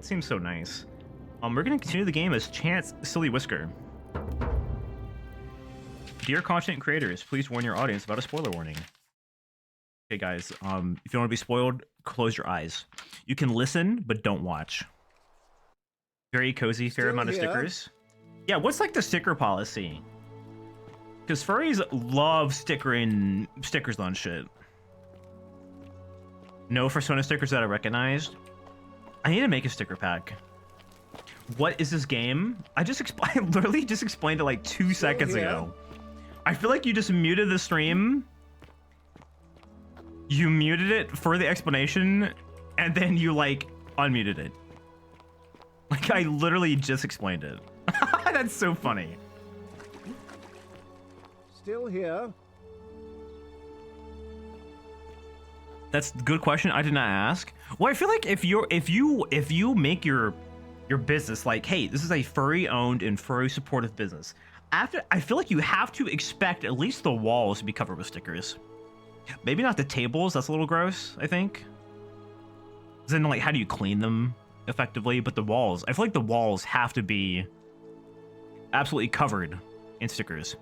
Seems so nice. We're gonna continue the game as Chance Silly Whisker. Dear content creators, please warn your audience about a spoiler warning. Okay, guys. If you don't want to be spoiled, close your eyes. You can listen, but don't watch. Very cozy, fair amount of stickers. Yeah, what's like the sticker policy? Because furries love stickers on shit. No Persona stickers that I recognized. I need to make a sticker pack. What is this game? I literally just explained it like 2 seconds ago. I feel like you just muted the stream. You muted it for the explanation, and then you like unmuted it. Like I literally just explained it. That's so funny. Still here. That's a good question. I did not ask. Well, I feel like if you make your business like, hey, this is a furry owned and furry supportive business. I feel like you have to expect at least the walls to be covered with stickers. Maybe not the tables. That's a little gross, I think. Then like, how do you clean them effectively? But the walls, I feel like the walls have to be absolutely covered in stickers.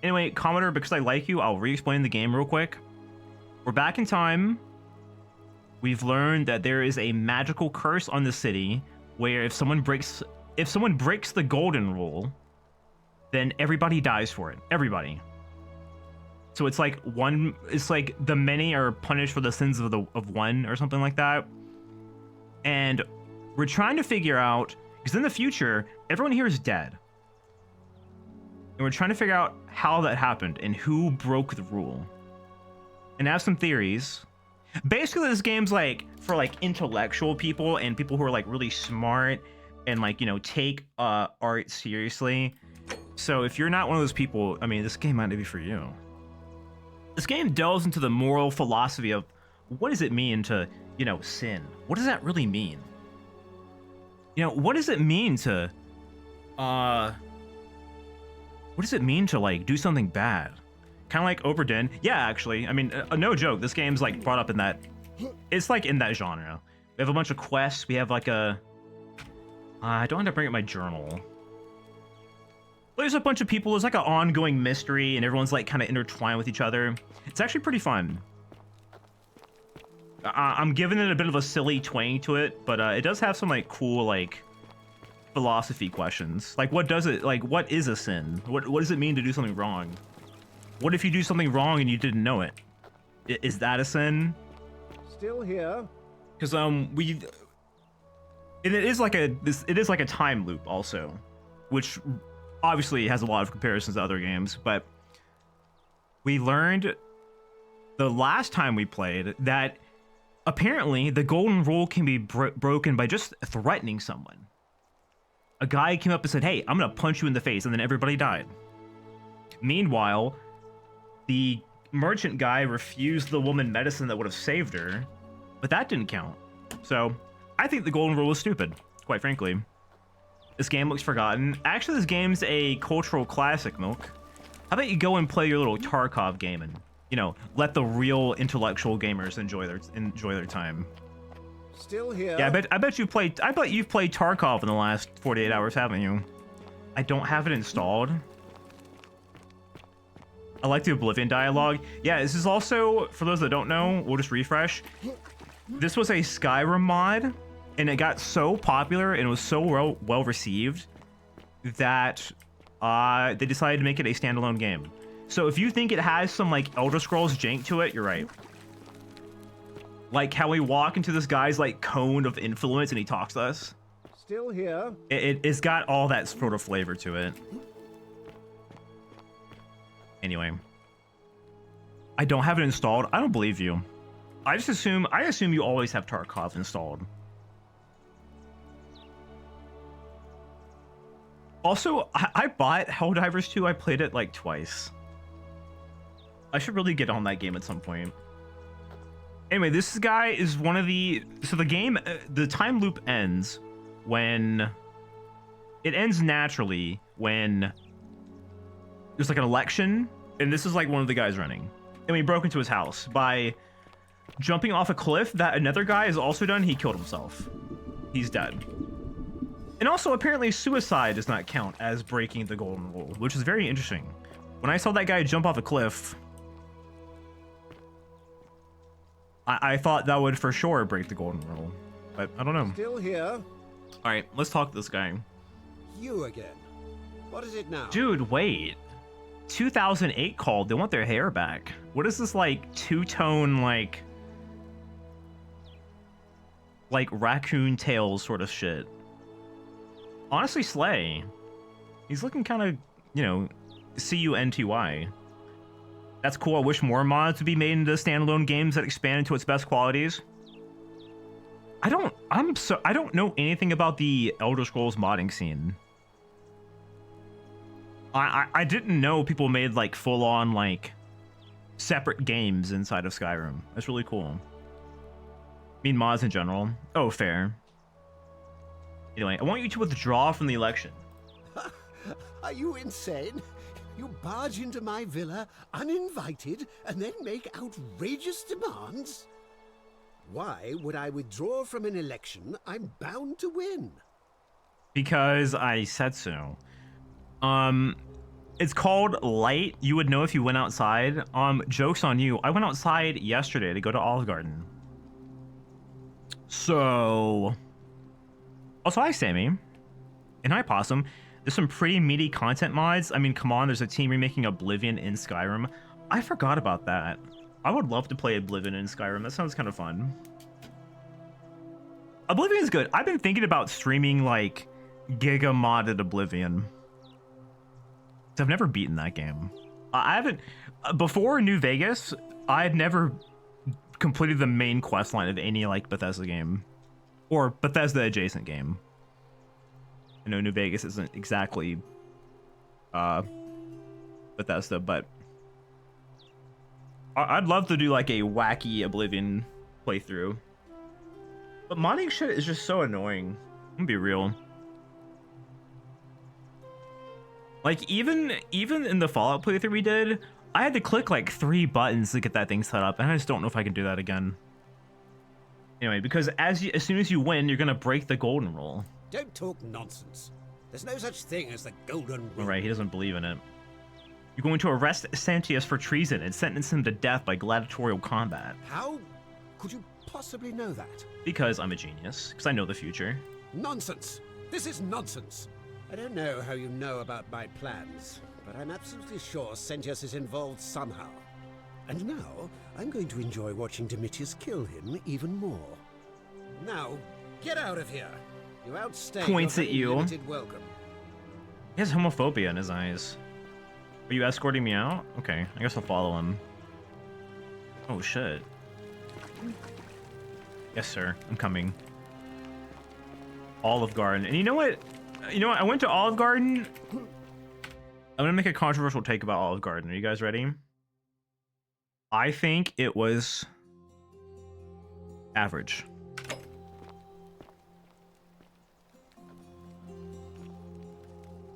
Anyway, commenter, because I like you, I'll re-explain the game real quick. We're back in time. We've learned that there is a magical curse on the city where if someone breaks the golden rule, then everybody dies for it. Everybody. So it's like the many are punished for the sins of one or something like that. And we're trying to figure out, because in the future, everyone here is dead. And we're trying to figure out how that happened and who broke the rule. And I have some theories. Basically, this game's like for like intellectual people and people who are like really smart and like, you know, take art seriously. So if you're not one of those people, I mean, this game might not be for you. This game delves into the moral philosophy of what does it mean to, you know, sin? What does that really mean? You know, what does it mean to, what does it mean to like do something bad? Kind of like Oberdin. Yeah, actually, I mean, no joke. This game's like brought up in that, it's like in that genre. We have a bunch of quests. We have like a, I don't have to bring up my journal. There's a bunch of people. There's like an ongoing mystery and everyone's like kind of intertwined with each other. It's actually pretty fun. I'm giving it a bit of a silly twang to it, but it does have some like cool like philosophy questions. Like what is a sin? What does it mean to do something wrong? What if you do something wrong and you didn't know it? Is that a sin? Still here. Because it is like a time loop also, which obviously has a lot of comparisons to other games. But we learned the last time we played that apparently the golden rule can be broken by just threatening someone. A guy came up and said, "Hey, I'm gonna punch you in the face," and then everybody died. Meanwhile, the merchant guy refused the woman medicine that would have saved her, but that didn't count. So I think the golden rule was stupid, quite frankly. This game looks forgotten. Actually, this game's a cultural classic, Milk. How about you go and play your little Tarkov game and, you know, let the real intellectual gamers enjoy their time. Still here. Yeah, I bet you've played Tarkov in the last 48 hours, haven't you? I don't have it installed. I like the Oblivion dialogue. Yeah, this is also, for those that don't know, we'll just refresh. This was a Skyrim mod, and it got so popular and it was so well received that they decided to make it a standalone game. So if you think it has some like Elder Scrolls jank to it, you're right. Like how we walk into this guy's like cone of influence and he talks to us. Still here. It's got all that sort of flavor to it. Anyway, I don't have it installed. I don't believe you. I assume you always have Tarkov installed. Also, I bought Helldivers 2. I played it like twice. I should really get on that game at some point. Anyway, this guy is one of the... So the game, the time loop ends when... It ends naturally when there's like an election, and this is like one of the guys running. And we broke into his house by jumping off a cliff that another guy has also done. He killed himself. he's dead. And also, apparently, suicide does not count as breaking the golden rule, which is very interesting. When I saw that guy jump off a cliff, I thought that would for sure break the golden rule, but I don't know. Still here. All right, let's talk to this guy. You again. What is it now? Dude, wait. 2008 called. They want their hair back. What is this, like, two-tone, like raccoon tails sort of shit? Honestly, slay. He's looking kind of, you know, CUNTY. That's cool. I wish more mods would be made into standalone games that expand into its best qualities. I don't know anything about the Elder Scrolls modding scene. I didn't know people made like full-on like separate games inside of Skyrim. That's really cool. I mean mods in general. Oh, fair. Anyway, I want you to withdraw from the election. Are you insane? You barge into my villa uninvited and then make outrageous demands? Why would I withdraw from an election I'm bound to win? Because I said so. It's called Light. You would know if you went outside. Joke's on you. I went outside yesterday to go to Olive Garden. So... Also, hi, Sammy. And hi, Possum. There's some pretty meaty content mods. I mean, come on, there's a team remaking Oblivion in Skyrim. I forgot about that. I would love to play Oblivion in Skyrim. That sounds kind of fun. Oblivion's good. I've been thinking about streaming, like, Giga modded Oblivion. I've never beaten that game. I haven't... Before New Vegas, I had never completed the main quest line of any, like, Bethesda game. Or Bethesda adjacent game. I know New Vegas isn't exactly Bethesda, but I'd love to do like a wacky Oblivion playthrough. But modding shit is just so annoying. I'm gonna be real. Like even in the Fallout playthrough we did, I had to click like 3 buttons to get that thing set up, and I just don't know if I can do that again. Anyway, because as soon as you win, you're gonna break the golden rule. Don't talk nonsense. There's no such thing as the golden rule. Alright, he doesn't believe in it. You're going to arrest Santius for treason and sentence him to death by gladiatorial combat. How could you possibly know that? Because I'm a genius. Because I know the future. Nonsense. This is nonsense. I don't know how you know about my plans, but I'm absolutely sure Sentius is involved somehow. And now, I'm going to enjoy watching Domitius kill him even more. Now, get out of here. You outstay Points your at very you. limited welcome. He has homophobia in his eyes. Are you escorting me out? Okay, I guess I'll follow him. Oh, shit. Yes, sir. I'm coming. Olive Garden. And you know what? I went to Olive Garden. I'm gonna make a controversial take about Olive Garden. Are you guys ready? I think it was average.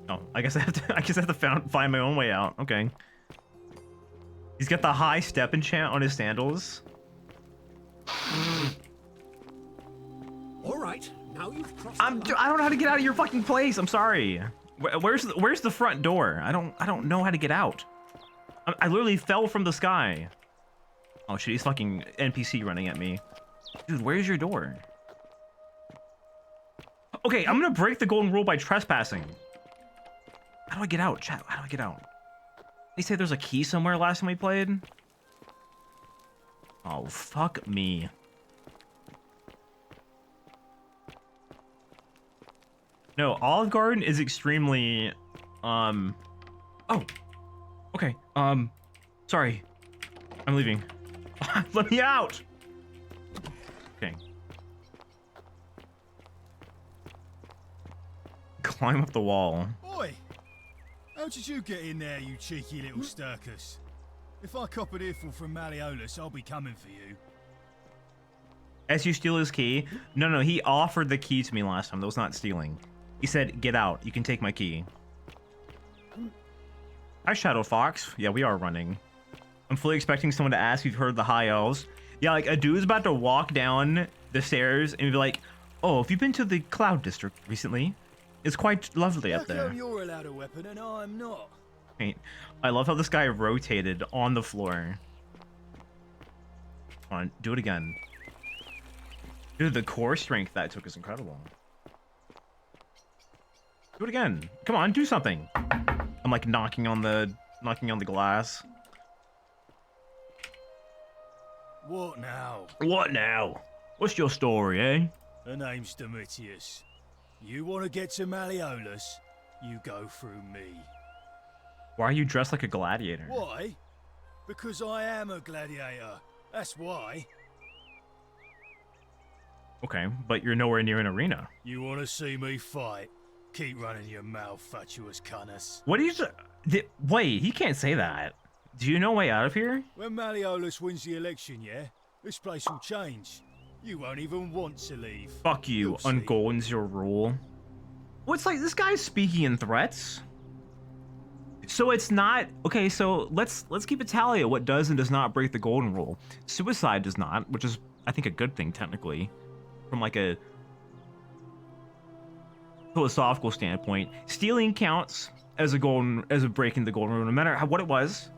Oh, I guess I have to find my own way out. Okay. He's got the high step enchant on his sandals. All right, now you've crossed. I don't know how to get out of your fucking place. I'm sorry. Where's the front door? I don't know how to get out. I literally fell from the sky. Oh shit, he's fucking NPC running at me. Dude, where's your door? Okay, I'm gonna break the golden rule by trespassing. How do I get out, chat? How do I get out? They say there's a key somewhere last time we played. Oh, fuck me. No, Olive Garden is extremely, oh, okay, sorry, I'm leaving. Let me out! Okay. Climb up the wall. Oi! How did you get in there, you cheeky little Sturkus? If I cop an earful from Malleolus, I'll be coming for you. As you steal his key? No, he offered the key to me last time. That was not stealing. He said, get out. You can take my key. Hi, Shadow Fox. Yeah, we are running. I'm fully expecting someone to ask if you've heard the high elves. Yeah, like a dude's about to walk down the stairs and be like, Oh, have you been to the Cloud District recently? It's quite lovely How up there. come you're allowed a weapon and I'm not? Right. I love how this guy rotated on the floor. Come on, do it again. Dude, the core strength that took is incredible. Do it again. Come on, do something. I'm like knocking on the glass. What now? What now? What's your story, eh? The name's Domitius. You want to get to Malleolus? You go through me. Why are you dressed like a gladiator? Why? Because I am a gladiator. That's why. Okay, but you're nowhere near an arena. You want to see me fight? Keep running your mouth, fatuous cunnis. What do you... Wait, he can't say that. Do you know way out of here? When Malleolus wins the election, yeah? This place will change. You won't even want to leave. Fuck you, You'll see. Ungolden's your rule. Well, it's like this guy's speaking in threats. So it's not okay. So let's keep a tally of what does and does not break the golden rule. Suicide does not, which is I think a good thing technically, from like a philosophical standpoint. Stealing counts as a breaking the golden rule, no matter what it was.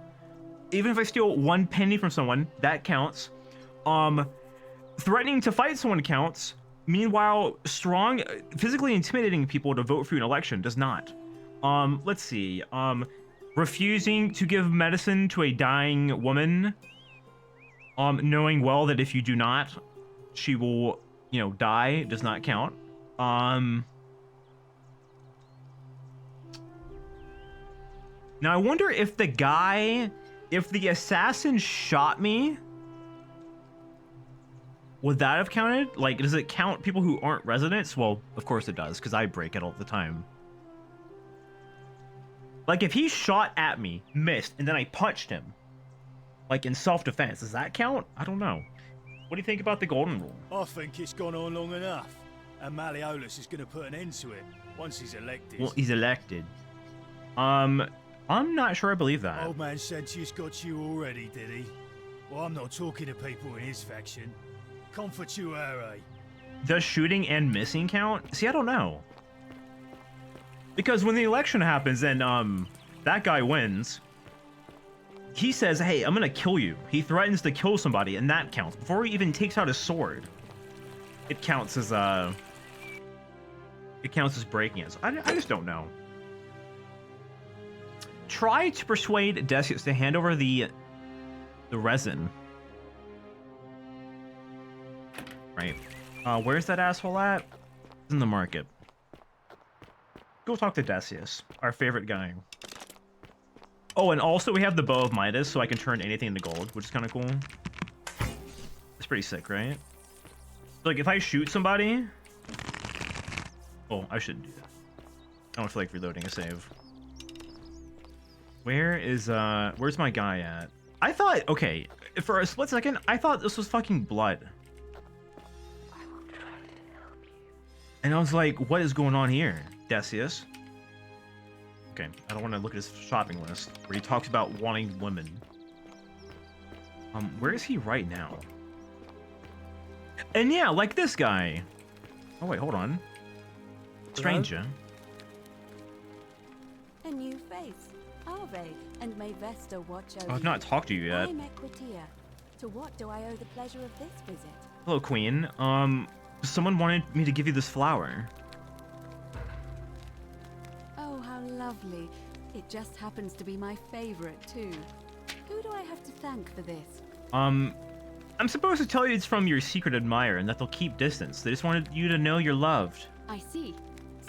Even if I steal 1 penny from someone, that counts. Threatening to fight someone counts. Meanwhile, physically intimidating people to vote for an election does not. Let's see. Refusing to give medicine to a dying woman. Knowing well that if you do not, she will, die, does not count. Now I wonder if the assassin shot me, would that have counted? Like, does it count people who aren't residents? Well, of course it does, because I break it all the time. Like, if he shot at me, missed, and then I punched him, like in self-defense, does that count? I don't know. What do you think about the golden rule? I think it's gone on long enough. And Malleolus is going to put an end to it once he's elected. Well, he's elected. I'm not sure I believe that. Old man Sentius got you already, did he? Well, I'm not talking to people in his faction. Confituare. Does shooting and missing count? See, I don't know. Because when the election happens and that guy wins, he says, hey, I'm gonna kill you. He threatens to kill somebody, and that counts. Before he even takes out his sword, it counts as breaking it. So I just don't know. Try to persuade Decius to hand over the resin. Right. Where's that asshole at? It's in the market. Go talk to Decius, our favorite guy. Oh, and also we have the Bow of Midas, so I can turn anything into gold, which is kind of cool. It's pretty sick, right? Like, if I shoot somebody... Oh, I shouldn't do that. I don't feel like reloading a save. Where's my guy at? I thought, okay, for a split second, I thought this was fucking blood. And I was like, what is going on here, Decius? Okay, I don't want to look at his shopping list where he talks about wanting women. Where is he right now? And yeah, like this guy. Oh wait, hold on. Stranger. A new face, Ave, and may Vesta watch over I've not talked to you yet. I'm Equitia. To what do I owe the pleasure of this visit? Hello, Queen. Someone wanted me to give you this flower. Oh, how lovely. It just happens to be my favorite, too. Who do I have to thank for this? I'm supposed to tell you it's from your secret admirer and that they'll keep distance. They just wanted you to know you're loved. I see.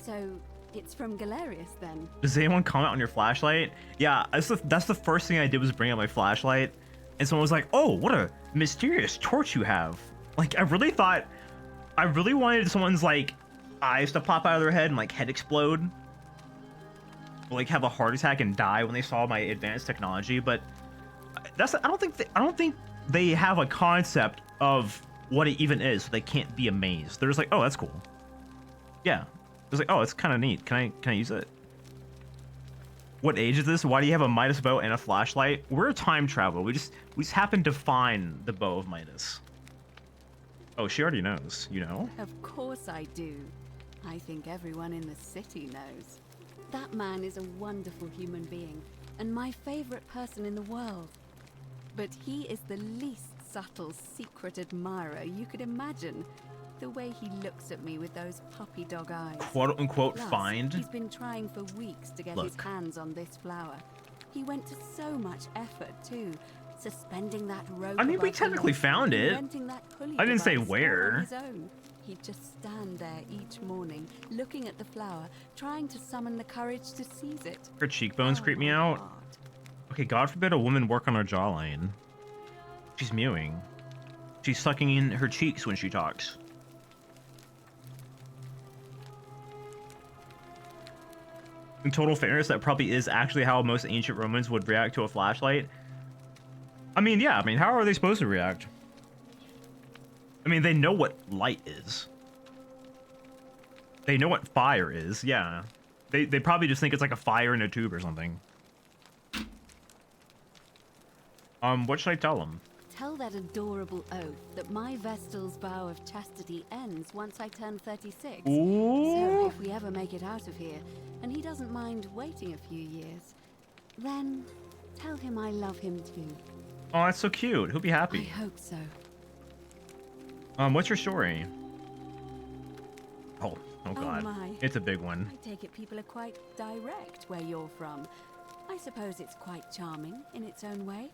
So, it's from Galerius, then? Does anyone comment on your flashlight? Yeah, that's the first thing I did was bring out my flashlight. And someone was like, oh, what a mysterious torch you have. Like, I really wanted someone's, like, eyes to pop out of their head and, like, head explode. Or, like, have a heart attack and die when they saw my advanced technology, but I don't think they have a concept of what it even is, so they can't be amazed. They're just like, oh, that's cool. Yeah. It's like, oh, it's kind of neat. Can I use it? What age is this? Why do you have a Midas bow and a flashlight? We're a time traveler. We just happened to find the Bow of Midas. Oh, she already knows, you know? Of course I do. I think everyone in the city knows. That man is a wonderful human being, and my favorite person in the world. But he is the least subtle secret admirer you could imagine. The way he looks at me with those puppy dog eyes. Quote unquote Plus, find. He's been trying for weeks to get his Look. hands on this flower. He went to so much effort too, suspending that rope. I mean, we above the technically lake, found it. inventing that pulley I didn't say device all on where. his own. He'd just stand there each morning, looking at the flower, trying to summon the courage to seize it. Her cheekbones Oh, creep me my out. God. Okay, God forbid a woman work on her jawline. She's mewing. She's sucking in her cheeks when she talks. In total fairness, that probably is actually how most ancient Romans would react to a flashlight. I mean, yeah, I mean, how are they supposed to react? I mean, they know what light is. They know what fire is, yeah. They probably just think it's like a fire in a tube or something. What should I tell them? Tell that adorable oaf that my Vestal's vow of chastity ends once I turn 36. So Ooh. if we ever make it out of here, and he doesn't mind waiting a few years, then tell him I love him too. Oh, that's so cute. He'll be I happy. hope so. What's your story? Oh God. my. It's a big one. I take it people are quite direct where you're from. I suppose it's quite charming in its own way.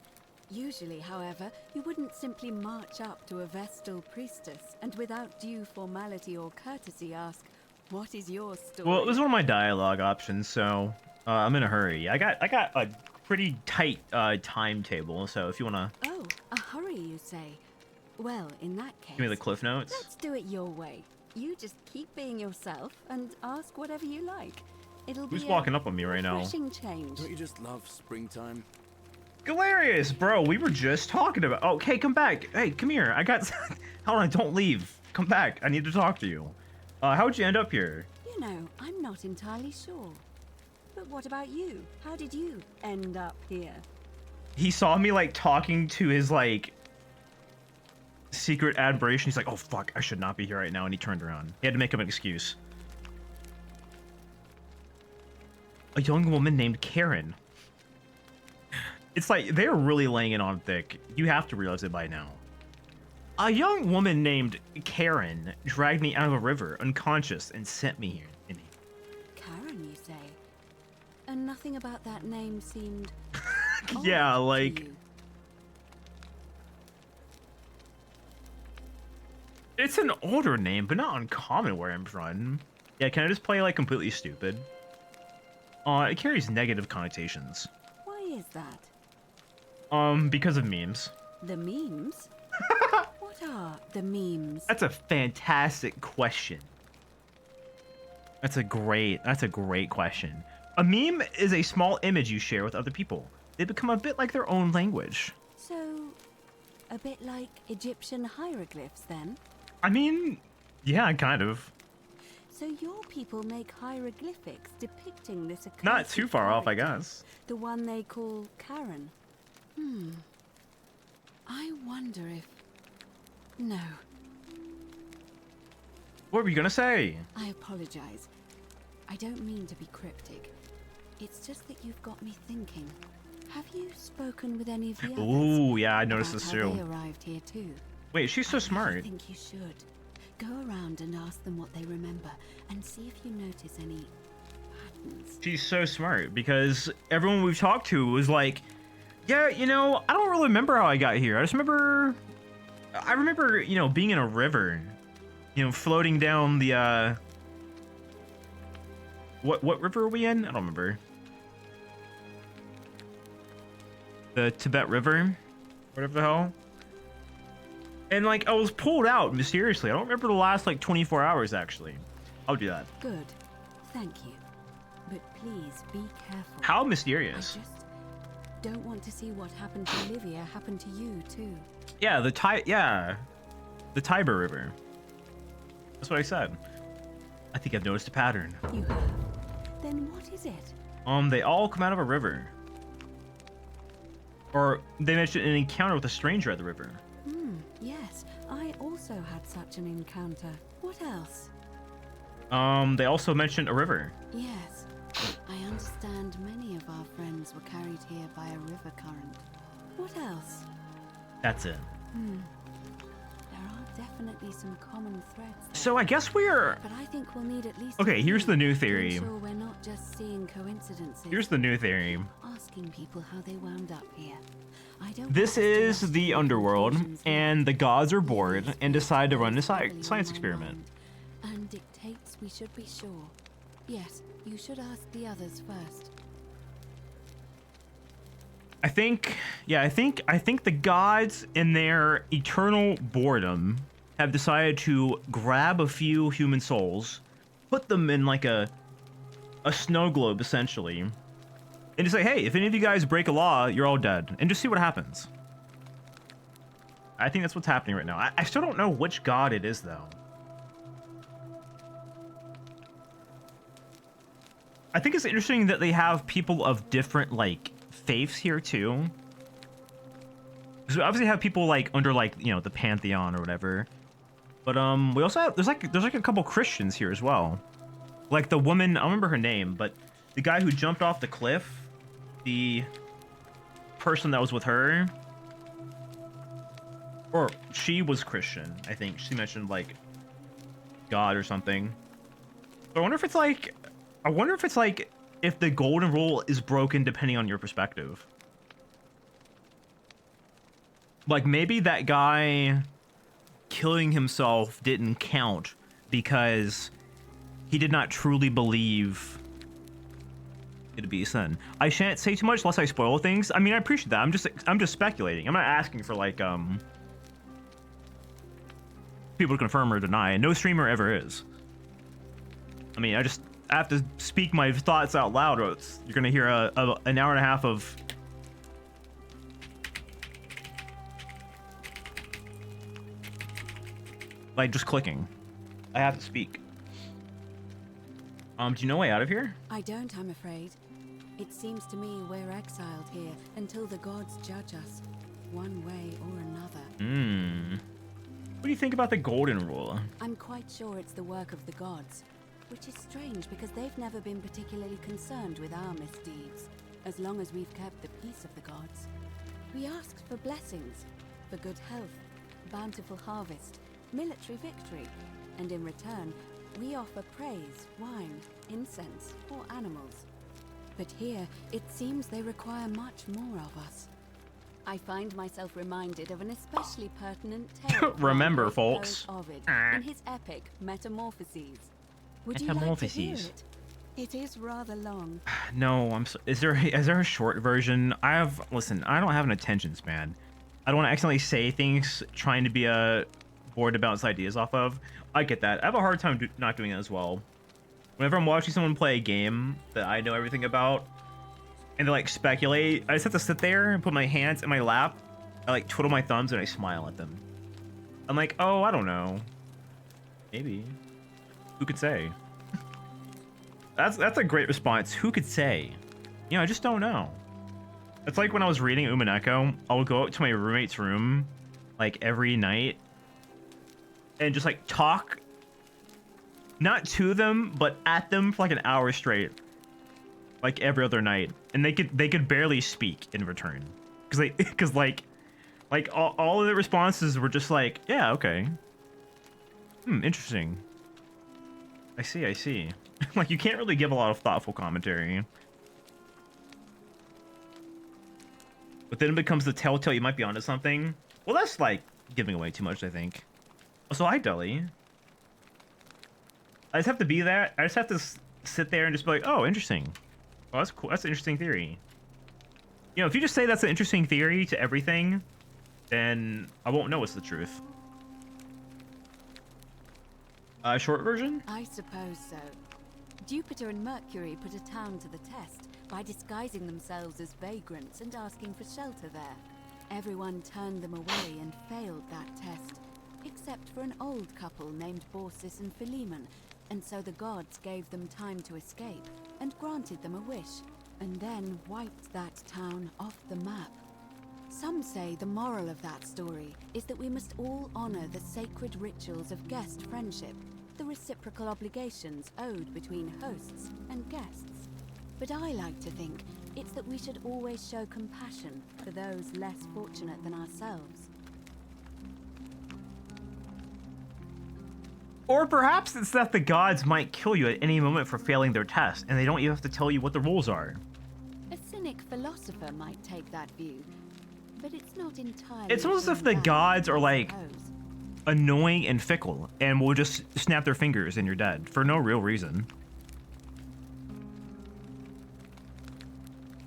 Usually, however, you wouldn't simply march up to a Vestal priestess and without due formality or courtesy ask, "What is your story?" Well, it was one of my dialogue options, so I'm in a hurry. I got a pretty tight timetable, so if you wanna Oh, a hurry, you say? Well, in that case, give me the cliff notes. let's do it your way. You just keep being yourself and ask whatever you like. It'll Who's be walking up on me right now? refreshing change. Don't you just love springtime? Galerius, bro, we were just talking about. Oh, hey, come back. Hey, come here. I got. Hold on, don't leave. Come back. I need to talk to you. How'd you end up here? You know, I'm not entirely sure. But what about you? How did you end up here? He saw me like talking to his like secret admiration. He's like, oh fuck, I should not be here right now, and he turned around. He had to make him an excuse. A young woman named Karen. It's like they're really laying it on thick. You have to realize it by now. A young woman named Karen dragged me out of a river unconscious and sent me here. Karen, you say? And nothing about that name seemed Yeah, odd to like you. it's an older name, but not uncommon where I'm from. Yeah, can I just play like completely stupid? It carries negative connotations. Why is that? Because of memes. The memes? What are the memes? That's a fantastic question. That's a great question. A meme is a small image you share with other people. They become a bit like their own language. So, a bit like Egyptian hieroglyphs then? I mean, yeah, kind of. So your people make hieroglyphics depicting this accursed Not too far off, I character, guess. The one they call Karen. I wonder if... No, What were you gonna say? I apologize. I don't mean to be cryptic. It's just that you've got me thinking. Have you spoken with any of the others? Ooh, yeah, I noticed about this how they too. arrived here too? Wait, she's so I smart. think you should. Go around and ask them what they remember and see if you notice any patterns. She's so smart because everyone we've talked to was like, yeah, you know, I don't really remember how I got here. I remember, you know, being in a river, you know, floating down the, what river are we in? I don't remember. The Tibet River, whatever the hell. And like, I was pulled out mysteriously. I don't remember the last like 24 hours actually. I'll do that. Good. Thank you. But please be careful. How I mysterious? just don't want to see what happened to Olivia happen to you too. Yeah, the Tiber River. That's what I said. I think I've noticed a pattern. You have? Then what is it? They all come out of a river. Or they mentioned an encounter with a stranger at the river. Yes, I also also had such an encounter. What else? They also mentioned a river. Yes. I understand many of our friends were carried here by a river current. What else? That's it. There are definitely some common threads there. So I guess we're... But I think we'll need at least Okay, a here's few the new to theory. ensure we're not just seeing coincidences. Here's the new theory. Asking people how they wound up here. I don't This want us to is rush the to underworld, conclusions now. and the gods are bored Yes, and decide to run a it's definitely on science my experiment. mind. And dictates we should be sure. Yes, you should ask the others first. I think the gods in their eternal boredom have decided to grab a few human souls, put them in like a snow globe essentially, and just say, hey, if any of you guys break a law, you're all dead, and just see what happens. I think that's what's happening right now. I still don't know which god it is though. I think it's interesting that they have people of different like faiths here too. Because we obviously have people like under like, you know, the pantheon or whatever. But we also have there's like a couple Christians here as well. Like the woman, I don't remember her name, but the guy who jumped off the cliff, the person that was with her, or she was Christian, I think. She mentioned like God or something. So I wonder if it's like if the golden rule is broken depending on your perspective. Like maybe that guy killing himself didn't count because he did not truly believe it to be a sin. I shan't say too much lest I spoil things. I mean, I appreciate that. I'm just speculating. I'm not asking for like people to confirm or deny, and no streamer ever is. I mean, I have to speak my thoughts out loud, or you're gonna hear an hour and a half of like just clicking. I have to speak. Do you know a way out of here? I don't, I'm afraid. It seems to me we're exiled here until the gods judge us, one way or another. What do you think about the golden rule? I'm quite sure it's the work of the gods, which is strange because they've never been particularly concerned with our misdeeds, as long as we've kept the peace of the gods. We asked for blessings, for good health, bountiful harvest, military victory, and in return, we offer praise, wine, incense, or animals. But here, it seems they require much more of us. I find myself reminded of an especially pertinent tale. Remember, by folks. poet Ovid in his epic Metamorphoses. Would you like to hear Metamorphoses. it? It is rather long. No, is there a short version? Listen, I don't have an attention span. I don't want to accidentally say things trying to be bored to bounce ideas off of. I get that. I have a hard time not doing that as well. Whenever I'm watching someone play a game that I know everything about, and they like speculate, I just have to sit there and put my hands in my lap. I like twiddle my thumbs and I smile at them. I'm like, oh, I don't know. Maybe. Who could say? That's a great response. Who could say? You know, I just don't know. It's like when I was reading Umineko, I would go out to my roommate's room like every night and just like talk, not to them, but at them for like an hour straight, like every other night, and they could barely speak in return, because like all of the responses were just like, yeah, okay, interesting, I see. Like you can't really give a lot of thoughtful commentary, but then it becomes the telltale you might be onto something. Well, that's like giving away too much, I think. So hi, Deli. I just have to be that. I just have to sit there and just be like, oh, interesting. Oh, that's cool. That's an interesting theory. You know, if you just say that's an interesting theory to everything, then I won't know it's the truth. Short version? I suppose so. Jupiter and Mercury put a town to the test by disguising themselves as vagrants and asking for shelter there. Everyone turned them away and failed that test, except for an old couple named Baucis and Philemon, and so the gods gave them time to escape and granted them a wish, and then wiped that town off the map. Some say the moral of that story is that we must all honor the sacred rituals of guest friendship, the reciprocal obligations owed between hosts and guests. But I like to think it's that we should always show compassion for those less fortunate than ourselves. Or perhaps it's that the gods might kill you at any moment for failing their test, and they don't even have to tell you what the rules are. A cynic philosopher might take that view, but it's not entirely. It's almost as if the invalid, gods are I like suppose. annoying and fickle, and will just snap their fingers and you're dead for no real reason.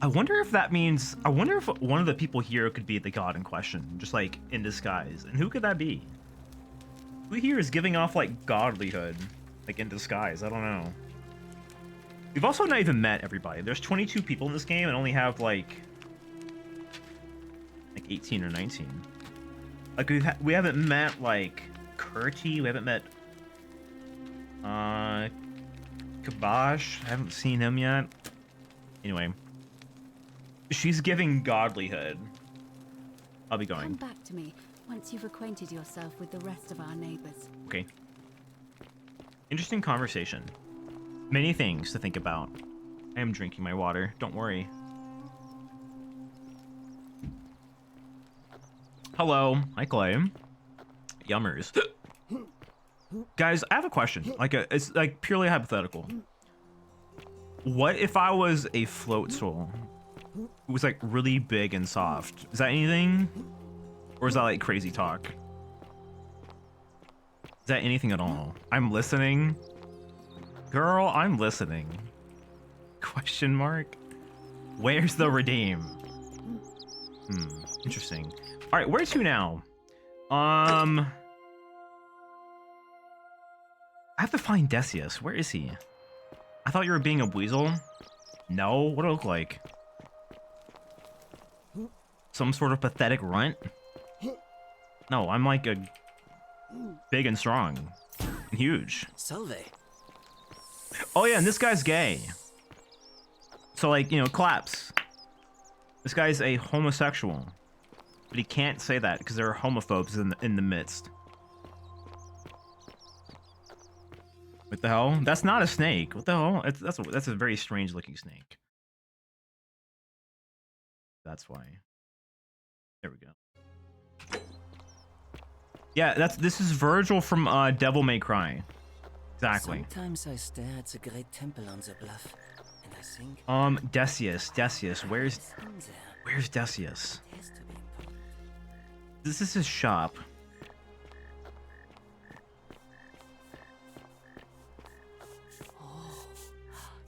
I wonder if that means. I wonder if one of the people here could be the god in question, just like in disguise. And who could that be? Who here is giving off like godlyhood, like in disguise? I don't know. We've also not even met everybody. There's 22 people in this game and only have like 18 or 19. Like we haven't met like Kurti. We haven't met Kabash. I haven't seen him yet. Anyway, she's giving godlyhood. I'll be Come going. back to me once you've acquainted yourself with the rest of our neighbors. Okay. Interesting conversation. Many things to think about. I am drinking my water. Don't worry. Hello. Hi, Clay. Yummers. Guys, I have a question. It's like purely hypothetical. What if I was a float soul? It was like really big and soft. Is that anything? Or is that like crazy talk? Is that anything at all? I'm listening. Girl, I'm listening. Question mark? Where's the redeem? Interesting. All right, where to now? I have to find Decius. Where is he? I thought you were being a weasel. No, what do I look like? Some sort of pathetic runt? No, I'm like a big and strong and huge. Salve. Oh yeah, and this guy's gay. So like, you know, claps. This guy's a homosexual. But he can't say that because there are homophobes in the midst. What the hell? That's not a snake. What the hell? That's a very strange looking snake. That's why. There we go. Yeah, this is Virgil from Devil May Cry. Exactly. Sometimes I stare at the great temple on the bluff, and I think. Decius. Where's it's in there. Where's Decius? It has to be important. This is his shop.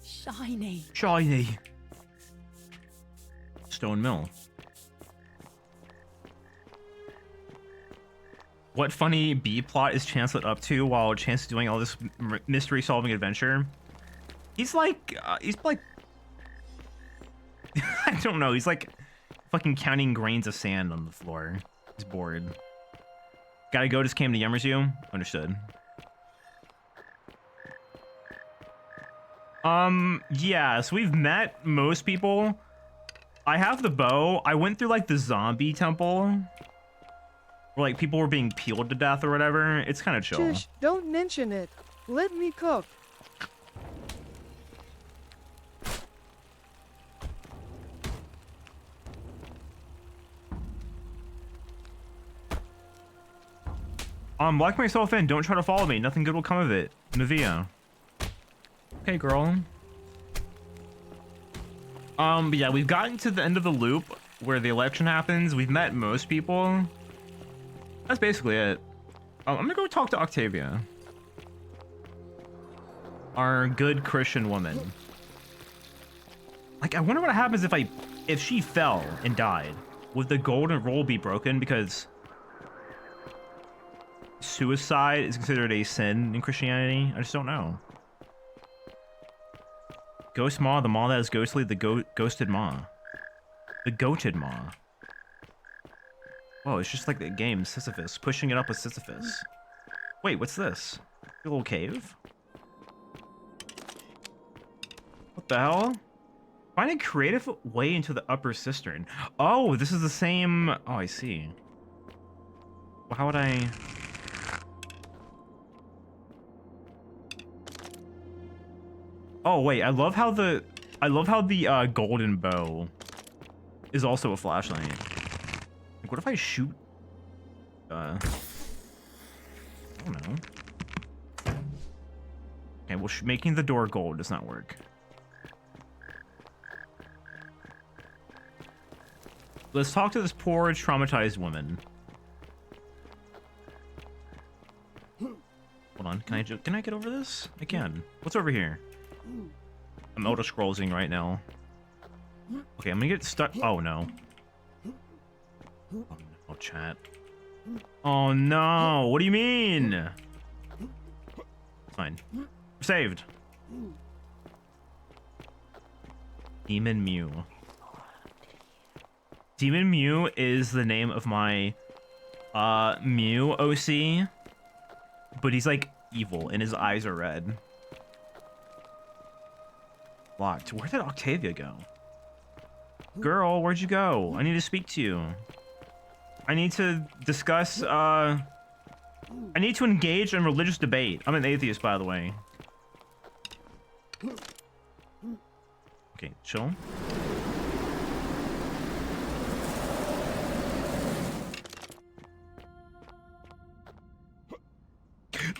Shiny. Shiny. Stone Mill. What funny B plot is Chancellor up to while Chance is doing all this mystery solving adventure? He's like I don't know. He's like fucking counting grains of sand on the floor. He's bored. Gotta go. Just came to Yummers you. Understood. Yeah. So we've met most people. I have the bow. I went through like the zombie temple. Where like people were being peeled to death or whatever. It's kind of chill. Shush, don't mention it. Let me cook. Lock myself in. Don't try to follow me. Nothing good will come of it. Navia. Okay, girl. But yeah, we've gotten to the end of the loop where the election happens. We've met most people. That's basically it. I'm gonna go talk to Octavia. Our good Christian woman. Like, I wonder what happens if she fell and died. Would the golden rule be broken because suicide is considered a sin in Christianity? I just don't know. Ghost Maw, the Maw that is ghostly, the ghosted Maw. The goated Maw. Whoa, it's just like the game Sisyphus, pushing it up with Sisyphus. Wait, what's this? A little cave? What the hell? Find a creative way into the upper cistern. Oh, this is the same. Oh, I see. Well, how would I? Oh wait, I love how the golden bow is also a flashlight. Like, what if I shoot? I don't know. Okay, well, making the door gold does not work. Let's talk to this poor, traumatized woman. Hold on, can I get over this? I can. What's over here? I'm auto scrollsing right now. Okay, I'm gonna get stuck. Oh no. Oh no, chat. Oh no, what do you mean? Fine. We're saved. Demon Mew. Demon Mew is the name of my Mew OC, but he's like evil and his eyes are red. Locked. Where did Octavia go? Girl, where'd you go? I need to speak to you. I need to discuss, I need to engage in religious debate. I'm an atheist, by the way. Okay, chill.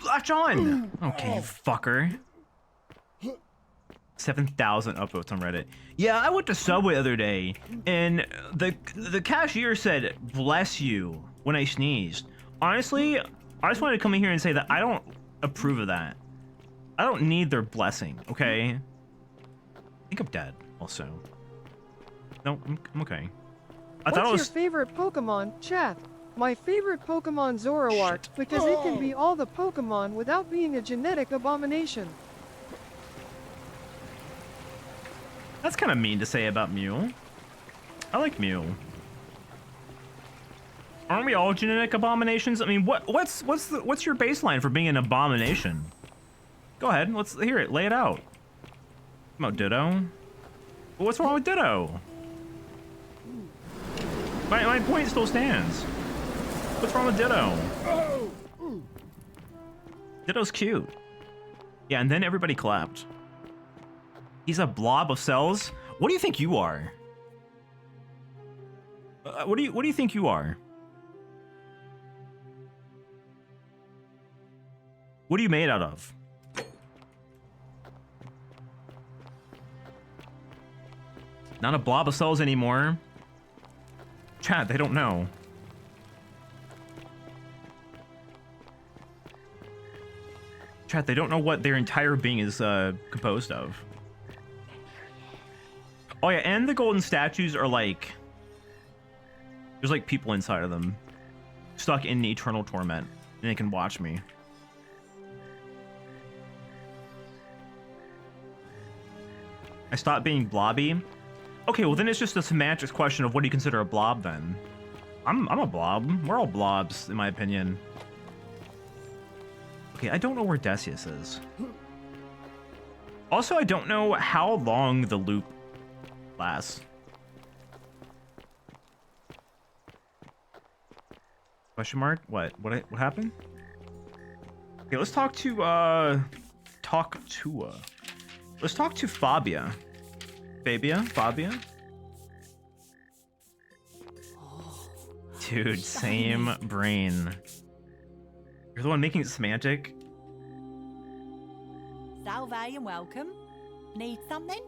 Latch on! Okay, you fucker. 7,000 upvotes on Reddit. Yeah, I went to Subway the other day, and the cashier said, "Bless you," when I sneezed. Honestly, I just wanted to come in here and say that I don't approve of that. I don't need their blessing, okay? I think I'm dead, also. No, I'm okay. What's your favorite Pokemon? Chat. My favorite Pokemon Zoroark, because it can be all the Pokemon without being a genetic abomination. That's kind of mean to say about Mew. I like Mew. Aren't we all genetic abominations? I mean, what's your baseline for being an abomination? Go ahead, let's hear it. Lay it out. Come on, Ditto. What's wrong with Ditto? My point still stands. What's wrong with Ditto? Ditto's cute. Yeah, and then everybody clapped. He's a blob of cells? What do you think you are? What do you think you are? What are you made out of? Not a blob of cells anymore. Chat, they don't know. Chat, they don't know what their entire being is composed of. Oh yeah, and the golden statues are like... There's like people inside of them. Stuck in eternal torment. And they can watch me. I stopped being blobby. Okay, well then it's just a semantics question of what do you consider a blob then? I'm a blob. We're all blobs, in my opinion. Okay, I don't know where Decius is. Also, I don't know how long the loop lasts. Question mark? What happened? Okay, let's talk to let's talk to Fabia. Fabia? Dude, same brain. You're the one making it semantic? Salve and welcome. Need something?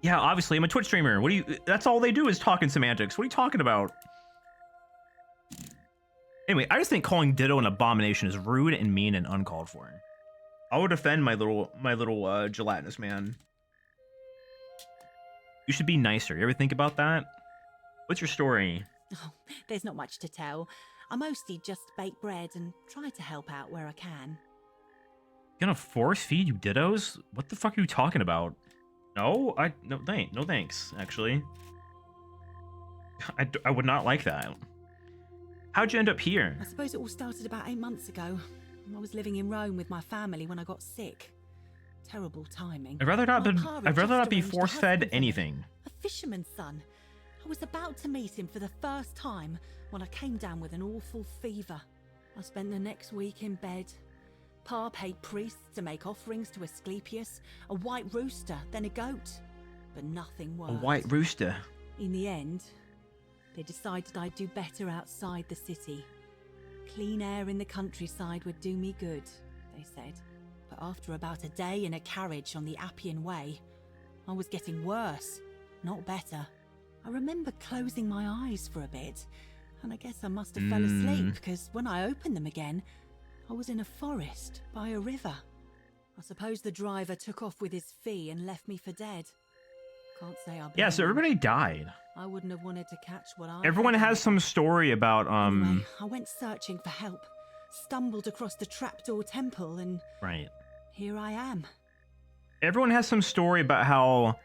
Yeah, obviously, I'm a Twitch streamer. What do you... That's all they do is talk in semantics. What are you talking about? Anyway, I just think calling Ditto an abomination is rude and mean and uncalled for. I would defend my little gelatinous man. You should be nicer. You ever think about that? What's your story? Oh, there's not much to tell. I mostly just bake bread and try to help out where I can. Gonna force feed you Dittos? What the fuck are you talking about? No, no thanks, actually. I would not like that. How'd you end up here? I suppose it all started about 8 months ago. I was living in Rome with my family when I got sick. Terrible timing. I'd rather not be force-fed anything. A fisherman's son. I was about to meet him for the first time when I came down with an awful fever. I spent the next week in bed. Pa paid priests to make offerings to Asclepius, a white rooster, then a goat. But nothing worked. A white rooster. In the end, they decided I'd do better outside the city. Clean air in the countryside would do me good, they said. But after about a day in a carriage on the Appian Way, I was getting worse, not better. I remember closing my eyes for a bit, and I guess I must have fell asleep, because when I opened them again, I was in a forest by a river. I suppose the driver took off with his fee and left me for dead. Can't say I blame Yeah, so him. everybody died. I wouldn't have wanted to catch what I Everyone had. has some story about Anyway, I went searching for help, stumbled across the trapdoor temple, and right. here I am. Everyone has some story about how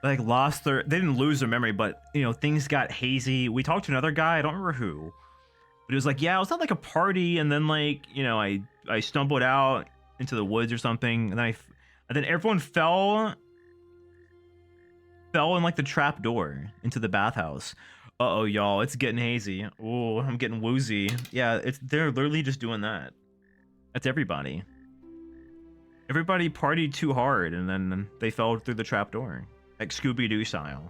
like they didn't lose their memory, but you know, things got hazy. We talked to another guy, I don't remember who, but he was like, yeah, it was not like a party, and then like, you know, I stumbled out into the woods or something, and then everyone fell in like the trap door into the bathhouse. Uh-oh, y'all, it's getting hazy. Oh, I'm getting woozy. Yeah, they're literally just doing that. That's everybody. Everybody partied too hard, and then they fell through the trap door. Like Scooby-Doo style.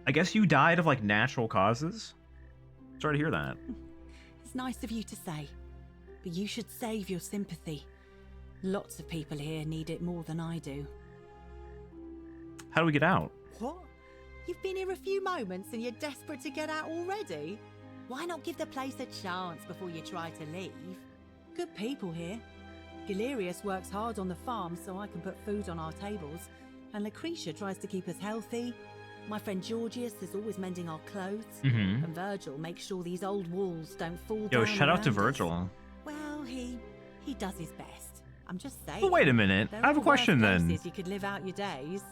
I guess you died of like natural causes? Sorry to hear that. It's nice of you to say, but you should save your sympathy. Lots of people here need it more than I do. How do we get out? What? You've been here a few moments and you're desperate to get out already? Why not give the place a chance before you try to leave? Good people here. Galerius works hard on the farm so I can put food on our tables, and Lucretia tries to keep us healthy. My friend Georgius is always mending our clothes, Mm-hmm. and Virgil makes sure these old walls don't fall down. Yo, shout out to around us. Virgil. Well, he does his best. I'm just saying. But wait a minute, There I have a are worse question then. places you could live out your days.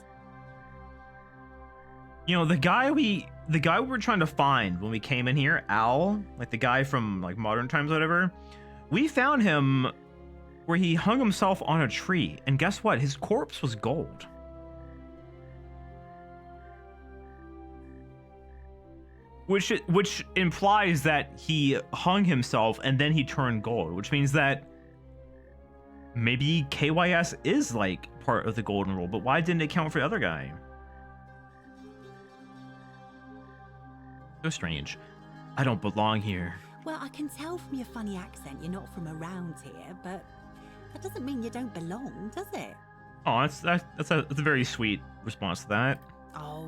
You know, the guy we were trying to find when we came in here, Al, like the guy from like Modern Times, whatever, we found him where he hung himself on a tree, and guess what? His corpse was gold. Which implies that he hung himself and then he turned gold, which means that maybe KYS is like part of the golden rule, but why didn't it count for the other guy? So strange. I don't belong here. Well, I can tell from your funny accent you're not from around here, but that doesn't mean you don't belong, does it? Oh, that's a very sweet response to that. Oh,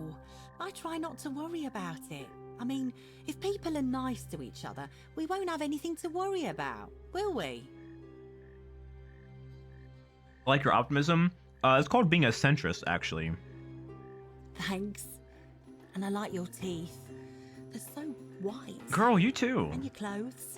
I try not to worry about it. I mean, if people are nice to each other, we won't have anything to worry about, will we? I like your optimism. It's called being a centrist, actually. Thanks. And I like your teeth. They're so white. Girl, you too. And your clothes.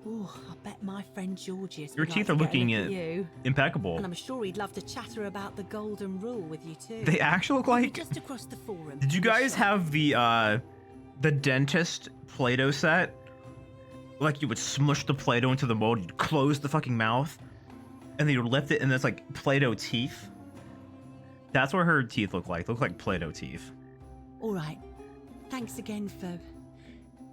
Oh, I bet my friend Georgius Your would teeth like are to get a looking look at you. impeccable. And I'm sure he'd love to chatter about the golden rule with you too. They actually look Maybe like... just across the forum. Did you in the guys shop. have the dentist Play-Doh set? Like you would smush the Play-Doh into the mold, you'd close the fucking mouth, and then you'd lift it, and there's like Play-Doh teeth. That's what her teeth look like. They look like Play-Doh teeth. All right. Thanks again for.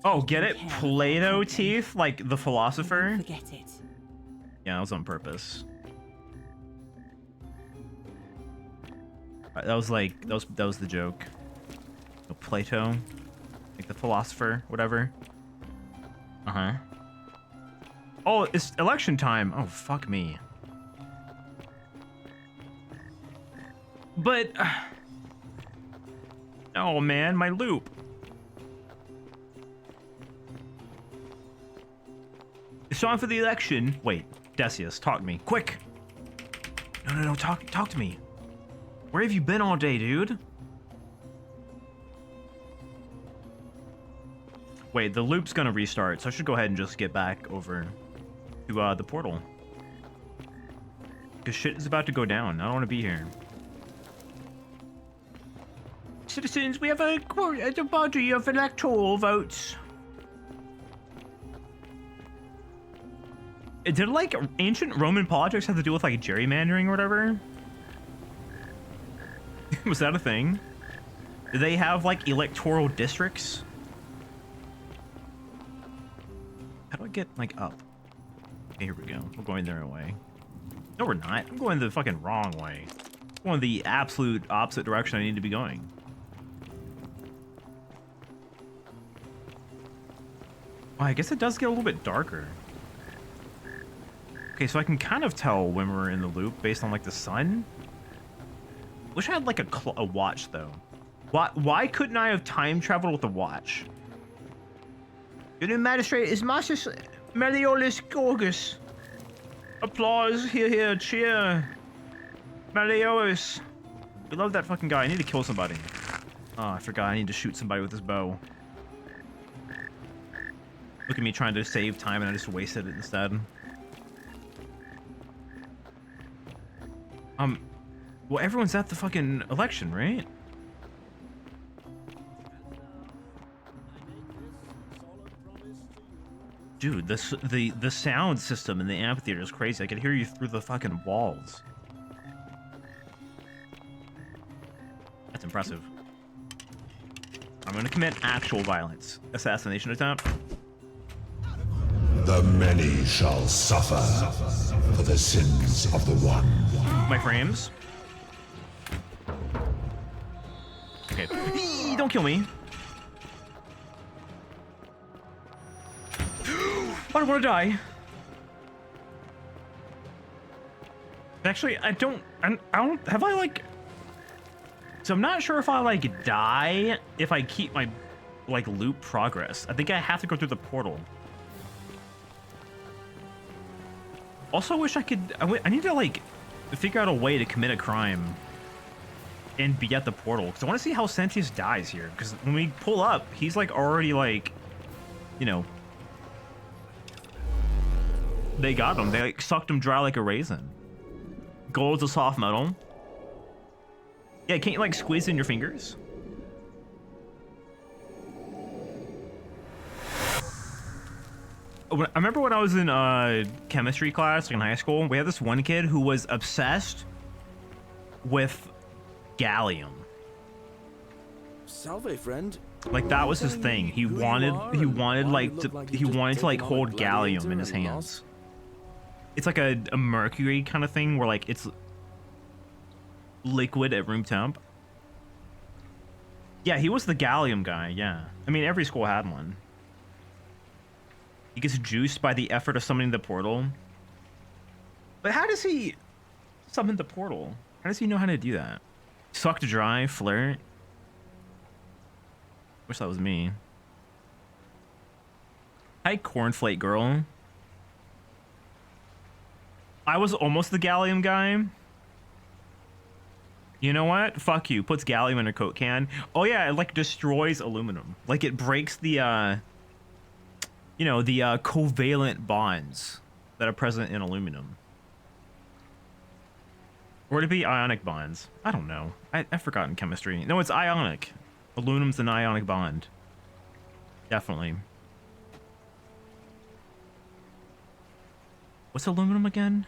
Oh, get it? taking care of Play-Doh our company. teeth, like the philosopher. Don't forget it. Yeah, that was on purpose. That was like that was the joke. Plato, like the philosopher, whatever. Uh-huh. Oh, it's election time. Oh, fuck me. But oh man, my loop. It's time for the election. Wait, Decius, talk to me. Quick! No, talk to me. Where have you been all day, dude? Wait, the loop's gonna restart, so I should go ahead and just get back over to the portal. Because shit is about to go down. I don't want to be here. Citizens, we have a body of electoral votes. Did like ancient Roman politics have to do with like gerrymandering or whatever? Was that a thing? Do they have like electoral districts? How do I get like up? Okay, here we go. We're going their way. No, we're not. I'm going the fucking wrong way. I'm going the absolute opposite direction I need to be going. Oh, I guess it does get a little bit darker. Okay, so I can kind of tell when we're in the loop based on like the sun. Wish I had like a watch though. Why couldn't I have time traveled with a watch? Your new magistrate is Master Malleolus Gorgus. Applause, hear, cheer. Malleolus. We love that fucking guy. I need to kill somebody. Oh, I forgot. I need to shoot somebody with this bow. Look at me trying to save time and I just wasted it instead. Well, everyone's at the fucking election, right? Dude, the sound system in the amphitheater is crazy. I could hear you through the fucking walls. That's impressive. I'm gonna commit actual violence. Assassination attempt. The many shall suffer for the sins of the one. My frames. Okay. Eee, don't kill me. I don't want to die. Actually, I don't have I like. So I'm not sure if I like die if I keep my like loop progress. I think I have to go through the portal. Also, wish I could. I need to like figure out a way to commit a crime and be at the portal because I want to see how Sentius dies here. Because when we pull up, he's like already like, you know, they got him. They like sucked him dry like a raisin. Gold's a soft metal. Yeah, can't you like squeeze in your fingers? I remember when I was in chemistry class, like in high school, we had this one kid who was obsessed with gallium. Salve, friend. Like that was his thing. He wanted like to hold gallium in his hands. It's like a mercury kind of thing where like it's liquid at room temp. Yeah, he was the gallium guy, yeah. I mean, every school had one. He gets juiced by the effort of summoning the portal. But how does he summon the portal? How does he know how to do that? Sucked dry, flirt. Wish that was me. Hi, cornflake girl. I was almost the gallium guy. You know what? Fuck you. Puts gallium in a Coke can. Oh yeah, it like destroys aluminum. Like it breaks the you know, the covalent bonds that are present in aluminum. Or would it be ionic bonds? I don't know. I've forgotten chemistry. No, it's ionic. Aluminum's an ionic bond. Definitely. What's aluminum again?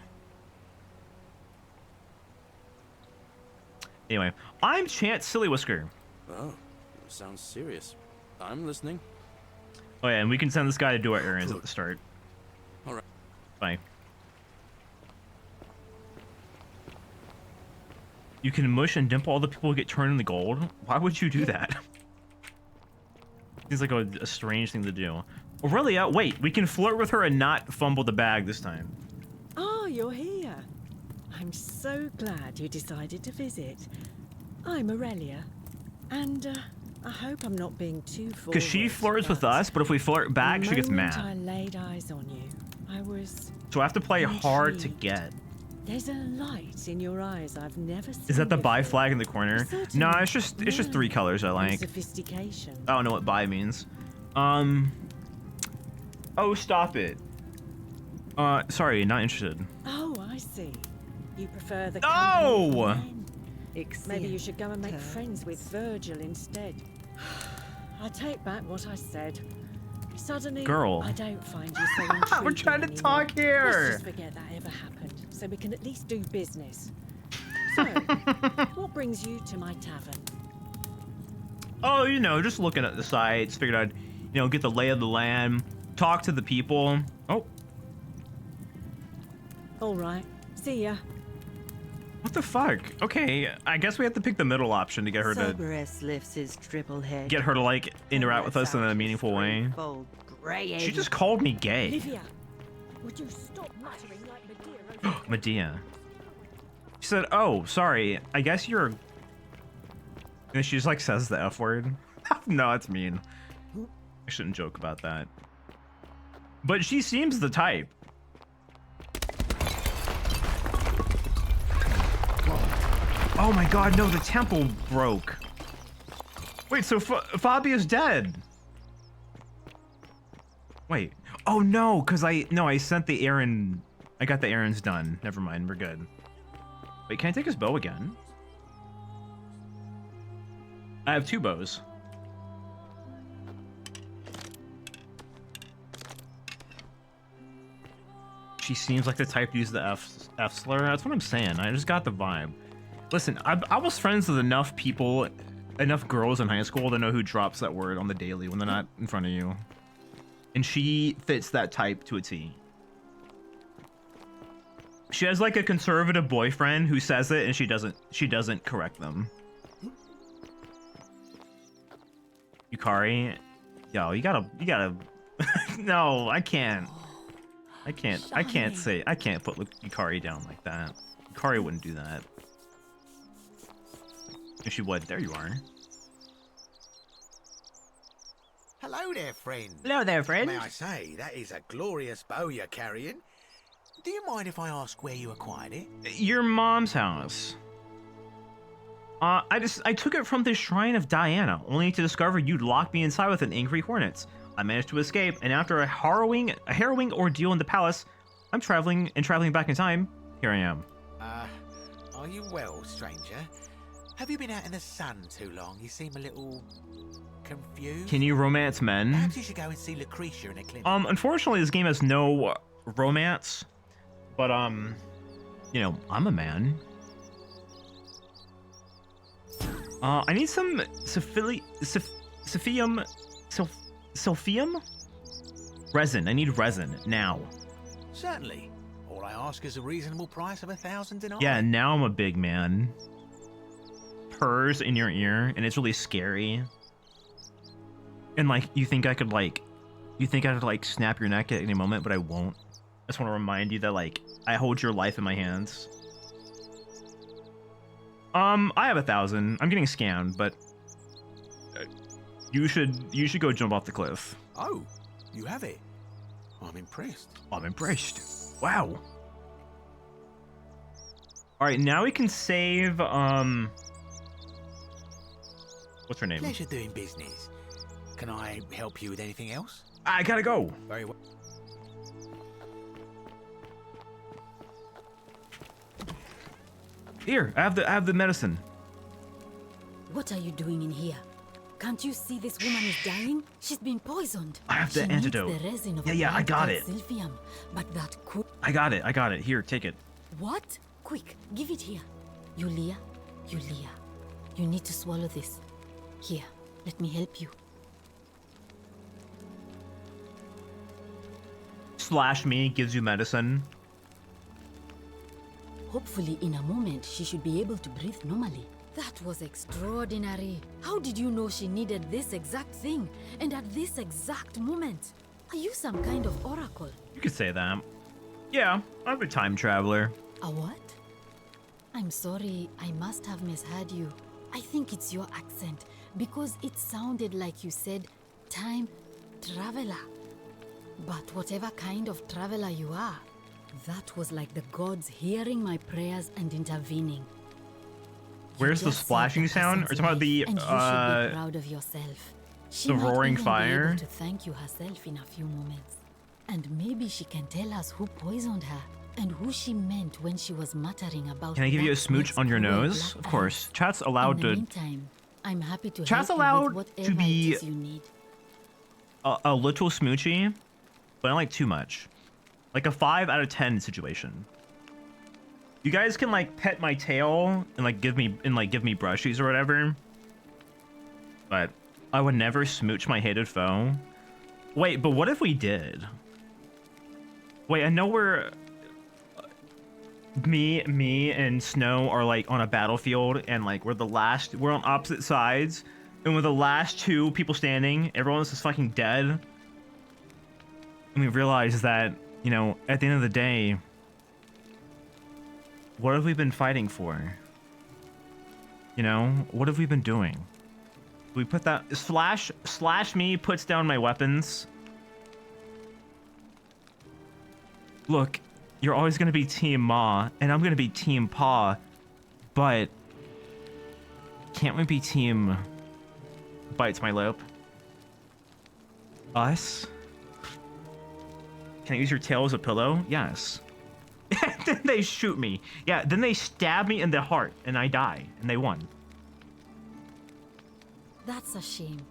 Anyway, I'm Chance Sillywhisker. Oh, sounds serious. I'm listening. Oh yeah, and we can send this guy to do our errands at the start. All right. Bye. You can mush and dimple all the people who get turned into gold? Why would you do that? Seems like a strange thing to do. Aurelia, wait, we can flirt with her and not fumble the bag this time. Oh, you're here. I'm so glad you decided to visit. I'm Aurelia, and I hope I'm not being too forward. Because she flirts with us, but if we flirt back, she gets mad. The moment I laid eyes on you, I was So I have to play hard to get. There's a light in your eyes I've never seen. Is that the before. bi flag in the corner? No, it's just three colors I like. Sophistication. I don't know what bi means. Oh, stop it. Sorry, not interested. Oh, I see. You prefer the No! company of men. Maybe you should go and make friends with Virgil instead. I take back what I said. Suddenly, Girl. I don't find you so intriguing. We're trying to anymore. talk here. Let's just forget that ever happened, so we can at least do business. So, What brings you to my tavern? Oh, you know, just looking at the sites. Figured I'd, you know, get the lay of the land, talk to the people. Oh. All right. See ya. What the fuck? Okay, I guess we have to pick the middle option to get her to Cerberus lifts his triple head. get her to like interact with us in a meaningful way. She just called me gay. Olivia, would you stop muttering like Medea? Medea. She said, "Oh, sorry. I guess you're." And she just like says the F word. No, that's mean. I shouldn't joke about that. But she seems the type. Oh my god, no, the temple broke. Wait, so Fabia's dead. Wait. Oh no, because I sent the errand. I got the errands done. Never mind, we're good. Wait, can I take his bow again? I have 2 bows. She seems like the type to use the F slur. That's what I'm saying. I just got the vibe. Listen, I was friends with enough people, enough girls in high school to know who drops that word on the daily when they're not in front of you. And she fits that type to a T. She has like a conservative boyfriend who says it and she doesn't correct them. Yukari, yo, you gotta no, I can't put Yukari down like that. Yukari wouldn't do that. If she would, there you are. Hello there, friend. Hello there, friend. May I say, that is a glorious bow you're carrying. Do you mind if I ask where you acquired it? Your mom's house. I took it from the Shrine of Diana, only to discover you'd locked me inside with an angry hornets. I managed to escape, and after a harrowing ordeal in the palace, I'm traveling back in time. Here I am. Are you well, stranger? Have you been out in the sun too long? You seem a little confused. Can you romance men? Perhaps you should go and see Lucretia in a clinic. Unfortunately, this game has no romance, but you know, I'm a man. I need some sulfium resin. I need resin now. Certainly. All I ask is a reasonable price of 1,000 denarii. Yeah, now I'm a big man. Purrs in your ear, and it's really scary. And like, you think I could snap your neck at any moment, but I won't. I just want to remind you that like, I hold your life in my hands. I have 1,000. I'm getting scammed, but you should go jump off the cliff. Oh, you have it. I'm impressed. I'm impressed. Wow. All right, now we can save. What's her name? Pleasure doing business. Can I help you with anything else? I gotta go. Very well. Here, I have the medicine. What are you doing in here? Can't you see this woman is dying? She's been poisoned. I have the antidote. Needs the resin of Yeah, I got it. Silphium, but that could... I got it. Here, take it. What? Quick, give it here. Yulia, you need to swallow this. Here, let me help you. Slash me gives you medicine. Hopefully in a moment she should be able to breathe normally. That was extraordinary. How did you know she needed this exact thing? And at this exact moment? Are you some kind of oracle? You could say that. Yeah, I'm a time traveler. A what? I'm sorry, I must have misheard you. I think it's your accent, because it sounded like you said time traveler. But whatever kind of traveler you are, that was like the gods hearing my prayers and intervening. Where's the splashing sound? Or talking about the and you should be proud of yourself. She the might roaring even fire? Be able to thank you herself in a few moments. And maybe she can tell us who poisoned her and who she meant when she was muttering about. Can I give you a smooch Blackbeard's on your cruel nose? black Of course. eyes. Chat's allowed In to. the meantime, I'm happy to Chat's help allowed you with whatever to be it is you need. a little smoochy, but not like too much. Like a 5 out of 10 situation. You guys can like pet my tail and like give me brushies or whatever. But I would never smooch my hated foe. Wait, but what if we did? Wait, I know we're me and Snow are like on a battlefield and like we're on opposite sides and we're the last two people standing. Everyone else is fucking dead. And we realize that, you know, at the end of the day, what have we been fighting for? You know, what have we been doing? We put that slash me puts down my weapons. Look, you're always gonna be Team Ma, and I'm gonna be Team Pa, but can't we be Team Bites my lip? Us? Can I use your tail as a pillow? Yes. Then they shoot me. Yeah, then they stab me in the heart, and I die, and they won. That's a shame.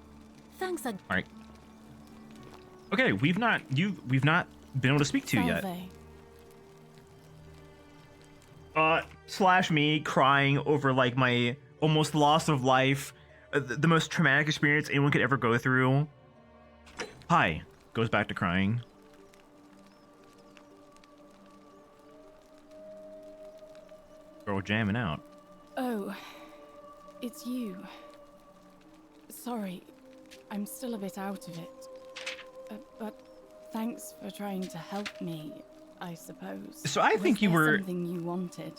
Thanks. All right. Okay, we've not been able to speak to you yet. Slash me crying over like my almost loss of life, the most traumatic experience anyone could ever go through. Hi, goes back to crying. Girl jamming out. Oh, it's you. Sorry, I'm still a bit out of it. But thanks for trying to help me, I suppose. So I think you were something you wanted.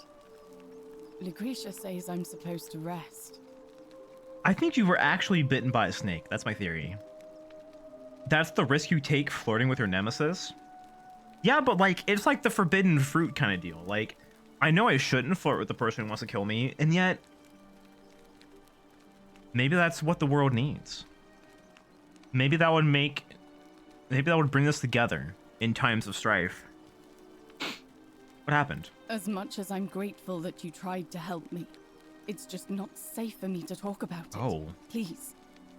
Lucretia says I'm supposed to rest. I think you were actually bitten by a snake. That's my theory. That's the risk you take flirting with your nemesis. Yeah, but like it's like the forbidden fruit kind of deal. Like I know I shouldn't flirt with the person who wants to kill me, and yet maybe that's what the world needs. Maybe that would bring us together in times of strife. What happened? As much as I'm grateful that you tried to help me, it's just not safe for me to talk about it. Oh. Please,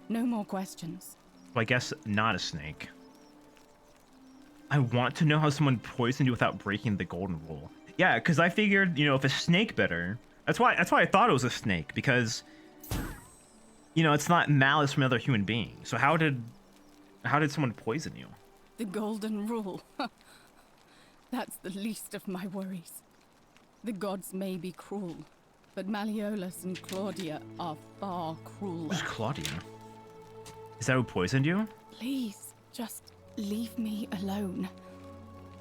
no more questions. Well, I guess not a snake. I want to know how someone poisoned you without breaking the golden rule. Yeah, because I figured, you know, if a snake bit her, that's why I thought it was a snake, because you know, it's not malice from another human being. So how did someone poison you? The golden rule. That's the least of my worries. The gods may be cruel, but Malleolus and Claudia are far crueler. Who's Claudia? Is that who poisoned you? Please, just leave me alone.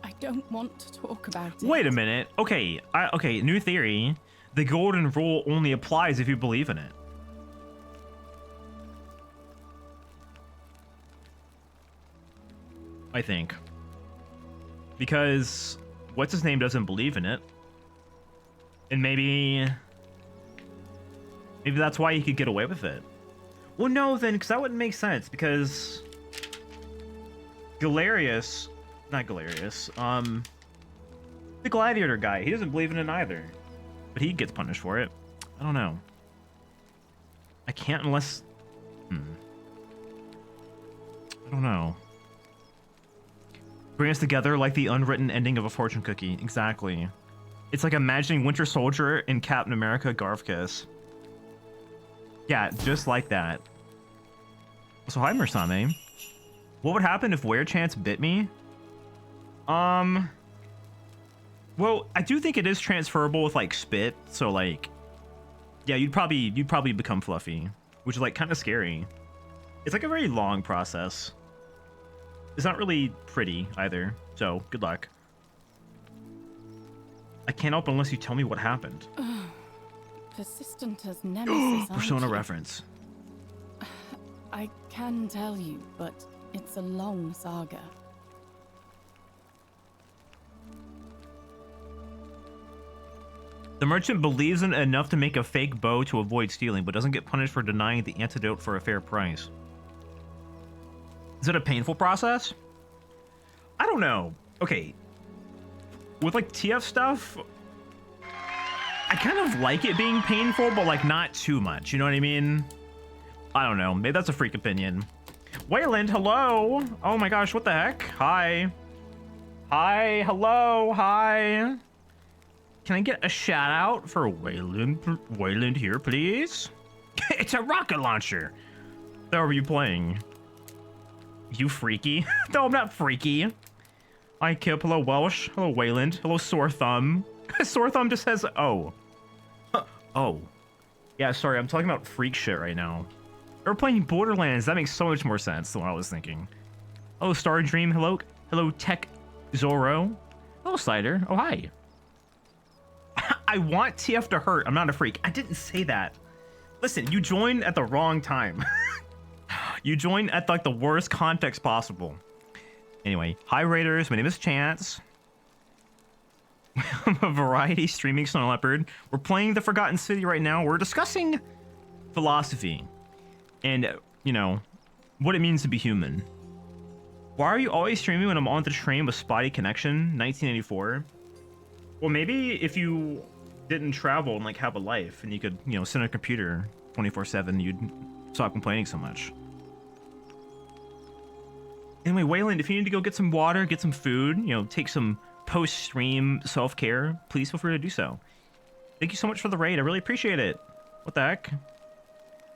I don't want to talk about it. Wait a minute. Okay, okay, new theory. The golden rule only applies if you believe in it. I think. Because what's his name doesn't believe in it. And maybe that's why he could get away with it. Well, no, then, because that wouldn't make sense, because Galerius, not Galerius, the gladiator guy, he doesn't believe in it either. But he gets punished for it. I don't know. I can't unless... I don't know. Bring us together like the unwritten ending of a fortune cookie. Exactly. It's like imagining Winter Soldier and Captain America Garf Kiss. Yeah, just like that. So hi, Mersame. What would happen if Werechance bit me? Well, I do think it is transferable with like spit, so like yeah, you'd probably become fluffy, which is like kind of scary. It's like a very long process. It's not really pretty either, so good luck. I can't help unless you tell me what happened. Persistent as nemesis. Persona reference. I can tell you, but it's a long saga. The merchant believes in it enough to make a fake bow to avoid stealing, but doesn't get punished for denying the antidote for a fair price. Is it a painful process? I don't know. Okay. With like TF stuff, I kind of like it being painful, but like not too much. You know what I mean? I don't know. Maybe that's a freak opinion. Wayland, hello. Oh my gosh, what the heck? Hi. Hi, hello, hi. Can I get a shout out for Wayland here, please? It's a rocket launcher. How are you playing? You freaky? No, I'm not freaky. Hi, Kip. Hello, Welsh. Hello, Wayland. Hello, Sore Thumb. Sore Thumb just says, oh. Oh. Yeah, sorry. I'm talking about freak shit right now. We're playing Borderlands. That makes so much more sense than what I was thinking. Hello, Star Dream. Hello. Hello, Tech Zorro. Hello, Slider. Oh, hi. I want TF to hurt. I'm not a freak. I didn't say that. Listen, you joined at the wrong time. You joined at like the worst context possible. Anyway, hi Raiders, my name is Chance. I'm a variety streaming Snow Leopard. We're playing The Forgotten City right now. We're discussing philosophy and, you know, what it means to be human. Why are you always streaming when I'm on the train with spotty connection? 1984. Well, maybe if you didn't travel and like have a life and you could, you know, sit on a computer 24/7, you'd stop complaining so much. Anyway, Wayland, if you need to go get some water, get some food, you know, take some post-stream self-care, please feel free to do so. Thank you so much for the raid. I really appreciate it. What the heck?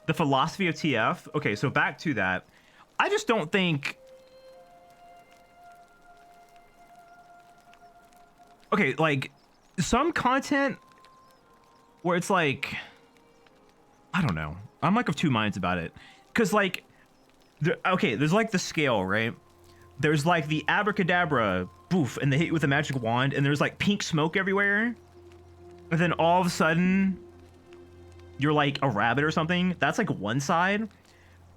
The philosophy of TF. Okay, so back to that. I just don't think... Okay, like, some content where it's like... I don't know. I'm like of two minds about it. Because, like... Okay, there's like the scale, right? There's like the abracadabra, poof, and they hit you with a magic wand, and there's like pink smoke everywhere. And then all of a sudden, you're like a rabbit or something. That's like one side.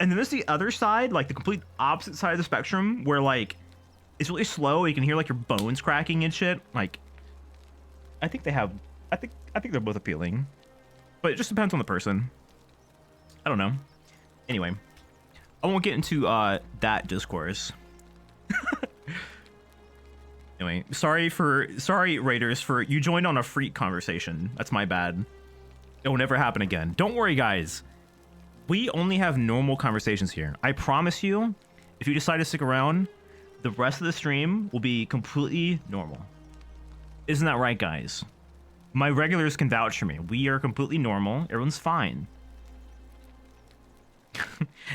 And then there's the other side, like the complete opposite side of the spectrum, where like it's really slow. You can hear like your bones cracking and shit. Like, I think they're both appealing, but it just depends on the person. I don't know. Anyway. I won't get into that discourse. Anyway, sorry Raiders, for you joined on a freak conversation. That's my bad. It will never happen again. Don't worry, guys. We only have normal conversations here. I promise you, if you decide to stick around, the rest of the stream will be completely normal. Isn't that right, guys? My regulars can vouch for me. We are completely normal. Everyone's fine.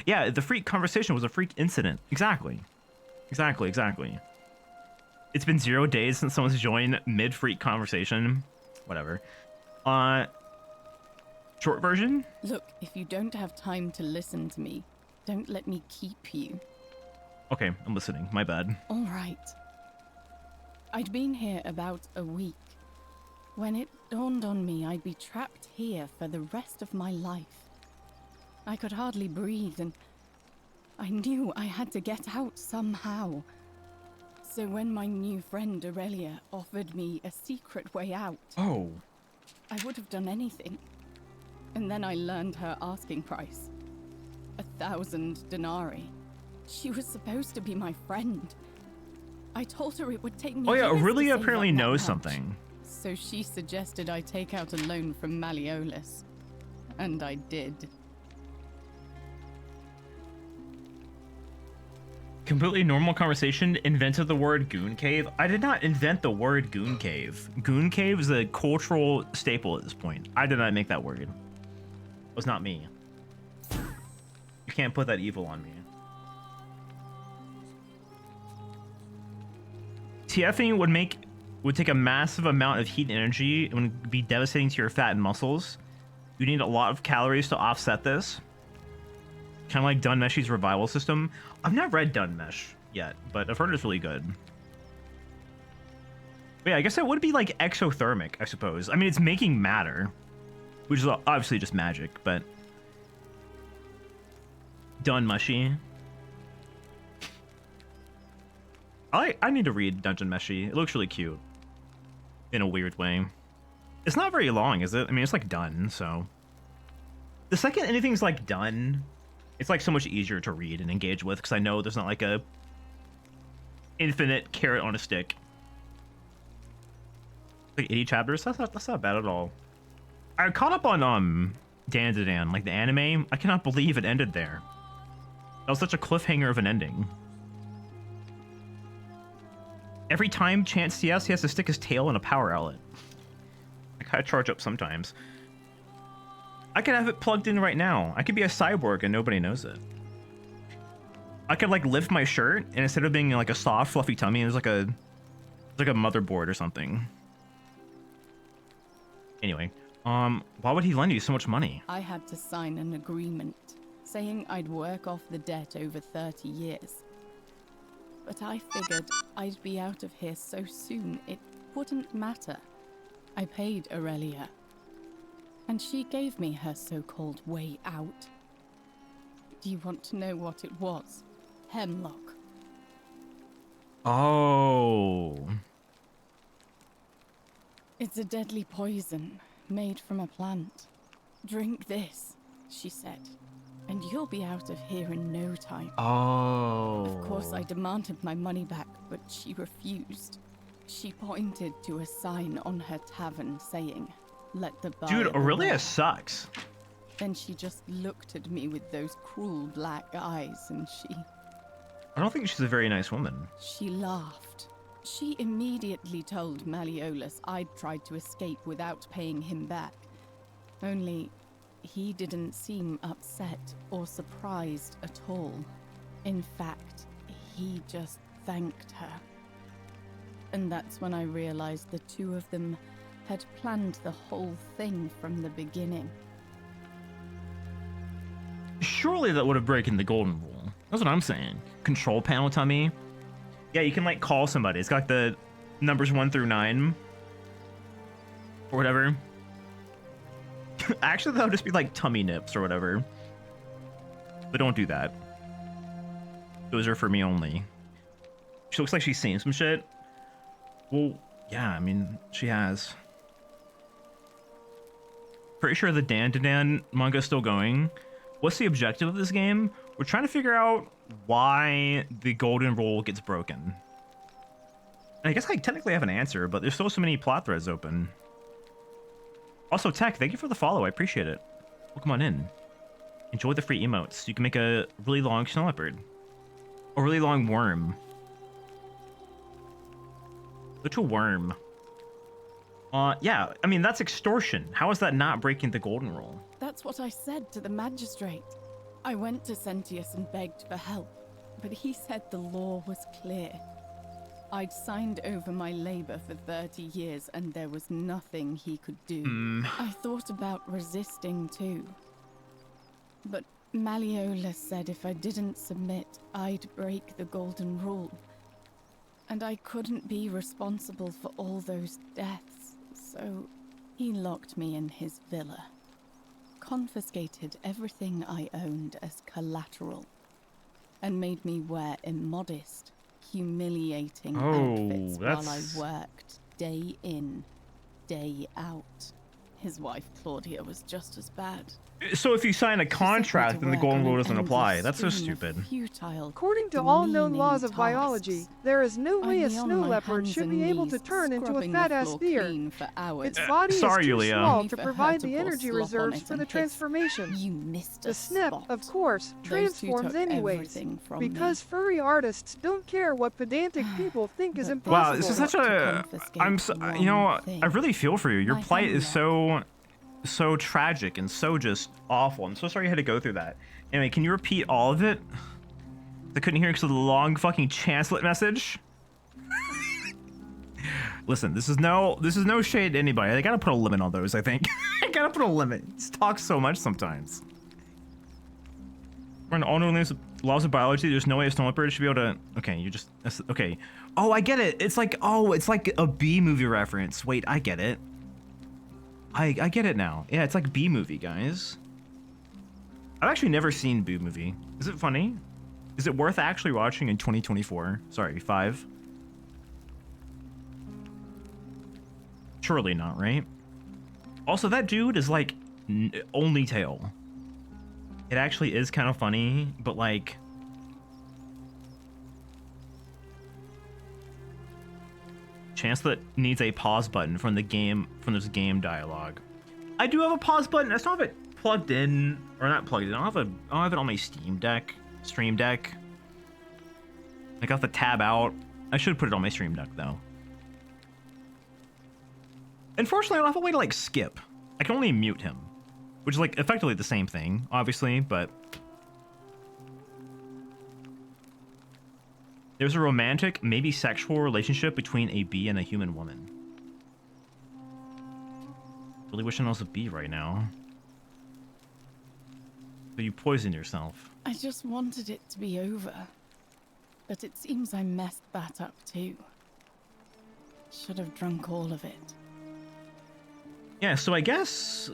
Yeah, the freak conversation was a freak incident. Exactly. It's been 0 days since someone's joined mid-freak conversation. Whatever. Short version? Look, if you don't have time to listen to me, don't let me keep you. Okay, I'm listening. My bad. All right. I'd been here about a week when it dawned on me I'd be trapped here for the rest of my life. I could hardly breathe, and I knew I had to get out somehow. So when my new friend Aurelia offered me a secret way out, I would have done anything. And then I learned her asking price. 1,000 denarii. She was supposed to be my friend. I told her it would take me years to Aurelia save apparently up that knows much. something. So she suggested I take out a loan from Malleolus. And I did. Completely normal conversation. Invented the word goon cave. I did not invent the word goon cave. Goon cave is a cultural staple at this point. I did not make that word. It was not me. You can't put that evil on me. TFing would take a massive amount of heat and energy and would be devastating to your fat and muscles. You need a lot of calories to offset this. Kind of like Dunmesh's revival system. I've not read Dunmesh yet, but I've heard it's really good. But yeah, I guess it would be like exothermic, I suppose. I mean, it's making matter, which is obviously just magic, but Dunmeshy. I need to read Dungeon Meshy. It looks really cute in a weird way. It's not very long, is it? I mean, it's like done, so the second anything's like done, it's like so much easier to read and engage with because I know there's not like a infinite carrot on a stick. Like 80 chapters, that's not bad at all. I caught up on Dan to Dan, like the anime. I cannot believe it ended there. That was such a cliffhanger of an ending. Every time Chance CS, he has to stick his tail in a power outlet. gotta charge up sometimes. I could have it plugged in right now. I could be a cyborg and nobody knows it. I could like lift my shirt and instead of being like a soft, fluffy tummy, it's like a motherboard or something. Anyway, why would he lend you so much money? I had to sign an agreement saying I'd work off the debt over 30 years. But I figured I'd be out of here so soon it wouldn't matter. I paid Aurelia, and she gave me her so-called way out. Do you want to know what it was? Hemlock. Oh. It's a deadly poison made from a plant. Drink this, she said, and you'll be out of here in no time. Oh. Of course, I demanded my money back, but she refused. She pointed to a sign on her tavern saying, "Let the buyer Dude, Aurelia beware." sucks. Then she just looked at me with those cruel black eyes and I don't think she's a very nice woman. she laughed. She immediately told Malleolus I'd tried to escape without paying him back. Only, he didn't seem upset or surprised at all. In fact, he just thanked her. And that's when I realized the two of them had planned the whole thing from the beginning. Surely that would have broken the golden rule. That's what I'm saying. Control panel tummy. Yeah, you can like call somebody. It's got like the numbers 1 through 9 or whatever. Actually, that'll just be like tummy nips or whatever. But don't do that. Those are for me only. She looks like she's seen some shit. Well, yeah, I mean, she has. Pretty sure the Dan to Dan manga is still going. What's the objective of this game? We're trying to figure out why the golden rule gets broken. And I guess I technically have an answer, but there's still so many plot threads open. Also, Tech, thank you for the follow. I appreciate it. Welcome on in. Enjoy the free emotes. You can make a really long snow leopard. A really long worm. Little worm. Yeah, I mean, that's extortion. How is that not breaking the golden rule? That's what I said to the magistrate. I went to Sentius and begged for help, but he said the law was clear. I'd signed over my labor for 30 years and there was nothing he could do. I thought about resisting too. But Malleolus said if I didn't submit, I'd break the golden rule. And I couldn't be responsible for all those deaths, so he locked me in his villa. Confiscated everything I owned as collateral, and made me wear immodest, humiliating outfits while I worked day in, day out. His wife Claudia was just as bad. So if you sign a contract, then the golden rule doesn't apply. That's so stupid. According to all known laws of biology, there is no way a snow leopard should be able to turn into a fat-ass deer. Its body is too small to provide the energy reserves for the transformation. The snip, of course, transforms anyways, because furry artists don't care what pedantic people think is impossible. Wow, this is such a... you know, I really feel for you. Your plight is so tragic and so just awful. I'm so sorry you had to go through that. Anyway, can you repeat all of it? I couldn't hear because of the long fucking Chancellor message. Listen, this is no shade to anybody. I gotta put a limit on those, I think. I gotta put a limit. Just talk so much sometimes. We're in all known laws of biology. There's no way a snow leopard should be able to... Okay, you just... Okay. Oh, I get it. It's like... Oh, it's like a B-movie reference. Wait, I get it. I get it now. Yeah, it's like B-movie, guys. I've actually never seen B-movie. Is it funny? Is it worth actually watching in 2024? Sorry, 5? Surely not, right? Also, that dude is like only tail. It actually is kind of funny, but like... Chancellor needs a pause button from the game, from this game dialogue. I do have a pause button. I still have it plugged in, or not plugged in. I don't have it on my Stream Deck. I got the tab out. I should put it on my Stream Deck though. Unfortunately, I don't have a way to like skip. I can only mute him, which is like effectively the same thing, obviously, but there's a romantic, maybe sexual relationship between a bee and a human woman. Really wishing I was a bee right now. So you poisoned yourself. I just wanted it to be over. But it seems I messed that up too. Should have drunk all of it. Yeah, so I guess...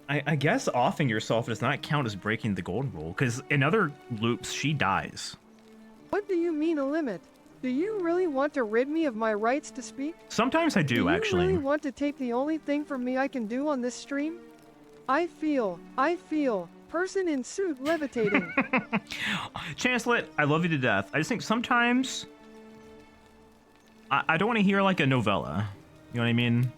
I guess offing yourself does not count as breaking the golden rule, because in other loops, she dies. What do you mean a limit? Do you really want to rid me of my rights to speak? Sometimes I do, actually. Do you really want to take the only thing from me I can do on this stream? I feel, person in suit levitating. Chancelet, I love you to death. I just think sometimes I don't want to hear like a novella. You know what I mean?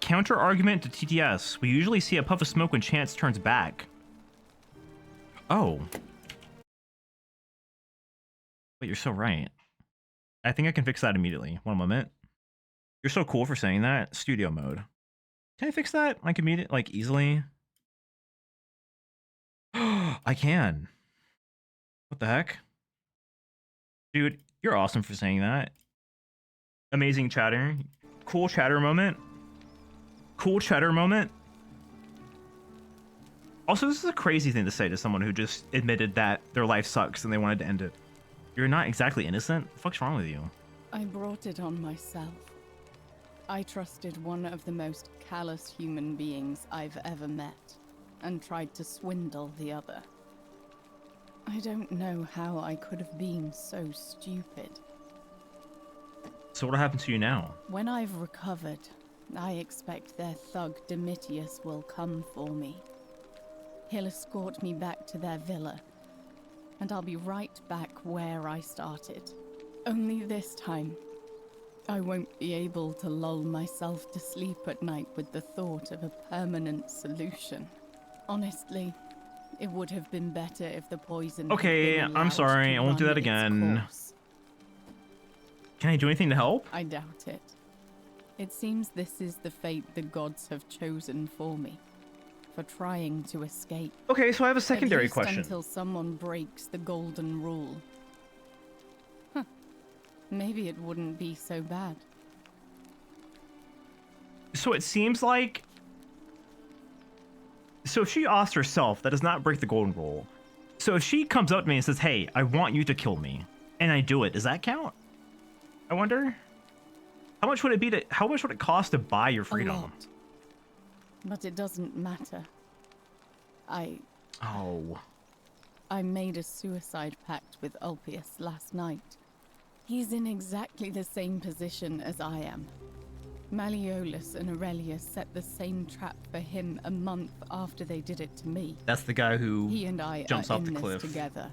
Counter argument to TTS. We usually see a puff of smoke when Chance turns back. Oh. Wait, you're so right. I think I can fix that immediately. One moment. You're so cool for saying that. Studio mode. Can I fix that? Like immediate, like easily? I can. What the heck? Dude, you're awesome for saying that. Amazing chatter. Cool chatter moment. Cool chatter moment. Also, this is a crazy thing to say to someone who just admitted that their life sucks and they wanted to end it. You're not exactly innocent. What the fuck's wrong with you? I brought it on myself. I trusted one of the most callous human beings I've ever met, and tried to swindle the other. I don't know how I could have been so stupid. So what happened to you now? When I've recovered, I expect their thug Domitius will come for me. He'll escort me back to their villa, and I'll be right back where I started. Only this time, I won't be able to lull myself to sleep at night with the thought of a permanent solution. Honestly, it would have been better if the poison... Okay, I'm sorry. I won't do that again. Can I do anything to help? I doubt it. It seems this is the fate the gods have chosen for me. For trying to escape. Okay, so I have a secondary question. Until someone breaks the golden rule. Huh. Maybe it wouldn't be so bad. So it seems like... So if she offs herself, that does not break the golden rule. So if she comes up to me and says, hey, I want you to kill me, and I do it, does that count? I wonder? How much would it be to... How much would it cost to buy your freedom? A lot. But it doesn't matter. I made a suicide pact with Ulpius last night. He's in exactly the same position as I am. Malleolus and Aurelius set the same trap for him a month after they did it to me. That's the guy who he and I jumps are off the in cliff. This together.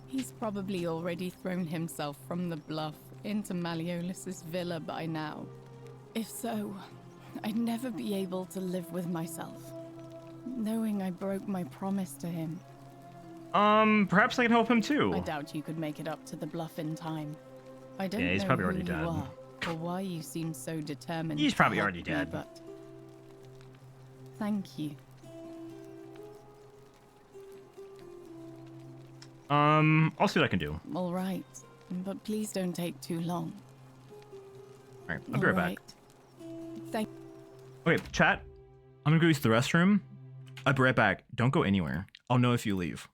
He's probably already thrown himself from the bluff into Malleolus's villa by now. If so, I'd never be able to live with myself, knowing I broke my promise to him. Perhaps I can help him too. I doubt you could make it up to the bluff in time. I don't he's know probably who already dead. You are, or why you seem so determined. He's probably to help already me, dead. But thank you. I'll see what I can do. All right, but please don't take too long. All right, I'll be right back. Thank. Okay, chat. I'm gonna go use the restroom. I'll be right back. Don't go anywhere. I'll know if you leave.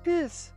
piss.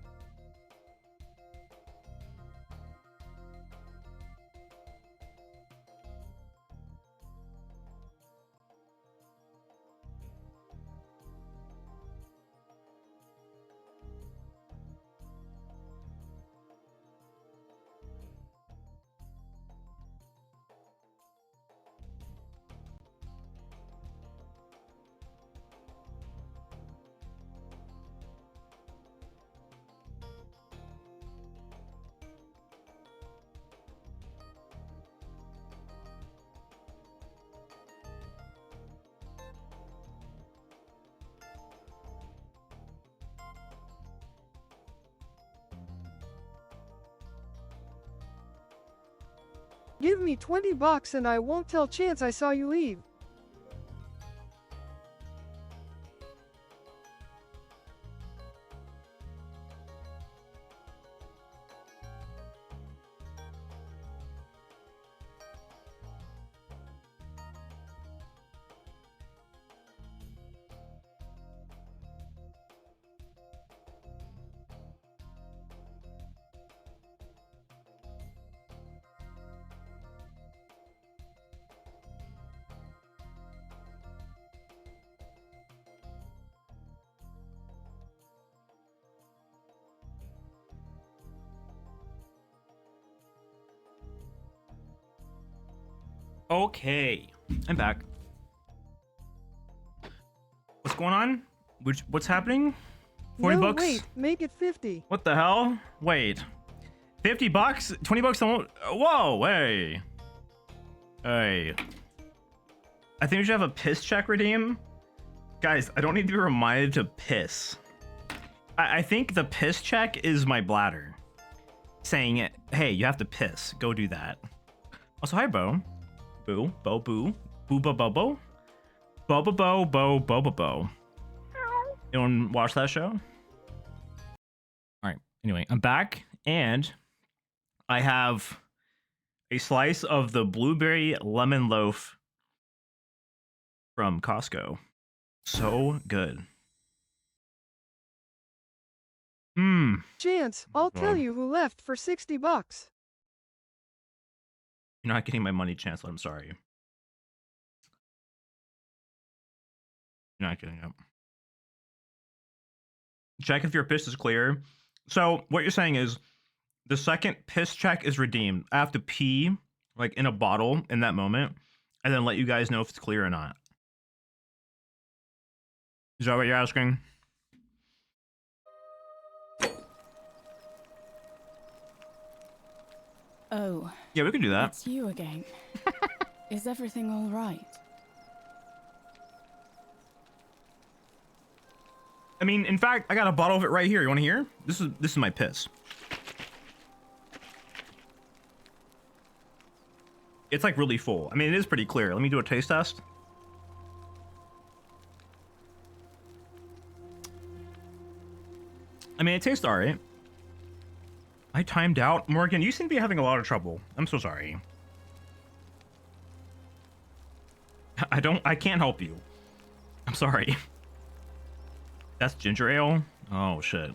Give me $20 and I won't tell Chance I saw you leave. Okay, I'm back. What's going on? What's happening? 40 no, bucks? Wait, make it 50. What the hell? Wait. 50 bucks? 20 bucks don't... Whoa, hey. Hey. I think we should have a piss check redeem. Guys, I don't need to be reminded to piss. I think the piss check is my bladder. Saying, hey, you have to piss. Go do that. Also, hi, Bo. Boo, bo, boo, boo, bo, bo, bo, bo, bo, bo, bo, bo, bo, bo. Anyone watch that show? All right. Anyway, I'm back, and I have a slice of the blueberry lemon loaf from Costco. So good. Chance, I'll tell you who left for $60. You're not getting my money, Chancellor. I'm sorry. You're not getting it. Check if your piss is clear. So what you're saying is the second piss check is redeemed. I have to pee like in a bottle in that moment and then let you guys know if it's clear or not. Is that what you're asking? Oh. Yeah, we can do that. It's you again. Is everything all right? I mean, in fact, I got a bottle of it right here. You want to hear? This is my piss. It's like really full. I mean, it is pretty clear. Let me do a taste test. I mean, it tastes all right. I timed out. Morgan, you seem to be having a lot of trouble. I'm so sorry. I can't help you. I'm sorry. That's ginger ale? Oh, shit.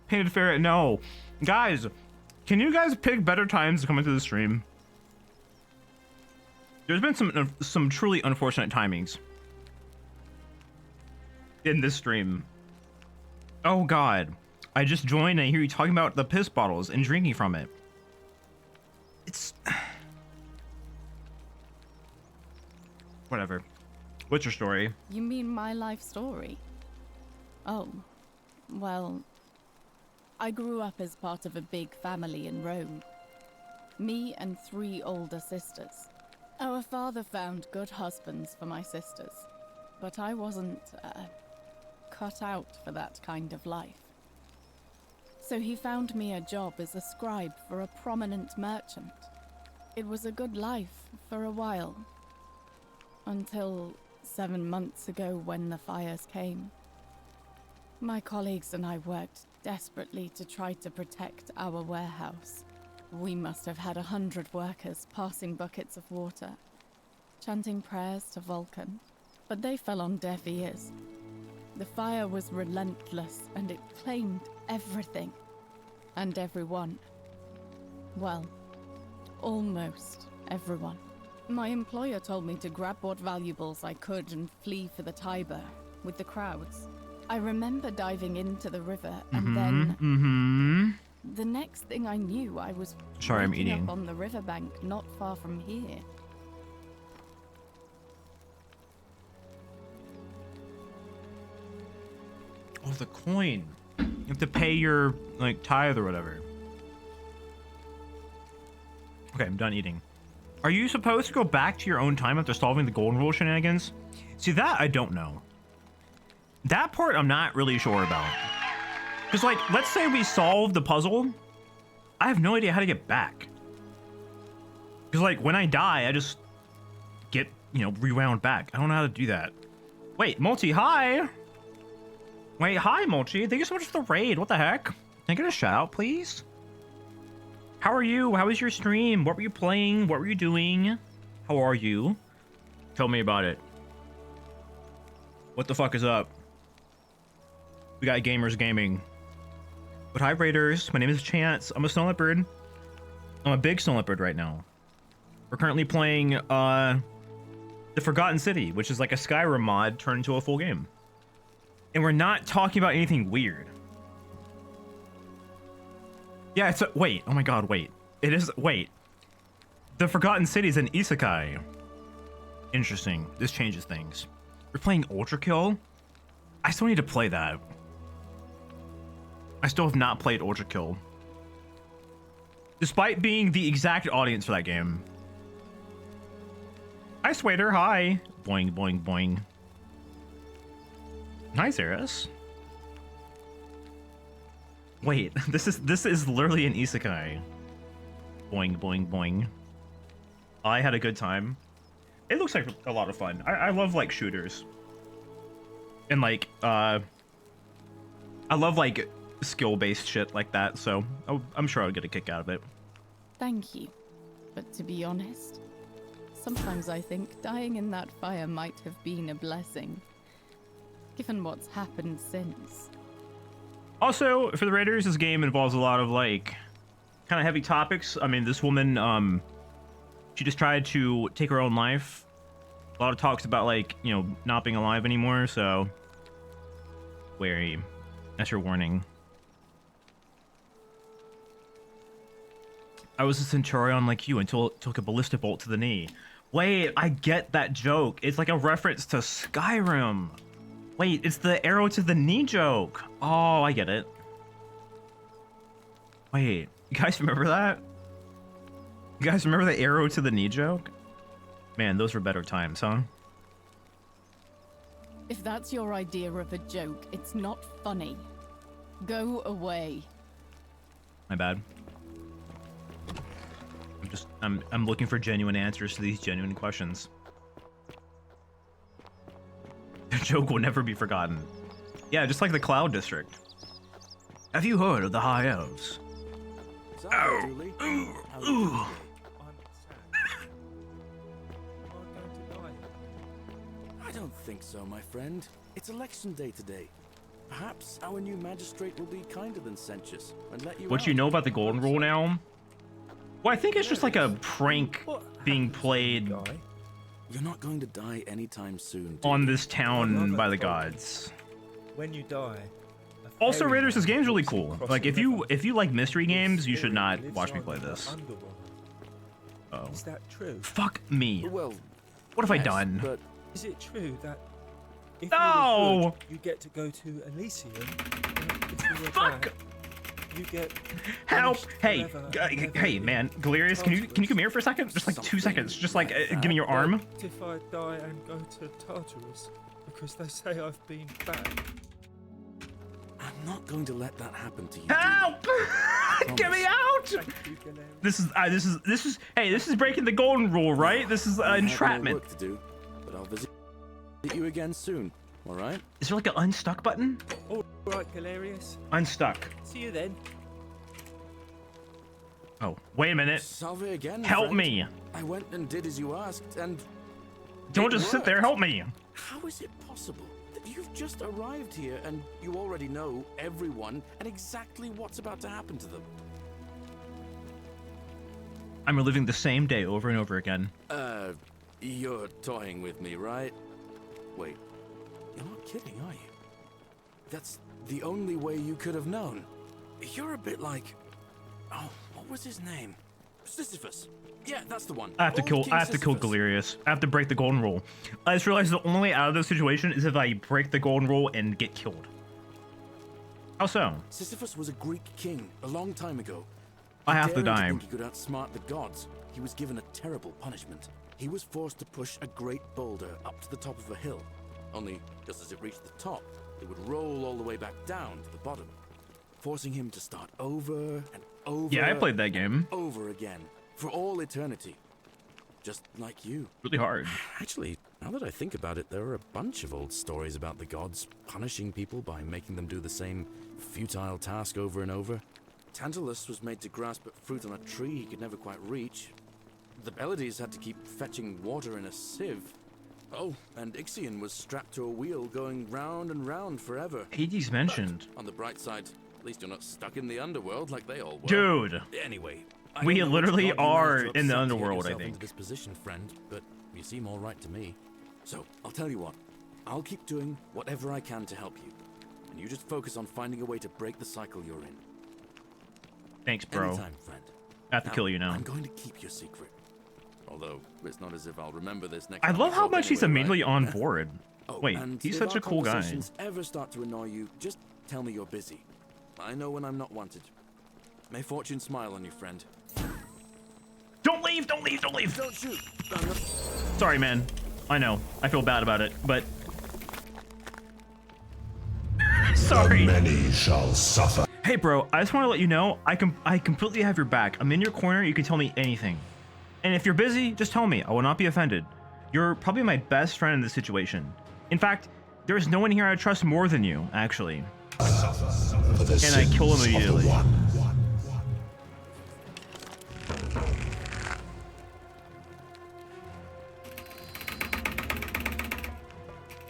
Painted Ferret, no. Guys, can you guys pick better times to come into the stream? There's been some truly unfortunate timings in this stream. Oh god. I just joined and I hear you talking about the piss bottles and drinking from it. It's... Whatever. What's your story? You mean my life story? Oh, well, I grew up as part of a big family in Rome. Me and 3 older sisters. Our father found good husbands for my sisters, but I wasn't, cut out for that kind of life. So he found me a job as a scribe for a prominent merchant. It was a good life for a while. Until 7 months ago when the fires came. My colleagues and I worked desperately to try to protect our warehouse. We must have had 100 workers passing buckets of water, chanting prayers to Vulcan. but they fell on deaf ears. The fire was relentless, and it claimed everything. And everyone. Well, almost everyone. My employer told me to grab what valuables I could and flee for the Tiber, with the crowds. I remember diving into the river, and then... The next thing I knew, I was waking up on the riverbank not far from here. Oh, the coin. You have to pay your, like, tithe or whatever. Okay, I'm done eating. Are you supposed to go back to your own time after solving the golden rule shenanigans? See, that I don't know. That part I'm not really sure about. Because, like, let's say we solve the puzzle. I have no idea how to get back. Because, like, when I die, I just get, you know, rewound back. I don't know how to do that. Wait, Multi, hi! Wait, hi, Multi. Thank you so much for the raid. What the heck? Can I get a shout out, please? How are you? How was your stream? What were you playing? What were you doing? How are you? Tell me about it. What the fuck is up? We got gamers gaming. But hi, Raiders. My name is Chance. I'm a snow leopard. I'm a big snow leopard right now. We're currently playing The Forgotten City, which is like a Skyrim mod turned into a full game. And we're not talking about anything weird. Yeah, it's a... Wait. Oh my god, wait. It is... Wait. The Forgotten City is an isekai. Interesting. This changes things. We're playing Ultra Kill? I still need to play that. I still have not played Ultra Kill. Despite being the exact audience for that game. Hi, Swader. Hi. Boing, boing, boing. Hi, Zeris. Wait, this is literally an isekai. Boing, boing, boing. I had a good time. It looks like a lot of fun. I love, like, shooters. And, like, I love, like, skill-based shit like that, so I'm sure I'll get a kick out of it. Thank you. But to be honest, sometimes I think dying in that fire might have been a blessing. Given what's happened since. Also, for the Raiders, this game involves a lot of, like, kind of heavy topics. I mean, this woman, she just tried to take her own life. A lot of talks about, like, you know, not being alive anymore, so... Wary. That's your warning. I was a Centurion like you until it took a ballista bolt to the knee. Wait, I get that joke. It's like a reference to Skyrim. Wait, it's the arrow to the knee joke. Oh, I get it. Wait, you guys remember that? You guys remember the arrow to the knee joke? Man, those were better times, huh? If that's your idea of a joke, it's not funny. Go away. My bad. I'm looking for genuine answers to these genuine questions. The joke will never be forgotten. Yeah, just like the Cloud District. Have you heard of the High Elves? Ow! Ooh! I don't think so, my friend. It's election day today. Perhaps our new magistrate will be kinder than Sentius and let you What out. you know about the Golden Rule now? Well, I think it's just like a prank being played You're not going to die anytime soon. on this town by the gods. When you die. Also, Raiders, this game's really cool. Like, if you like mystery games, you should not watch me play this. Oh. Is that true? Fuck me. Well, what have I done? But is it true that if No! you were good, you get to go to Elysium? And if you were bad, you get Help! Hey, forever, hey, man, Galerius, can you come here for a second? Just like 2 seconds. Just like give me your arm. What if I die and go to Tartarus because they say I've been bad? I'm not going to let that happen to you. Help! Get me out! This is hey, this is breaking the Golden Rule, right? This is I have more entrapment. work to do, but I'll visit you again soon. All right? Is there like an unstuck button? All right, Galerius. Unstuck. See you then. Oh, wait a minute. Salve again. Help friend. me. I went and did as you asked, and Don't it just sit worked. there. Help me. How is it possible that you've just arrived here and you already know everyone and exactly what's about to happen to them? I'm reliving the same day over and over again. You're toying with me, right? Wait, you're not kidding, are you? That's the only way you could have known. You're a bit like... Oh, what was his name? Sisyphus. Yeah, that's the one. I have to kill Galerius. I have to break the golden rule. I just realized the only way out of this situation is if I break the golden rule and get killed. How so? Sisyphus was a Greek king a long time ago. I have to die. Think he could outsmart the gods. He was given a terrible punishment. He was forced to push a great boulder up to the top of a hill. Only, just as it reached the top, it would roll all the way back down to the bottom, forcing him to start over and over. Yeah, I played that game. Over again, for all eternity. Just like you. Really hard. Actually, now that I think about it, there are a bunch of old stories about the gods punishing people by making them do the same futile task over and over. Tantalus was made to grasp at fruit on a tree he could never quite reach. The Pleiades had to keep fetching water in a sieve. Oh, and Ixion was strapped to a wheel going round and round forever. Hades mentioned. But on the bright side, at least you're not stuck in the underworld like they all were. Dude. Anyway, we literally are in the underworld, I think. This position, friend, but you seem all right to me. So, I'll tell you what. I'll keep doing whatever I can to help you. And you just focus on finding a way to break the cycle you're in. Thanks, bro. Anytime, friend. I have to kill you now. I'm going to keep your secret. Although, it's not as if I'll remember this next I time love how much he's immediately right? on board. Oh, wait, and he's if such our a cool guy. conversations ever start to annoy you, just tell me you're busy. I know when I'm not wanted. May fortune smile on you, friend. Don't leave! Don't leave! Don't leave! Don't shoot! Sorry, man. I know. I feel bad about it, but... Sorry. Many shall suffer. Hey, bro, I just want to let you know, I completely have your back. I'm in your corner. You can tell me anything. And if you're busy, just tell me. I will not be offended. You're probably my best friend in this situation. In fact, there is no one here I trust more than you, actually. And I kill him immediately.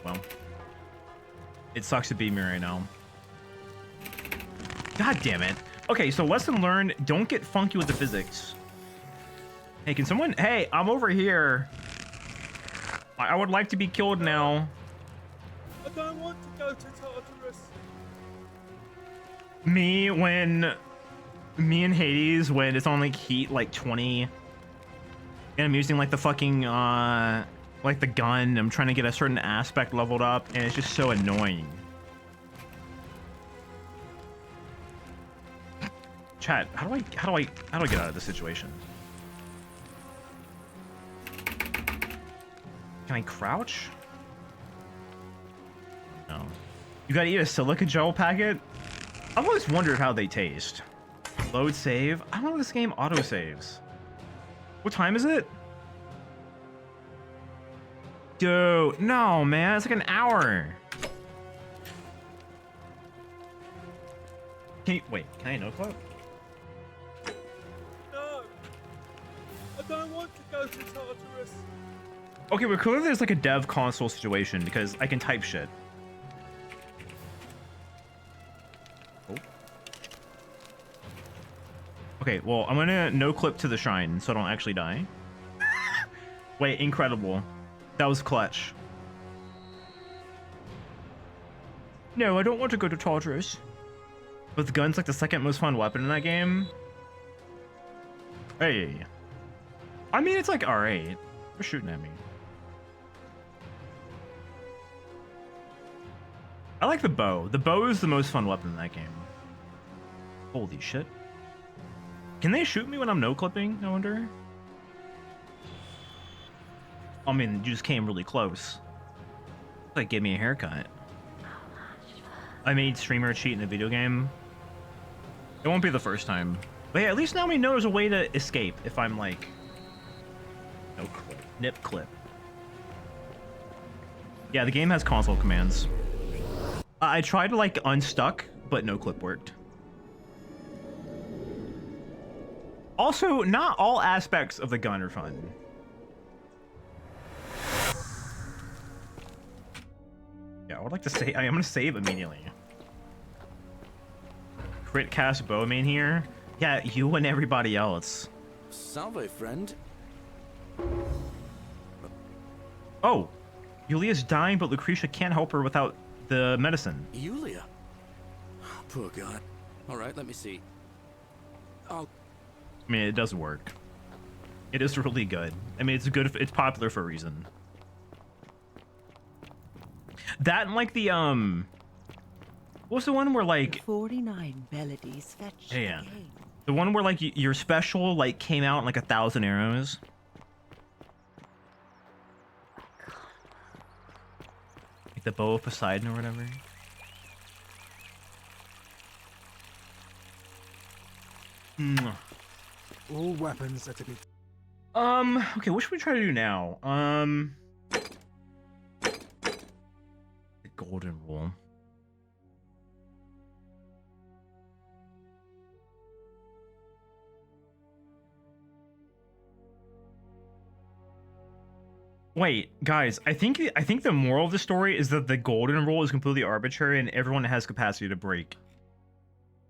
Well, it sucks to be me right now. God damn it. Okay, so lesson learned, don't get funky with the physics. Hey, can someone... Hey, I'm over here. I would like to be killed now. I don't want to go to Tartarus. Me and Hades, when it's on like heat like 20, and I'm using like the fucking like the gun, I'm trying to get a certain aspect leveled up, and it's just so annoying. Chat, how do I get out of this situation? Can I crouch? No. You gotta eat a silica gel packet? I've always wondered how they taste. Load save? I don't know if this game auto saves. What time is it? Dude, no, man, it's like an hour. Can you, wait, can I no clip? No, I don't want to go to Tartarus. Okay, well, clearly there's like a dev console situation because I can type shit. Oh. Okay, well, I'm gonna no clip to the shrine so I don't actually die. Wait, incredible. That was clutch. No, I don't want to go to Tartarus. But the gun's like the second most fun weapon in that game. Hey. I mean, it's like alright. They're shooting at me. I like the bow. The bow is the most fun weapon in that game. Holy shit. Can they shoot me when I'm no-clipping, I wonder? I mean, you just came really close. Like, give me a haircut. I made streamer cheat in a video game. It won't be the first time. But yeah, at least now we know there's a way to escape if I'm like... No clip. Nip clip. Yeah, the game has console commands. I tried to like unstuck, but no clip worked. Also, not all aspects of the gun are fun. would like to say I am gonna save immediately. Crit cast Bowman here. Yeah, you and everybody else. Salve, friend. Oh, Yulia's dying, but Lucretia can't help her without the medicine. Yulia? Poor guy. All right, let me see. I mean, it does work. It is really good. I mean, it's good. It's popular for a reason. That and like the what's the one where like 49 melodies fetched. Yeah, the one where like your special like came out in, like 1,000 arrows. Like the bow of Poseidon or whatever. All weapons are to be. Okay, what should we try to do now? The golden rule. Wait, guys, I think the moral of the story is that the golden rule is completely arbitrary and everyone has capacity to break.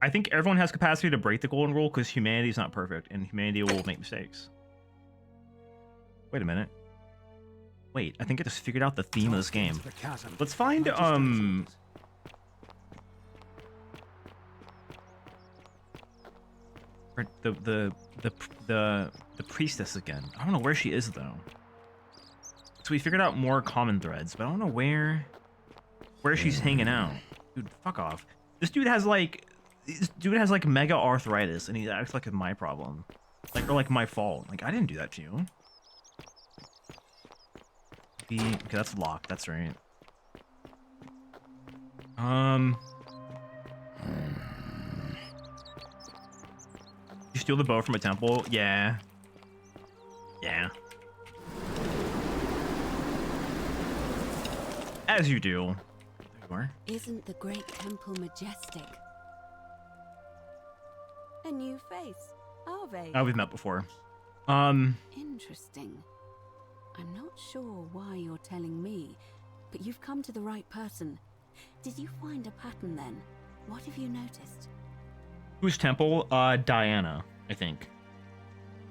I think everyone has capacity to break the golden rule because humanity is not perfect and humanity will make mistakes. Wait a minute. Wait, I think I just figured out the theme of this game. Let's find the priestess again. I don't know where she is though. So we figured out more common threads, but I don't know where she's hanging out. Dude, fuck off. This dude has like mega arthritis and he acts like it's my problem. Like, or like my fault. Like, I didn't do that to you. Okay, that's locked. That's right. You steal the bow from a temple? Yeah. Yeah. As you do. There you are. Isn't the great temple majestic? A new face, Ave. Oh, we've met before. Interesting. I'm not sure why you're telling me, but you've come to the right person. Did you find a pattern then? What have you noticed? Whose temple? Diana, I think.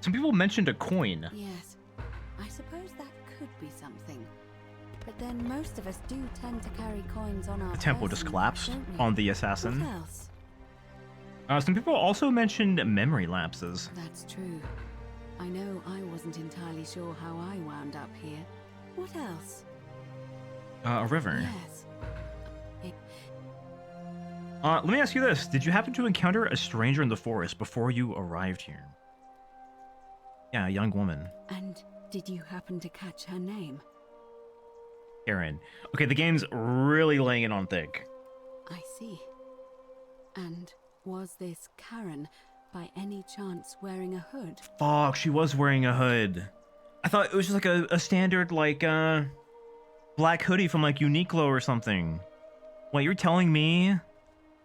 Some people mentioned a coin. Yes, I suppose that could be something. But then most of us do tend to carry coins on our The temple just collapsed on the assassin. What else? Some people also mentioned memory lapses. That's true. I know I wasn't entirely sure how I wound up here. What else? A river. Yes. Let me ask you this. Did you happen to encounter a stranger in the forest before you arrived here? Yeah, a young woman. And did you happen to catch her name? Karen. Okay, the game's really laying it on thick. I see. And was this Karen by any chance wearing a hood? Fuck, she was wearing a hood. I thought it was just like a standard like black hoodie from like Uniqlo or something. Wait, you're telling me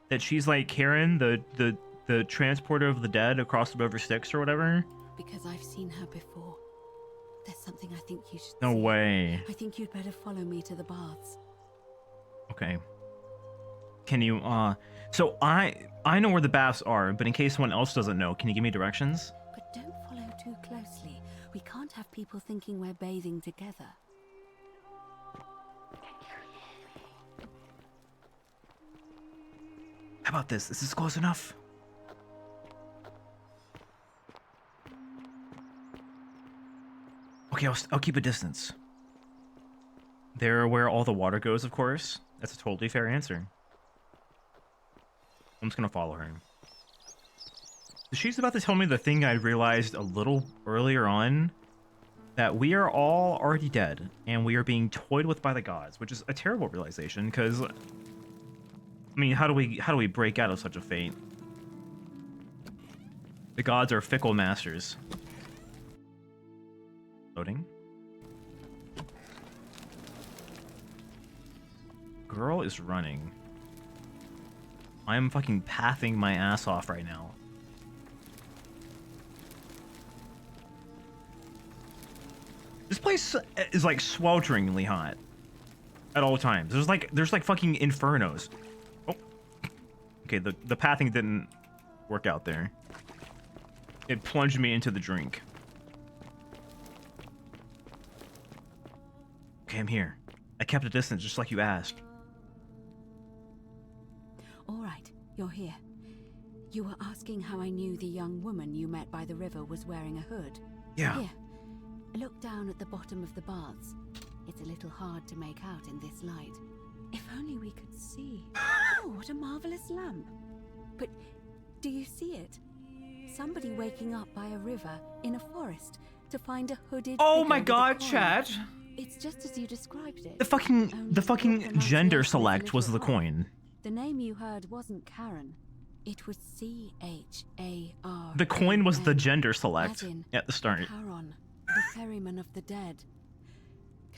that she's like Karen, the transporter of the dead across the River Styx or whatever? Because I've seen her before. There's something I think you should No see. way. I think you'd better follow me to the baths. Okay. Can you so I know where the baths are, but in case someone else doesn't know, can you give me directions? But don't follow too closely. We can't have people thinking we're bathing together. How about this? This is close enough. Okay, I'll keep a distance. There where all the water goes, of course. That's a totally fair answer. I'm just gonna follow her. She's about to tell me the thing I realized a little earlier on. That we are all already dead, and we are being toyed with by the gods, which is a terrible realization, because... I mean, how do we break out of such a fate? The gods are fickle masters. Loading. Girl is running. I'm fucking pathing my ass off right now. This place is like swelteringly hot. at all times. There's like fucking infernos. Oh. Okay, the pathing didn't work out there. It plunged me into the drink. Okay, I'm here. I kept a distance just like you asked. All right, you're here. You were asking how I knew the young woman you met by the river was wearing a hood. Yeah. Here, look down at the bottom of the baths. It's a little hard to make out in this light. If only we could see. Oh, what a marvelous lamp. But do you see it? Somebody waking up by a river in a forest to find a hooded Oh figure my with a god, coin. chat. It's just as you described it. The fucking gender select was the coin. The name you heard wasn't Karen. It was C-H-A-R. The coin was the gender select As in at the start. Charon, the ferryman of the dead.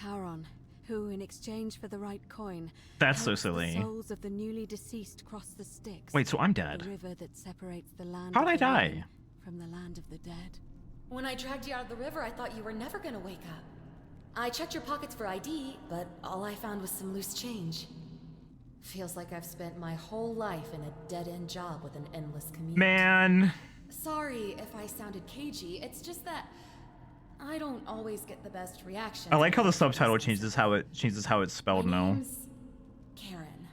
Charon, who in exchange for the right coin, That's so helps silly. the souls of the newly deceased cross the Styx. Wait, so I'm dead. The river that separates the land How'd of I the die? living from the land of the dead. When I dragged you out of the river, I thought you were never gonna wake up. I checked your pockets for ID, but all I found was some loose change. Feels like I've spent my whole life in a dead-end job with an endless commute. Man. Sorry if I sounded cagey, it's just that I don't always get the best reaction. I like how the subtitle changes how it's spelled now. Karen.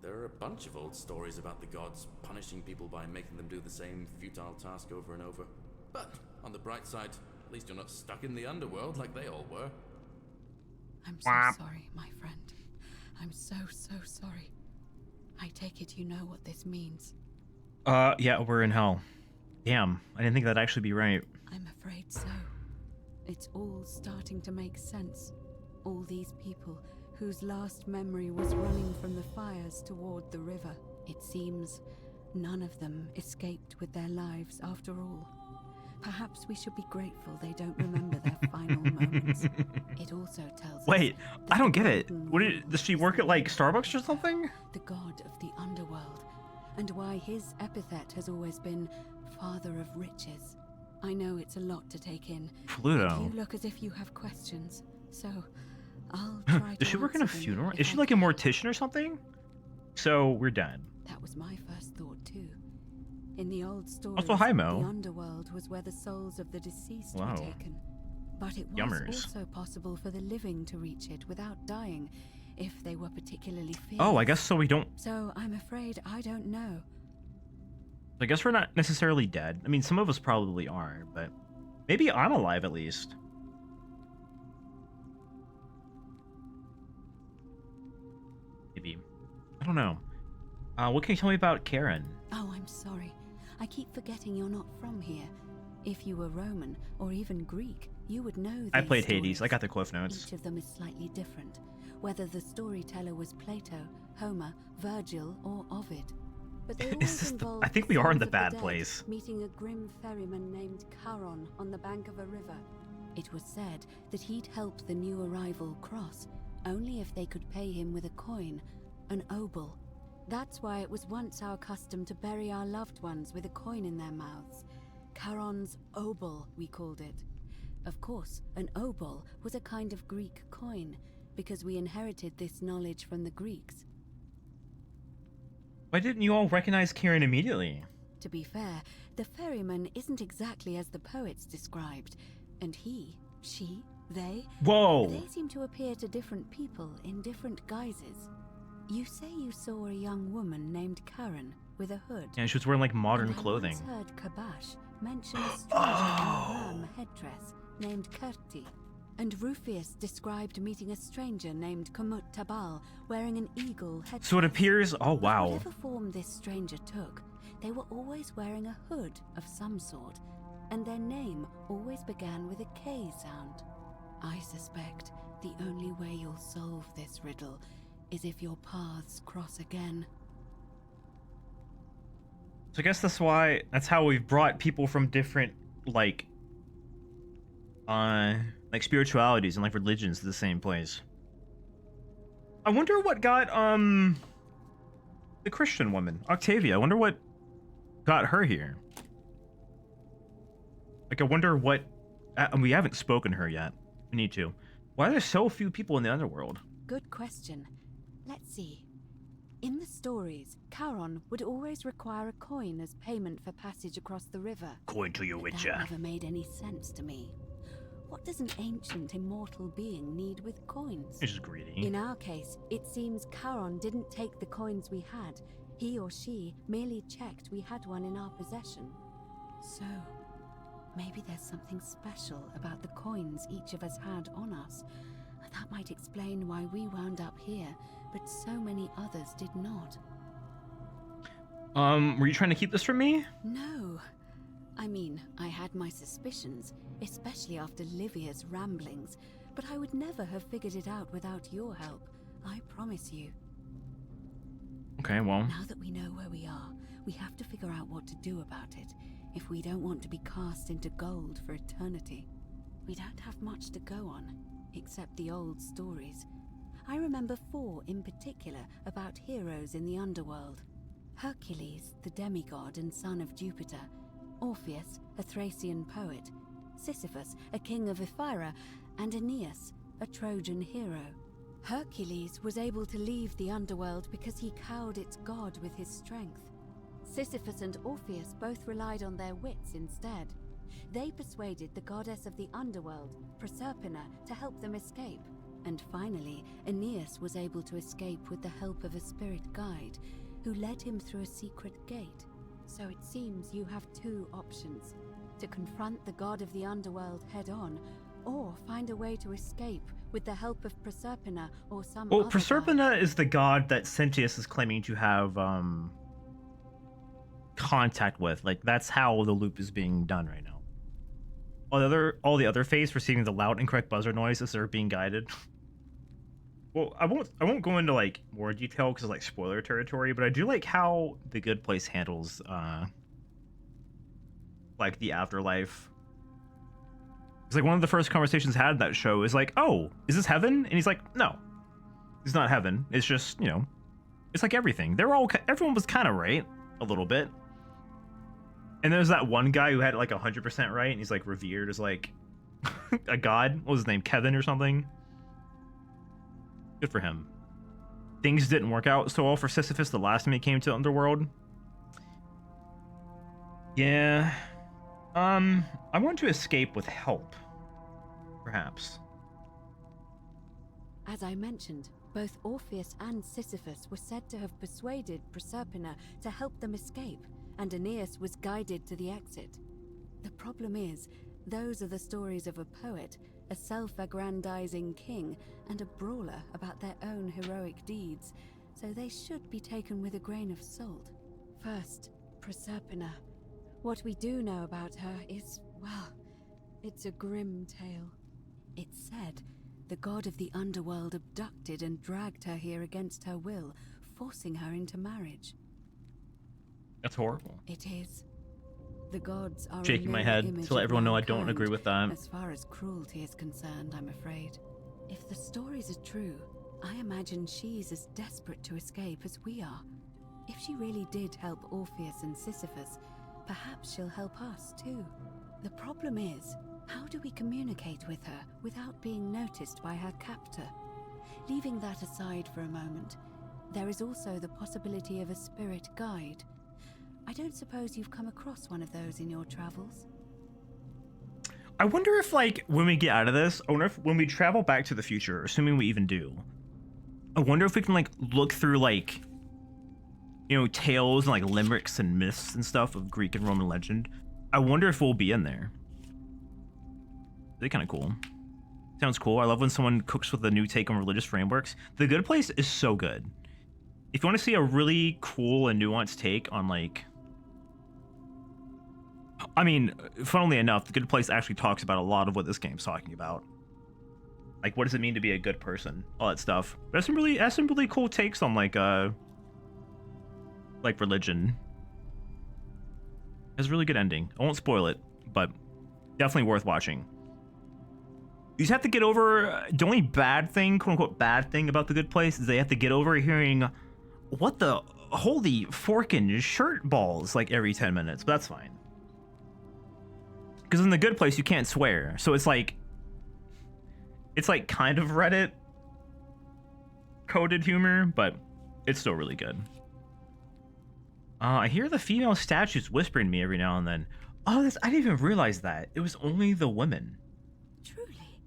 There are a bunch of old stories about the gods punishing people by making them do the same futile task over and over. But on the bright side, at least you're not stuck in the underworld like they all were. I'm so sorry, my friend. I'm so sorry. I take it you know what this means. Yeah, we're in hell. Damn, I didn't think that'd actually be right. I'm afraid so. It's all starting to make sense. All these people whose last memory was running from the fires toward the river. It seems none of them escaped with their lives after all. Perhaps we should be grateful they don't remember their final moments. It also tells us... Wait, I don't get it. Does she work at like Starbucks or something? The god of the underworld, and why his epithet has always been Father of Riches. I know it's a lot to take in. Pluto. You look as if you have questions, so I'll try to Does she work in a answer them funeral? if Is she I like a can. mortician or something? So we're dead. That was my first thought too. In the old stories, Also, hi, Mo. the underworld was where the souls of the deceased Wow. were taken. But it was Yummers. also possible for the living to reach it without dying, if they were particularly fearless. Oh, I guess so we don't... So I'm afraid I don't know. I guess we're not necessarily dead. I mean, some of us probably are, but maybe I'm alive at least. Maybe. I don't know. What can you tell me about Karen? Oh, I'm sorry. I keep forgetting you're not from here. If you were Roman or even Greek, you would know these I played stories. Hades. I got the cliff notes. Each of them is slightly different, whether the storyteller was Plato, Homer, Virgil, or Ovid. But they always involve I think we are in souls the of bad dead place. meeting a grim ferryman named Charon on the bank of a river. It was said that he'd help the new arrival cross, only if they could pay him with a coin, an obol. That's why it was once our custom to bury our loved ones with a coin in their mouths. Charon's obol, we called it. Of course, an obol was a kind of Greek coin, because we inherited this knowledge from the Greeks. Why didn't you all recognize Karen immediately? To be fair, the ferryman isn't exactly as the poets described, and he, she, they... Whoa! They seem to appear to different people in different guises. You say you saw a young woman named Karen with a hood. Yeah, she was wearing like modern And clothing. I once heard Kabash mention a stranger in a ram headdress named Kerti. And Rufius described meeting a stranger named Kamut Tabal wearing an eagle headdress. So it appears... Oh, wow. Whatever form this stranger took, they were always wearing a hood of some sort, and their name always began with a K sound. I suspect the only way you'll solve this riddle is if your paths cross again. So I guess that's how we've brought people from different, like spiritualities and like religions to the same place. I wonder what got the Christian woman, Octavia. I wonder what got her here. Like, I wonder what... we haven't spoken to her yet. We need to. Why are there so few people in the underworld? Good question. Let's see. In the stories, Charon would always require a coin as payment for passage across the river. Coin to your witcher. That never made any sense to me. What does an ancient immortal being need with coins? He's just greedy. In our case, it seems Charon didn't take the coins we had. He or she merely checked we had one in our possession. So, maybe there's something special about the coins each of us had on us. That might explain why we wound up here, but so many others did not. Were you trying to keep this from me? No. I mean, I had my suspicions, especially after Livia's ramblings, but I would never have figured it out without your help, I promise you. Okay, well. Now that we know where we are, we have to figure out what to do about it, if we don't want to be cast into gold for eternity. We don't have much to go on, except the old stories. I remember 4 in particular about heroes in the underworld. Hercules, the demigod and son of Jupiter. Orpheus, a Thracian poet. Sisyphus, a king of Ephyra. And Aeneas, a Trojan hero. Hercules was able to leave the underworld because he cowed its god with his strength. Sisyphus and Orpheus both relied on their wits instead. They persuaded the goddess of the underworld, Proserpina, to help them escape. And finally, Aeneas was able to escape with the help of a spirit guide, who led him through a secret gate. So it seems you have 2 options: to confront the god of the underworld head-on, or find a way to escape with the help of Proserpina or some other Proserpina is the god that Sentius is claiming to have contact with. Like, that's how the loop is being done right now. All the other faiths receiving the loud incorrect buzzer noises are being guided. Well, I won't go into like more detail because it's like spoiler territory, but I do like how The Good Place handles like the afterlife. It's like one of the first conversations had in that show is like, "Oh, is this heaven?" And he's like, "No, it's not heaven. It's just, you know, it's like everything. Everyone was kind of right a little bit." And there's that one guy who had like 100% right, and he's like revered as like a god. What was his name? Kevin or something. Good for him. Things didn't work out so well for Sisyphus the last time he came to the underworld. Yeah. I want to escape with help. Perhaps. As I mentioned, both Orpheus and Sisyphus were said to have persuaded Proserpina to help them escape, and Aeneas was guided to the exit. The problem is, those are the stories of a poet, a self-aggrandizing king, and a brawler about their own heroic deeds, so they should be taken with a grain of salt. First, Proserpina. What we do know about her is, well, it's a grim tale. It's said the god of the underworld abducted and dragged her here against her will, forcing her into marriage. That's horrible. It is. The gods are shaking my head to let everyone know I don't agree with that. As far as cruelty is concerned, I'm afraid. If the stories are true, I imagine she's as desperate to escape as we are. If she really did help Orpheus and Sisyphus, perhaps she'll help us too. The problem is, how do we communicate with her without being noticed by her captor? Leaving that aside for a moment, there is also the possibility of a spirit guide. I don't suppose you've come across one of those in your travels? I wonder if, like, when we get out of this, I wonder if when we travel back to the future, assuming we even do, I wonder if we can, like, look through, like, you know, tales and, like, limericks and myths and stuff of Greek and Roman legend. I wonder if we'll be in there. They're kind of cool. Sounds cool. I love when someone cooks with a new take on religious frameworks. The Good Place is so good. If you want to see a really cool and nuanced take on, like... I mean, funnily enough, The Good Place actually talks about a lot of what this game's talking about. Like, what does it mean to be a good person? All that stuff. But has some really cool takes on, like religion. It has a really good ending. I won't spoil it, but definitely worth watching. You just have to get over... The only bad thing, quote-unquote bad thing about The Good Place is they have to get over hearing... What the... Holy forkin' shirt balls, like, every 10 minutes. But that's fine. Because in The Good Place, you can't swear. So it's like kind of Reddit. coded humor, but it's still really good. I hear the female statues whispering to me every now and then. Oh, I didn't even realize that. It was only the women. Truly?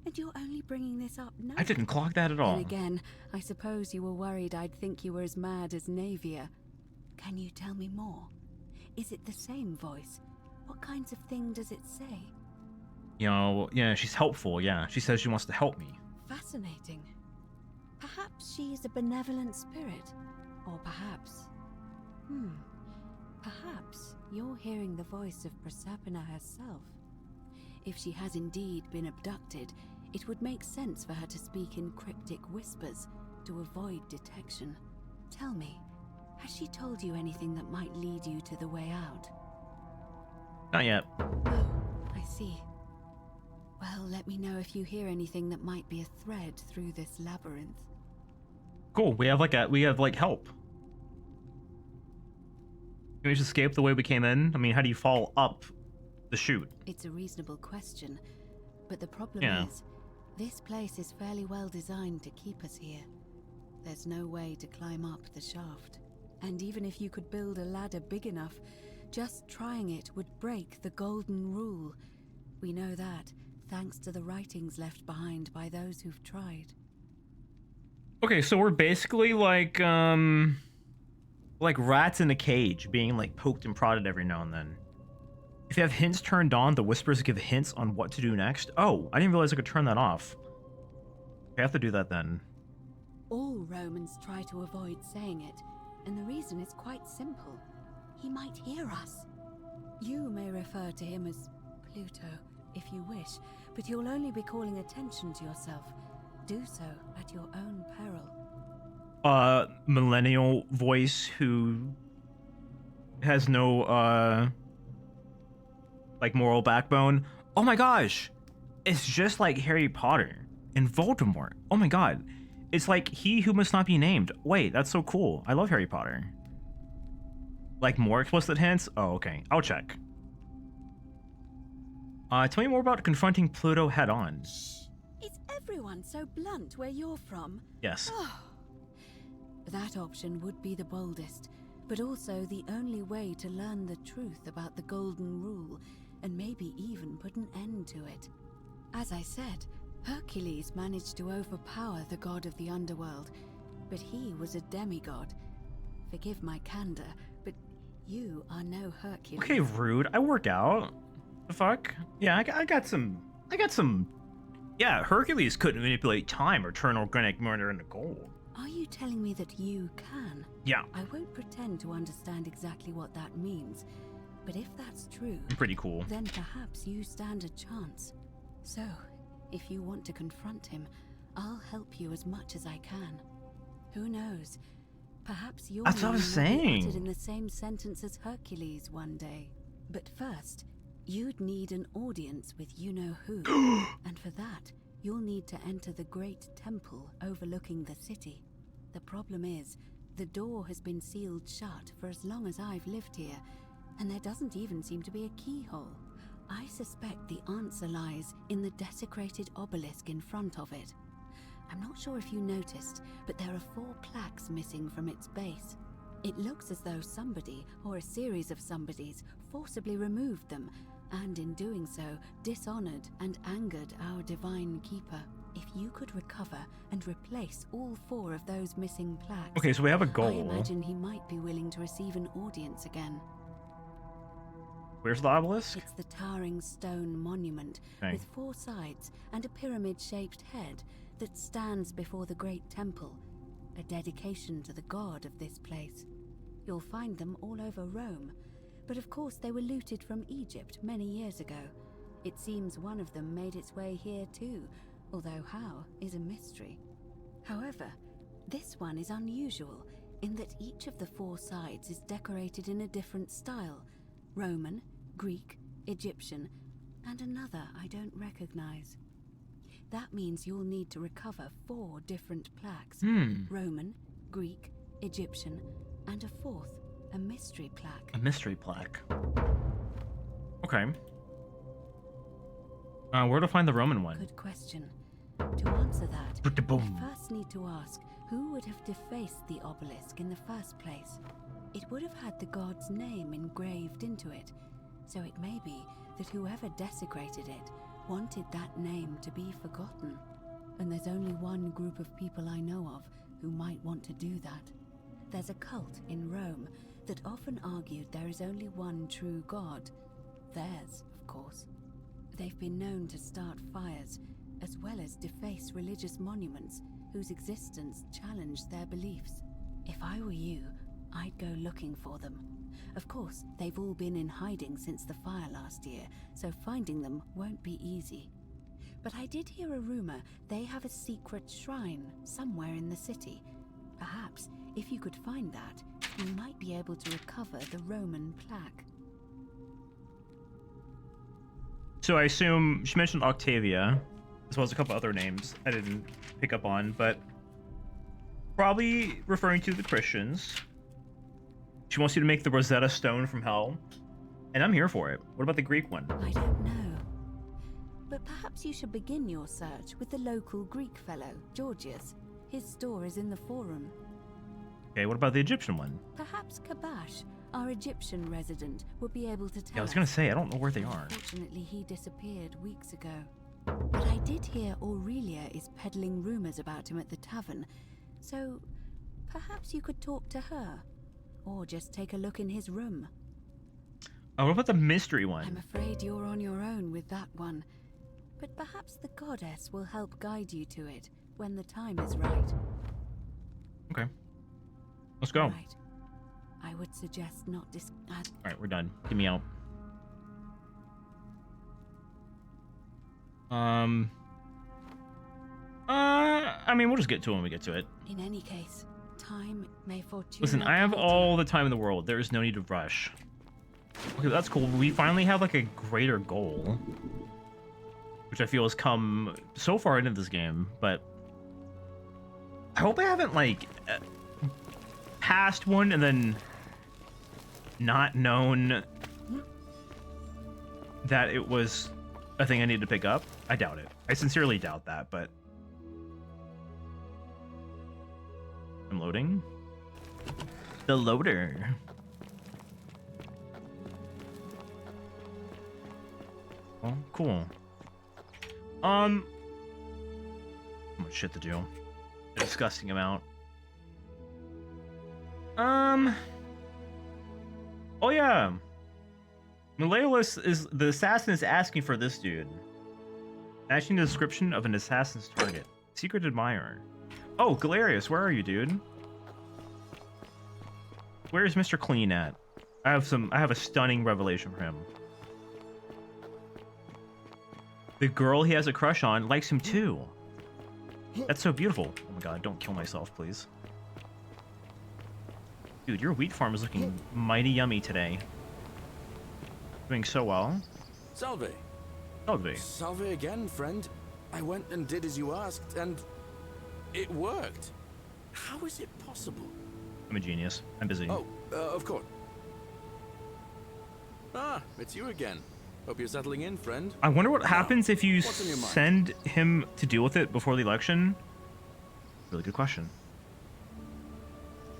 And you're only bringing this up now? I didn't clock that at all. And again, I suppose you were worried I'd think you were as mad as Navia. Can you tell me more? Is it the same voice? What kinds of thing does it say? You know, yeah, she's helpful, yeah. She says she wants to help me. Fascinating. Perhaps she is a benevolent spirit. Or perhaps... Perhaps you're hearing the voice of Proserpina herself. If she has indeed been abducted, it would make sense for her to speak in cryptic whispers to avoid detection. Tell me, has she told you anything that might lead you to the way out? Not yet. Oh, I see. Well, let me know if you hear anything that might be a thread through this labyrinth. Cool. We have help. Can we just escape the way we came in? I mean, how do you fall up the chute? It's a reasonable question, but the problem Yeah. is, this place is fairly well designed to keep us here. There's no way to climb up the shaft. And even if you could build a ladder big enough, just trying it would break the golden rule. We know that, thanks to the writings left behind by those who've tried. Okay, so we're basically like rats in a cage, being like poked and prodded every now and then. If you have hints turned on, the whispers give hints on what to do next. Oh, I didn't realize I could turn that off. I have to do that then. All Romans try to avoid saying it, and the reason is quite simple. He might hear us. You may refer to him as Pluto, if you wish, but you'll only be calling attention to yourself. Do so at your own peril. Millennial voice who has no, like, moral backbone. Oh my gosh! It's just like Harry Potter and Voldemort. Oh my god. It's like He Who Must Not Be Named. Wait, that's so cool. I love Harry Potter. Like, more explicit hints? Oh, okay. I'll check. Tell me more about confronting Pluto head-on. Is everyone so blunt where you're from? Yes. That option would be the boldest, but also the only way to learn the truth about the Golden Rule, and maybe even put an end to it. As I said, Hercules managed to overpower the god of the underworld, but he was a demigod. Forgive my candor, but you are no Hercules. Okay, rude. I work out. The fuck? Yeah, I got some... Yeah, Hercules couldn't manipulate time or turn organic matter into gold. Are you telling me that you can? Yeah. I won't pretend to understand exactly what that means, but if that's true... Pretty cool. Then perhaps you stand a chance. So, if you want to confront him, I'll help you as much as I can. Who knows? Perhaps you'll That's what I was saying. in the same sentence as Hercules one day. But first, you'd need an audience with you-know-who. And for that, you'll need to enter the great temple overlooking the city. The problem is, the door has been sealed shut for as long as I've lived here, and there doesn't even seem to be a keyhole. I suspect the answer lies in the desecrated obelisk in front of it. I'm not sure if you noticed, but there are 4 plaques missing from its base. It looks as though somebody, or a series of somebodies, forcibly removed them, and in doing so, dishonored and angered our divine keeper. If you could recover and replace all 4 of those missing plaques... Okay, so we have a I goal. imagine he might be willing to receive an audience again. Where's the obelisk? It's the towering stone monument with 4 sides and a pyramid-shaped head that stands before the great temple, a dedication to the god of this place. You'll find them all over Rome, but of course they were looted from Egypt many years ago. It seems one of them made its way here too, although how is a mystery. However, this one is unusual in that each of the 4 sides is decorated in a different style: Roman, Greek, Egyptian, and another I don't recognize. That means you'll need to recover 4 different plaques: Roman, Greek, Egyptian, and a 4th, a mystery plaque. A mystery plaque. Okay. Where to find the Roman one? Good question. To answer that, I first need to ask Who would have defaced the obelisk in the first place? It would have had the god's name engraved into it, so it may be that whoever desecrated it wanted that name to be forgotten. And there's only one group of people I know of who might want to do that. There's a cult in Rome that often argued there is only one true god. Theirs, of course. They've been known to start fires, as well as deface religious monuments whose existence challenged their beliefs. If I were you, I'd go looking for them. Of course, they've all been in hiding since the fire last year, so finding them won't be easy. But I did hear a rumor they have a secret shrine somewhere in the city. Perhaps, if you could find that, you might be able to recover the Roman plaque. So I assume she mentioned Octavia, as well as a couple other names I didn't pick up on, but probably referring to the Christians. She wants you to make the Rosetta Stone from hell, and I'm here for it. What about the Greek one? I don't know. But perhaps you should begin your search with the local Greek fellow, Georgius. His store is in the forum. Okay, what about the Egyptian one? Perhaps Kabash, our Egyptian resident, would be able to tell Yeah, I was gonna say, I don't know where they are. Unfortunately, he disappeared weeks ago. But I did hear Aurelia is peddling rumors about him at the tavern, so perhaps you could talk to her. Or just take a look in his room. Oh, what about the mystery one? I'm afraid you're on your own with that one. But perhaps the goddess will help guide you to it when the time is right. Okay. Let's go. Right. I would suggest not Alright, we're done. Get me out. I mean, we'll just get to it when we get to it. In any case, time may fortune. Listen, I have all the time in the world. There is no need to rush. Okay, that's cool. We finally have like a greater goal, which I feel has come so far into this game, but I hope I haven't like passed one and then not known that it was a thing I needed to pick up. I doubt it. I sincerely doubt that, but I'm loading. The loader. Oh, cool. How much shit to do. A disgusting amount. Oh yeah. Malleolus is the assassin is asking for this dude. Matching the description of an assassin's target. Secret admirer. Oh, Galerius, where are you, dude? Where's Mr. Clean at? I have a stunning revelation for him. The girl he has a crush on likes him too. That's so beautiful. Oh my god, don't kill myself, please. Dude, your wheat farm is looking mighty yummy today. Doing so well. Salve. Salve. Salve again, friend. I went and did as you asked, and it worked. How is it possible? I'm a genius. I'm busy. Oh, of course. Ah, it's you again. Hope you're settling in, friend. I wonder what happens if you send him to deal with it before the election. Really good question.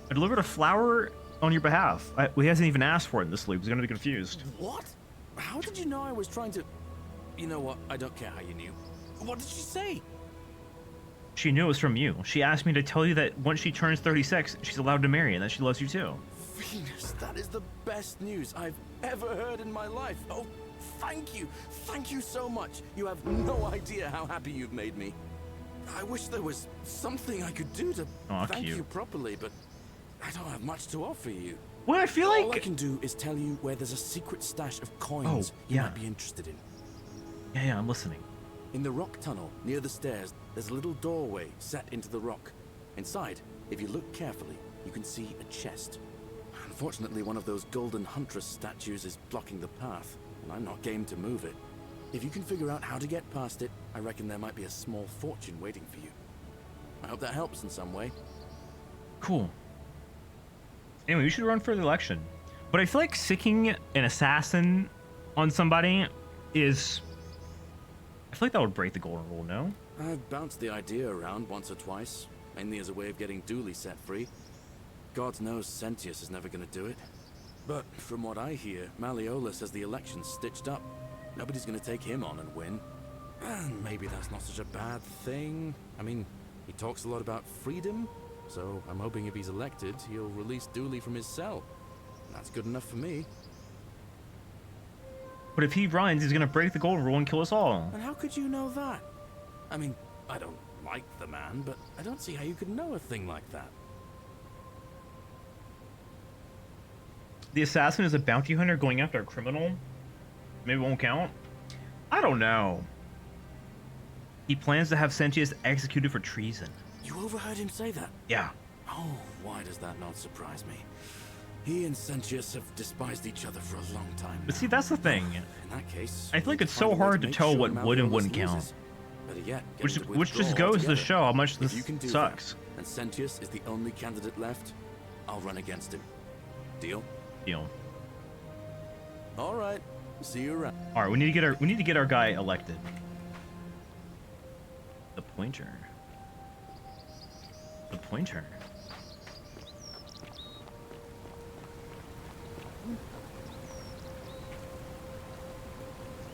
I delivered a flower on your behalf. He hasn't even asked for it in this loop. He's going to be confused. What? How did you know I was trying to... You know what? I don't care how you knew. What did she say? She knew it was from you. She asked me to tell you that once she turns 36, she's allowed to marry and that she loves you too. Venus, that is the best news I've ever heard in my life. Oh, thank you. Thank you so much. You have no idea how happy you've made me. I wish there was something I could do to thank you properly, but I don't have much to offer you. Well, I feel like... All I can do is tell you where there's a secret stash of coins you might be interested in. Yeah, I'm listening. In the rock tunnel, near the stairs, there's a little doorway set into the rock. Inside, if you look carefully, you can see a chest. Unfortunately, one of those golden huntress statues is blocking the path, and I'm not game to move it. If you can figure out how to get past it, I reckon there might be a small fortune waiting for you. I hope that helps in some way. Cool. Anyway, we should run for the election. But I feel like sicking an assassin on somebody is... I feel like that would break the golden rule, no? I've bounced the idea around once or twice. mainly as a way of getting Dooley set free. God knows Sentius is never gonna do it. But from what I hear, Malleolus has the election stitched up. Nobody's gonna take him on and win. And maybe that's not such a bad thing. I mean, he talks a lot about freedom, so I'm hoping if he's elected, he'll release Dooley from his cell. That's good enough for me. But if he runs, he's gonna break the golden rule and kill us all. And how could you know that? I mean, I don't like the man, but I don't see how you could know a thing like that. The assassin is a bounty hunter going after a criminal? Maybe it won't count? I don't know. He plans to have Sentius executed for treason. You overheard him say that? Yeah. Oh, why does that not surprise me? He and Sentius have despised each other for a long time. But see, that's the thing. In that case, I feel like it's so hard to tell what would and wouldn't count. Which just goes to show how much this sucks. And Sentius is the only candidate left, I'll run against him. Deal? Deal. All right. See you around. All right, we need to get our guy elected. The pointer. The pointer.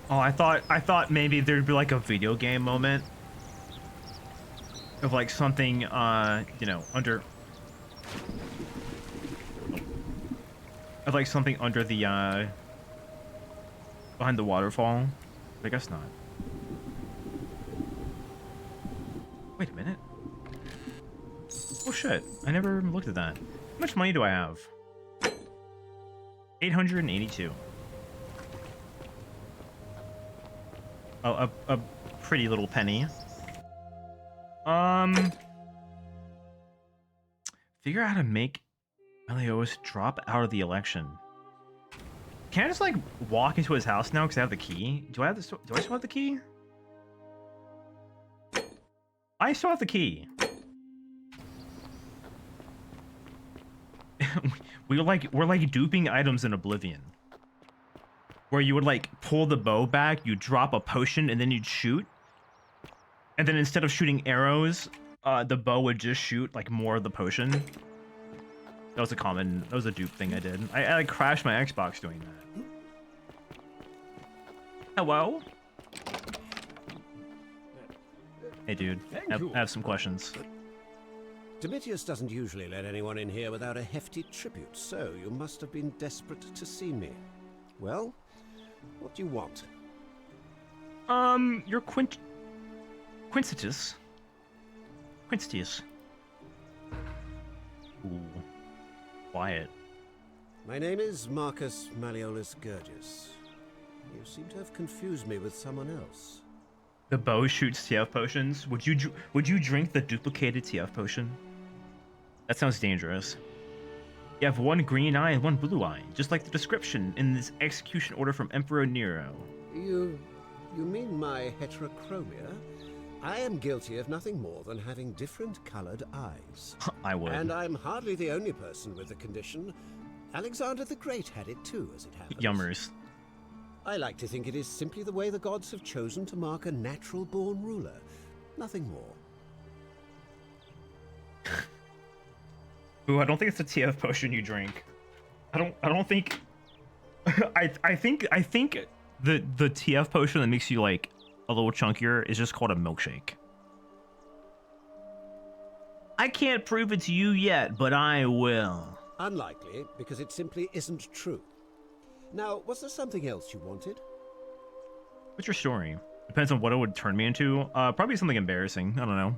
Oh, I thought maybe there'd be like a video game moment of like something, you know, under. Of like something under the behind the waterfall. I guess not. Wait a minute. Oh shit, I never looked at that. How much money do I have? 882. Oh, a pretty little penny. Figure out how to make Malleolus drop out of the election. Can I just like walk into his house now because I have the key? Do I still have the key? I still have the key. we're like duping items in Oblivion, where you would like pull the bow back, you drop a potion, and then you'd shoot. And then instead of shooting arrows, the bow would just shoot like more of the potion. That was a dupe thing I did. I like crashed my Xbox doing that. Hello? Hey dude, I have some questions. Domitius doesn't usually let anyone in here without a hefty tribute, so you must have been desperate to see me. Well, what do you want? You're Quintitus. Ooh. Quiet. My name is Marcus Malleolus Gurgis. You seem to have confused me with someone else. The bow shoots TF potions. Would you drink the duplicated TF potion? That sounds dangerous. You have one green eye and one blue eye, just like the description in this execution order from Emperor Nero. You mean my heterochromia? I am guilty of nothing more than having different colored eyes. I would. And I'm hardly the only person with the condition. Alexander the Great had it too, as it happens. Yummers. I like to think it is simply the way the gods have chosen to mark a natural-born ruler. Nothing more. Ooh, I don't think it's a TF potion you drink. I don't think. I think the TF potion that makes you like a little chunkier is just called a milkshake. I can't prove it to you yet, but I will. Unlikely, because it simply isn't true. Now, was there something else you wanted? What's your story? Depends on what it would turn me into. Probably something embarrassing. I don't know.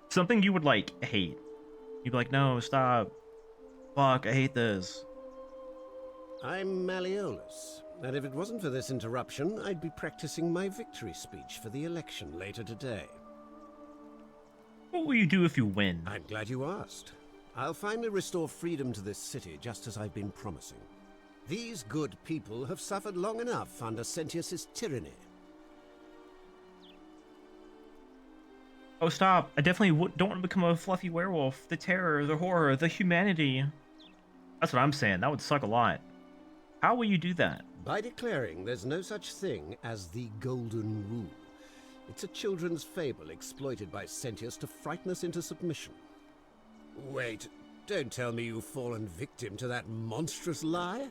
Something you would like hate. You'd be like, no, stop. Fuck, I hate this. I'm Malleolus, and if it wasn't for this interruption, I'd be practicing my victory speech for the election later today. What will you do if you win? I'm glad you asked. I'll finally restore freedom to this city, just as I've been promising. These good people have suffered long enough under Sentius's tyranny. Oh, stop. I definitely don't want to become a fluffy werewolf. The terror, the horror, the humanity. That's what I'm saying. That would suck a lot. How will you do that? By declaring there's no such thing as the Golden Rule. It's a children's fable exploited by Sentius to frighten us into submission. Wait, don't tell me you've fallen victim to that monstrous lie?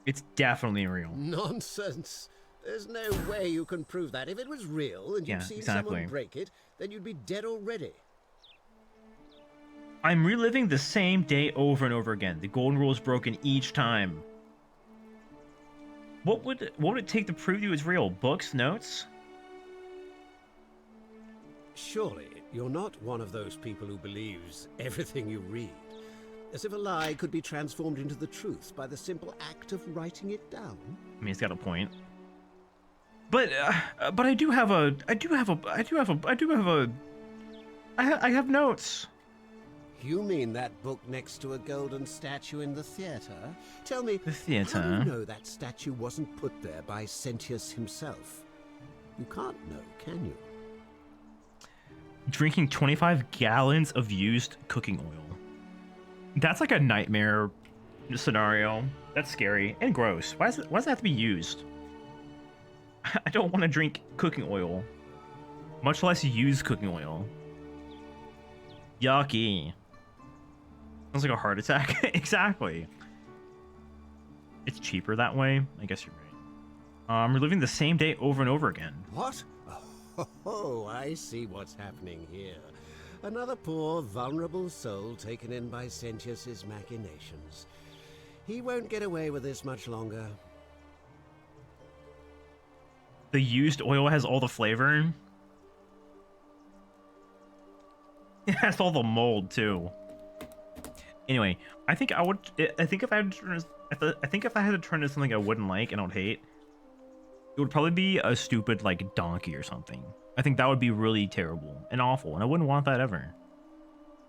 It's definitely real. Nonsense. There's no way you can prove that. If it was real and you'd seen someone break it, then you'd be dead already. I'm reliving the same day over and over again. The golden rule is broken each time. What would it take to prove you it's real? Books? Notes? Surely, you're not one of those people who believes everything you read. As if a lie could be transformed into the truth by the simple act of writing it down. I mean, he's got a point. But I have notes. You mean that book next to a golden statue in the theater? Tell me, the theater? How do you know that statue wasn't put there by Sentius himself? You can't know, can you? Drinking 25 gallons of used cooking oil. That's like a nightmare scenario. That's scary and gross. Why does it have to be used? I don't want to drink cooking oil, much less use cooking oil. Yucky. Sounds like a heart attack. Exactly. It's cheaper that way. I guess you're right. We're living the same day over and over again. What? Oh, I see what's happening here. Another poor, vulnerable soul taken in by Sentius's machinations. He won't get away with this much longer. The used oil has all the flavor. It has all the mold too. Anyway, I think if I had to turn to something I wouldn't like and I would hate, it would probably be a stupid like donkey or something. I think that would be really terrible and awful, and I wouldn't want that ever.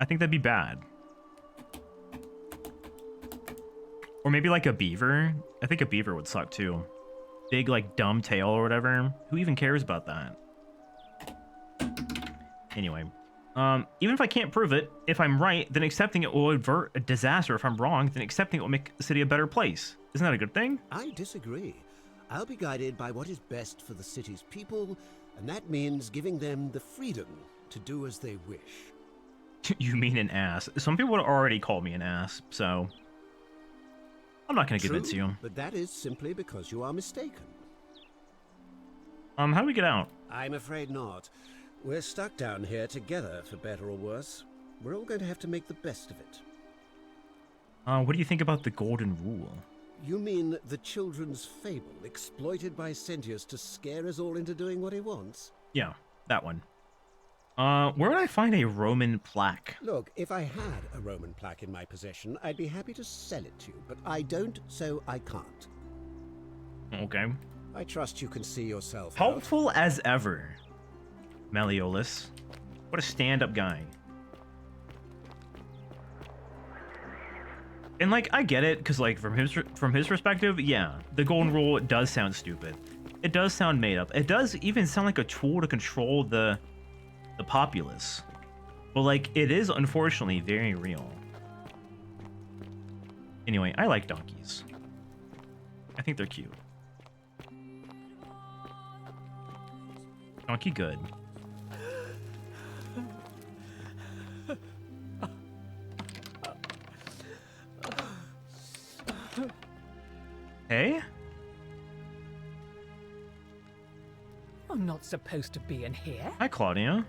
I think that'd be bad. Or maybe like a beaver. I think a beaver would suck too. Big like dumb tail or whatever. Who even cares about that? Anyway, even if I can't prove it, if I'm right, then accepting it will avert a disaster. If I'm wrong, then accepting it will make the city a better place. Isn't that a good thing? I disagree. I'll be guided by what is best for the city's people, and that means giving them the freedom to do as they wish. You mean an ass? Some people would already call me an ass, so I'm not going to convince you. But that is simply because you are mistaken. How do we get out? I'm afraid not. We're stuck down here together, for better or worse. We're all going to have to make the best of it. What do you think about the Golden Rule? You mean the children's fable exploited by Sentius to scare us all into doing what he wants? Yeah, that one. Where would I find a Roman plaque? Look, if I had a Roman plaque in my possession, I'd be happy to sell it to you, but I don't, so I can't. Okay. I trust you can see yourself Helpful as ever, Malleolus. What a stand-up guy. And like, I get it, because like from his perspective, yeah, the Golden Rule does sound stupid. It does sound made up. It does even sound like a tool to control the populace. But like, it is unfortunately very real. Anyway, I like donkeys. I think they're cute. Donkey good. Hey? I'm not supposed to be in here. Hi, Claudia.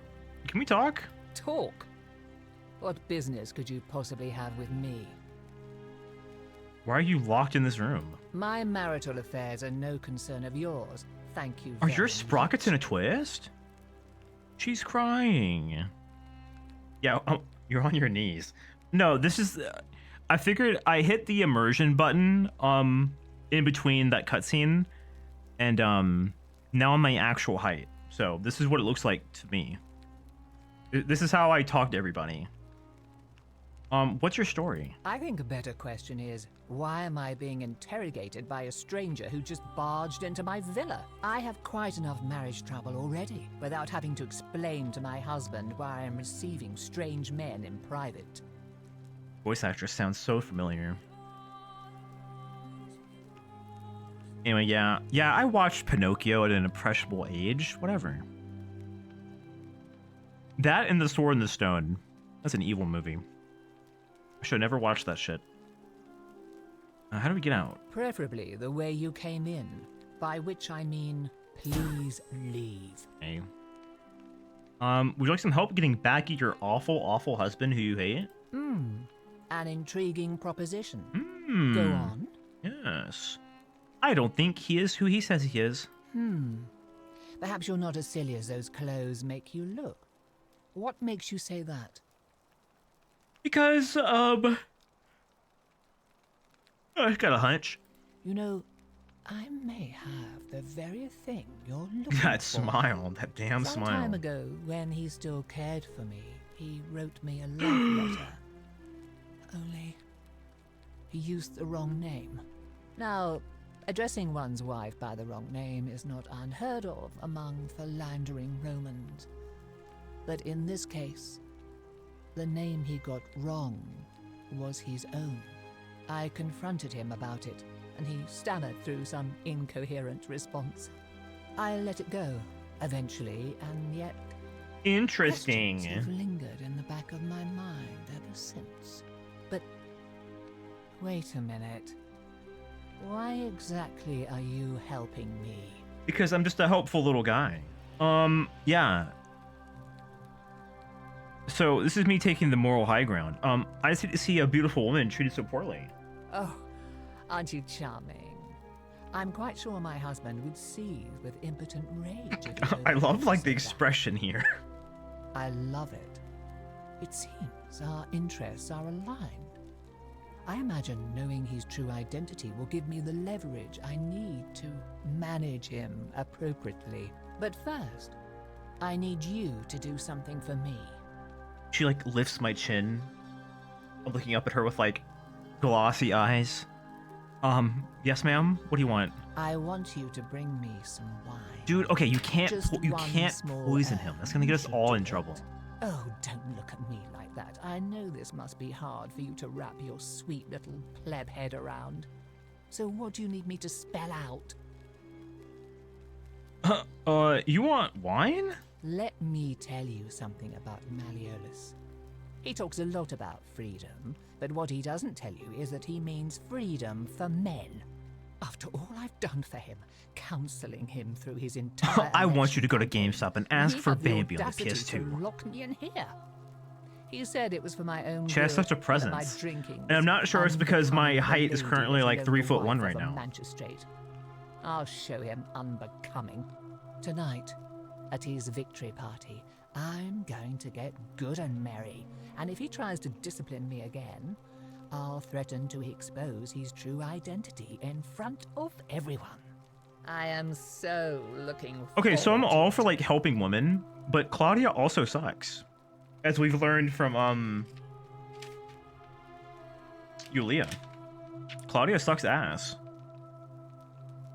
Can we talk? Talk? What business could you possibly have with me? Why are you locked in this room? My marital affairs are no concern of yours. Thank you. Are your sprockets in a twist? She's crying. Yeah, you're on your knees. No, this is... I figured I hit the immersion button in between that cutscene, and now I'm my actual height. So this is what it looks like to me. This is how I talk to everybody. What's your story? I think a better question is, why am I being interrogated by a stranger who just barged into my villa? I have quite enough marriage trouble already, without having to explain to my husband why I am receiving strange men in private. Voice actress sounds so familiar. Anyway, yeah, I watched Pinocchio at an impressionable age. Whatever. That and The Sword in the Stone. That's an evil movie. I should never watch that shit. How do we get out? Preferably the way you came in, by which I mean, please leave. Okay. Would you like some help getting back at your awful, awful husband who you hate? An intriguing proposition. Hmm. Go on. Yes. I don't think he is who he says he is. Perhaps you're not as silly as those clothes make you look. What makes you say that? Because, I got a hunch. You know, I may have the very thing you're looking for. That smile, that damn Some smile. time ago, when he still cared for me, he wrote me a love letter. Only, he used the wrong name. Now, addressing one's wife by the wrong name is not unheard of among philandering Romans. But in this case, the name he got wrong was his own. I confronted him about it, and he stammered through some incoherent response. I let it go, eventually, and yet... Interesting. questions have lingered in the back of my mind ever since. But... wait a minute. Why exactly are you helping me? Because I'm just a helpful little guy. Yeah. So, this is me taking the moral high ground. I just need to see a beautiful woman treated so poorly. Oh, aren't you charming? I'm quite sure my husband would seethe with impotent rage. I love, like, the expression here. I love it. It seems our interests are aligned. I imagine knowing his true identity will give me the leverage I need to manage him appropriately. But first, I need you to do something for me. She, like, lifts my chin. I'm looking up at her with, like, glossy eyes. Yes, ma'am? What do you want? I want you to bring me some wine. Dude, okay, you can't Just you one can't small poison him. That's gonna get us all in trouble. Oh, don't look at me like that. I know this must be hard for you to wrap your sweet little pleb head around. So what do you need me to spell out? You want wine? Let me tell you something about Malleolus. He talks a lot about freedom, but what he doesn't tell you is that he means freedom for men. After all I've done for him, counseling him through his entire... I want you to go to GameStop and ask for the Baby on the audacity to PS2. lock me in here. He said it was for my own She has good, such a that presence. my drinking And I'm not sure it's because my unbecoming height the is lady currently that like led 3'1" the right wife of a now. magistrate. I'll show him unbecoming. Tonight, at his victory party, I'm going to get good and merry. And if he tries to discipline me again, I'll threaten to expose his true identity in front of everyone. I am so looking Okay, so I'm forward all for like helping women, but Claudia also sucks. As we've learned from Yulia. Claudia sucks ass.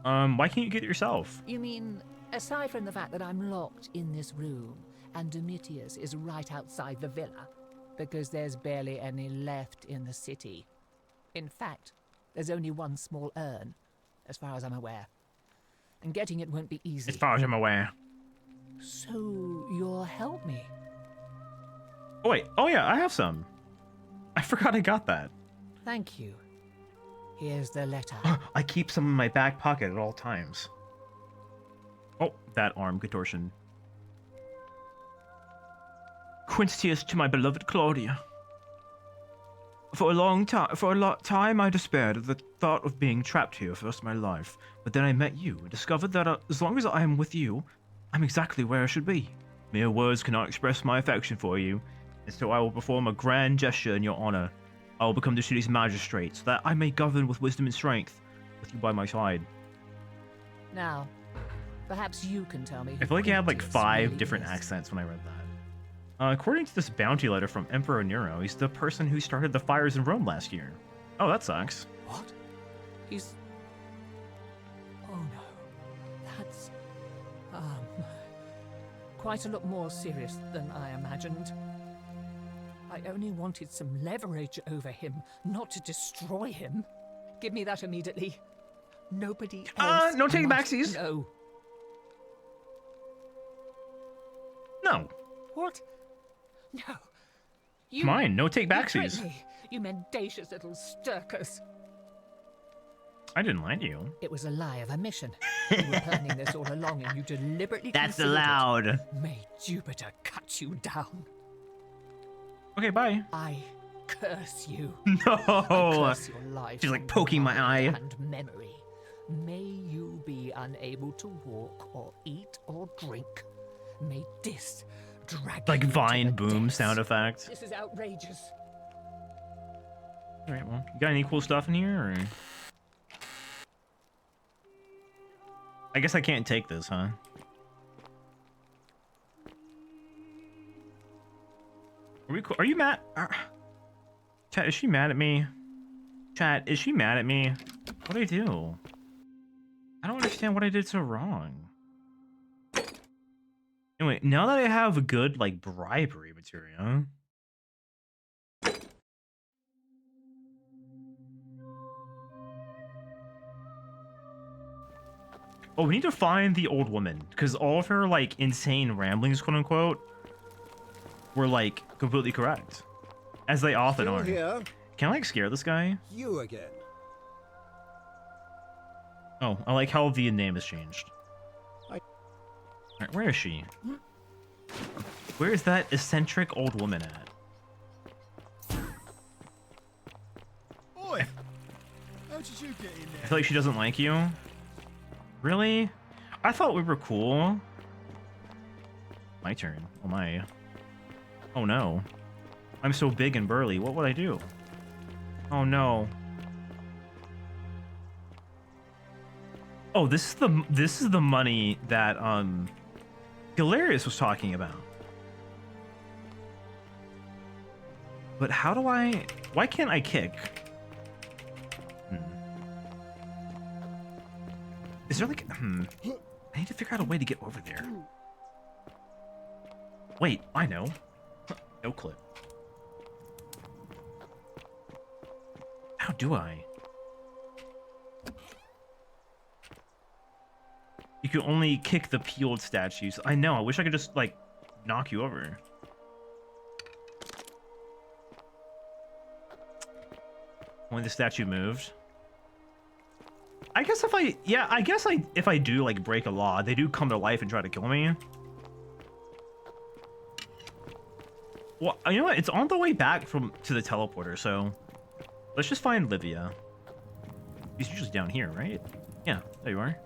Why can't you get it yourself? You mean, aside from the fact that I'm locked in this room, and Domitius is right outside the villa, because there's barely any left in the city. In fact, there's only one small urn, as far as I'm aware. And getting it won't be easy. As far as I'm aware. So, you'll help me? Oh wait, oh yeah, I have some. I forgot I got that. Thank you. Here's the letter. I keep some in my back pocket at all times. Oh, that arm contortion. Quintius to my beloved Claudia. For a time I despaired of the thought of being trapped here for the rest of my life. But then I met you and discovered that as long as I am with you, I'm exactly where I should be. Mere words cannot express my affection for you, and so I will perform a grand gesture in your honor. I will become the city's magistrate, so that I may govern with wisdom and strength, with you by my side. Now, perhaps you can tell me. I feel like I had like Quintius 5 really different is. accents when I read that. According to this bounty letter from Emperor Nero, he's the person who started the fires in Rome last year. Oh, that sucks. What? He's... Oh no. That's... quite a lot more serious than I imagined. I only wanted some leverage over him, not to destroy him. Give me that immediately. Nobody else. No taking backsies. No. No. What? No. You, Mine. No take you backsies. tricked me, you mendacious little Sturkus. I didn't lie to you. It was a lie of a mission. You were planning this all along, and you deliberately. That's concealed allowed. It. May Jupiter cut you down. Okay, bye. I curse you. No. I curse your life. She's like poking my eye. And memory. May you be unable to walk or eat or drink. May this drag Like you Vine to the boom depths. sound effect. This is outrageous. All right, well, you got any cool stuff in here, or? I guess I can't take this, huh? Are we cool? Are you mad? Chat, is she mad at me? Chat, is she mad at me? What did I do? I don't understand what I did so wrong. Anyway, now that I have a good, like, bribery material... Oh, we need to find the old woman, because all of her, like, insane ramblings, quote-unquote, were, like, completely correct. As they often Still are. here? Can I, like, scare this guy? You again. Oh, I like how the name has changed. Alright, where is she? Where is that eccentric old woman at? Oi! How did you get in there? I feel like she doesn't like you. Really? I thought we were cool. My turn. Oh my. Oh no. I'm so big and burly. What would I do? Oh no. Oh, this is the money that Galerius was talking about. But how do I... Why can't I kick? Is there like... I need to figure out a way to get over there. Wait, I know. No clip. How do I? You can only kick the peeled statues. I know, I wish I could just, like, knock you over. Only the statue moved. I guess if if I do, like, break a law, they do come to life and try to kill me. Well, you know what? It's on the way back to the teleporter, so let's just find Livia. She's usually down here, right? Yeah, there you are.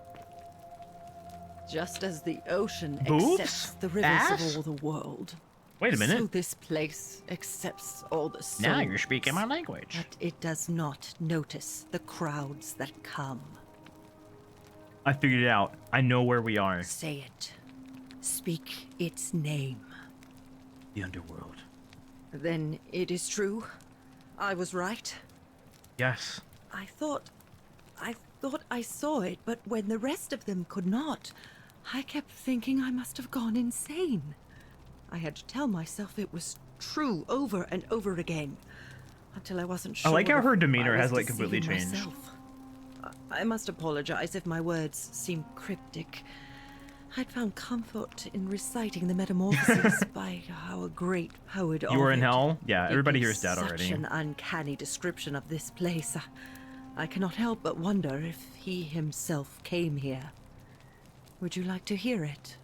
Just as the ocean Boobs? accepts the rivers Ass? of all the world. Wait a minute. So this place accepts all the souls. Now you're speaking my language. But it does not notice the crowds that come. I figured it out. I know where we are. Say it. Speak its name. The underworld. Then it is true. I was right. Yes. I thought I saw it, but when the rest of them could not, I kept thinking I must have gone insane. I had to tell myself it was true over and over again, until I wasn't sure. I like how her demeanor I was has, like, completely deceiving changed. myself. I must apologize if my words seem cryptic. I'd found comfort in reciting the Metamorphoses by our great poet. You were in Ovid. hell? Yeah, everybody It here gives is dead already. Such an uncanny description of this place. I cannot help but wonder if he himself came here. Would you like to hear it?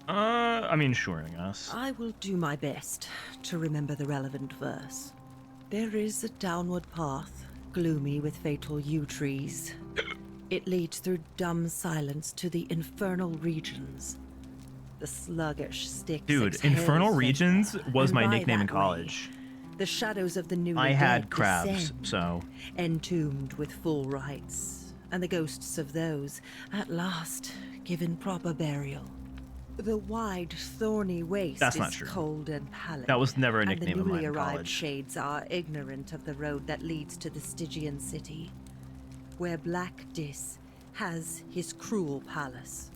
I mean, sure, I guess. I will do my best to remember the relevant verse. There is a downward path, gloomy with fatal yew trees. It leads through dumb silence to the infernal regions. The sluggish Styx Dude, exhales Infernal vapor, Regions was and my by nickname in that way, college. the shadows of the newly I had dead crabs, descend, so... entombed with full rites, and the ghosts of those, at last, given proper burial. The wide, thorny waste That's not is true. cold and pallid. That was never a and nickname the of mine newly in arrived college. shades are ignorant of the road that leads to the Stygian city, where Black Dis has his cruel palace.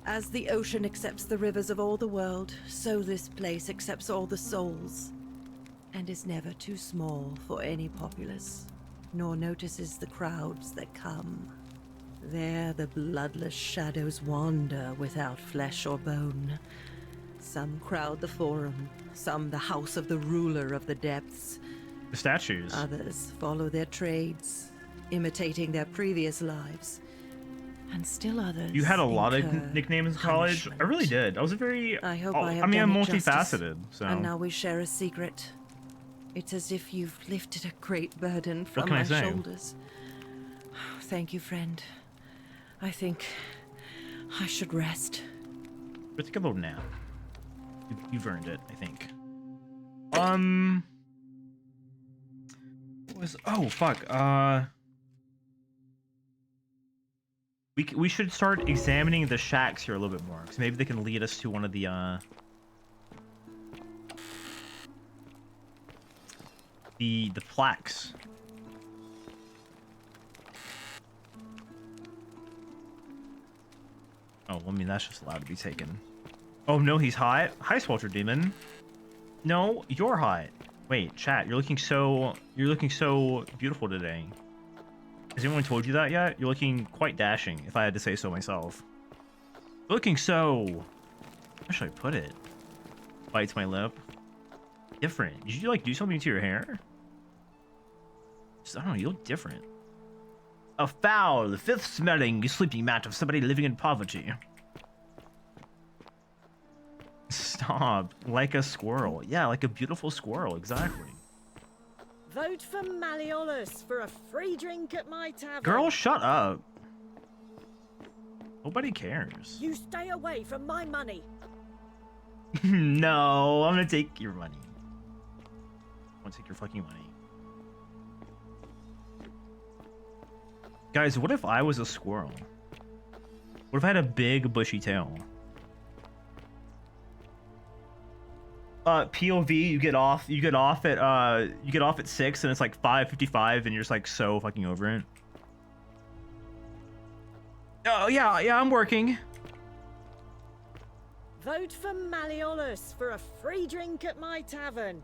As the ocean accepts the rivers of all the world, so this place accepts all the souls, and is never too small for any populace. nor notices the crowds that come. There the bloodless shadows wander without flesh or bone. Some crowd the forum, some the house of the ruler of the depths. The statues. Others follow their trades, imitating their previous lives. And still others. You had a lot of nicknames in college. I really did. I was a very. I hope I have I mean, I'm done it multifaceted. justice. So. And now we share a secret. It's as if you've lifted a great burden What from can I my say? shoulders. Thank you, friend. I think I should rest. Let's take a little nap. You've earned it, I think. What was? Oh fuck. We should start examining the shacks here a little bit more, because maybe they can lead us to one of the plaques. Oh, I mean that's just allowed to be taken. Oh no, he's hot. Hi, Swelter Demon. No, you're hot. Wait, chat. You're looking so beautiful today. Has anyone told you that yet? You're looking quite dashing, if I had to say so myself. Looking so... How should I put it? Bites my lip. Different. Did you, like, do something to your hair? Just, I don't know, you look different. A foul, the fifth smelling sleeping mat of somebody living in poverty. Stop. Like a squirrel. Yeah, like a beautiful squirrel, exactly. Vote for Malleolus for a free drink at my tavern. Girl, shut up. Nobody cares. You stay away from my money. No, I'm gonna take your money. I want to take your fucking money. Guys, what if I was a squirrel? What if I had a big bushy tail? POV, you get off at 6 and it's like 5:55 and you're just like so fucking over it. Oh yeah, I'm working. Vote for Malleolus for a free drink at my tavern.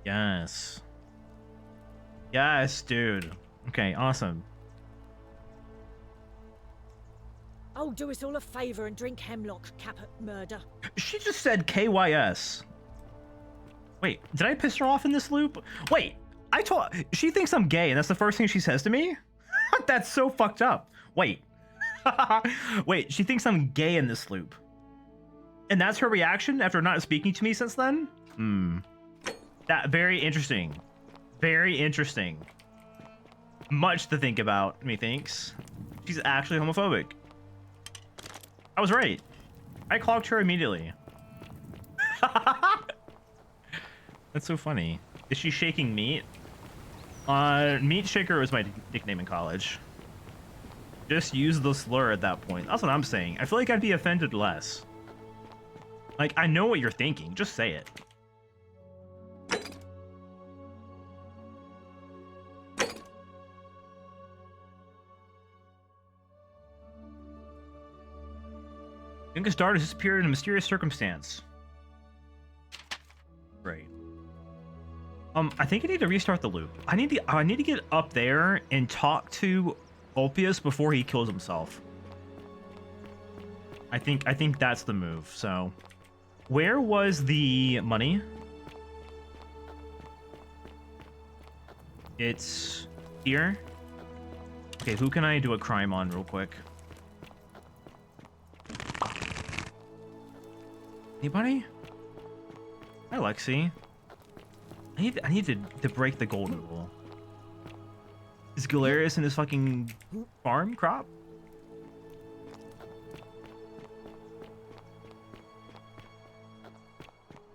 Yes. Yes, dude. Okay, awesome. Oh, do us all a favor and drink hemlock, Caput Murder. She just said KYS. Wait, did I piss her off in this loop? Wait, she thinks I'm gay and that's the first thing she says to me? That's so fucked up. Wait. Wait, she thinks I'm gay in this loop. And that's her reaction after not speaking to me since then? That very interesting. Very interesting. Much to think about, methinks. She's actually homophobic. I was right. I clocked her immediately. That's so funny. Is she shaking meat? Meat shaker was my nickname in college. Just use the slur at that point. That's what I'm saying. I feel like I'd be offended less. Like, I know what you're thinking. Just say it. Youngest daughter disappeared in a mysterious circumstance. Great. I think I need to restart the loop. I need to get up there and talk to Ulpius before he kills himself. I think that's the move. So, where was the money? It's here. Okay, who can I do a crime on real quick? Anybody? Hi, Lexi. I need to break the golden rule. Is Galerius in his fucking farm crop?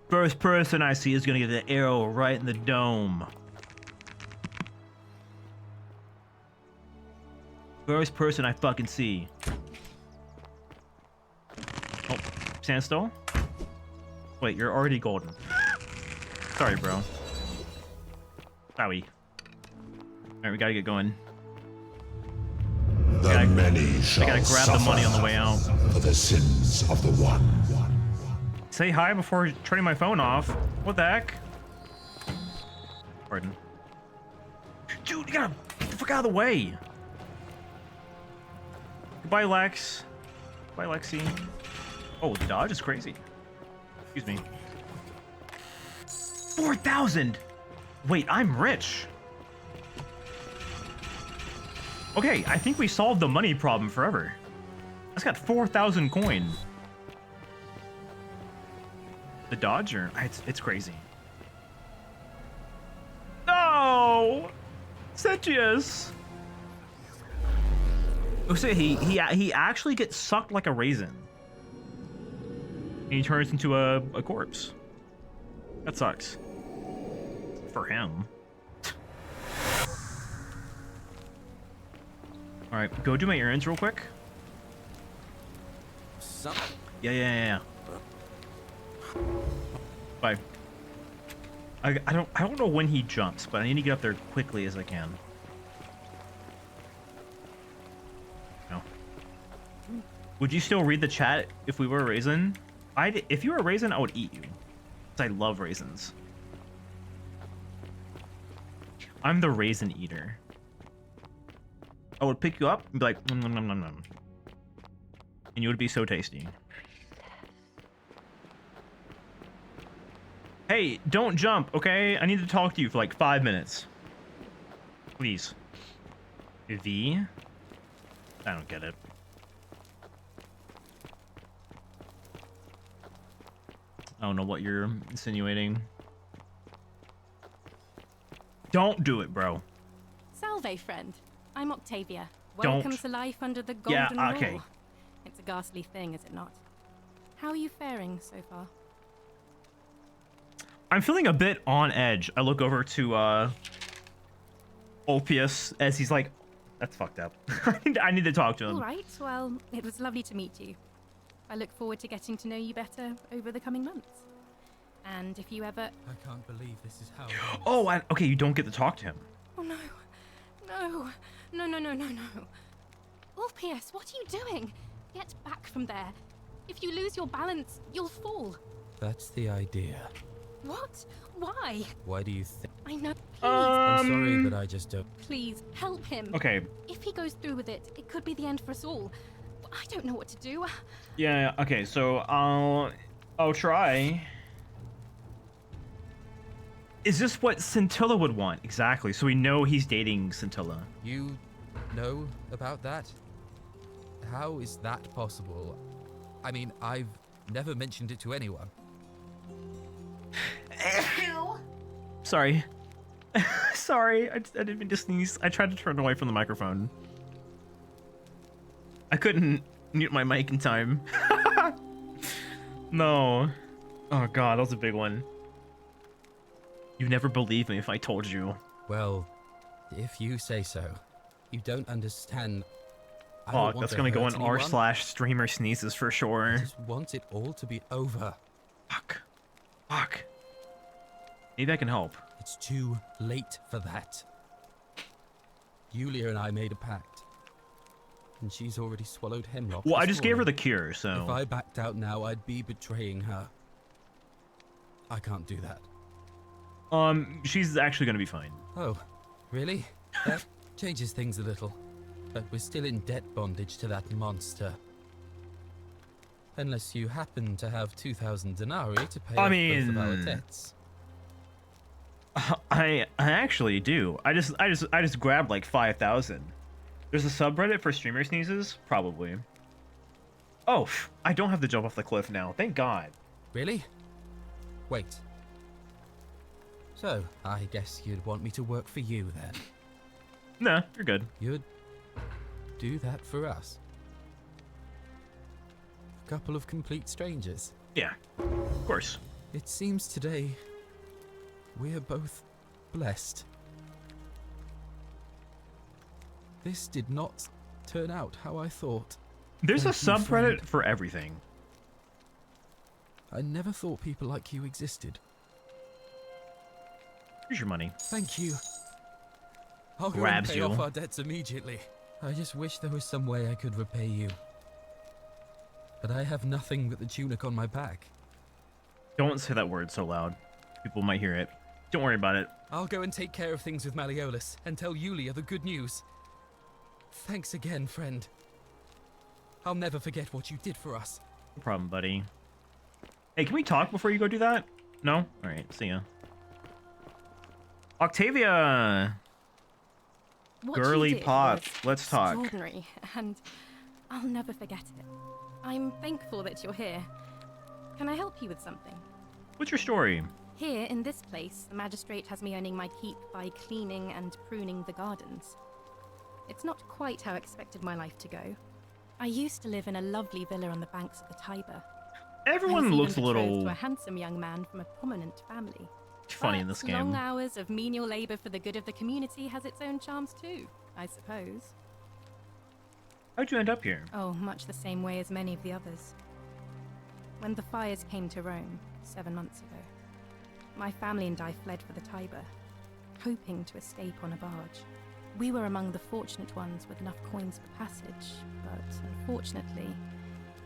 First person I see is gonna get the arrow right in the dome. First person I fucking see. Oh, Sandstone? Wait, you're already golden. Sorry, bro. Sorry. Alright, we gotta get going. The many shall I gotta grab the money on the way out. For the sins of the one. Say hi before turning my phone off. What the heck? Pardon. Dude, you gotta get the fuck out of the way. Goodbye, Lex. Goodbye, Lexi. Oh, the dodge is crazy. Excuse me. 4,000! Wait, I'm rich. Okay, I think we solved the money problem forever. I just got 4,000 coin. The Dodger, it's crazy. No! Setius! Oh, so he actually gets sucked like a raisin. And he turns into a corpse. That sucks. For him. Alright, go do my errands real quick. Yeah. Bye. I don't know when he jumps, but I need to get up there quickly as I can. No. Would you still read the chat if we were a raisin? If you were a raisin, I would eat you. Because I love raisins. I'm the raisin eater. I would pick you up and be like, nom, nom, nom, nom, nom. And you would be so tasty. Hey, don't jump, okay? I need to talk to you for like 5 minutes. Please. V? I don't get it. I don't know what you're insinuating. Don't do it, bro. Salve, friend. I'm Octavia. Don't. Welcome to life under the golden Yeah, okay. law. It's a ghastly thing, is it not? How are you faring so far? I'm feeling a bit on edge. I look over to Ulpius as he's like, that's fucked up. I need to talk to him. All right, well, it was lovely to meet you. I look forward to getting to know you better over the coming months. And if you ever... I can't believe this is how... Oh, okay, you don't get to talk to him. Oh, no. No. Ulpius, what are you doing? Get back from there. If you lose your balance, you'll fall. That's the idea. What? Why? Why do you think... I know. Please. I'm sorry, but I just don't... Please, help him. Okay. If he goes through with it, it could be the end for us all. I don't know what to do. Yeah, okay, so I'll try. Is this what Scintilla would want? Exactly, so we know he's dating Scintilla. You know about that? How is that possible? I mean, I've never mentioned it to anyone. Sorry. Sorry, I didn't mean to sneeze. I tried to turn away from the microphone. I couldn't mute my mic in time. No. Oh god, that was a big one. You never believe me if I told you. Well, if you say so. You don't understand. Oh, that's gonna go in r/streamer sneezes for sure. I just want it all to be over. Fuck. Maybe I can help. It's too late for that. Yulia and I made a pact. And she's already swallowed hemlock. Well, I just gave her the cure, so... If I backed out now, I'd be betraying her. I can't do that. She's actually gonna be fine. Oh, really? That changes things a little. But we're still in debt bondage to that monster. Unless you happen to have 2,000 denarii to pay off both of our debts. I actually do. I just grabbed like 5,000. There's a subreddit for streamer sneezes? Probably. Oh, I don't have to jump off the cliff now. Thank God. Really? Wait. So, I guess you'd want me to work for you then? Nah, you're good. You'd do that for us? A couple of complete strangers? Yeah, of course. It seems today we're both blessed. This did not turn out how I thought. There's a Thank you, subreddit friend. for everything. I never thought people like you existed. Here's your money. Thank you. I'll go Grabs and pay you. off our debts immediately. I just wish there was some way I could repay you. But I have nothing but the tunic on my back. Don't say that word so loud. People might hear it. Don't worry about it. I'll go and take care of things with Malleolus and tell Yulia the good news. Thanks again, friend. I'll never forget what you did for us. No problem, buddy. Hey, can we talk before you go do that? No? Alright, see ya. Octavia! What Girly you did pop. was Let's talk. Extraordinary, and I'll never forget it. I'm thankful that you're here. Can I help you with something? What's your story? Here, in this place, the magistrate has me earning my keep by cleaning and pruning the gardens. It's not quite how I expected my life to go. I used to live in a lovely villa on the banks of the Tiber. Everyone looks a I was even little betrothed to a handsome young man from a prominent family. funny in this But long game. hours of menial labor for the good of the community has its own charms too, I suppose. How'd you end up here? Oh, much the same way as many of the others. When the fires came to Rome 7 months ago, my family and I fled for the Tiber, hoping to escape on a barge. We were among the fortunate ones with enough coins for passage, but unfortunately,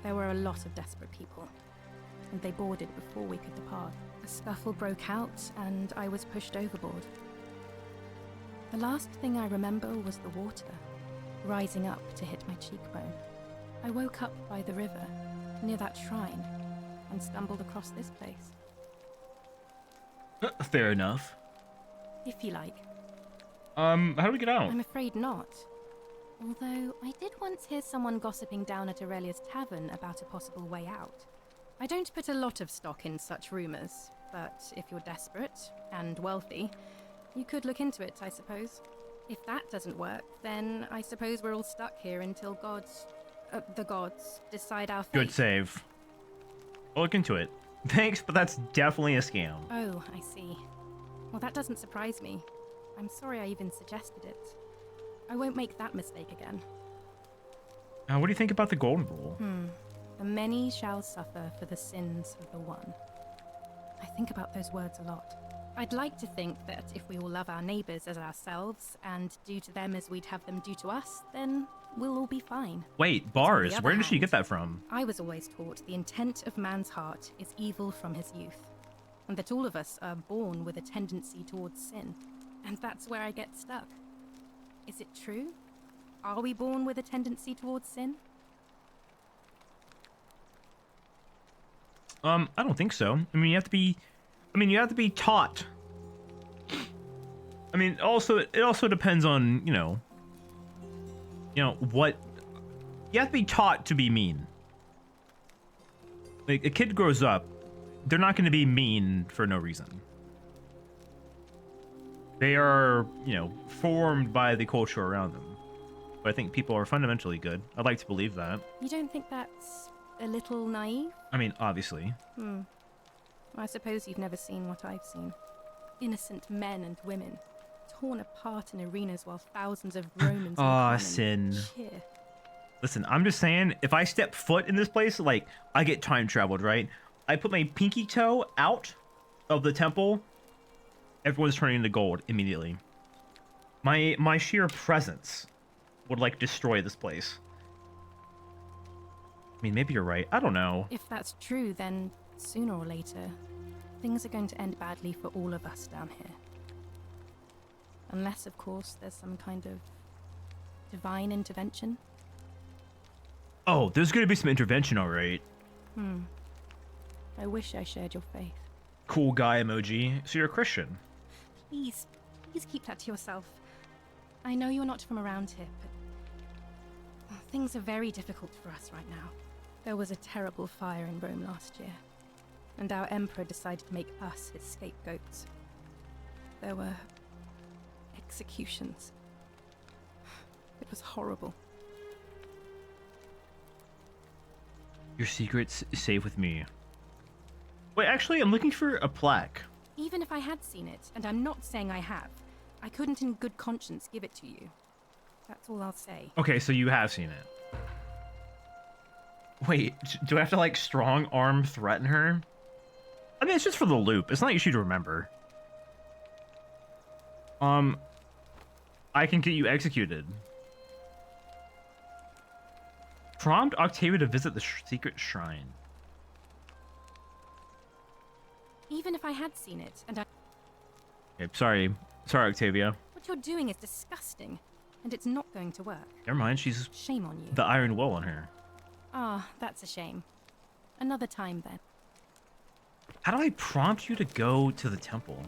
there were a lot of desperate people, and they boarded before we could depart. A scuffle broke out, and I was pushed overboard. The last thing I remember was the water, rising up to hit my cheekbone. I woke up by the river, near that shrine, and stumbled across this place. Fair enough. If you like. How do we get out? I'm afraid not. Although, I did once hear someone gossiping down at Aurelia's tavern about a possible way out. I don't put a lot of stock in such rumors, but if you're desperate and wealthy, you could look into it, I suppose. If that doesn't work, then I suppose we're all stuck here until the gods decide our fate. Good save. I'll look into it. Thanks, but that's definitely a scam. Oh, I see. Well, that doesn't surprise me. I'm sorry I even suggested it. I won't make that mistake again. What do you think about the golden rule? The many shall suffer for the sins of the one. I think about those words a lot. I'd like to think that if we all love our neighbors as ourselves and do to them as we'd have them do to us, then we'll all be fine. Wait, But on bars. the other Where did she hand, get that from? I was always taught the intent of man's heart is evil from his youth, and that all of us are born with a tendency towards sin. And that's where I get stuck. Is it true? Are we born with a tendency towards sin? I don't think so. I mean, you have to be taught. I mean, it also depends on, you know, what you have to be taught to be mean. Like, a kid grows up, they're not going to be mean for no reason. They are, you know, formed by the culture around them. But I think people are fundamentally good. I'd like to believe that. You don't think that's a little naive? I mean, obviously. I suppose you've never seen what I've seen. Innocent men and women, torn apart in arenas while thousands of Romans sin. cheer. Listen, I'm just saying, if I step foot in this place, like, I get time traveled, right? I put my pinky toe out of the temple, everyone's turning into gold immediately. My sheer presence would, like, destroy this place. I mean, maybe you're right. I don't know. If that's true, then sooner or later, things are going to end badly for all of us down here. Unless, of course, there's some kind of divine intervention. Oh, there's gonna be some intervention, all right. I wish I shared your faith. Cool guy emoji. So you're a Christian? Please keep that to yourself. I know you're not from around here, but things are very difficult for us right now. There was a terrible fire in Rome last year, and our emperor decided to make us his scapegoats. There were executions. It was horrible. Your secret's safe with me. Wait, actually, I'm looking for a plaque. Even if I had seen it, and I'm not saying I have, I couldn't in good conscience give it to you. That's all I'll say. Okay, so you have seen it. Wait, do I have to, like, strong arm threaten her? I mean, it's just for the loop. It's not easy to remember. I can get you executed. Prompt Octavia to visit the secret shrine. Even if I had seen it, and I... Okay, sorry, Octavia. What you're doing is disgusting, and it's not going to work. Never mind, she's Shame on you. the iron will on her. Ah, that's a shame. Another time then. How do I prompt you to go to the temple?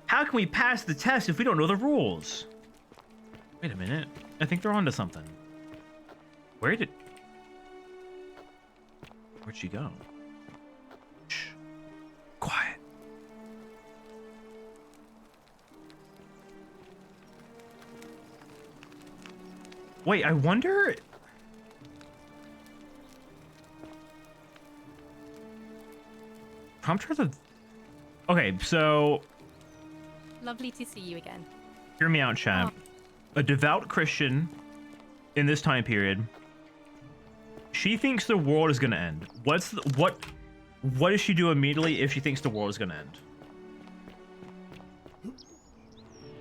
How can we pass the test if we don't know the rules? Wait a minute. I think they're onto something. Where'd she go? Shh. Quiet. Wait, I wonder... Prompt her to... Okay, so... Lovely to see you again. Hear me out, chat. A devout Christian in this time period. She thinks the world is gonna end. What does she do immediately if she thinks the world is gonna end?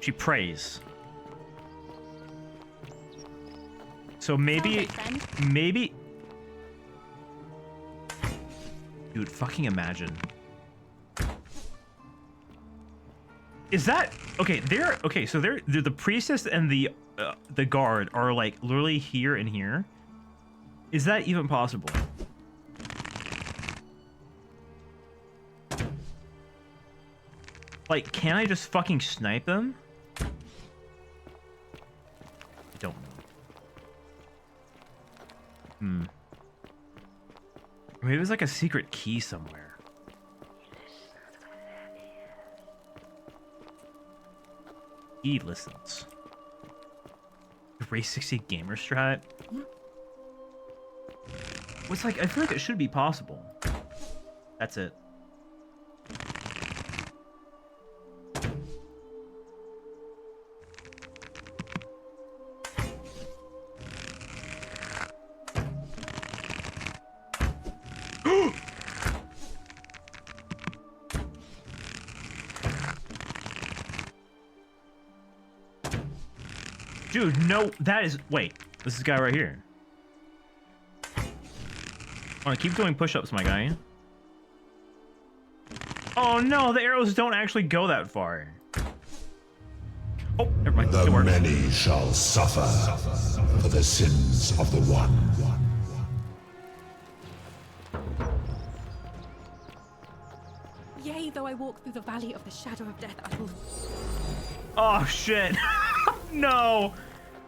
She prays. So maybe... Dude, fucking imagine. Is that... Okay, so the priestess and the guard are like literally here and here. Is that even possible? Like, can I just fucking snipe them? I don't know. Maybe there's like a secret key somewhere. He listens. 360 gamer strat. It's like, I feel like it should be possible. That's it. Dude, no, that is... Wait, this is the guy right here. Wanna keep doing push-ups, my guy. Oh no, the arrows don't actually go that far. Oh, never mind. The many shall suffer for the sins of the one. Yea, though I walk through the valley of the shadow of death, I will... Oh shit. No!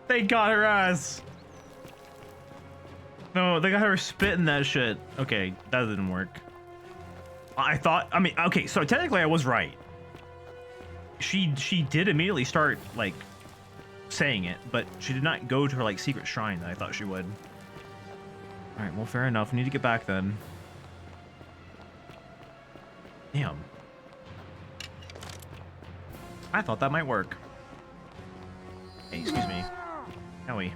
They got her ass. No, they got her spitting that shit. Okay, that didn't work. I mean, okay, so technically I was right. She did immediately start, like, saying it, but she did not go to her, like, secret shrine that I thought she would. Alright, well, fair enough. We need to get back then. Damn. I thought that might work. Hey, excuse me. Howie.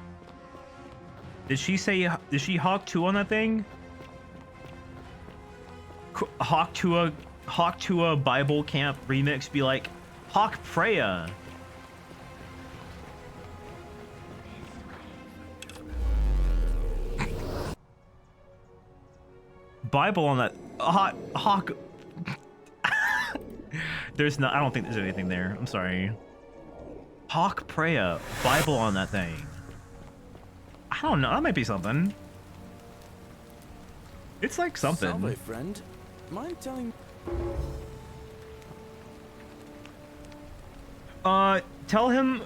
Did she Hawk 2 on that thing? Hawk 2 Bible Camp remix be like, Hawk Freya. Bible on that Hawk. I don't think there's anything there. I'm sorry. Hawk Freya, Bible on that thing. I don't know. That might be something. It's like something. Salve, friend. Mind telling? Tell him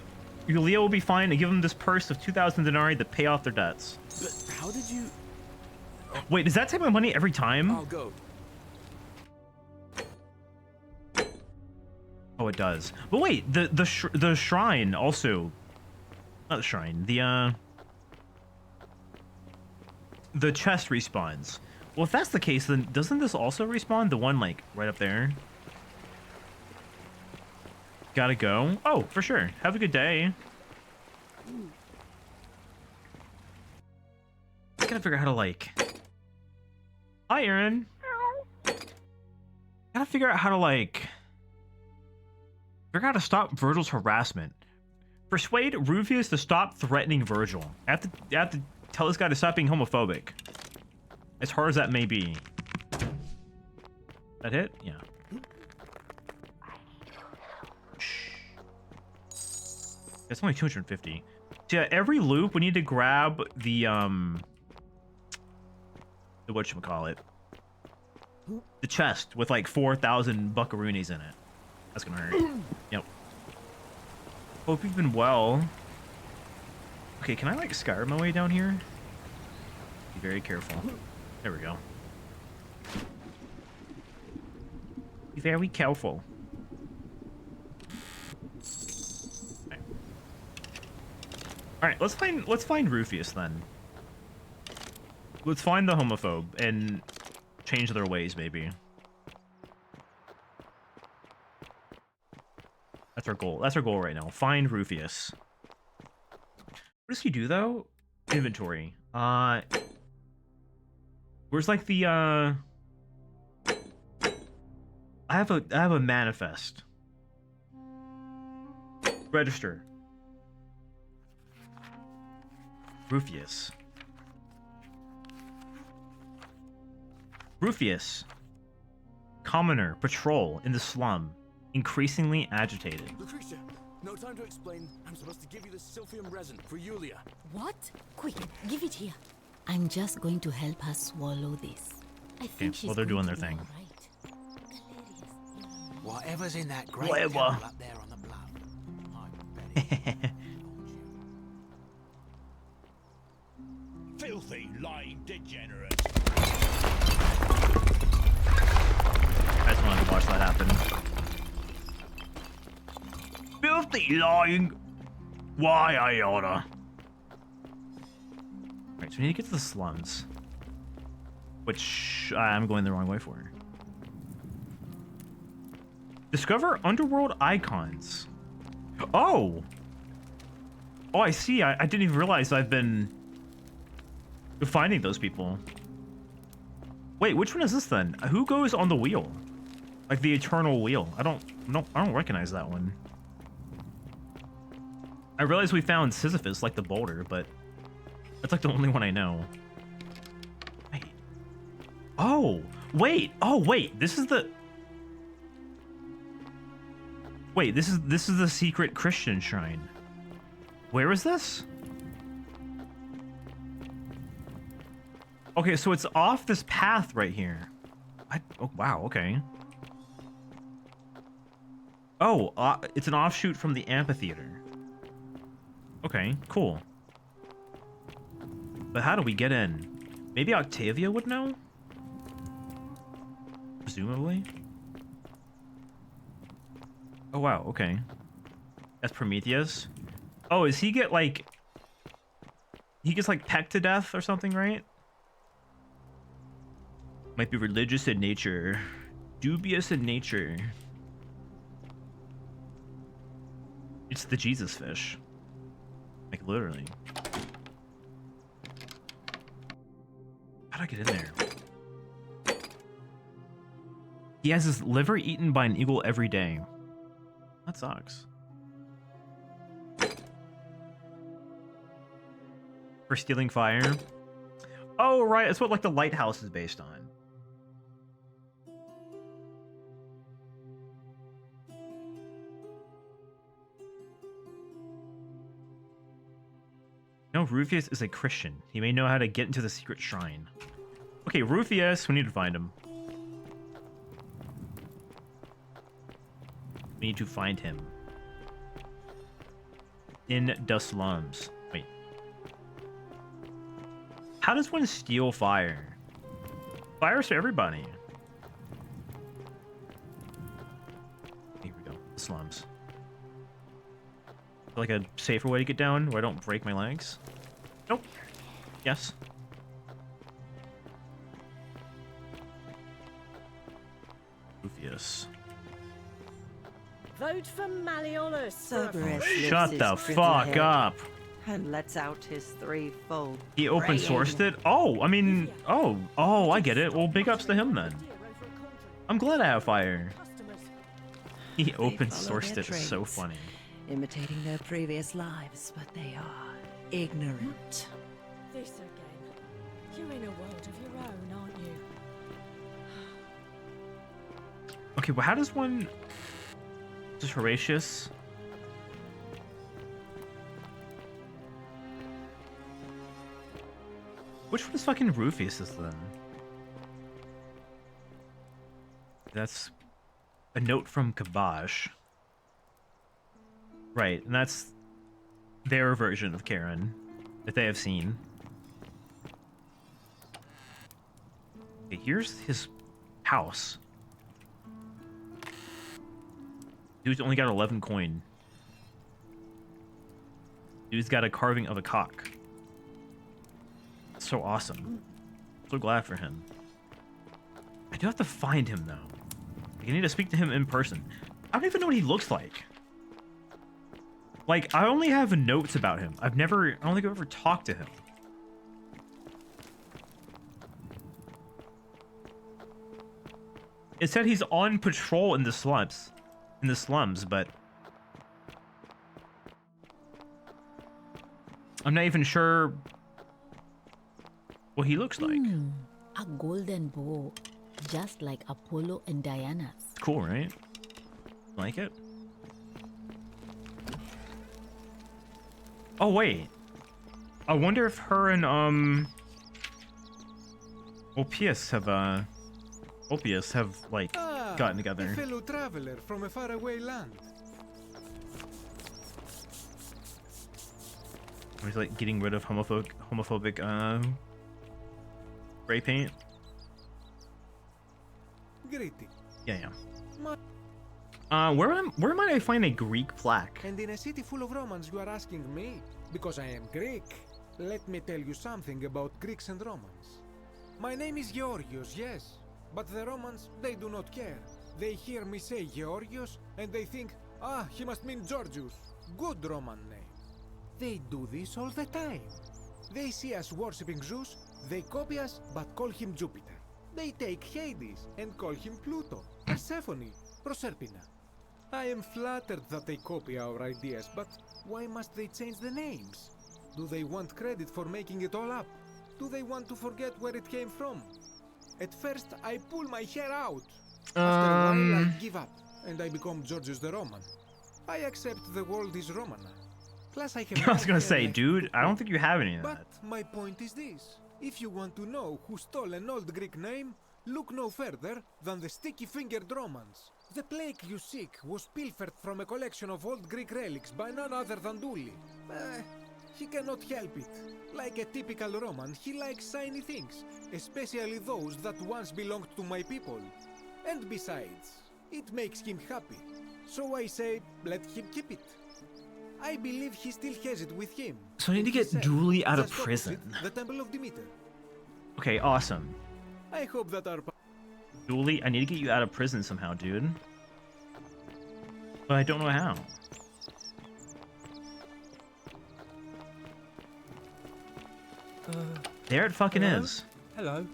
Yulia will be fine and give him this purse of 2,000 denarii to pay off their debts. But how did you? Wait, does that take my money every time? I'll go. Oh, it does. But wait, the shrine also. Not the shrine. The chest respawns. Well, if that's the case, then doesn't this also respawn? The one, like, right up there? Gotta go? Oh, for sure. Have a good day. I gotta figure out how to, like... Hi, Aaron. Gotta figure out how to, like... Figure out how to stop Virgil's harassment. Persuade Rufius to stop threatening Virgil. I have to tell this guy to stop being homophobic. As hard as that may be. That hit? Yeah. It's only 250. So yeah, every loop we need to grab the whatchamacallit, the chest with like 4,000 buckaroonies in it. That's gonna hurt. Yep. Hope you've been well. Okay, can I like Skyrim my way down here? Be very careful. There we go. Be very careful. Okay. All right, let's find Rufius then. Let's find the homophobe and change their ways, maybe. That's our goal. That's our goal right now. Find Rufius. What does he do though? Inventory. Where's like the I have a manifest. Register. Rufius. Rufius. Commoner. Patrol in the slum. Increasingly agitated. Lucretia, no time to explain. I'm supposed to give you the Silphium resin for Yulia. What? Quick, give it here. I'm just going to help her swallow this. I think she's well, they're doing their going thing. to be all right. Whatever's in that great Whatever. temple up there on the bluff, I bet it. Filthy, lying degenerate. I just wanted to watch that happen. Filthy lying. Why I oughta. Alright, so we need to get to the slums. Which I'm going the wrong way for. Discover underworld icons. Oh! Oh, I see. I didn't even realize I've been finding those people. Wait, which one is this then? Who goes on the wheel? Like the eternal wheel. I don't recognize that one. I realize we found Sisyphus, like the boulder, but that's like the only one I know. Wait. Oh, wait. Oh, wait. This is the... Wait, this is the secret Christian shrine. Where is this? Okay, so it's off this path right here. Oh, wow, okay. Oh, it's an offshoot from the amphitheater. Okay, cool. But how do we get in? Maybe Octavia would know? Presumably. Oh, wow, okay. That's Prometheus. Oh, does he get, like... He gets, like, pecked to death or something, right? Might be religious in nature. Dubious in nature. It's the Jesus fish. Like, literally. How'd I get in there? He has his liver eaten by an eagle every day. That sucks. For stealing fire? Oh, right. That's what, like, the lighthouse is based on. No, Rufius is a Christian. He may know how to get into the secret shrine. Okay, Rufius, we need to find him. We need to find him. In the slums. Wait. How does one steal fire? Fire's for everybody. Here we go. The slums. Like a safer way to get down where I don't break my legs? Nope. Yes. Rufius. Vote for Malleolus. Cerberus Shut the fuck up. And lets out his threefold. He open sourced it? Oh, I mean, oh, I get it. Well, big ups to him then. I'm glad I have fire. He open sourced it. It's so funny. Imitating their previous lives, but they are ignorant. This again. You're in a world of your own, aren't you? Okay, well, how does one... This is Horatius. Which one is fucking Rufius's then? That's a note from Kabosh. Right, and that's their version of Karen that they have seen. Okay, here's his house. Dude's only got 11 coin. Dude's got a carving of a cock. That's so awesome. So glad for him. I do have to find him though. Like, I need to speak to him in person. I don't even know what he looks like. Like, I only have notes about him. I don't think I've ever talked to him. It said he's on patrol in the slums. But I'm not even sure what he looks like. A golden bow, just like Apollo and Diana's. Cool, right? Like it? Oh wait, I wonder if her and Oppius have like gotten together. A fellow traveler from a faraway land. He's like getting rid of homophobic spray paint. Greeting. Yeah. Where might I find a Greek plaque? And in a city full of Romans, you are asking me? Because I am Greek. Let me tell you something about Greeks and Romans. My name is Georgios, yes. But the Romans, they do not care. They hear me say Georgios, and they think, ah, he must mean Georgius. Good Roman name. They do this all the time. They see us worshipping Zeus, they copy us, but call him Jupiter. They take Hades and call him Pluto, Persephone, Proserpina. I am flattered that they copy our ideas, but why must they change the names? Do they want credit for making it all up? Do they want to forget where it came from? At first, I pull my hair out. After a while, I give up, and I become Georgius the Roman. I accept the world is Romana. Plus, I have I was gonna say, dude, I don't think you have any of that. But my point is this. If you want to know who stole an old Greek name, look no further than the sticky-fingered Romans. The plague you seek was pilfered from a collection of old Greek relics by none other than Dooley. He cannot help it. Like a typical Roman, he likes shiny things, especially those that once belonged to my people. And besides, it makes him happy. So I say, let him keep it. I believe he still has it with him. So I need to get Dooley out of prison. The Temple of Demeter. Okay, awesome. I hope that our... Dooley, I need to get you out of prison somehow, dude. But I don't know how. There it fucking is. Hello.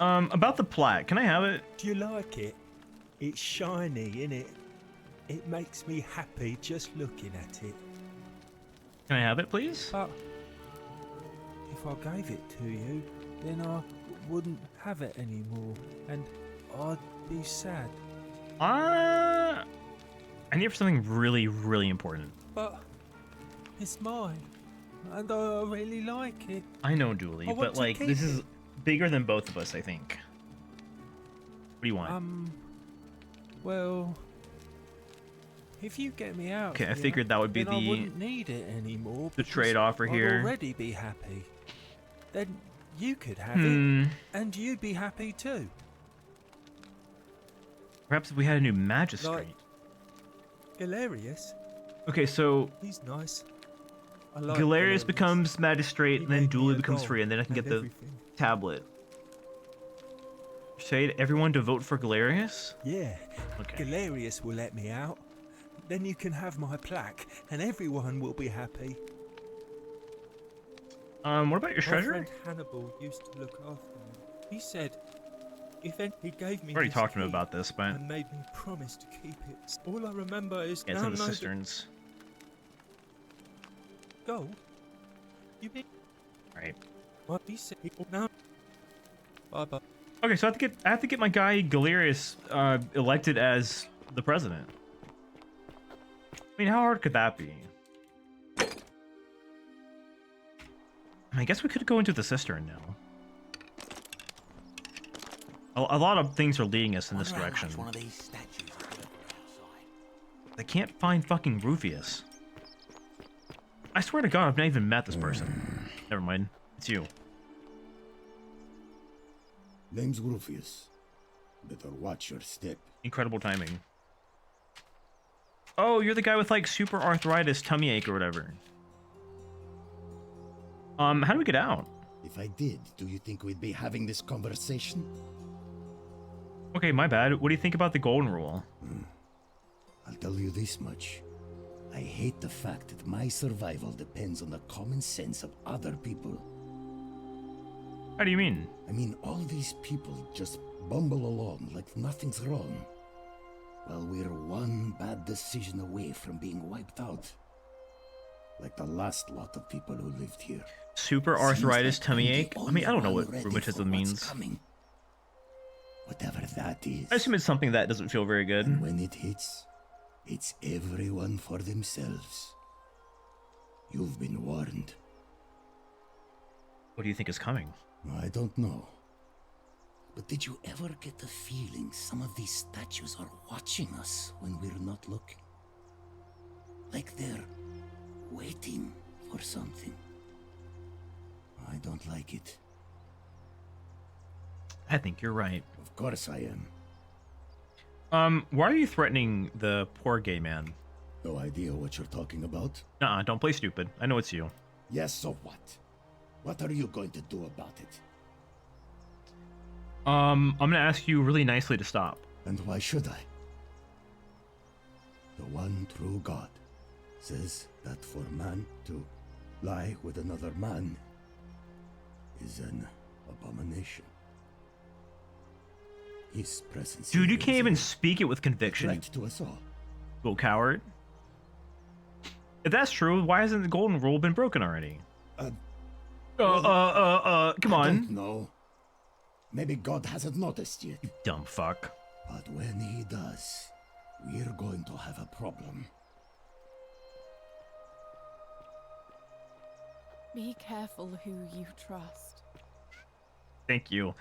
About the plaque, can I have it? Do you like it? It's shiny, innit? It makes me happy just looking at it. Can I have it, please? But if I gave it to you, then I wouldn't have it anymore, and I'd be sad. I need it for something really, really important. But it's mine, and I really like it. I know, Dooley, but like, this is bigger than both of us, I think. What do you want? Well, if you get me out, okay, I figured that would be I wouldn't need it anymore. The trade-off I'd here. Already be happy. Then you could have it, and you'd be happy too. Perhaps if we had a new magistrate. Like Galerius. Okay, so he's nice. I like Galerius becomes magistrate, and then Dooley becomes free, and then I can get the tablet. Say everyone to vote for Galerius? Yeah. Okay. Galerius will let me out. Then you can have my plaque, and everyone will be happy. What about your treasure? My friend Hannibal used to look after me. He said, if he gave me. I already talked to him about this, but and made me promise to keep it. All I remember is it's in the cisterns. Gold? You mean? Right. What he said? Now. Bye bye. Okay, so I have to get my guy Galerius elected as the president. I mean, how hard could that be? I guess we could go into the cistern now. A lot of things are leading us in this direction. One of these statues outside. I can't find fucking Rufius. I swear to God, I've not even met this person. Never mind. It's you. Name's Rufius. Better watch your step. Incredible timing. Oh, you're the guy with like super arthritis, tummy ache, or whatever. How do we get out? If I did, do you think we'd be having this conversation? Okay, my bad. What do you think about the golden rule? I'll tell you this much. I hate the fact that my survival depends on the common sense of other people. How do you mean? I mean, all these people just bumble along like nothing's wrong. Well, we're one bad decision away from being wiped out. Like the last lot of people who lived here. Super arthritis, tummy ache? I mean, I don't know what rheumatism means. Coming. Whatever that is. I assume it's something that doesn't feel very good. And when it hits, it's everyone for themselves. You've been warned. What do you think is coming? I don't know. But did you ever get the feeling some of these statues are watching us when we're not looking? Like they're waiting for something. I don't like it. I think you're right. Of course I am. Why are you threatening the poor gay man? No idea what you're talking about? Nuh-uh, don't play stupid. I know it's you. Yes, so what? What are you going to do about it? I'm gonna ask you really nicely to stop. And why should I? The one true God says that for man to lie with another man is an abomination. His presence. Dude, you can't even speak it with conviction. Threat to us all. Little coward. If that's true, why hasn't the golden rule been broken already? Come on. don't know. Maybe God hasn't noticed yet. You dumb fuck. But when he does, we're going to have a problem. Be careful who you trust. Thank you.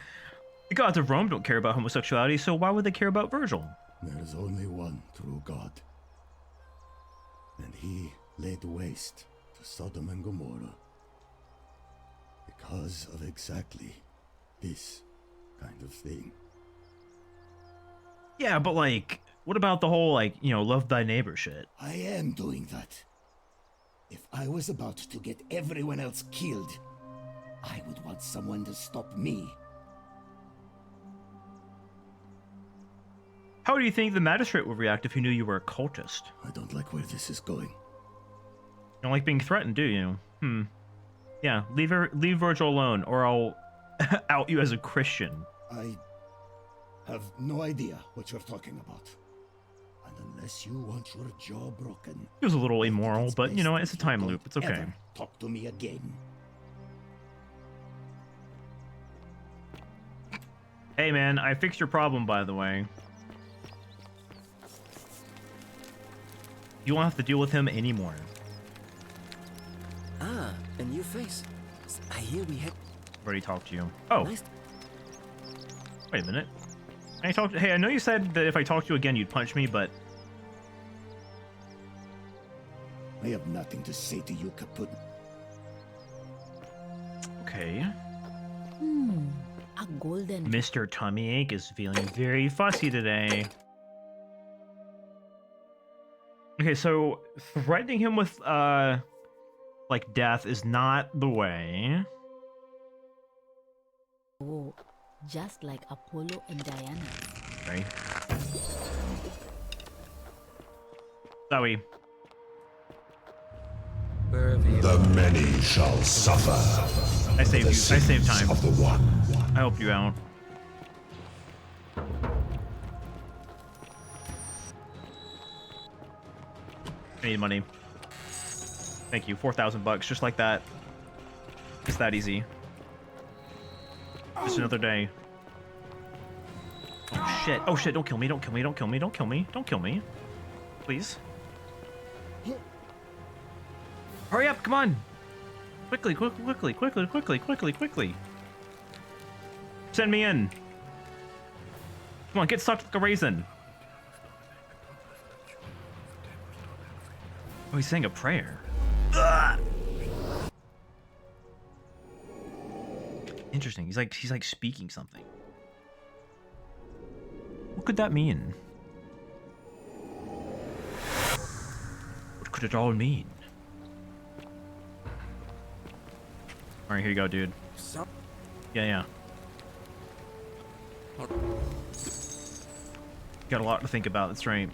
The gods of Rome don't care about homosexuality, so why would they care about Virgil? There's only one true God. And he laid waste to Sodom and Gomorrah. Because of exactly this kind of thing. Yeah, but like, what about the whole, like, you know, love thy neighbor shit? I am doing that. If I was about to get everyone else killed, I would want someone to stop me. How do you think the magistrate would react if he knew you were a cultist? I don't like where this is going. You don't like being threatened, do you? Yeah, leave Virgil alone, or I'll out you as a Christian. I have no idea what you're talking about. And unless you want your jaw broken... It was a little immoral, but you know, it's a time loop. It's okay. Talk to me again. Hey man, I fixed your problem, by the way. You won't have to deal with him anymore. Ah, a new face. I hear we had... Already talked to you. Oh. Nice. Wait a minute. Hey, I know you said that if I talked to you again, you'd punch me, but... I have nothing to say to you, Kaput. Okay. A golden... Mr. Tummyache is feeling very fussy today. Okay, so threatening him with, like, death is not the way. Oh, just like Apollo and Diana. Okay. Zoe. The many shall suffer. I saved you. I saved time. Of the one. I helped you out. I need money. Thank you. 4,000 bucks, just like that. It's that easy. Just another day. Oh shit! Oh shit! Don't kill me! Don't kill me! Don't kill me! Don't kill me! Don't kill me! Please. Hurry up! Come on! Quickly, quickly. Send me in. Come on, get stuck like a raisin. Oh, he's saying a prayer. Ugh! Interesting. He's like speaking something. What could that mean? What could it all mean? All right, here you go, dude. Yeah. Got a lot to think about. That's right.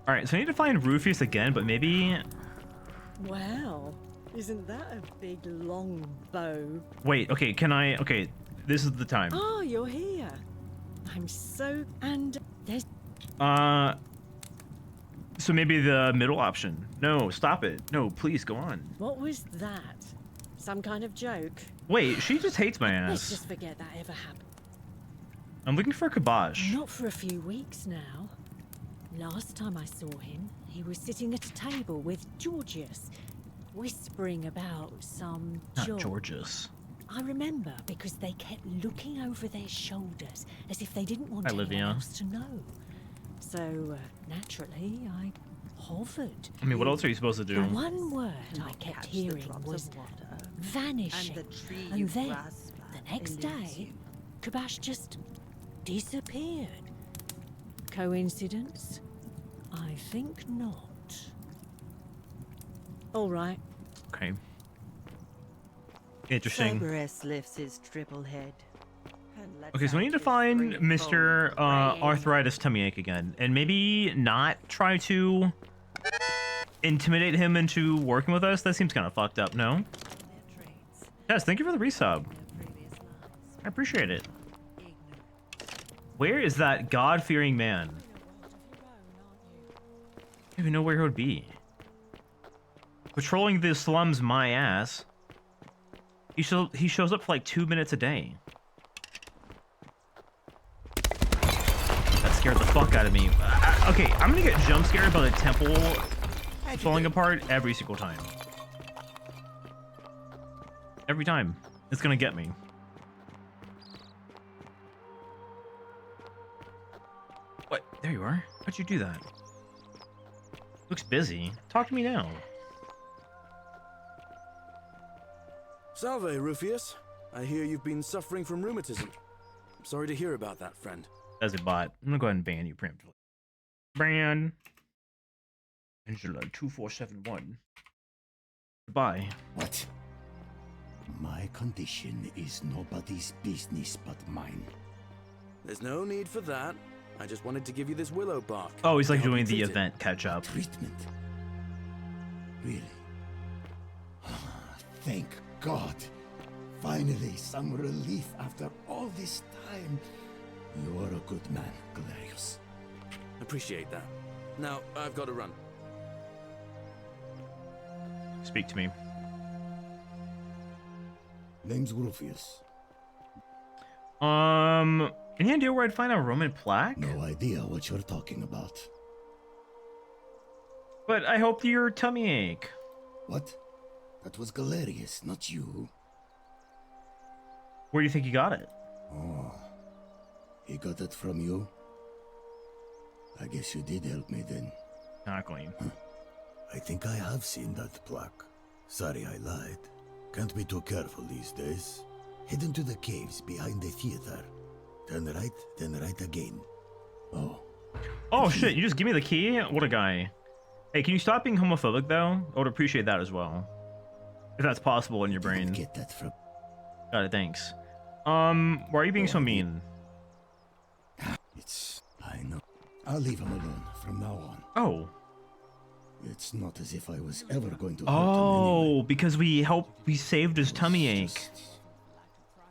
All right, so I need to find Rufius again, but maybe. Wow, isn't that a big long bow? Wait. Okay. Can I? Okay. This is the time. Oh, you're here. I'm so and there's. So maybe the middle option. No, stop it. No, please go on. What was that? Some kind of joke? Wait, she just hates my Let's ass. just forget that ever happened. I'm looking for Kabosh. Not for a few weeks now. Last time I saw him, he was sitting at a table with Georgius, whispering about some Not job. Georgius. I remember because they kept looking over their shoulders as if they didn't want Hi, anyone Livia. else to know. So, naturally, I hovered. I mean, what else are you supposed to do? The one word I kept hearing was vanishing. And then, the next day, Kabosh just disappeared. Coincidence? I think not. All right. Okay. Interesting. Cerberus lifts his triple head. and lets Okay, so we out need to his find free Mr. foam braying. Arthritis Tummyache again, and maybe not try to intimidate him into working with us. That seems kind of fucked up. No. Yes, thank you for the resub. I appreciate it. Where is that God-fearing man? I don't even know where he would be. Patrolling the slums, my ass. He shows up for like 2 minutes a day. That scared the fuck out of me. Okay, I'm gonna get jump scared by the temple falling apart every single time. Every time. It's gonna get me. What? There you are. How'd you do that? Looks busy. Talk to me now. Salve, Rufius. I hear you've been suffering from rheumatism. I'm sorry to hear about that, friend. As a bot, I'm gonna go ahead and ban you preemptively. Ban. Angela 2471. Goodbye. What? My condition is nobody's business but mine. There's no need for that. I just wanted to give you this willow bark. Oh, he's like to help doing you the treat it. event catch up. Treatment? Really? Thank God. Finally, some relief after all this time. You're a good man, Galerius. Appreciate that. Now, I've got to run. Speak to me. Name's Rufius. Any idea where I'd find a Roman plaque? No idea what you're talking about. But I hope your tummy ache. What? That was Galerius, not you. Where do you think you got it? Oh, he got it from you? I guess you did help me then. Exactly. I think I have seen that plaque. Sorry I lied. Can't be too careful these days. Head into the caves behind the theater. Turn right, then right again. Oh. Oh shit, you just give me the key? What a guy. Hey, can you stop being homophobic though? I would appreciate that as well. If that's possible in your brain. Get that from... Got it, thanks. Why are you being so mean? I know. I'll leave him alone from now on. Oh. It's not as if I was ever going to hurt him Oh, anyway. because we saved his tummy ache.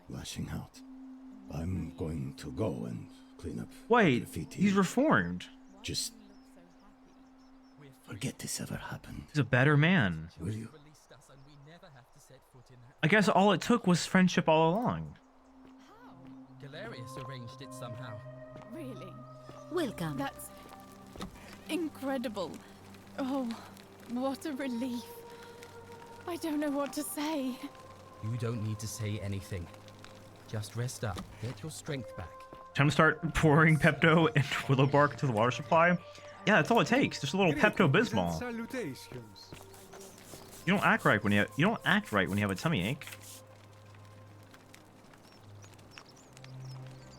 Lashing out. I'm going to go and clean up. Wait, graffiti. he's reformed. Just forget this ever happened. He's a better man. Will you? I guess all it took was friendship all along. Galerius arranged it somehow. Really? Welcome. That's incredible. Oh, What a relief. I don't know what to say. You don't need to say anything. Just rest up, get your strength back. Time to start pouring Pepto and willow bark into the water supply. Yeah, that's all it takes. Just a little Pepto Bismol. Salutations. You don't act right when you have a tummy ache.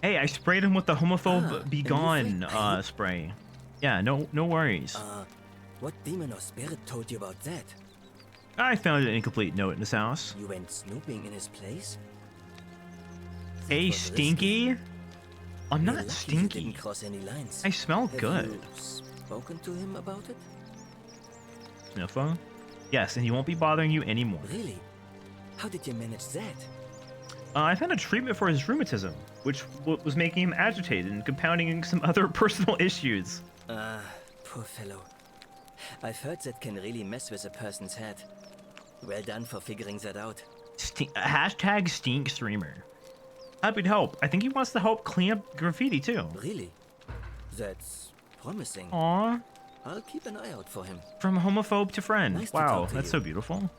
Hey, I sprayed him with the homophobe be gone spray. Yeah, no worries. What demon or spirit told you about that? I found an incomplete note in his house. You went snooping in his place? Hey, Stinky. I'm You're not lucky you stinky. didn't cross any lines. I smell Have good. you spoken to him about it? Sniffer? Yes, and he won't be bothering you anymore. Really? How did you manage that? I found a treatment for his rheumatism, which was making him agitated and compounding some other personal issues. Poor fellow. I've heard that can really mess with a person's head. Well done for figuring that out. Hashtag stink streamer. Happy to help. I think he wants to help clean up graffiti too. Really? That's promising. Aww. I'll keep an eye out for him. From homophobe to friend. Nice to Wow, talk to that's you. so beautiful.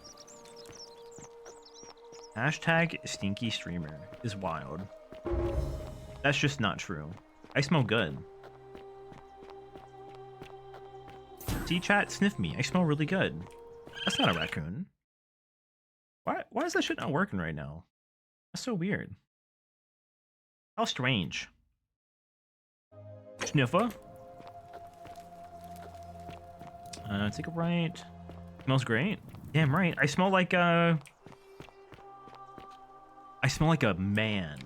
Hashtag stinky streamer is wild. That's just not true. I smell good. See, chat, sniff me. I smell really good. That's not a raccoon. Why is that shit not working right now? That's so weird. How strange. Sniffer. Take a right. Smells great. Damn right. I smell like a man.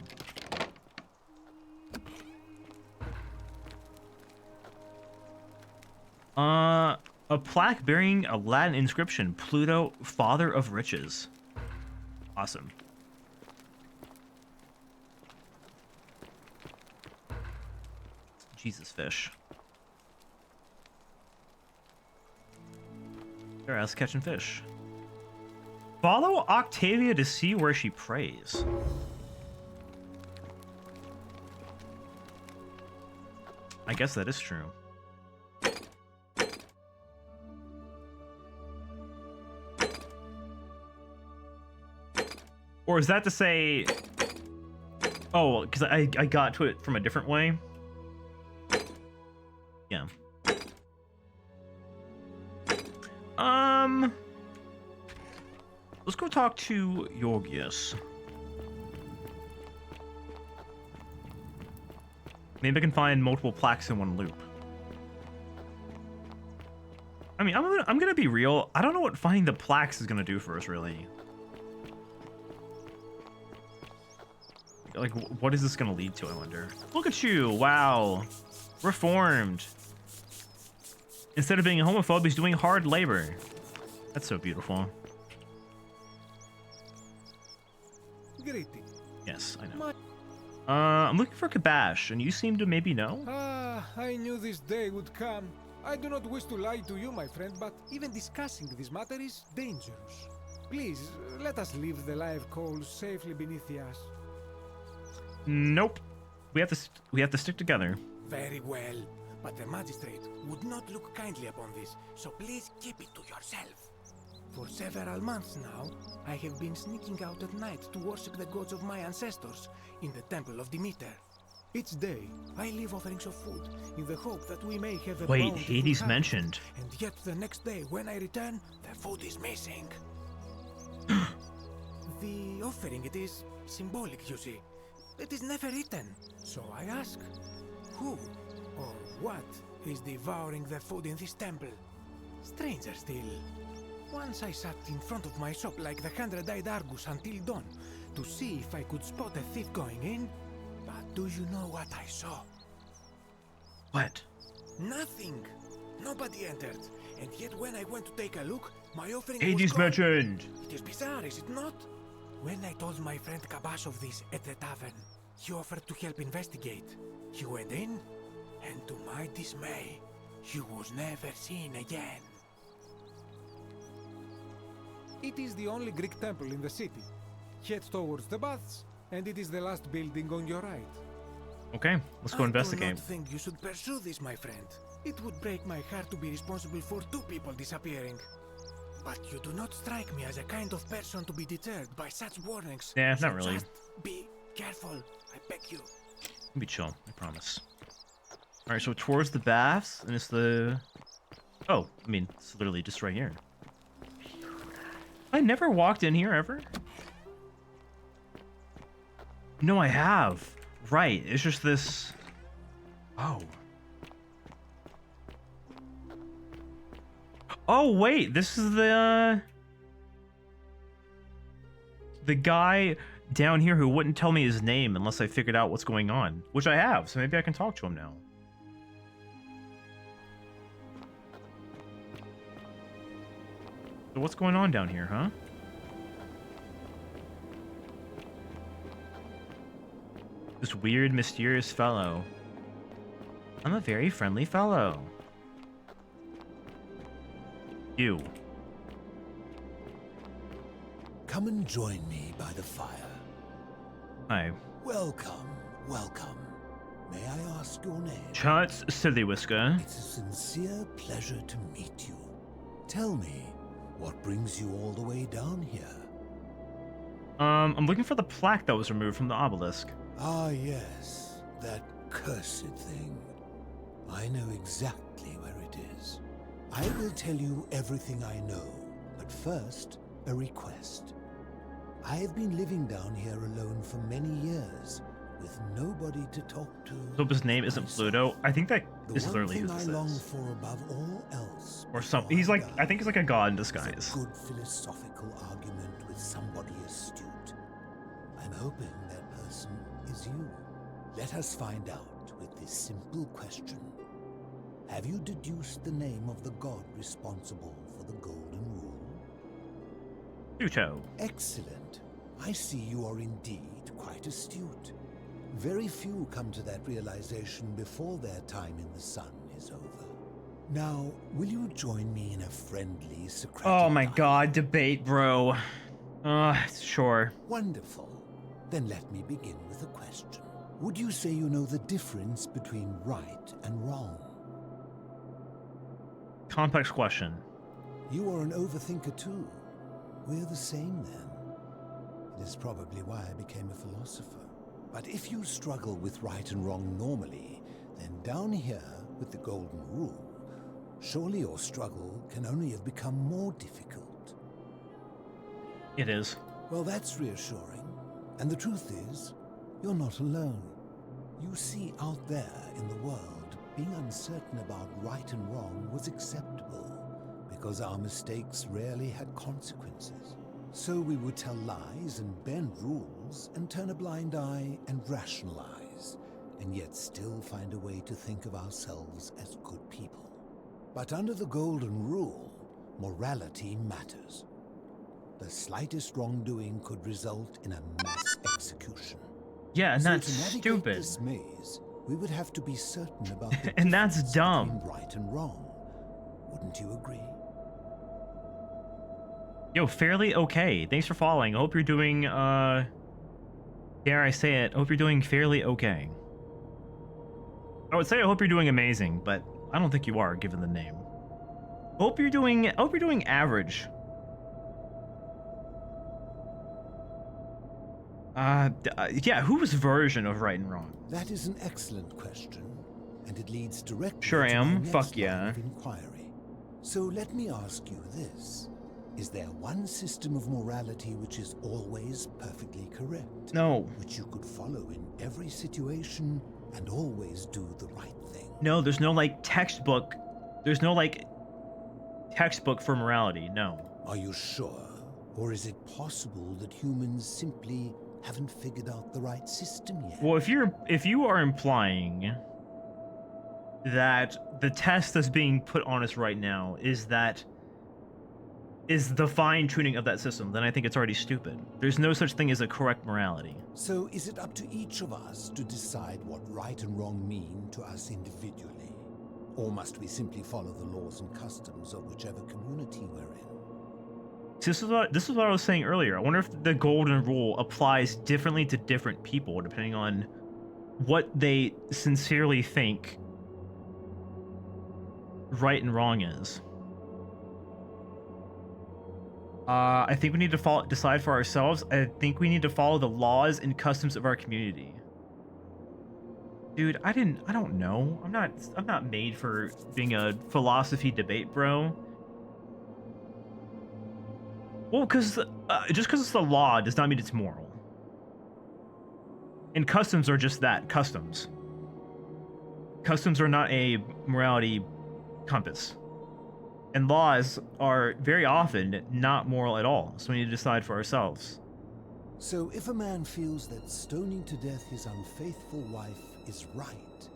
A plaque bearing a Latin inscription, Pluto, Father of Riches. Awesome. Jesus fish. They're ass catching fish. Follow Octavia to see where she prays. I guess that is true. Or is that to say... Oh, because I got to it from a different way? Yeah. Let's go talk to Yorgius. Maybe I can find multiple plaques in one loop. I mean, I'm gonna be real. I don't know what finding the plaques is gonna do for us, really. Like, what is this gonna lead to, I wonder? Look at you! Wow. Reformed. Instead of being a homophobe, he's doing hard labor. That's so beautiful. Greeting. Yes, I know. I'm looking for Kabash, and you seem to maybe know? I knew this day would come. I do not wish to lie to you, my friend, but even discussing this matter is dangerous. Please, let us leave the live coals safely beneath the ash. Nope. We have to stick together. Very well, but the magistrate would not look kindly upon this, so please keep it to yourself. For several months now, I have been sneaking out at night to worship the gods of my ancestors in the temple of Demeter. Each day, I leave offerings of food in the hope that we may have a Wait, bountiful Hades harvest. mentioned. And yet the next day, when I return, the food is missing. The offering, it is symbolic, you see. It is never eaten. So I ask, who or what is devouring the food in this temple? Stranger still. Once I sat in front of my shop like the 100-eyed Argus until dawn to see if I could spot a thief going in. But do you know what I saw? What? Nothing. Nobody entered. And yet when I went to take a look, my offering Hades was gone. mentioned. It is bizarre, is it not? When I told my friend Kabash of this at the tavern, he offered to help investigate. He went in, and to my dismay, he was never seen again. It is the only Greek temple in the city. Head towards the baths, and it is the last building on your right. Okay, let's go I investigate. do not think you should pursue this, my friend. It would break my heart to be responsible for 2 people disappearing. But you do not strike me as a kind of person to be deterred by such warnings. Yeah, So not really. Just be careful, I beg you. Be chill, I promise. Alright, so towards the baths, and it's the... Oh, I mean, it's literally just right here. I never walked in here, ever? No, I have. Right, it's just this... Oh. Oh, wait, this is the guy down here who wouldn't tell me his name unless I figured out what's going on, which I have, so maybe I can talk to him now. So what's going on down here, huh? This weird, mysterious fellow. I'm a very friendly fellow. You. Come and join me by the fire. Hi. Welcome, welcome. May I ask your name? Chuts Silly Whisker. It's a sincere pleasure to meet you. Tell me, what brings you all the way down here? I'm looking for the plaque that was removed from the obelisk. Ah, yes, that cursed thing. I know exactly where it is. I will tell you everything I know, but first, a request. I have been living down here alone for many years, with nobody to talk to. So his name isn't Pluto. I think that The is one literally who thing this I long is. for above all else, Or something. He's like, I think he's like a god in disguise. good philosophical argument with somebody astute. I'm hoping that person is you. Let us find out with this simple question. Have you deduced the name of the god responsible for the Golden Rule? Pluto. Excellent. I see you are indeed quite astute. Very few come to that realization before their time in the sun is over. Now, will you join me in a friendly Socratic? Oh my god, debate, bro. Sure. Wonderful. Then let me begin with a question. Would you say you know the difference between right and wrong? Complex question. You are an overthinker too. We're the same then. It is probably why I became a philosopher. But if you struggle with right and wrong normally, then down here with the Golden Rule, surely your struggle can only have become more difficult. It is. Well, that's reassuring. And the truth is, you're not alone. You see, out there in the world, being uncertain about right and wrong was acceptable, because our mistakes rarely had consequences. So we would tell lies and bend rules and turn a blind eye and rationalize, and yet still find a way to think of ourselves as good people. But under the Golden Rule, morality matters. The slightest wrongdoing could result in a mass execution. Yeah, and So that's to navigate stupid. this maze, we would have to be certain about the And that's difference dumb. between right and wrong. Wouldn't you agree? Yo, fairly okay. Thanks for following. I hope you're doing, dare I say it, I hope you're doing fairly okay. I would say I hope you're doing amazing, but I don't think you are, given the name. Hope you're doing average. Yeah, whose version of right and wrong? That is an excellent question, and it leads directly Sure to am. my next Fuck line yeah. of inquiry. So let me ask you this. Is there one system of morality which is always perfectly correct? No. Which you could follow in every situation and always do the right thing? No, there's no like textbook. There's no like textbook for morality. No. Are you sure? Or is it possible that humans simply haven't figured out the right system yet? Well, if you are implying that the test that's being put on us right now is the fine-tuning of that system, then I think it's already stupid. There's no such thing as a correct morality. So is it up to each of us to decide what right and wrong mean to us individually? Or must we simply follow the laws and customs of whichever community we're in? This is what I was saying earlier. I wonder if the Golden Rule applies differently to different people depending on what they sincerely think right and wrong is. I think we need to decide for ourselves. I think we need to follow the laws and customs of our community. Dude, I don't know. I'm not made for being a philosophy debate, bro. Well, just because it's the law does not mean it's moral. And customs are just that, customs. Customs are not a morality compass. And laws are very often not moral at all, so we need to decide for ourselves. So if a man feels that stoning to death his unfaithful wife is right,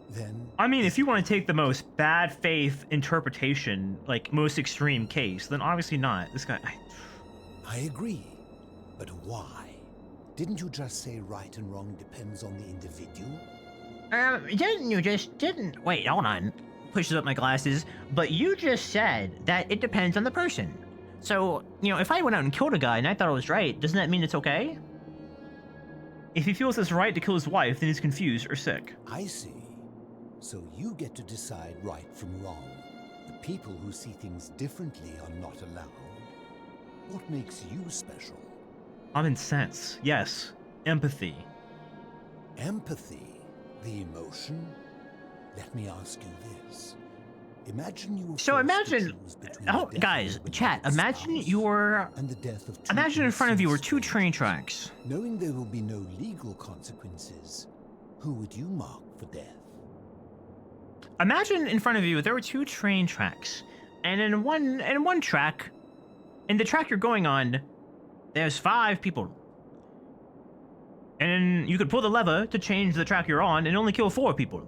then... I mean, if you want to take the most bad faith interpretation, like most extreme case, then obviously not. This guy... I agree, but why? Didn't you just say right and wrong depends on the individual? Wait, hold on. Pushes up my glasses. But you just said that it depends on the person. So, if I went out and killed a guy and I thought it was right, doesn't that mean it's okay? If he feels it's right to kill his wife, then he's confused or sick. I see. So you get to decide right from wrong. The people who see things differently are not allowed. What makes you special? Common sense. Yes. Empathy. Empathy? The emotion? Let me ask you this. Imagine you were guys, chat, imagine imagine in front of you were 2 train tracks. Knowing there will be no legal consequences, who would you mark for death? Imagine in front of you there were 2 train tracks, and in one track, in the track you're going on, there's 5 people. And you could pull the lever to change the track you're on and only kill 4 people.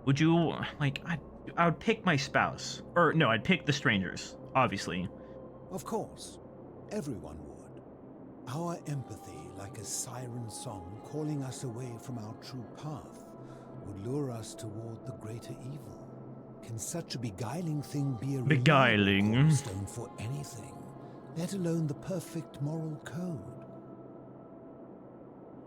Would you, I would pick my spouse. Or, no, I'd pick the strangers, obviously. Of course. Everyone would. Our empathy, like a siren song calling us away from our true path, would lure us toward the greater evil. Can such a beguiling thing be a cornerstone for anything, let alone the perfect moral code?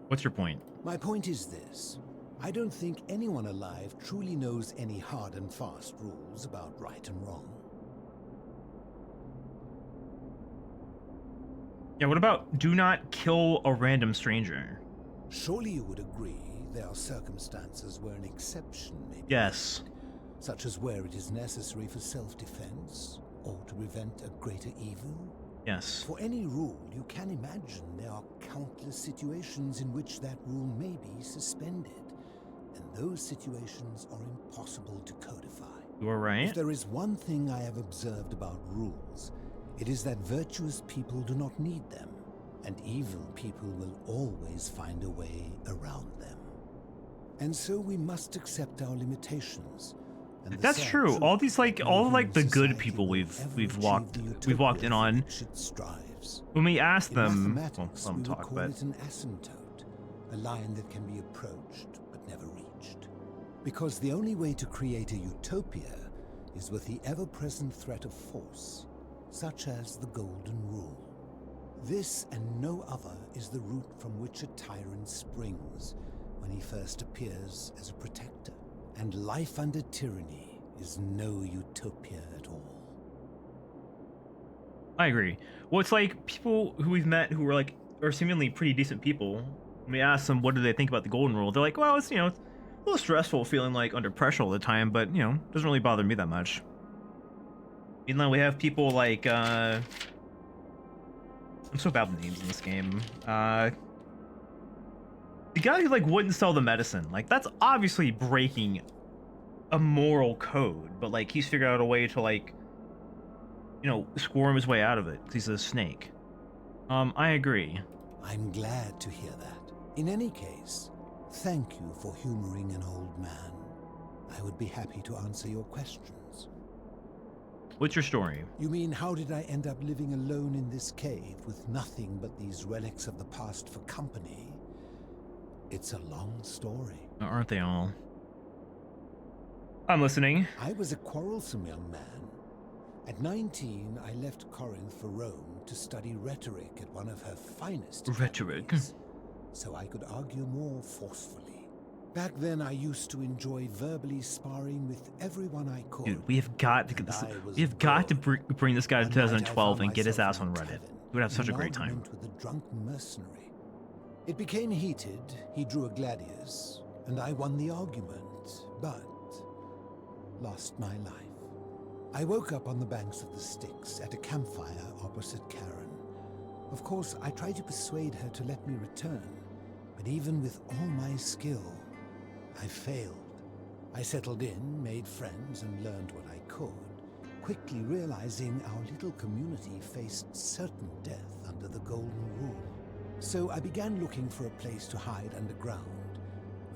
What's your point? My point is this. I don't think anyone alive truly knows any hard and fast rules about right and wrong. Yeah, what about do not kill a random stranger? Surely you would agree there are circumstances where an exception may be Yes. made, such as where it is necessary for self-defense or to prevent a greater evil? Yes. For any rule, you can imagine there are countless situations in which that rule may be suspended. And those situations are impossible to codify. You are right. If there is one thing I have observed about rules, it is that virtuous people do not need them, and evil people will always find a way around them. And so we must accept our limitations. And the That's sad true. truth All these all no like the human good society people will we've ever walked achieve the we've walked in utopia on. for which it strives. When we ask In them, mathematics, well, we would talk, call but it an asymptote, a line that can be approached but never reached. Because the only way to create a utopia is with the ever-present threat of force, such as the Golden Rule. This and no other is the root from which a tyrant springs when he first appears as a protector. And life under tyranny is no utopia at all. I agree. Well, it's like people who we've met who are seemingly pretty decent people. When we ask them what do they think about the Golden Rule, they're like, well, it's, it's a little stressful feeling like under pressure all the time, but, doesn't really bother me that much. Even though we have people like, I'm so bad with names in this game. The guy who, wouldn't sell the medicine. That's obviously breaking a moral code, but, he's figured out a way to, squirm his way out of it, because he's a snake. I agree. I'm glad to hear that. In any case, thank you for humoring an old man. I would be happy to answer your questions. What's your story? You mean, how did I end up living alone in this cave with nothing but these relics of the past for company? It's a long story. Aren't they all? I'm listening. I was a quarrelsome young man. At 19, I left Corinth for Rome to study rhetoric at one of her finest Rhetoric. academies, so I could argue more forcefully. Back then, I used to enjoy verbally sparring with everyone I could. Dude, we have got to get this. We have got to bring this guy to 2012 and get his ass on Reddit. We would have such a great time. With a drunk mercenary. It became heated. He drew a gladius, and I won the argument, but lost my life. I woke up on the banks of the Styx at a campfire opposite Karen. Of course, I tried to persuade her to let me return, but even with all my skill, I failed. I settled in, made friends, and learned what I could, quickly realizing our little community faced certain death under the Golden Rule. So I began looking for a place to hide underground.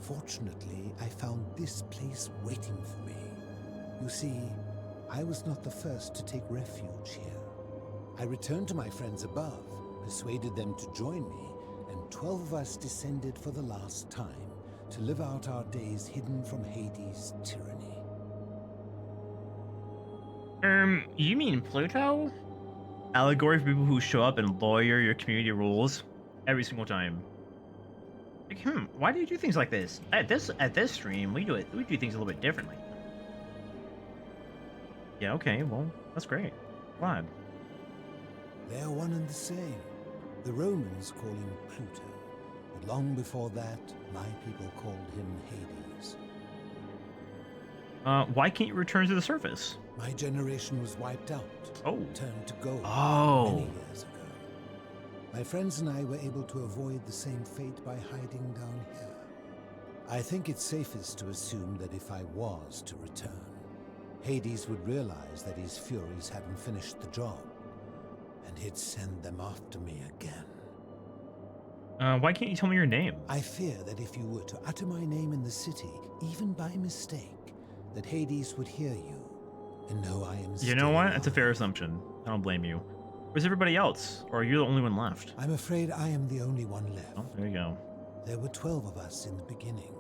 Fortunately, I found this place waiting for me. You see, I was not the first to take refuge here. I returned to my friends above, persuaded them to join me, and 12 of us descended for the last time to live out our days hidden from Hades' tyranny. You mean Pluto? Allegory for people who show up and lawyer your community rules every single time. Like, why do you do things like this? At this stream, we do things a little bit differently. Yeah, okay, well, that's great. Glad. They are one and the same. The Romans call him Pluto, but long before that, my people called him Hades. Why can't you return to the surface? My generation was wiped out. Turned to gold many years ago. My friends and I were able to avoid the same fate by hiding down here. I think it's safest to assume that if I was to return, Hades would realize that his furies hadn't finished the job, and he'd send them after me again. Why can't you tell me your name? I fear that if you were to utter my name in the city, even by mistake, that Hades would hear you and know I am You know what? That's a fair assumption. I don't blame you. Where's everybody else? Or are you the only one left? I'm afraid I am the only one left. Oh, there you go. There were 12 of us in the beginning,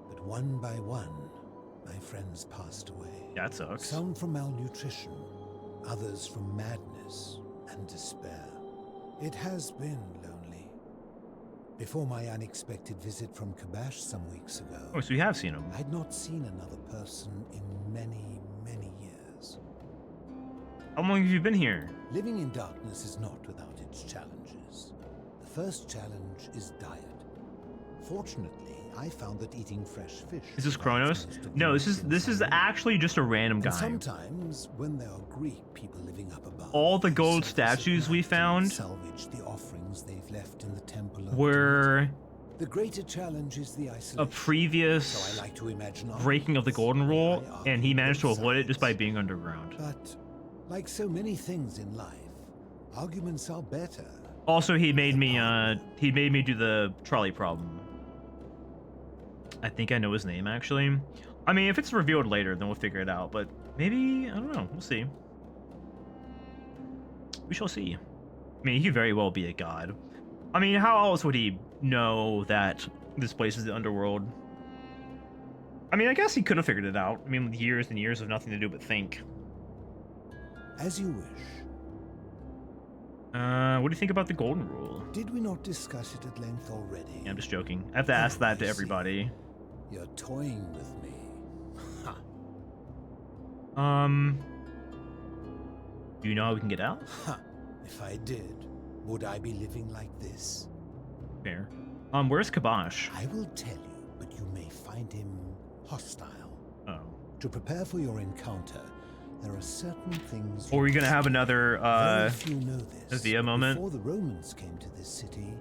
but one by one, my friends passed away. That sucks. Some from malnutrition, others from madness and despair. It has been lonely. Before my unexpected visit from Kabash some weeks ago. Oh, so you have seen him. I'd not seen another person in many, many years. How long have you been here? Living in darkness is not without its challenges. The first challenge is diet. Fortunately, I found that eating fresh fish. Is this Kronos? No, this is actually just a random guy. And sometimes, when there are Greek people living up above, all the gold statues we found salvage the offerings they've left in the temple were the greater challenge is the isolation. A previous so I like to imagine breaking of the Golden Rule, and he managed to avoid it just by being underground. But like so many things in life, arguments are better. Also, he made me do the trolley problem. I think I know his name, actually. I mean, if it's revealed later, then we'll figure it out. But maybe, I don't know. We'll see. We shall see. I mean, he could very well be a god. I mean, how else would he know that this place is the underworld? I mean, I guess he could have figured it out. I mean, with years and years of nothing to do but think. As you wish. What do you think about the Golden Rule? Did we not discuss it at length already? Yeah, I'm just joking. I have to ask that to everybody. You're toying with me. Do you know how we can get out? If I did, would I be living like this? Fair. Where's Kabash? I will tell you, but you may find him hostile. Oh. To prepare for your encounter, there are certain things. Or are we gonna have another Very few know this. Via moment? Before the Romans came to this city,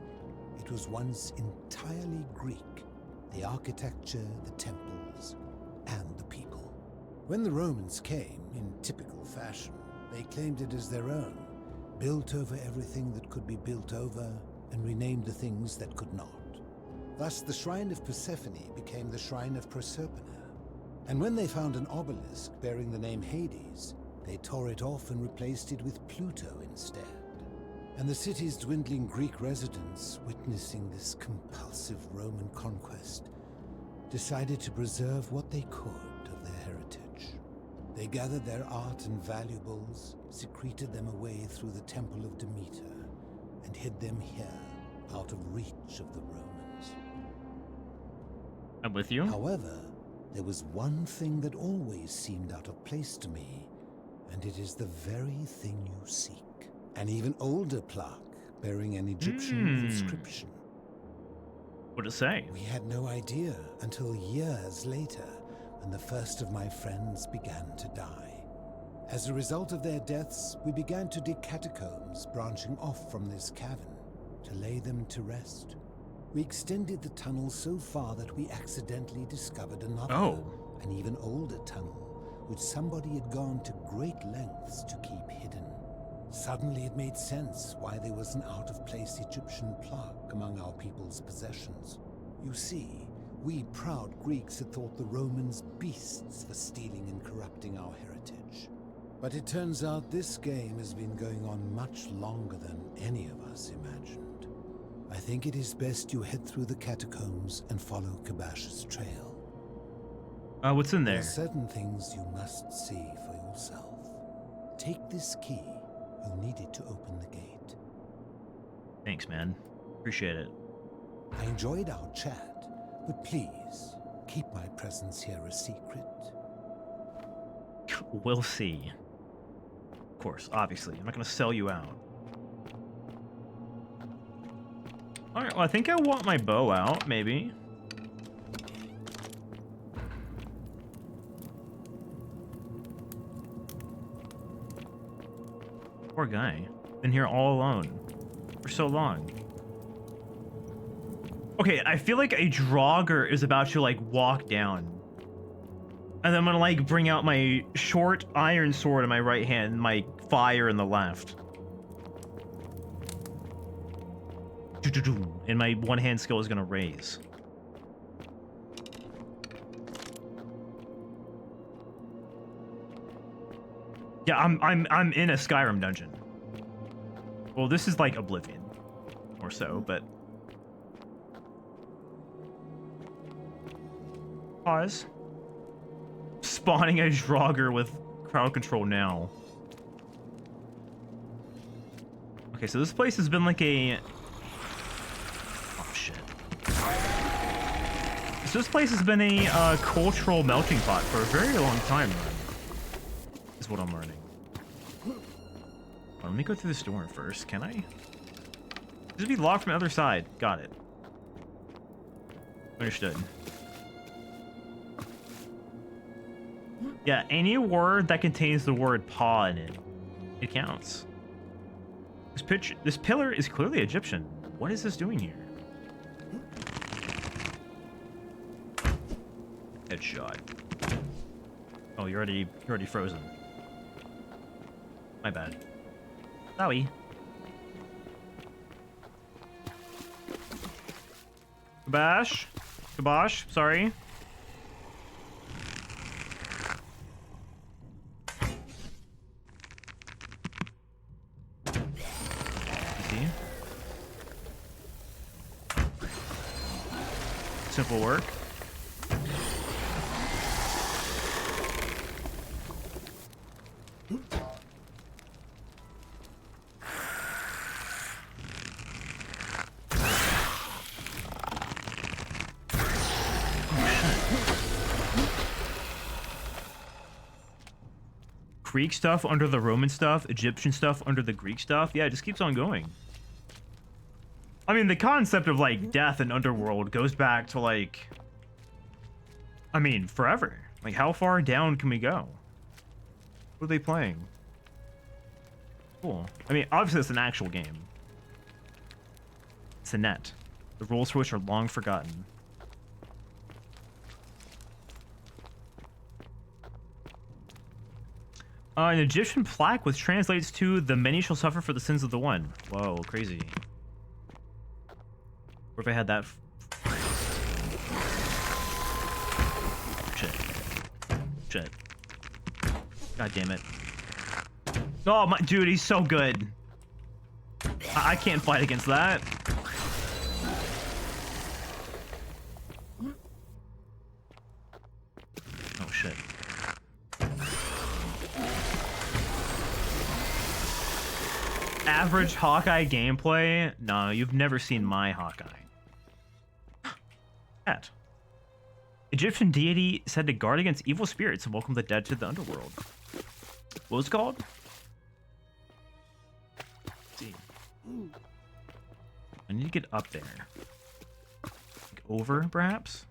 it was once entirely Greek. The architecture, the temples, and the people. When the Romans came, in typical fashion, they claimed it as their own, built over everything that could be built over, and renamed the things that could not. Thus, the Shrine of Persephone became the Shrine of Proserpina. And when they found an obelisk bearing the name Hades, they tore it off and replaced it with Pluto instead. And the city's dwindling Greek residents, witnessing this compulsive Roman conquest, decided to preserve what they could of their heritage. They gathered their art and valuables, secreted them away through the Temple of Demeter, and hid them here, out of reach of the Romans. I'm with you. However, there was one thing that always seemed out of place to me, and it is the very thing you seek. An even older plaque bearing an Egyptian inscription. What does it say? We had no idea until years later, when the first of my friends began to die. As a result of their deaths, we began to dig catacombs branching off from this cavern to lay them to rest. We extended the tunnel so far that we accidentally discovered another, an even older tunnel, which somebody had gone to great lengths to keep hidden. Suddenly it made sense why there was an out-of-place Egyptian plaque among our people's possessions. You see, we proud Greeks had thought the Romans beasts for stealing and corrupting our heritage. But it turns out this game has been going on much longer than any of us imagined. I think it is best you head through the catacombs and follow Kabash's trail. What's in There there? are certain things you must see for yourself. Take this key. You'll need it to open the gate. Thanks, man. Appreciate it. I enjoyed our chat, but please, keep my presence here a secret. We'll see. Of course, obviously. I'm not gonna sell you out. Alright, well, I think I want my bow out, maybe. Poor guy. Been here all alone. For so long. Okay, I feel like a Draugr is about to, like, walk down. And then I'm gonna, like, bring out my short iron sword in my right hand and my fire in the left. And my one-hand skill is gonna raise. Yeah, I'm in a Skyrim dungeon. Well, this is like Oblivion, or so, but pause. Spawning a Draugr with crowd control now. Okay, so this place has been like a... Oh, shit. So this place has been a cultural melting pot for a very long time, is what I'm learning. Well, let me go through this door first, can I? This would be locked from the other side. Got it. Understood. Yeah, any word that contains the word paw in it, it counts. This pillar is clearly Egyptian. What is this doing here? Headshot. Oh, you're already frozen. My bad. Sorry. Kabosh, sorry. Easy. Simple work. Greek stuff under the Roman stuff, Egyptian stuff under the Greek stuff. Yeah, it just keeps on going. I mean, the concept of, like, death and underworld goes back to, like... I mean, forever. Like, how far down can we go? What are they playing? Cool. I mean, obviously it's an actual game. It's a net. The rules for which are long forgotten. An Egyptian plaque which translates to "the many shall suffer for the sins of the one." Whoa, crazy. What if I had that? Shit. God damn it. Oh my dude, he's so good. I can't fight against that. Oh shit. Average Hawkeye gameplay? No, you've never seen my Hawkeye. Cat. Egyptian deity said to guard against evil spirits and welcome the dead to the underworld. What was it called? Let's see. I need to get up there. Like over, perhaps?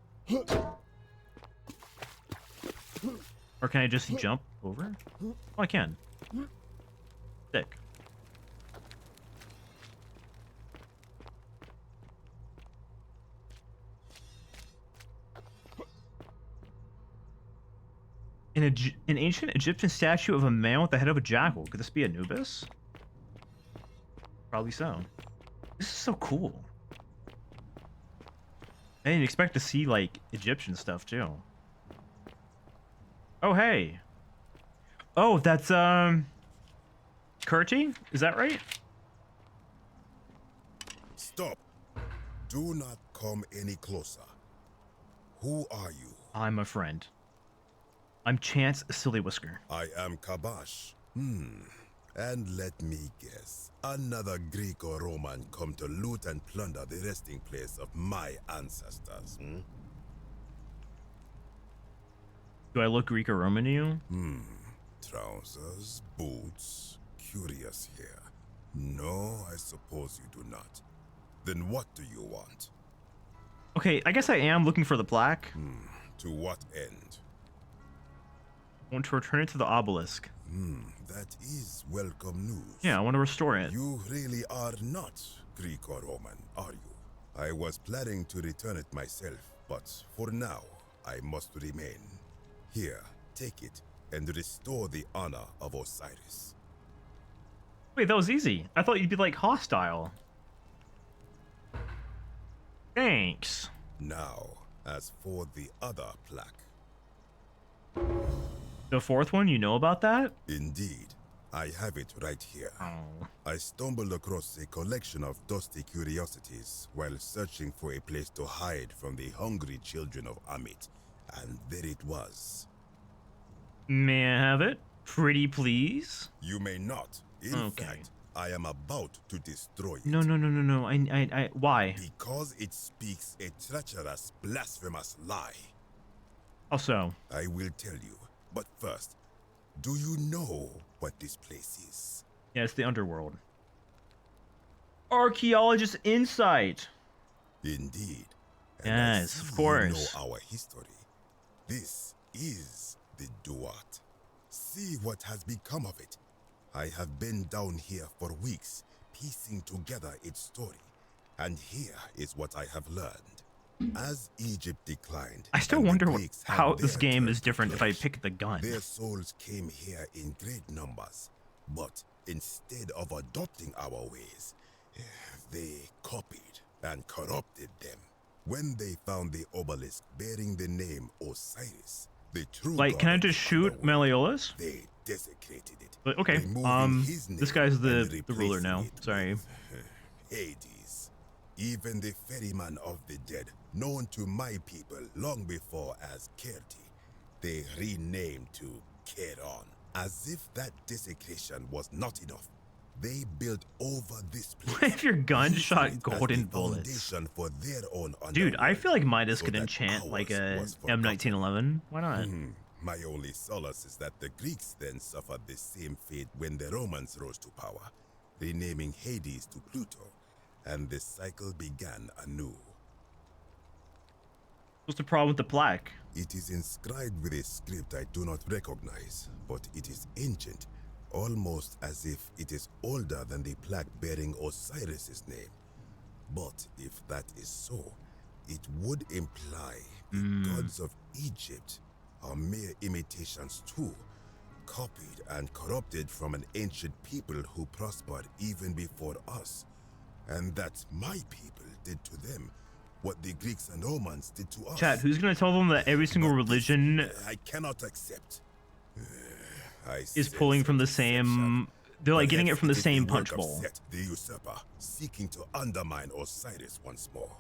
Or can I just jump over? Oh, I can. Sick. An ancient Egyptian statue of a man with the head of a jackal. Could this be Anubis? Probably so. This is so cool. I didn't expect to see, like, Egyptian stuff, too. Oh, hey. Oh, that's, Kurti? Is that right? Stop. Do not come any closer. Who are you? I'm a friend. I'm Chance Silly Whisker. I am Kabash. And let me guess. Another Greek or Roman come to loot and plunder the resting place of my ancestors, Do I look Greek or Roman to you? Trousers, boots, curious here. No, I suppose you do not. Then what do you want? Okay, I guess I am looking for the plaque. To what end? I want to return it to the obelisk. That is welcome news. Yeah, I want to restore it. You really are not Greek or Roman, are you? I was planning to return it myself, but for now, I must remain. Here, take it and restore the honor of Osiris. Wait, that was easy. I thought you'd be like hostile. Thanks. Now, as for the other plaque. The fourth one, you know about that? Indeed. I have it right here. Oh. I stumbled across a collection of dusty curiosities while searching for a place to hide from the hungry children of Amit, and there it was. May I have it? Pretty please? You may not. In fact, I am about to destroy it. No. I why? Because it speaks a treacherous, blasphemous lie. How so? I will tell you. But first, do you know what this place is? Yeah, it's the underworld. Archaeologist insight. Indeed. Yes, of course. You know our history. This is the Duat. See what has become of it. I have been down here for weeks, piecing together its story. And here is what I have learned. As Egypt declined, I still wonder how this game is different if I pick the gun. Their souls came here in great numbers, but instead of adopting our ways, they copied and corrupted them. When they found the obelisk bearing the name Osiris, the true like, can I just shoot Malleolus? They desecrated it. But, okay, this guy's the ruler now. Sorry. Hades, even the ferryman of the dead, known to my people long before as Kerti, they renamed to Keron. As if that desecration was not enough, they built over this place. What if your gun shot golden bullets? For their own dude, I feel like Midas could enchant like a M1911. Why not? My only solace is that the Greeks then suffered the same fate when the Romans rose to power, renaming Hades to Pluto, and the cycle began anew. What's the problem with the plaque? It is inscribed with a script I do not recognize, but it is ancient, almost as if it is older than the plaque bearing Osiris's name. But if that is so, it would imply the gods of Egypt are mere imitations too, copied and corrupted from an ancient people who prospered even before us, and that my people did to them what the Greeks and Romans did to us. Chat, who's gonna tell them that every single religion I cannot accept is pulling from the same... They're like getting it from the same punch bowl. Set, the usurper, seeking to undermine Osiris once more.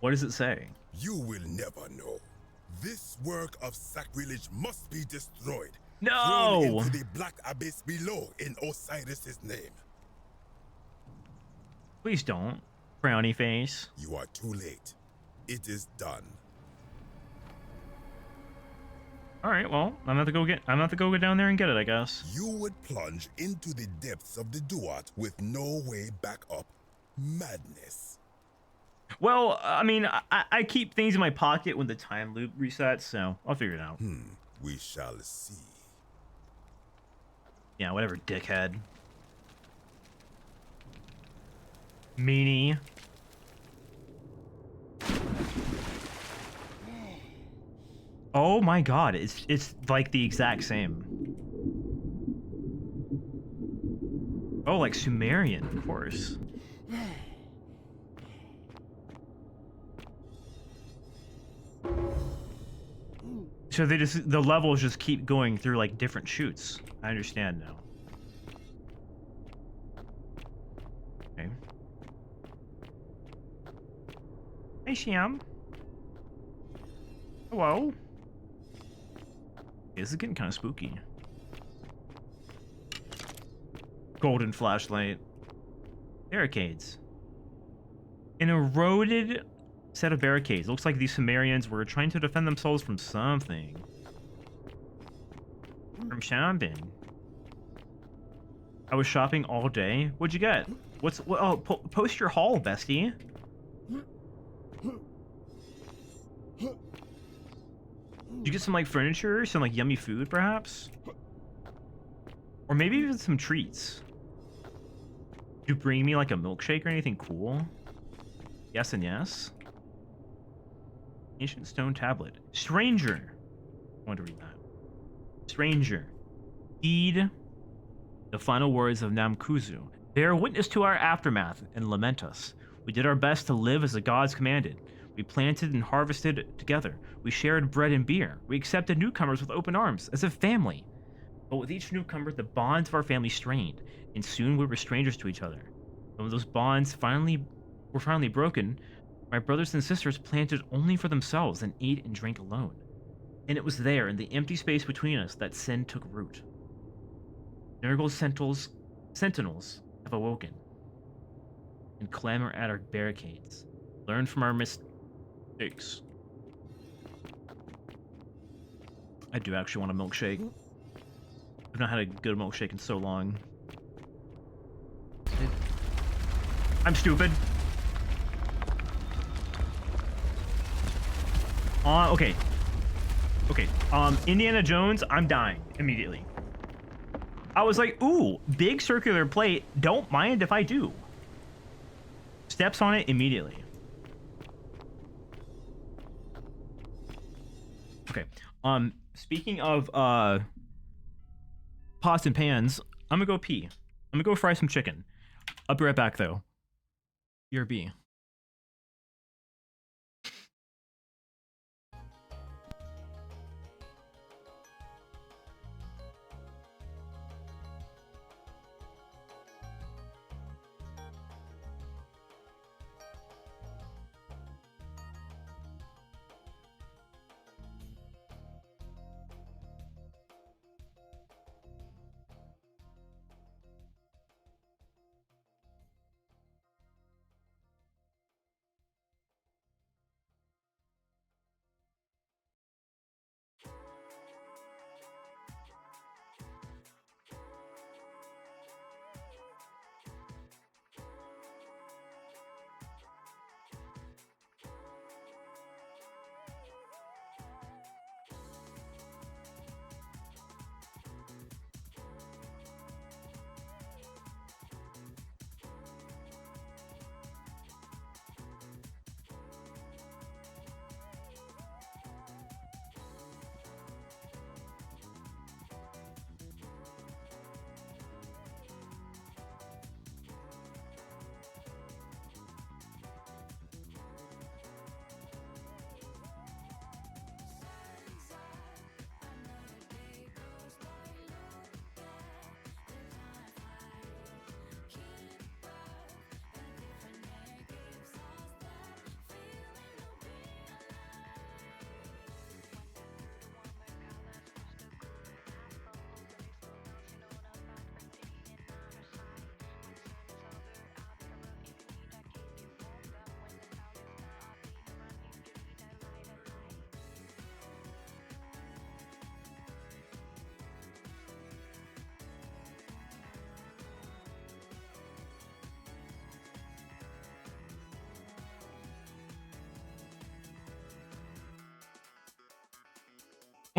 What does it say? You will never know. This work of sacrilege must be destroyed. No! Thrown into the black abyss below in Osiris's name. Please don't. Brownie face. You are too late. It is done. All right, well, I'm gonna have to go go down there and get it, I guess. You would plunge into the depths of the Duat with no way back up. Madness. Well, I mean, I keep things in my pocket when the time loop resets, so I'll figure it out. We shall see. Yeah, whatever, dickhead. Meanie. Oh my god, it's like the exact same. Oh, like Sumerian, of course. So the levels just keep going through like different chutes. I understand now. Okay. Hey, Sham. Hello. This is getting kind of spooky. Golden flashlight. Barricades. An eroded set of barricades. Looks like these Sumerians were trying to defend themselves from something. From Shambin. I was shopping all day. What'd you get? Oh, post your haul, bestie. Did you get some like furniture, some like yummy food, perhaps? Or maybe even some treats. Did you bring me like a milkshake or anything cool? Yes and yes. Ancient stone tablet. Stranger. I want to read that. Stranger. Heed the final words of Namkuzu. Bear witness to our aftermath and lament us. We did our best to live as the gods commanded. We planted and harvested together. We shared bread and beer. We accepted newcomers with open arms, as a family. But with each newcomer, the bonds of our family strained, and soon we were strangers to each other. When those bonds were finally broken, my brothers and sisters planted only for themselves and ate and drank alone. And it was there, in the empty space between us, that sin took root. Nurgle's sentinels have awoken and clamor at our barricades. Learn from our mistakes. I do actually want a milkshake. I've not had a good milkshake in so long. I'm stupid. Okay. Okay, Indiana Jones, I'm dying immediately. I was like, ooh, big circular plate, don't mind if I do. Steps on it immediately. Okay, speaking of, pots and pans, I'm gonna go pee. I'm gonna go fry some chicken. I'll be right back, though. You're B.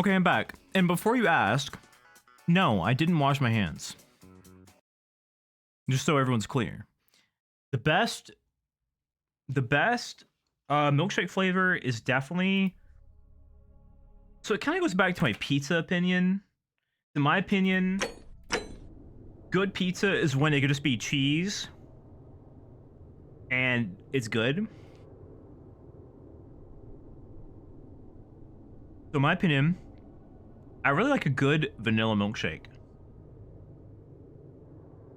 Okay, I'm back. And before you ask, no, I didn't wash my hands. Just so everyone's clear. The best milkshake flavor is definitely... So it kind of goes back to my pizza opinion. In my opinion, good pizza is when it could just be cheese and it's good. So in my opinion, I really like a good vanilla milkshake.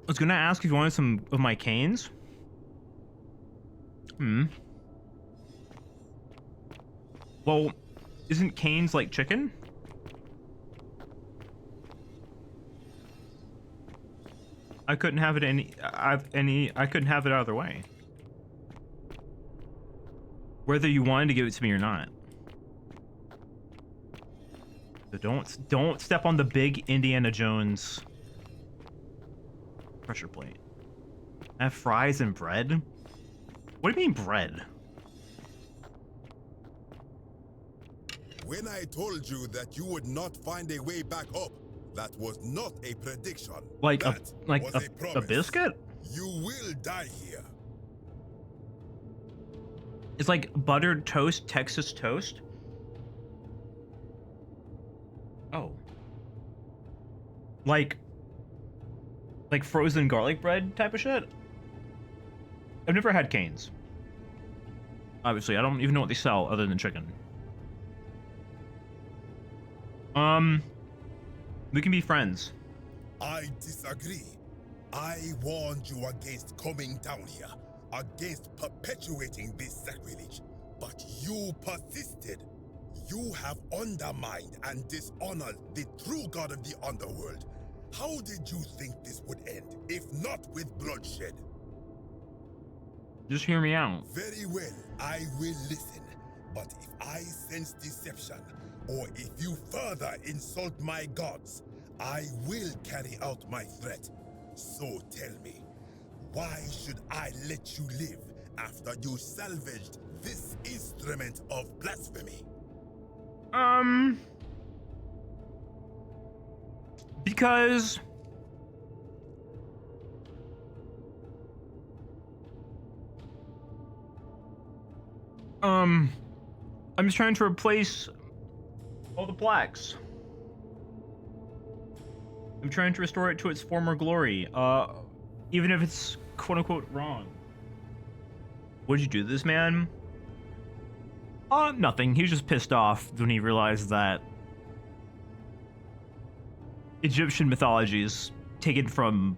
I was gonna ask if you wanted some of my canes. Well, isn't canes like chicken? I couldn't have it I couldn't have it either way. Whether you wanted to give it to me or not. So don't step on the big Indiana Jones pressure plate. I have fries and bread? What do you mean bread? When I told you that you would not find a way back up, that was not a prediction. Like that a biscuit? You will die here. It's like buttered toast, Texas toast. Oh. Like frozen garlic bread type of shit? I've never had canes. Obviously, I don't even know what they sell other than chicken. We can be friends. I disagree. I warned you against coming down here, against perpetuating this sacrilege, but you persisted. You have undermined and dishonored the true god of the underworld. How did you think this would end, if not with bloodshed? Just hear me out. Very well, I will listen. But if I sense deception, or if you further insult my gods, I will carry out my threat. So tell me, why should I let you live after you salvaged this instrument of blasphemy? Because I'm just trying to replace all the plaques. I'm trying to restore it to its former glory, even if it's quote-unquote wrong. What did you do to this man? Nothing. He was just pissed off when he realized that Egyptian mythology is taken from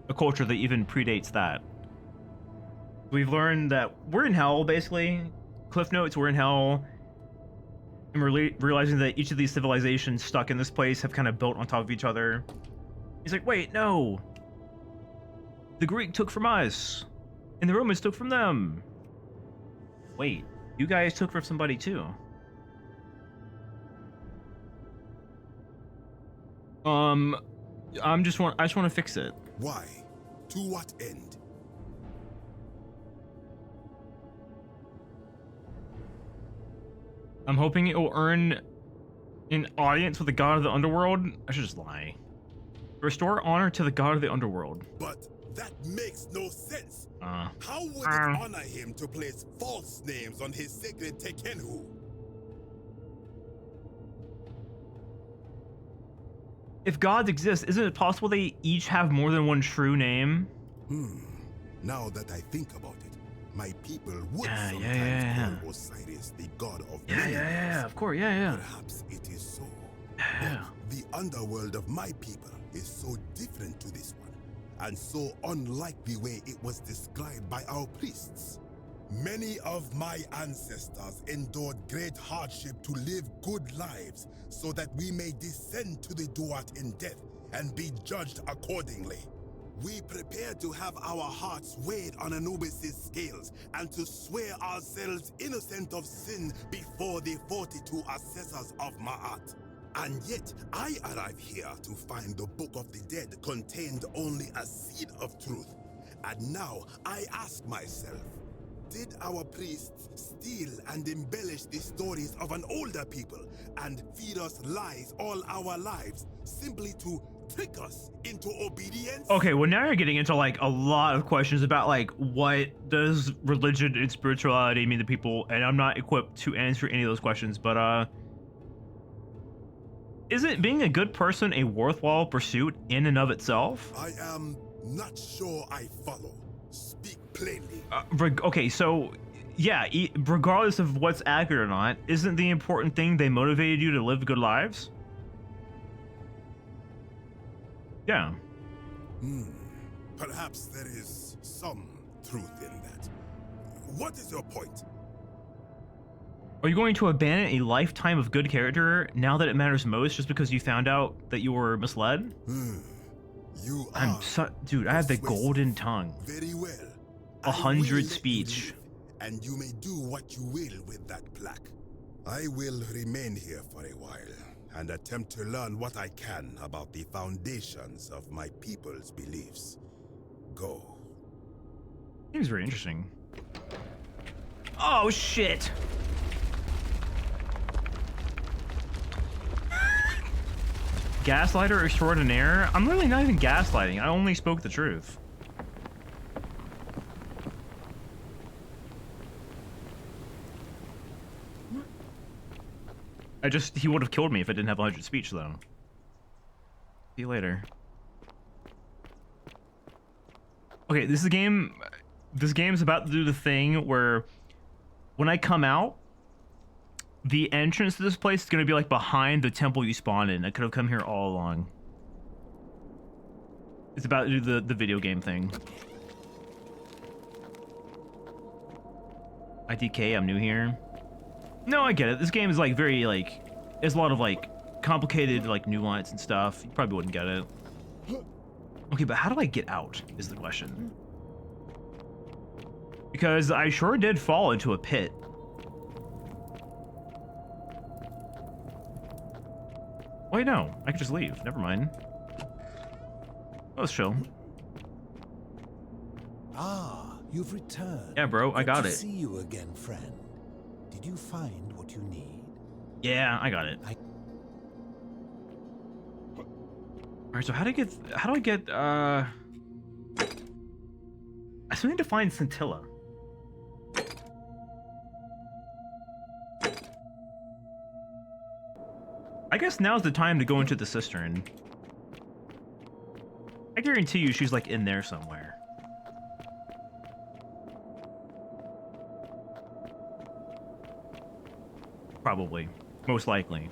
a culture that even predates that. We've learned that we're in hell, basically. Cliff notes, we're in hell. And we're realizing that each of these civilizations stuck in this place have kind of built on top of each other. He's like, wait, no. The Greek took from us. And the Romans took from them. Wait, you guys took from somebody too. I just want to fix it. Why? To what end? I'm hoping it will earn an audience with the god of the underworld. I should just lie. Restore honor to the god of the underworld. But that makes no sense. How would it honor him to place false names on his sacred Tekenhu? If gods exist, isn't it possible they each have more than one true name? Now that I think about it, my people would sometimes call Osiris the god of Yeah, of course, yeah. Perhaps it is so. But the underworld of my people is so different to this one, and so unlike the way it was described by our priests. Many of my ancestors endured great hardship to live good lives so that we may descend to the Duat in death and be judged accordingly. We prepare to have our hearts weighed on Anubis' scales and to swear ourselves innocent of sin before the 42 assessors of Ma'at. And yet, I arrive here to find the Book of the Dead contained only a seed of truth. And now, I ask myself, Did our priests steal and embellish the stories of an older people and feed us lies all our lives simply to trick us into obedience? Okay, well now you're getting into like a lot of questions about like what does religion and spirituality mean to people, and I'm not equipped to answer any of those questions, but isn't being a good person a worthwhile pursuit in and of itself? I am not sure I follow. Speak plainly. Okay, so yeah, regardless of what's accurate or not, isn't the important thing they motivated you to live good lives? Yeah. Perhaps there is some truth in that. What is your point? Are you going to abandon a lifetime of good character now that it matters most just because you found out that you were misled? Dude, I have the golden tongue. Very well. 100 speech. And you may do what you will with that plaque. I will remain here for a while and attempt to learn what I can about the foundations of my people's beliefs. Go. Seems very interesting. Oh shit! Gaslighter extraordinaire? I'm really not even gaslighting. I only spoke the truth. He would have killed me if I didn't have 100 speech, though. See you later. Okay, this game's about to do the thing where when I come out, the entrance to this place is going to be like behind the temple you spawned in. I could have come here all along. It's about to do the video game thing. IDK, I'm new here. No, I get it. This game is like very like, there's a lot of like complicated like nuance and stuff. You probably wouldn't get it. Okay, but how do I get out is the question. Because I sure did fall into a pit. Wait, no. I could just leave. Never mind. Oh, let's chill. Ah, you've returned. Yeah, bro, I got Good it. to see you again, friend. Did you find what you need? Yeah, I got it. Alright, so how do I get, I still need to find Scintilla. I guess now's the time to go into the cistern. I guarantee you she's like in there somewhere. Probably. Most likely.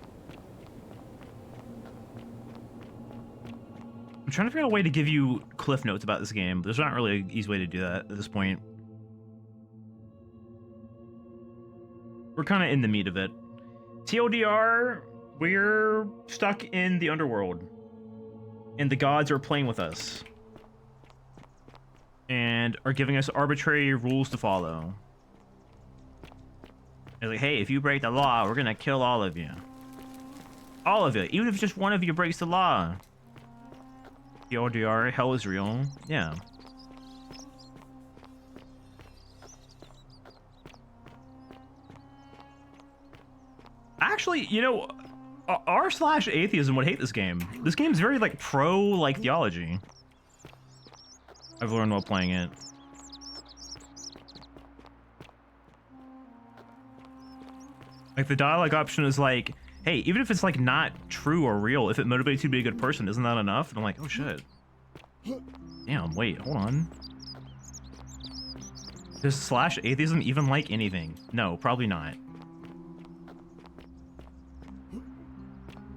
I'm trying to figure out a way to give you cliff notes about this game. There's not really an easy way to do that at this point. We're kind of in the meat of it. TLDR, we're stuck in the underworld. And the gods are playing with us. And are giving us arbitrary rules to follow. They're like, hey, if you break the law, we're gonna kill all of you. All of you, even if just one of you breaks the law. TLDR, hell is real. Yeah. Actually, you know, r/atheism would hate this game. This game's very like pro like theology. I've learned while playing it. Like the dialogue option is like, hey, even if it's like not true or real, if it motivates you to be a good person, isn't that enough? And I'm like, oh shit. Damn, wait, hold on. Does /atheism even like anything? No, probably not.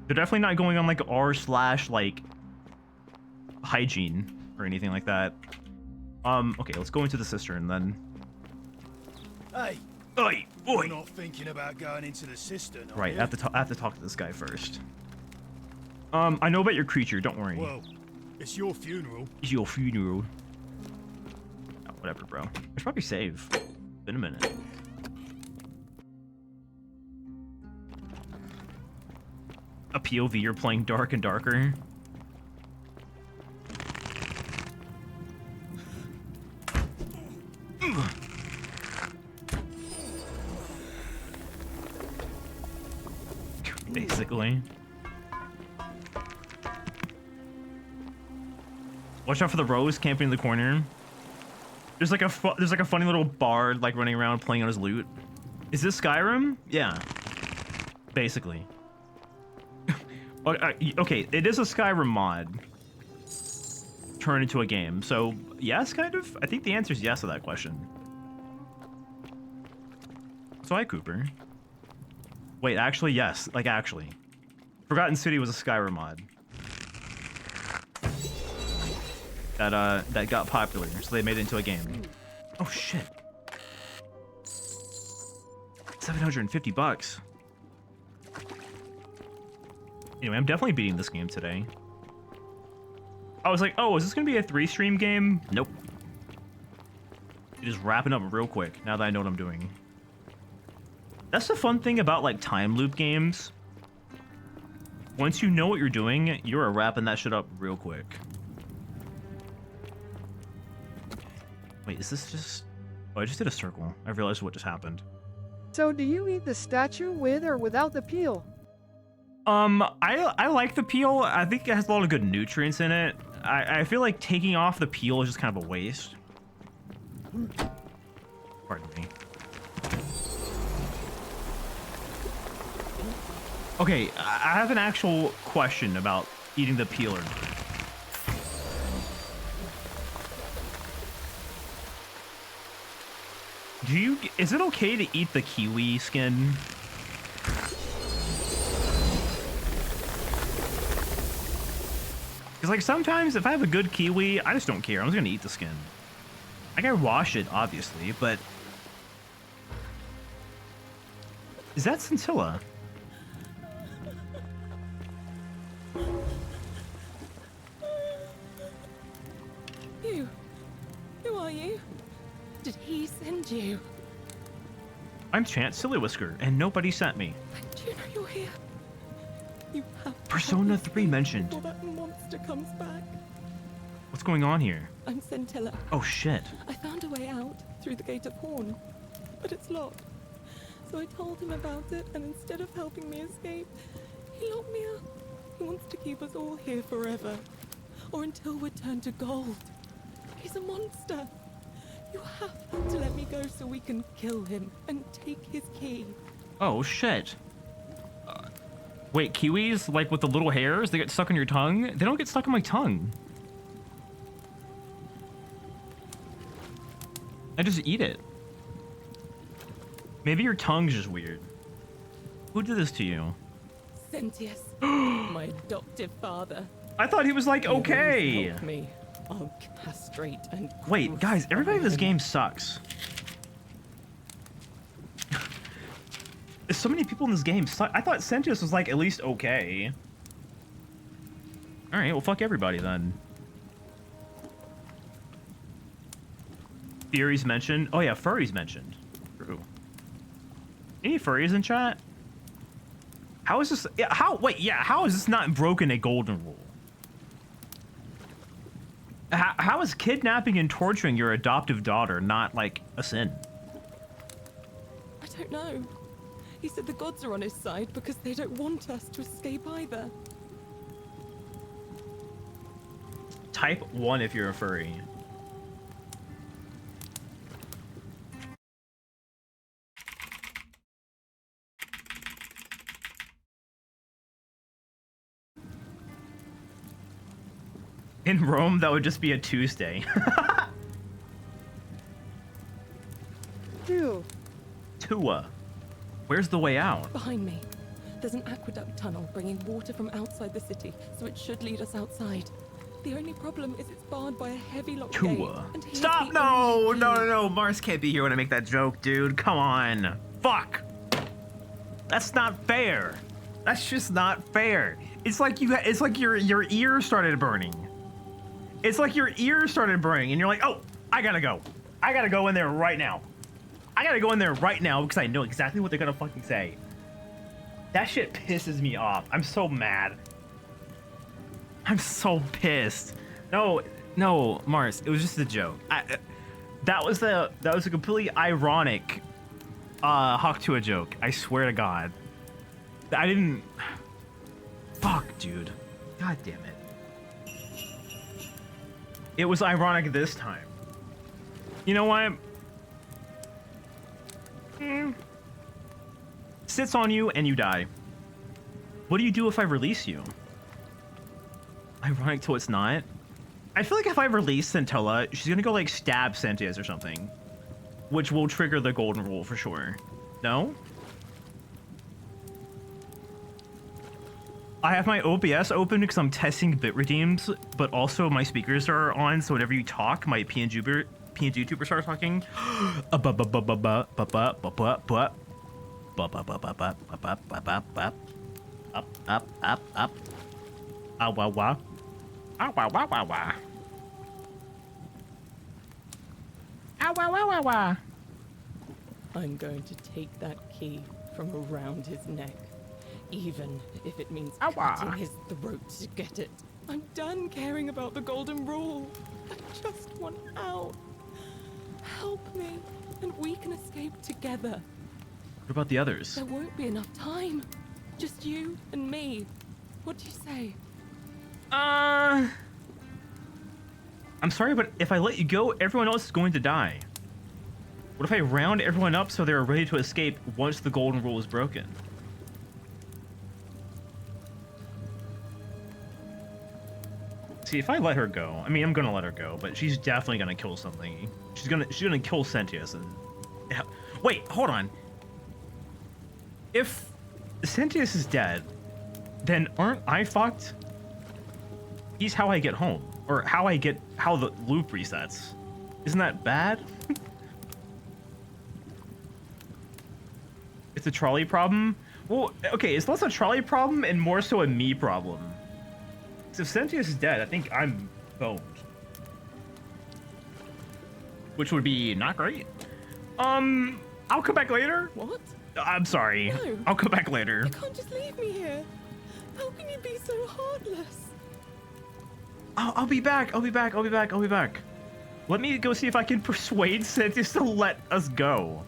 They're definitely not going on like r/ like hygiene or anything like that. Okay, let's go into the cistern then. Hey. Oi, oi. You're not thinking about going into the cistern, are Right, you? I have to talk to this guy first. I know about your creature, don't worry. Well, it's your funeral. It's your funeral. Oh, whatever, bro. I should probably save. Been a minute. A POV, you're playing dark and darker. Basically. Watch out for the rose camping in the corner. There's like a funny little bard like running around playing on his lute. Is this Skyrim? Yeah. Basically. Okay, it is a Skyrim mod turned into a game. So, yes, kind of. I think the answer is yes to that question. So hi, Cooper. Wait, actually, yes. Like, actually. Forgotten City was a Skyrim mod. That got popular, so they made it into a game. Oh, shit. 750 bucks. Anyway, I'm definitely beating this game today. I was like, oh, is this gonna be a 3-stream game? Nope. It is wrapping up real quick, now that I know what I'm doing. That's the fun thing about, like, time loop games. Once you know what you're doing, you're wrapping that shit up real quick. Wait, is this just... Oh, I just did a circle. I realized what just happened. So do you eat the statue with or without the peel? I like the peel. I think it has a lot of good nutrients in it. I feel like taking off the peel is just kind of a waste. Pardon me. Okay, I have an actual question about eating the peel or not. Is it okay to eat the kiwi skin? Because, like, sometimes if I have a good kiwi, I just don't care. I'm just going to eat the skin. I gotta wash it, obviously, but... Is that Scintilla? You? Who are you? Did he send you? I'm Chance Silly-Whisker, and nobody sent me. Do you know you're here? You have to Persona help me 3 mentioned. before that monster comes back. What's going on here? I'm Scintilla. Oh, shit. I found a way out through the Gate of Horn, but it's locked. So I told him about it, and instead of helping me escape, he locked me up. He wants to keep us all here forever, or until we're turned to gold. He's a monster. You have to let me go so we can kill him and take his key. Oh, shit. Wait, kiwis, like with the little hairs, they get stuck on your tongue? They don't get stuck on my tongue. I just eat it. Maybe your tongue's just weird. Who did this to you? Sentius, my adoptive father. I thought he was like, okay. Help me. I'll castrate and Wait, guys, everybody in this game sucks. There's so many people in this game suck. I thought Sentius was like at least okay. Alright, well fuck everybody then. Theories mentioned. Oh yeah, furries mentioned. True. Any furries in chat? How is this? Yeah, how is this not broken a golden rule? How is kidnapping and torturing your adoptive daughter not like a sin? I don't know. He said the gods are on his side because they don't want us to escape either. Type 1 if you're a furry. In Rome, that would just be a Tuesday. Ew. Tua. Where's the way out? Behind me. There's an aqueduct tunnel bringing water from outside the city, so it should lead us outside. The only problem is it's barred by a heavy locked gate. Tua. And he's Stop! the No! only No, key. no, no. Mars can't be here when I make that joke, dude. Come on. Fuck. That's not fair. That's just not fair. It's like your ear started burning. It's like your ear started burning and you're like, oh, I gotta go. I gotta go in there right now. I gotta go in there right now because I know exactly what they're gonna fucking say. That shit pisses me off. I'm so mad. I'm so pissed. No, Mars, it was just a joke. That was a completely ironic Hawk Tuah joke. I swear to God. I didn't... Fuck, dude. God damn it. It was ironic this time. You know what? Sits on you and you die. What do you do if I release you? Ironic till it's not. I feel like if I release Scintilla, she's gonna go like stab Sentius or something, which will trigger the golden rule for sure. No? I have my OBS open because I'm testing bit redeems, but also my speakers are on, so whenever you talk, my PNG tuber starts talking. Up. Ah wah wah. Ah wah wah wah wah. Ah wah wah wah wah. I'm going to take that key from around his neck, even if it means cutting his throat to get it. I'm done caring about the golden rule. I just want out. Help me, and we can escape together. What about the others? There won't be enough time. Just you and me. What do you say? I'm sorry, but if I let you go, everyone else is going to die. What if I round everyone up so they're ready to escape once the golden rule is broken? See, if I let her go, I mean, I'm gonna let her go, but she's definitely gonna kill something. She's gonna kill Sentius and... Wait, hold on. If Sentius is dead, then aren't I fucked? He's how I get home, or how the loop resets. Isn't that bad? It's a trolley problem? Well, okay, it's less a trolley problem and more so a me problem. So if Sentius is dead, I think I'm boned. Which would be not great. I'll come back later. What? I'm sorry. No. I'll come back later. You can't just leave me here. How can you be so heartless? I'll be back. I'll be back. Let me go see if I can persuade Sentius to let us go.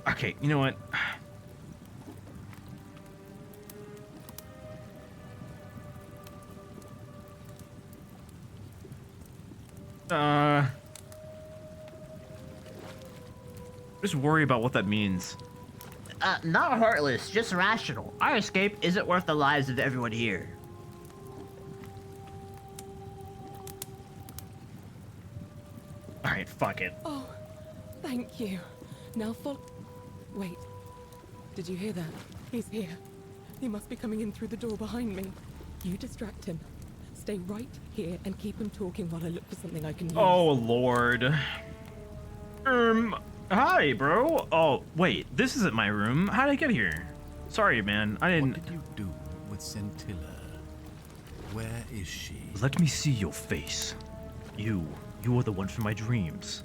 Okay, you know what? Just worry about what that means. Not heartless, just rational. Our escape isn't worth the lives of everyone here. Alright, fuck it. Oh, thank you. Now Wait. Did you hear that? He's here. He must be coming in through the door behind me. You distract him. Stay right here and keep him talking while I look for something I can use. Oh, Lord. Hi, bro. Oh, wait, this isn't my room. How'd I get here? Sorry, man. I didn't... What did you do with Scintilla? Where is she? Let me see your face. You are the one from my dreams.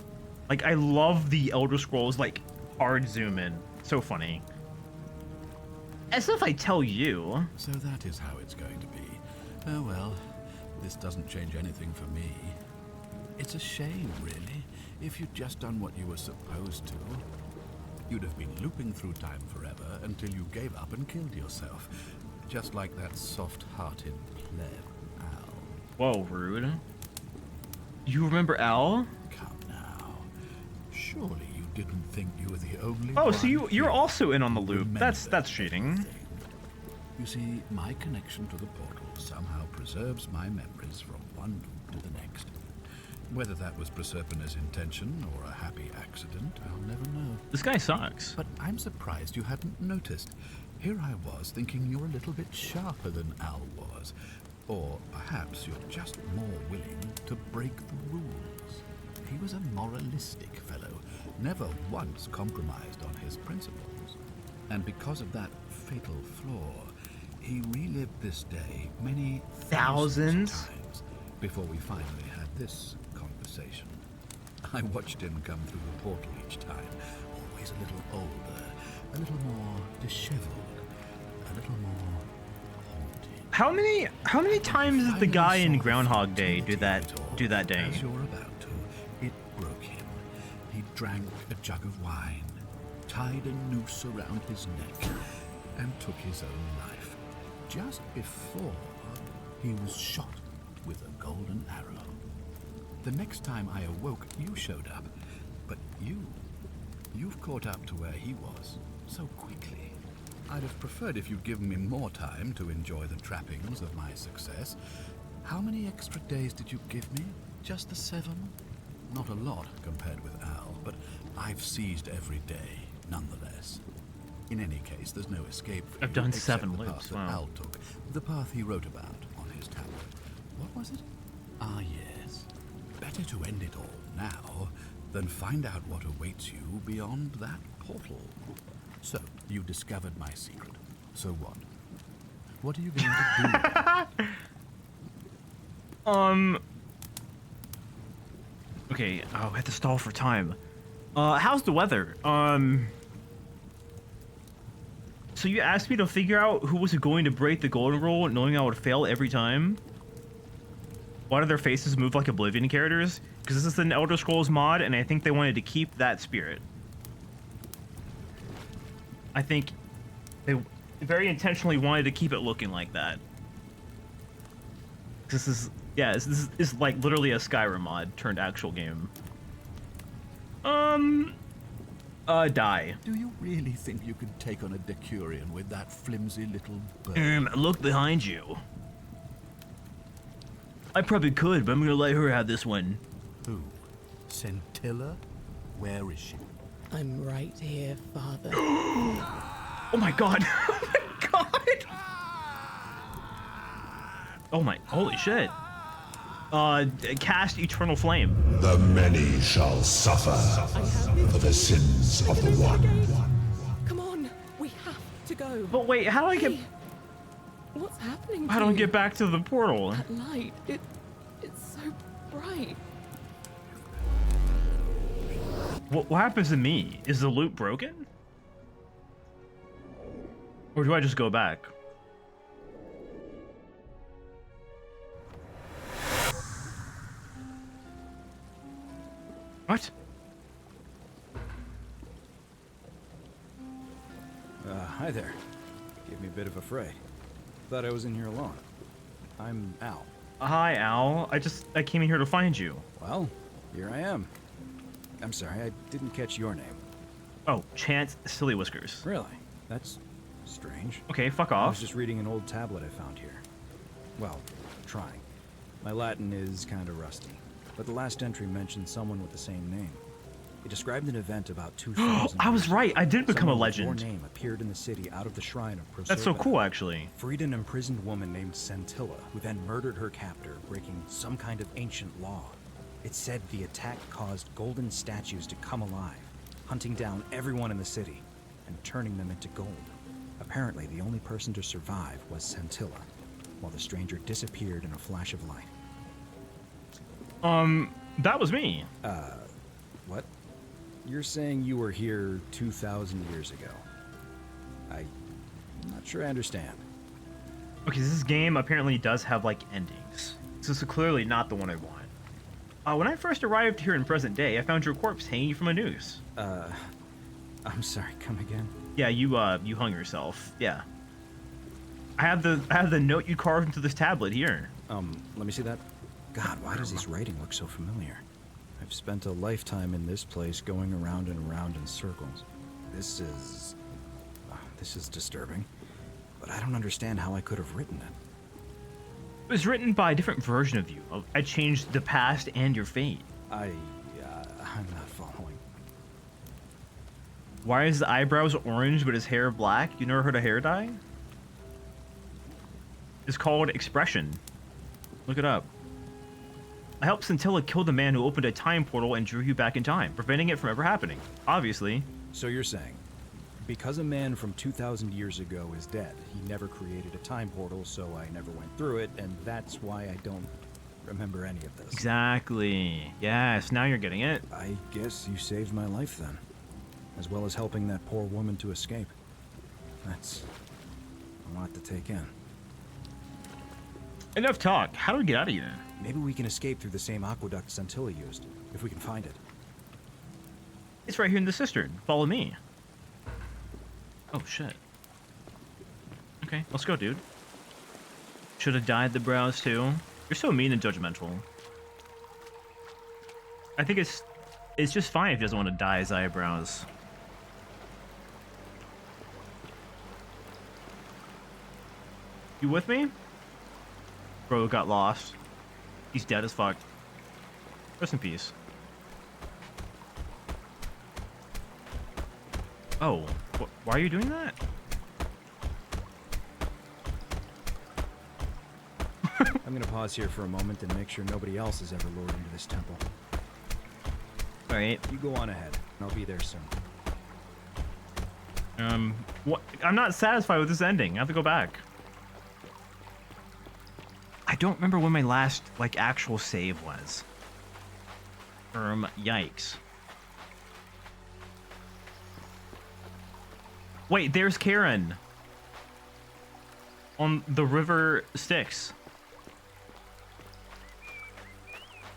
Like, I love the Elder Scrolls, like, hard zoom in. So funny. As if I tell you. So that is how it's going to be. Oh well, this doesn't change anything for me. It's a shame, really. If you'd just done what you were supposed to, you'd have been looping through time forever until you gave up and killed yourself. Just like that soft-hearted pleb, Al. Whoa, rude. You remember Al? Come now. Surely you didn't think you were the only Oh, one. so you're also in on the loop. That's cheating. You see, my connection to the portal somehow preserves my memories from one loop to the next. Whether that was Proserpina's intention or a happy accident, I'll never know. This guy sucks. But I'm surprised you hadn't noticed. Here I was thinking you're a little bit sharper than Al was. Or perhaps you're just more willing to break the rules. He was a moralistic fellow, never once compromised on his principles. And because of that fatal flaw, he relived this day many thousands times before we finally had this conversation. I watched him come through the portal each time, always a little older, a little more disheveled, a little more haunted. How many times did the guy in Groundhog Day do that day? As you're about to, it broke him. He drank a jug of wine, tied a noose around his neck, and took his own life, just before he was shot with a golden arrow. The next time I awoke, you showed up, but you've caught up to where he was so quickly. I'd have preferred if you'd given me more time to enjoy the trappings of my success. How many extra days did you give me? Just the 7? Not a lot compared with Al, but I've seized every day, nonetheless. In any case, there's no escape for I've you done except 7 the path loops, that wow. Al took, the path he wrote about on his tablet. What was it? Ah, yes. Better to end it all now than find out what awaits you beyond that portal. So, you discovered my secret. So what? What are you going to do? Okay, oh, I have to stall for time. How's the weather? So you asked me to figure out who was going to break the golden rule, knowing I would fail every time? Why do their faces move like Oblivion characters? Because this is an Elder Scrolls mod, and I think they wanted to keep that spirit. I think they very intentionally wanted to keep it looking like that. This is, yeah, this is like literally a Skyrim mod turned actual game. Die. Do you really think you could take on a Decurion with that flimsy little bird? Look behind you. I probably could, but I'm gonna let her have this one. Who? Scintilla? Where is she? I'm right here, Father. Oh my god. Oh my god. Oh my, holy shit. Cast Eternal Flame. The many shall suffer for the sins of the one. Come on, we have to go. But wait, how do I get... What's happening? How do I get back to the portal? That light, it's so bright. What happens to me? Is the loop broken? Or do I just go back? What? Hi there. Gave me a bit of a fright. Thought I was in here alone. I'm Al. Hi, Al. I came in here to find you. Well, here I am. I'm sorry, I didn't catch your name. Oh, Chance Silly Whiskers. Really? That's strange. Okay, fuck I off. was just reading an old tablet I found here. Well, trying. My Latin is kind of rusty, but the last entry mentioned someone with the same name. It described an event about 2,000 I was right. I did become a Someone with legend. Your name appeared in the city out of the shrine of Proserpina. That's so cool, actually. Freed an imprisoned woman named Scintilla, who then murdered her captor, breaking some kind of ancient law. It said the attack caused golden statues to come alive, hunting down everyone in the city and turning them into gold. Apparently, the only person to survive was Scintilla, while the stranger disappeared in a flash of light. That was me. What? You're saying you were here 2,000 years ago? I'm not sure I understand. Okay, this game apparently does have, like, endings. So this is clearly not the one I want. When I first arrived here in present day, I found your corpse hanging from a noose. I'm sorry, come again? Yeah, you hung yourself. Yeah. I have the note you carved into this tablet here. Let me see that. God, why does this writing look so familiar? I've spent a lifetime in this place going around and around in circles. This is disturbing, but I don't understand how I could have written it. It was written by a different version of you. I changed the past and your fate. I'm not following. Why is the eyebrows orange but his hair black? You never heard of hair dye? It's called expression. Look it up. I helped Scintilla kill the man who opened a time portal and drew you back in time, preventing it from ever happening. Obviously. So you're saying, because a man from 2,000 years ago is dead, he never created a time portal, so I never went through it, and that's why I don't remember any of this. Exactly. Yes, now you're getting it. I guess you saved my life then, as well as helping that poor woman to escape. That's a lot to take in. Enough talk. How do we get out of here? Maybe we can escape through the same aqueduct Scintilla used, if we can find it. It's right here in the cistern. Follow me. Oh shit. Okay, let's go, dude. Should have dyed the brows too. You're so mean and judgmental. I think it's just fine if he doesn't want to dye his eyebrows. You with me? Bro got lost. He's dead as fuck. Rest in peace. Oh, why are you doing that? I'm gonna pause here for a moment and make sure nobody else has ever lured into this temple. Alright. You go on ahead. I'll be there soon. What? I'm not satisfied with this ending. I have to go back. I don't remember when my last, like, actual save was. Yikes. Wait, there's Karen. On the river Styx.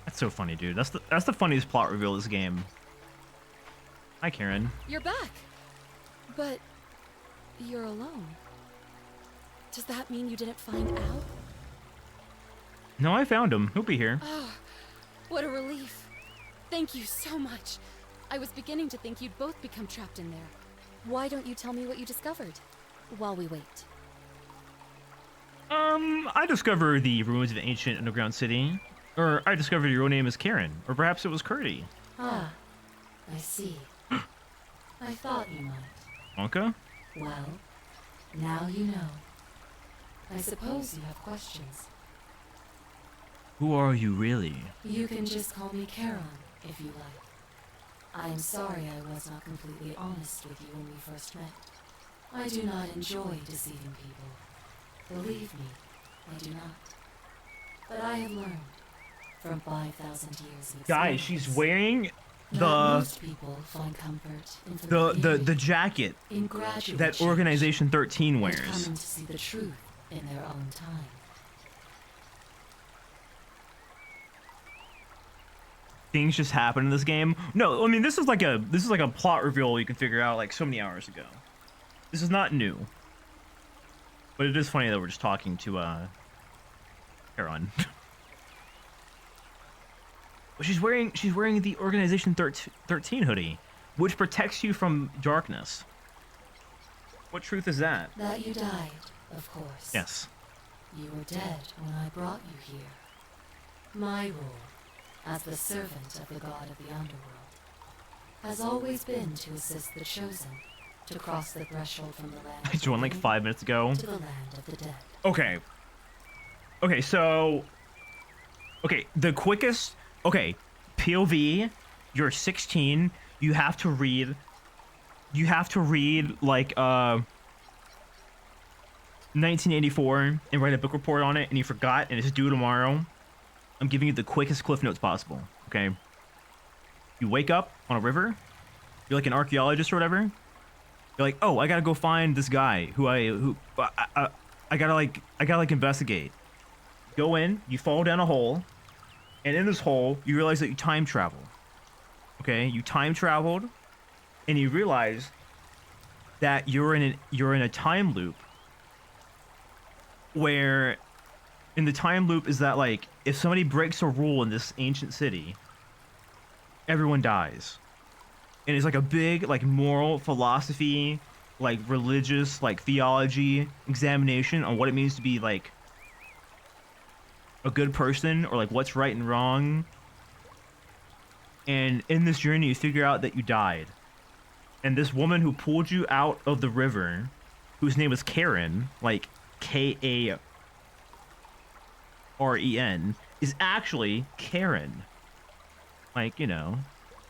That's so funny, dude. That's the funniest plot reveal of this game. Hi, Karen. You're back. But you're alone. Does that mean you didn't find Al? No, I found him. He'll be here. Oh, what a relief. Thank you so much. I was beginning to think you'd both become trapped in there. Why don't you tell me what you discovered while we wait? I discovered the ruins of an ancient underground city. Or I discovered your real name is Karen. Or perhaps it was Curdy. Ah, I see. I thought you might. Wonka? Well, now you know. I suppose you have questions. Who are you really? You can just call me Charon, if you like. I am sorry I was not completely honest with you when we first met. I do not enjoy deceiving people. Believe me, I do not. But I have learned from 5,000 years of Guys, she's wearing that the most people find comfort in the jacket in gradual that change Organization 13 and wears. coming to see the truth in their own time. Things just happen in this game. No, I mean this is like a plot reveal you can figure out like so many hours ago. This is not new. But it is funny that we're just talking to Charon. But she's wearing the Organization 13 hoodie, which protects you from darkness. What truth is that? That you died, of course. Yes. You were dead when I brought you here. My role, as the servant of the god of the underworld, has always been to assist the chosen to cross the threshold from the land I joined like 5 minutes ago. to the land of the dead. Okay. Okay, so the quickest POV, you're 16, you have to read like 1984 and write a book report on it, and you forgot and it's due tomorrow. I'm giving you the quickest Cliff Notes possible, okay? You wake up on a river, you're like an archaeologist or whatever. You're like, oh, I gotta go find this guy who I gotta investigate. Go in, you fall down a hole, and in this hole, you realize that you time travel. Okay, you time traveled, and you realize that you're in a time loop. Where, in the time loop is that like if somebody breaks a rule in this ancient city, everyone dies. And it's like a big like moral philosophy, like religious, like theology examination on what it means to be like a good person, or like what's right and wrong. And in this journey you figure out that you died. And this woman who pulled you out of the river, whose name was Karen, like Karen, is actually Karen. Like, you know,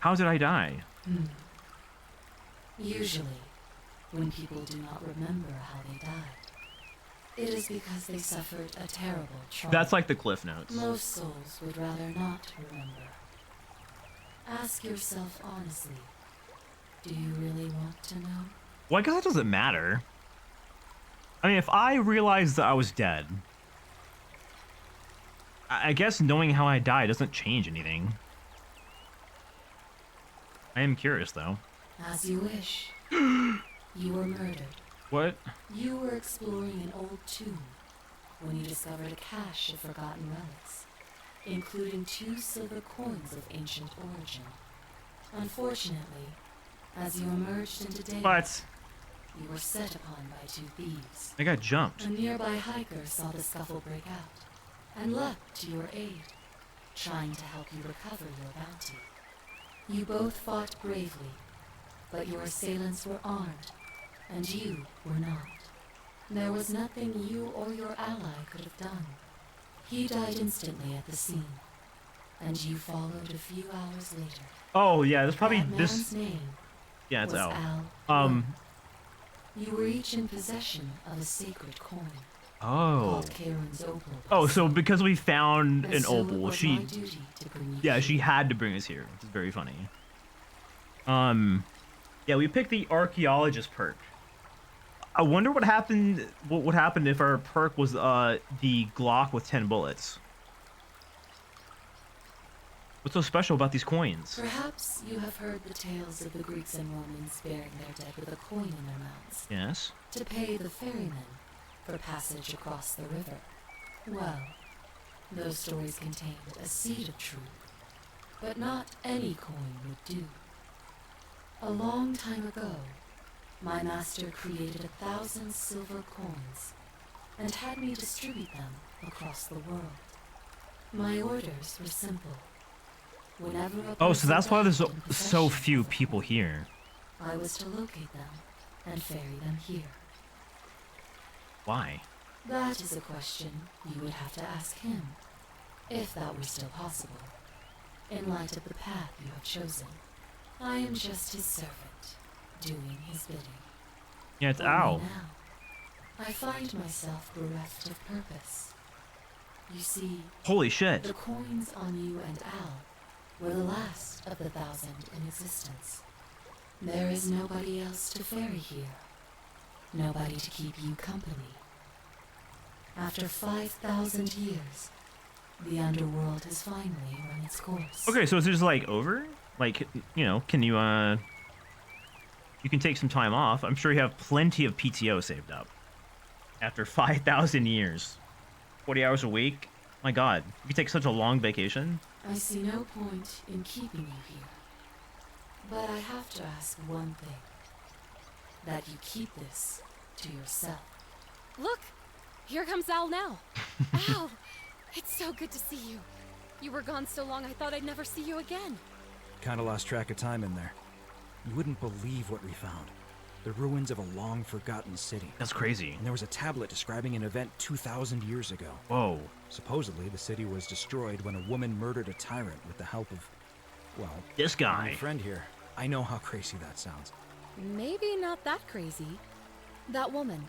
how did I die? Usually, when people do not remember how they died, it is because they suffered a terrible trauma. That's like the Cliff Notes. Most souls would rather not remember. Ask yourself honestly, do you really want to know? Well, I guess that doesn't matter. I mean, if I realized that I was dead, I guess knowing how I died doesn't change anything. I am curious, though. As you wish. You were murdered. What? You were exploring an old tomb when you discovered a cache of forgotten relics, including 2 silver coins of ancient origin. Unfortunately, as you emerged into daylight, What? you were set upon by 2 thieves. I got jumped. A nearby hiker saw the scuffle break out and leapt to your aid, trying to help you recover your bounty. You both fought bravely, but your assailants were armed, and you were not. There was nothing you or your ally could have done. He died instantly at the scene, and you followed a few hours later. Oh yeah, there's probably That this. man's name Yeah, it's was Al. You were each in possession of a sacred coin. Oh. Called Karen's opal. Oh, so because we found And an so it opal, was she. my duty to bring you Yeah, here. she had to bring us here, which is very funny. Yeah, we picked the archaeologist perk. I wonder what happened. What would happen if our perk was the Glock with 10 bullets? What's so special about these coins? Perhaps you have heard the tales of the Greeks and Romans burying their dead with a coin in their mouths Yes. to pay the ferrymen for passage across the river. Well, those stories contained a seed of truth, but not any coin would do. A long time ago, my master created 1,000 silver coins and had me distribute them across the world. My orders were simple. Whenever a Oh, so that's why there's person died in so possession few of a people coin, here. I was to locate them and ferry them here. Why? That is a question you would have to ask him, if that were still possible, in light of the path you have chosen. I am just his servant, doing his bidding. Yeah, it's Only Al. now, I find myself bereft of purpose. You see, Holy shit. the coins on you and Al were the last of the 1,000 in existence. There is nobody else to ferry here. Nobody to keep you company. After 5,000 years, the underworld has finally run its course. Okay, so it's just like over? Like, you know, can you you can take some time off. I'm sure you have plenty of PTO saved up. After 5,000 years. 40 hours a week? My god, you could take such a long vacation. I see no point in keeping you here. But I have to ask one thing. That you keep this to yourself. Look! Here comes Al now. Al! It's so good to see you. You were gone so long I thought I'd never see you again. Kinda lost track of time in there. You wouldn't believe what we found. The ruins of a long-forgotten city. That's crazy. And there was a tablet describing an event 2,000 years ago. Whoa. Supposedly, the city was destroyed when a woman murdered a tyrant with the help of, well... This guy. My friend here. I know how crazy that sounds. Maybe not that crazy. That woman.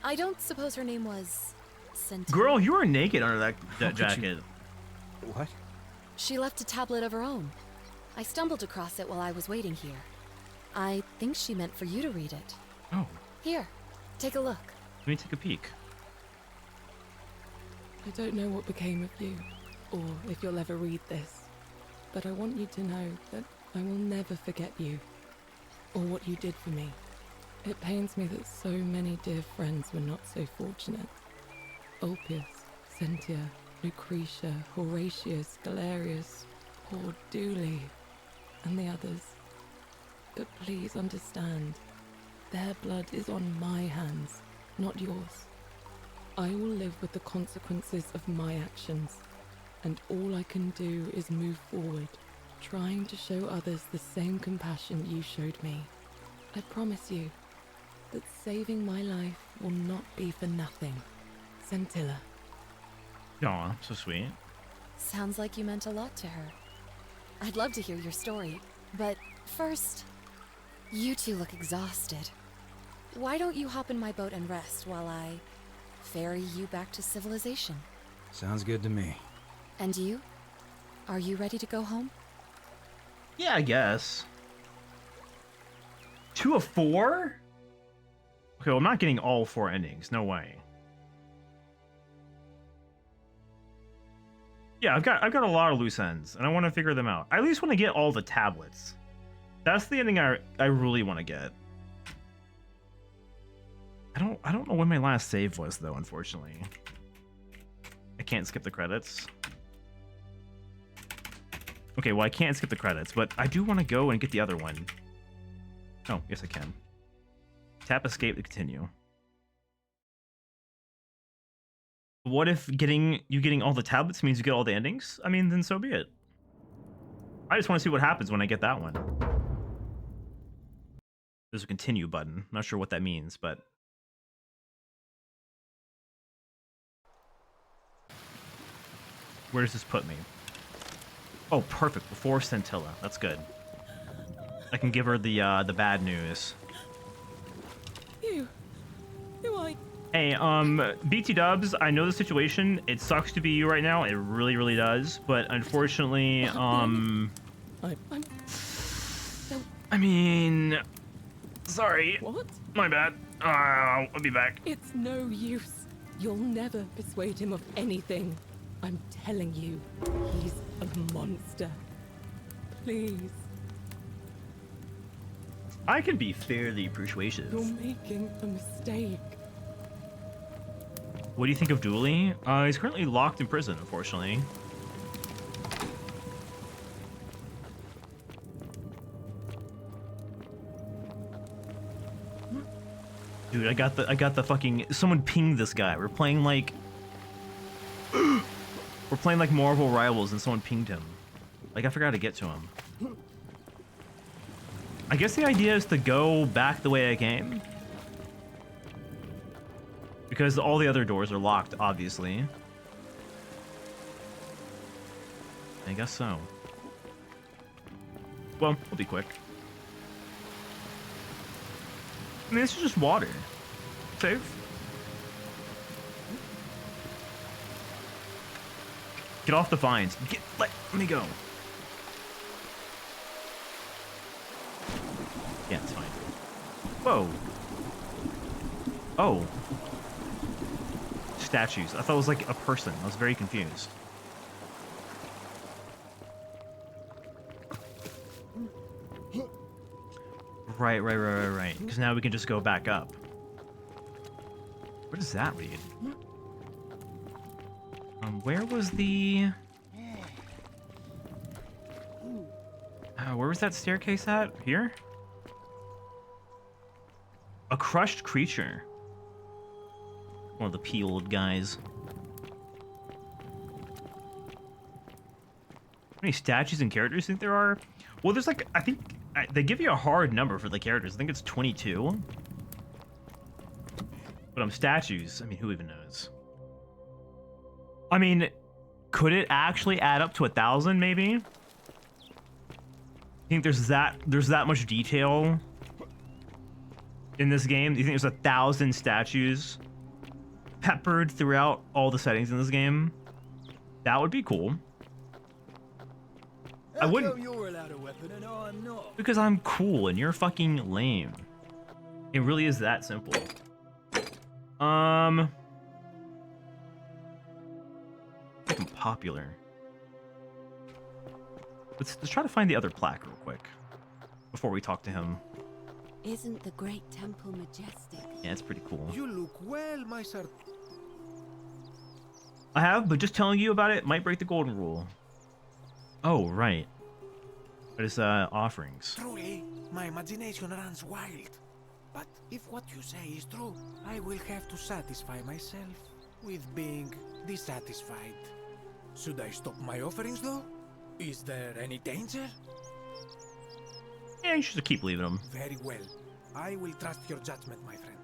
I don't suppose her name was... Centaur? Girl, you were naked under that How could jacket. you- What? She left a tablet of her own. I stumbled across it while I was waiting here. I think she meant for you to read it. Oh. Here, take a look. Let me take a peek. I don't know what became of you, or if you'll ever read this, but I want you to know that I will never forget you, or what you did for me. It pains me that so many dear friends were not so fortunate. Ulpius, Sentia, Lucretia, Horatius, Galerius, poor Dooley, and the others. But please understand, their blood is on my hands, not yours. I will live with the consequences of my actions, and all I can do is move forward, trying to show others the same compassion you showed me. I promise you that saving my life will not be for nothing. Scintilla. Aw, so sweet. Sounds like you meant a lot to her. I'd love to hear your story, but first, you two look exhausted. Why don't you hop in my boat and rest while I ferry you back to civilization? Sounds good to me. And you? Are you ready to go home? Yeah, I guess. 2 of 4? Okay, well, I'm not getting all 4 endings. No way. Yeah, I've got a lot of loose ends, and I want to figure them out. I at least want to get all the tablets. That's the ending I really want to get. I don't know when my last save was though, unfortunately. I can't skip the credits. Okay, well I can't skip the credits, but I do want to go and get the other one. Oh, yes I can. Tap escape to continue. What if getting all the tablets means you get all the endings? I mean, then so be it. I just want to see what happens when I get that one. There's a continue button. Not sure what that means, but... Where does this put me? Oh, perfect. Before Scintilla. That's good. I can give her the bad news. Who are you? Hey, BT Dubs, I know the situation. It sucks to be you right now. It really, really does. But unfortunately, I mean... Sorry. What? My bad. I'll be back. It's no use. You'll never persuade him of anything. I'm telling you, he's a monster. Please. I can be fairly persuasive. You're making a mistake. What do you think of Dooley? He's currently locked in prison, unfortunately. Dude, I got the fucking... Someone pinged this guy. We're playing like Marvel Rivals and someone pinged him. Like, I forgot how to get to him. I guess the idea is to go back the way I came. Because all the other doors are locked, obviously. I guess so. Well, we'll be quick. I mean, this is just water. Save. Get off the vines. Let me go. Yeah, it's fine. Whoa. Oh. Statues. I thought it was like a person. I was very confused. Right. Because now we can just go back up. What does that read? Where was the... where was that staircase at? Here? A crushed creature. One of the peeled guys. How many statues and characters do you think there are? Well, there's like, I think they give you a hard number for the characters. I think it's 22. But statues, I mean, who even knows? I mean, could it actually add up to 1,000 maybe? I think there's that much detail in this game. Do you think there's 1,000 statues peppered throughout all the settings in this game? That would be cool. I wouldn't. How come you're allowed a weapon and I'm not? Because I'm cool and you're fucking lame. It really is that simple. I'm popular. Let's try to find the other plaque real quick before we talk to him. Isn't the great temple majestic? Yeah, it's pretty cool. You look well, my sir. I have, but just telling you about it might break the golden rule. Oh, right. But it's offerings. Truly, my imagination runs wild. But if what you say is true, I will have to satisfy myself with being dissatisfied. Should I stop my offerings, though? Is there any danger? Yeah, you should keep leaving them. Very well. I will trust your judgment, my friend.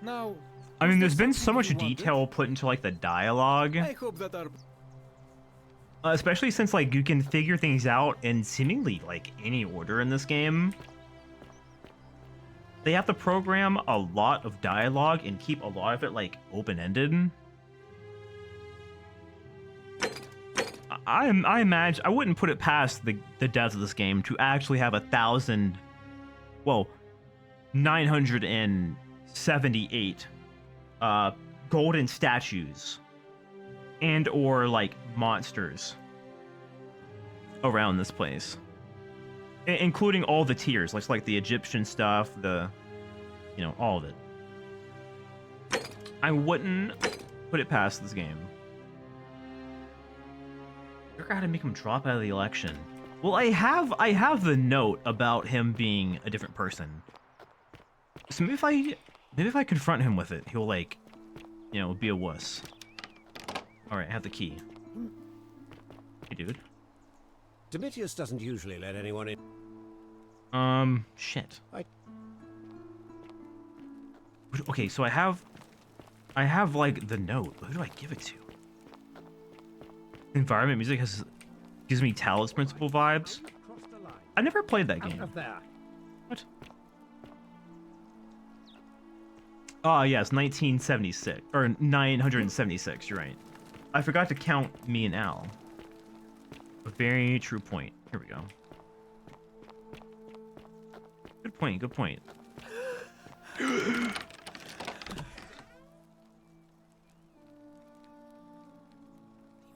Now, I mean, there's been so much detail put into like the dialogue. I hope that our... especially since like you can figure things out in seemingly like any order in this game. They have to program a lot of dialogue and keep a lot of it like open-ended. I imagine I wouldn't put it past the devs of this game to actually have 978 golden statues and or like monsters around this place, including all the tiers, like the Egyptian stuff, all of it. I wouldn't put it past this game. You're gonna make him drop out of the election. Well, I have the note about him being a different person. So maybe if I confront him with it, he'll like, you know, be a wuss. All right, I have the key. Hey, dude. Domitius doesn't usually let anyone in. Shit. Okay, so I have like the note. Who do I give it to? Environment music gives me Talos Principle vibes. I never played that game. What? Oh, yes, 1976 or 976. You're right. I forgot to count me and Al. A very true point. Here we go. Good point. Good point.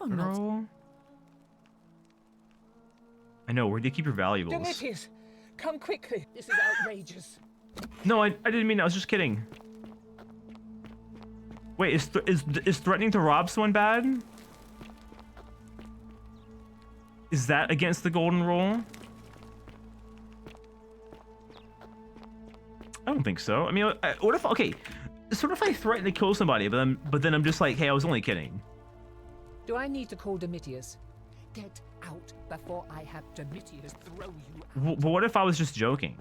Girl. I know. Where do you keep your valuables? Domitius, come quickly. This is outrageous. No, I didn't mean. I was just kidding. Wait, is threatening to rob someone bad? Is that against the golden rule? I don't think so. I mean, what if? Okay, so what if I threaten to kill somebody, but then I'm just like, hey, I was only kidding. Do I need to call Domitius? Get out before I have Domitius throw you out. But what if I was just joking?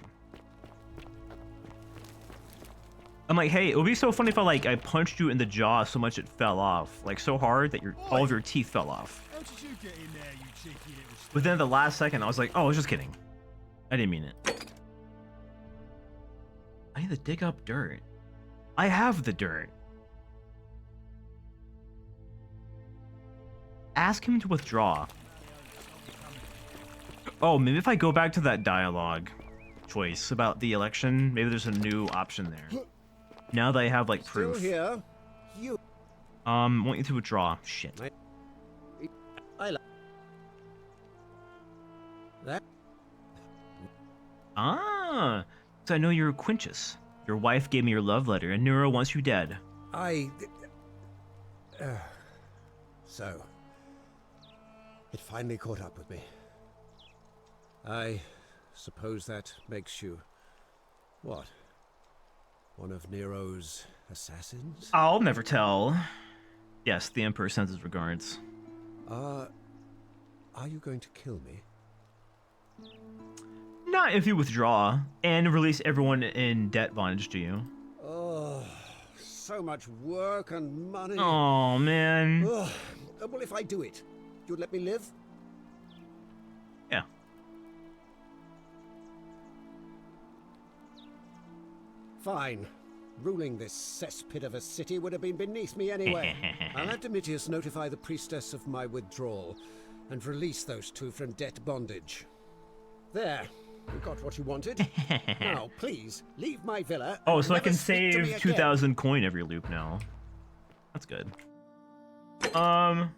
I'm like, hey, it would be so funny if I punched you in the jaw so much it fell off, like so hard that all of your teeth fell off. How did you get in there, you cheeky little But then at the last second, I was like, oh, I was just kidding. I didn't mean it. I need to dig up dirt. I have the dirt. Ask him to withdraw. Oh, maybe if I go back to that dialogue choice about the election, maybe there's a new option there. Now that I have like proof. Still here. You. Want you to withdraw. Shit. I like that. Ah, so I know you're Quintus. Your wife gave me your love letter, and Nero wants you dead. So, it finally caught up with me. I suppose that makes you, what? One of Nero's assassins? I'll never tell. Yes, the Emperor sends his regards. Are you going to kill me? Not if you withdraw and release everyone in debt bondage to you. Oh, so much work and money. Oh, man. Ugh. Well, if I do it, you'd let me live? Yeah. Fine. Ruling this cesspit of a city would have been beneath me anyway. I'll have Domitius notify the priestess of my withdrawal and release those two from debt bondage. There. You got what you wanted. Now, please, leave my villa. Oh, so I can Never speak to me save again. 2,000 coin every loop now. That's good. So now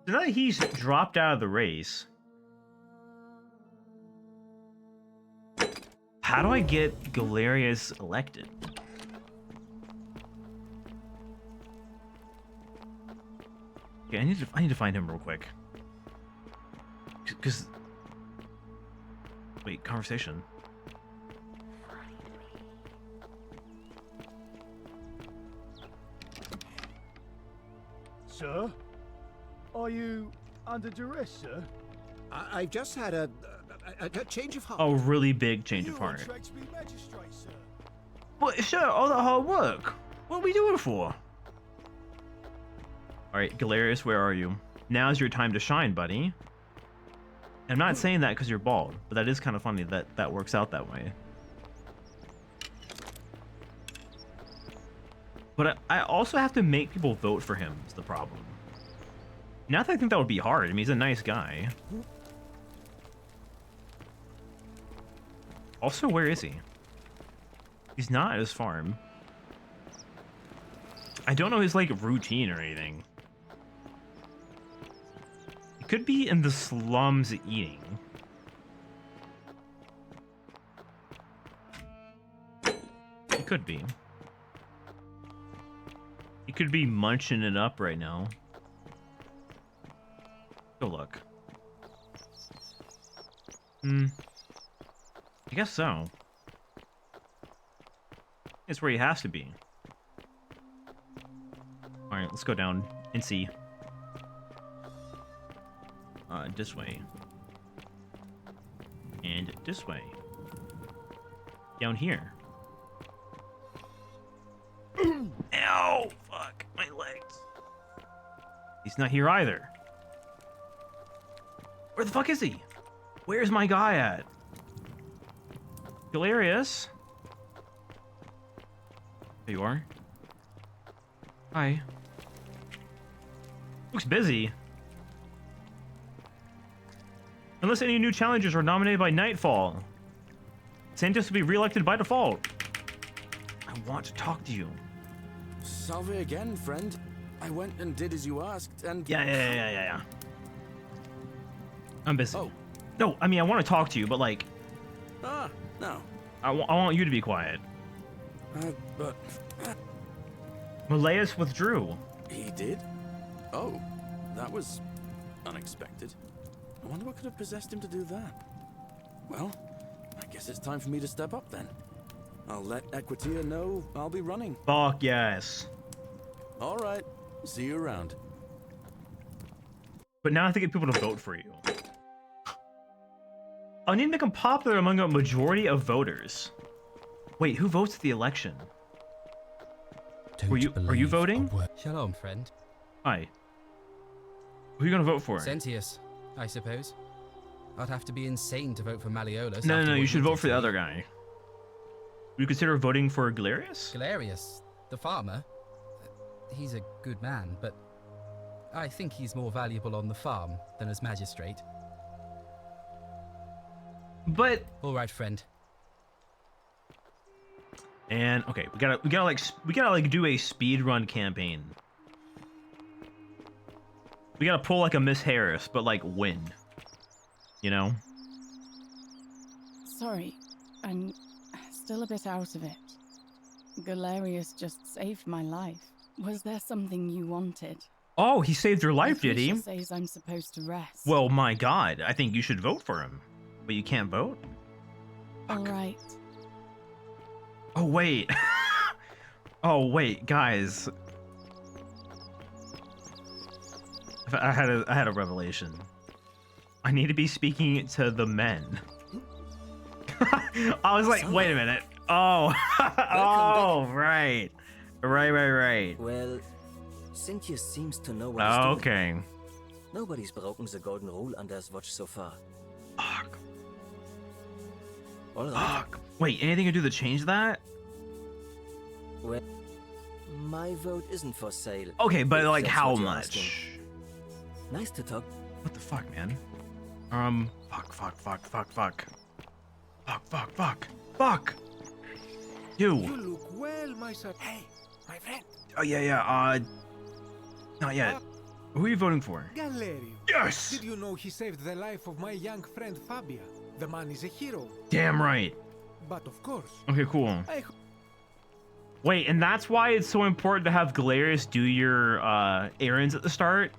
that he's dropped out of the race, how do I get Galerius elected? Okay, I need to find him real quick. Cause wait, conversation. Sir? Are you under duress, sir? I've just had a change of heart. A really big change of heart. Trek to be magistrate, sir. But sir, all that hard work. What are we doing for? Alright, Galerius, where are you? Now's your time to shine, buddy. I'm not saying that because you're bald, but that is kind of funny that that works out that way. But I also have to make people vote for him is the problem. Not that I think that would be hard. I mean, he's a nice guy. Also, where is he? He's not at his farm. I don't know his, like, routine or anything. He could be in the slums eating. He could be. could be munching it up right now. Go look. I guess so. It's where he has to be. Alright, let's go down and see. This way. And this way. Down here. Ow! Fuck, my legs. He's not here either. Where the fuck is he? Where's my guy at? Galerius? There you are. Hi. Looks busy. Unless any new challengers are nominated by Nightfall, Santos will be re-elected by default. I want to talk to you. Salve again, friend. I went and did as you asked, and... Yeah. I'm busy. Oh. No, I mean, I want to talk to you, but like... no. I want you to be quiet. But... Meleus withdrew. He did? Oh, that was unexpected. I wonder what could have possessed him to do that. Well, I guess it's time for me to step up then. I'll let Equitia know I'll be running. Fuck yes. All right. See you around. But now I have to get people to vote for you. I need to make them popular among a majority of voters. Wait, who votes at the election? Are you voting? Shalom, friend. Hi. Who are you gonna vote for? Sentius, I suppose. I'd have to be insane to vote for Malleolus. No, you should vote for the other guy. Would you consider voting for Galerius? Galerius, the farmer? He's a good man, but I think he's more valuable on the farm than as magistrate. But... All right, friend. And okay, we gotta do a speed run campaign. We gotta pull like a Miss Harris, but like win. You know? Sorry, I'm still a bit out of it. Galerius just saved my life. Was there something you wanted? Oh, he saved your life, did he? Says I'm supposed to rest. Well, my God, I think you should vote for him. But you can't vote? All right. Oh, wait. Oh, wait, guys. I had a revelation. I need to be speaking to the men. I was like, wait a minute. Oh. Oh, right. Right. Well, Cynthia seems to know what he's okay. doing. Nobody's broken the golden rule under his watch so far. Fuck. All right. Fuck. Wait, anything to do to change that? Well, my vote isn't for sale. Okay, but if like that's how what you're much? asking. Nice to talk. What the fuck, man? Fuck. You. You look well, my son. Hey, my friend. Oh, yeah. Not yet. Who are you voting for? Galerius. Yes! Did you know he saved the life of my young friend Fabia? The man is a hero. Damn right. But of course. Okay, cool. Wait, and that's why it's so important to have Galerius do your errands at the start?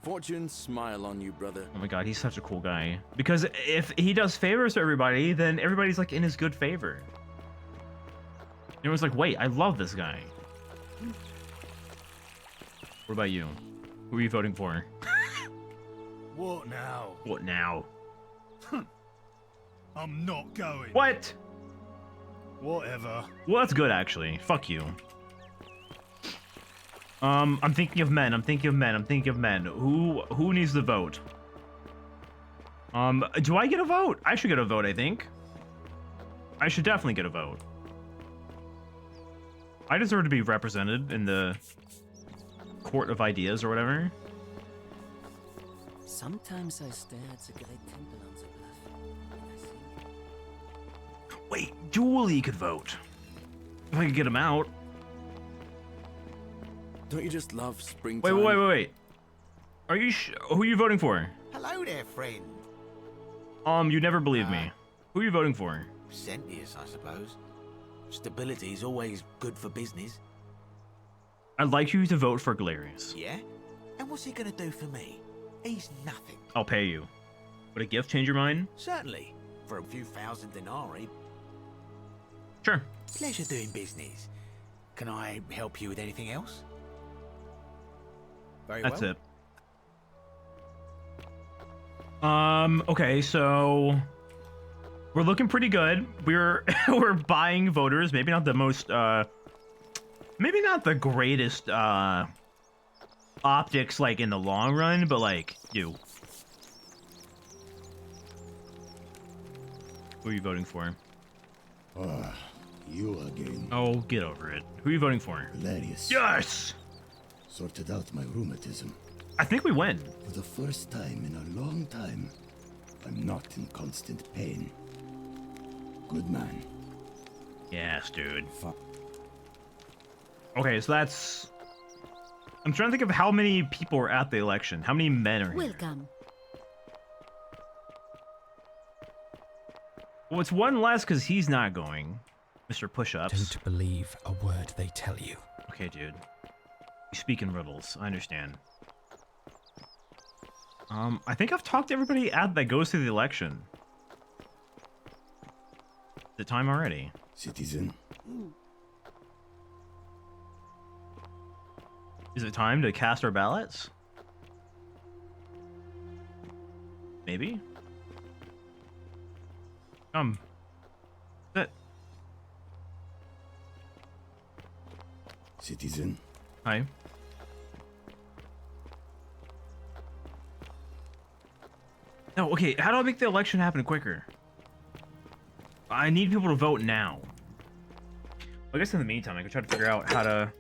Fortune smile on you, brother. Oh my God, he's such a cool guy. Because if he does favors to everybody, then everybody's like in his good favor. Everyone's like, wait, I love this guy. What about you? Who are you voting for? What now? What now? I'm not going. What? Whatever. Well, that's good, actually. Fuck you. I'm thinking of men. Who needs the vote? Do I get a vote? I should get a vote, I think. I should definitely get a vote. I deserve to be represented in the court of ideas or whatever. Sometimes I stare at the great temple on the bluff, and I think... Wait, Julie could vote. If I could get him out. Don't you just love springtime? Wait. Are you who are you voting for? Hello there, friend. You never believe me. Who are you voting for? Sentius, I suppose. Stability is always good for business. I'd like you to vote for Galerius. Yeah? And what's he gonna do for me? He's nothing. I'll pay you. Would a gift change your mind? Certainly. For a few thousand denarii. Sure. Pleasure doing business. Can I help you with anything else? Very That's well. it. Okay, so we're looking pretty good. We're we're buying voters. Maybe not the most maybe not the greatest optics like in the long run, but like you. Who are you voting for? Ah, you again. Oh, get over it. Who are you voting for? Galerius. Yes! Sorted out my rheumatism. I think we win. For the first time in a long time, I'm not in constant pain. Good man. Yes, dude. Okay, so that's... I'm trying to think of how many people were at the election. How many men are here? Welcome. Well, it's one less because he's not going. Mr. Push-Ups. Don't believe a word they tell you. Okay, dude. You speak in riddles. I understand. I think I've talked to everybody that goes to the election. Is it time already? Citizen. Is it time to cast our ballots? Maybe? Sit. Citizen. Hi. No, okay, how do I make the election happen quicker? I need people to vote now. I guess in the meantime, I could try to figure out how to...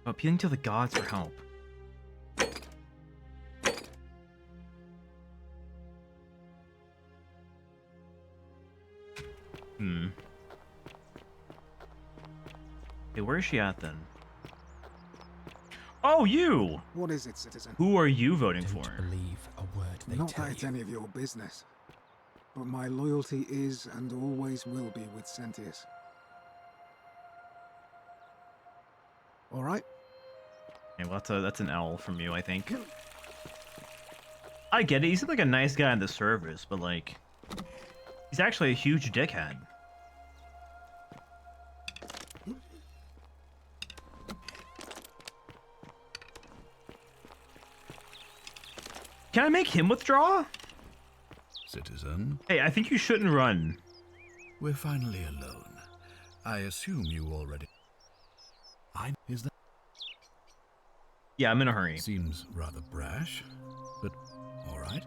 Appealing to the gods for help. Okay, where is she at then? Oh, you! What is it, citizen? Who are you voting for? Believe a word they Not tell that it's you. any of your business, but my loyalty is and always will be with Sentius. All right? Okay, well, that's an L from you, I think. I get it. He's like a nice guy on the servers, but like, he's actually a huge dickhead. Can I make him withdraw? Citizen. Hey, I think you shouldn't run. We're finally alone. I assume you already... Is that... Yeah, I'm in a hurry. Seems rather brash, but all right.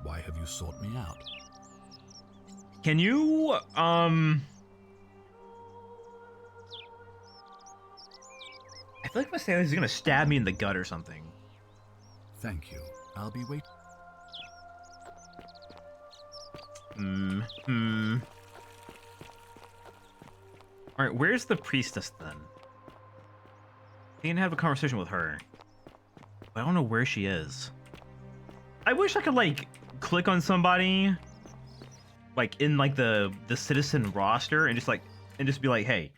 Why have you sought me out? Can you, I feel like my sailor is gonna stab me in the gut or something. Thank you. I'll be waiting. Alright, where's the priestess then? I can have a conversation with her. But I don't know where she is. I wish I could, like, click on somebody, like, in, like, the citizen roster and just be like, hey,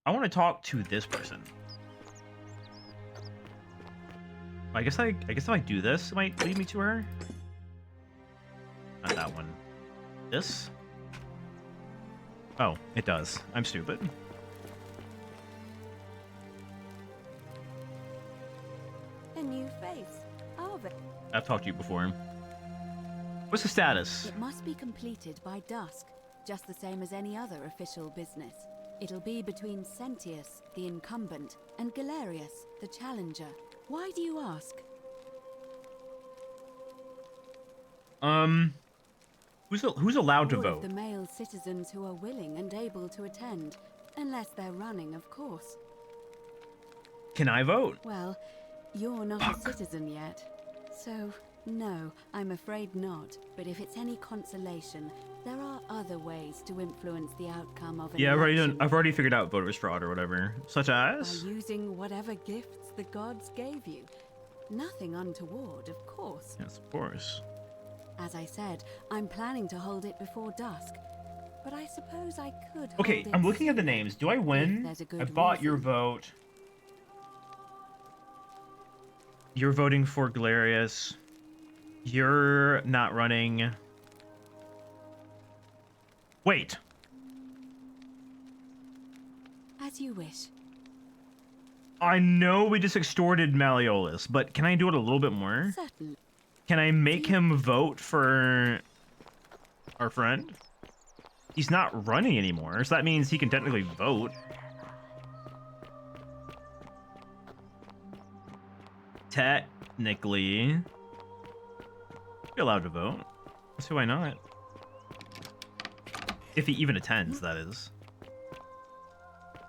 I want to talk to this person. I guess if I do this, it might lead me to her. Not that one. This? Oh, it does. I'm stupid. A new face. Arvid. I've talked to you before. What's the status? It must be completed by dusk, just the same as any other official business. It'll be between Sentius, the incumbent, and Galerius, the challenger. Why do you ask? Who's allowed to All vote? of the male citizens who are willing and able to attend, unless they're running, of course. Can I vote? Well, you're not a citizen yet, so no, I'm afraid not. But if it's any consolation, there are other ways to influence the outcome of an Yeah, election. I've already figured out voters fraud or whatever, such as. By using whatever gifts the gods gave you. Nothing untoward, of course. Yes, of course. As I said, I'm planning to hold it before dusk. but I suppose I could. Okay, hold I'm it looking at the names. Do I win? there's a good I bought your reason. vote. You're voting for Galerius. You're not running. Wait. As you wish. I know we just extorted Malleolus, but can I do it a little bit more? Certainly. Can I make him vote for our friend? He's not running anymore, so that means he can technically vote. Technically. You're allowed to vote. So why not? If he even attends, that is.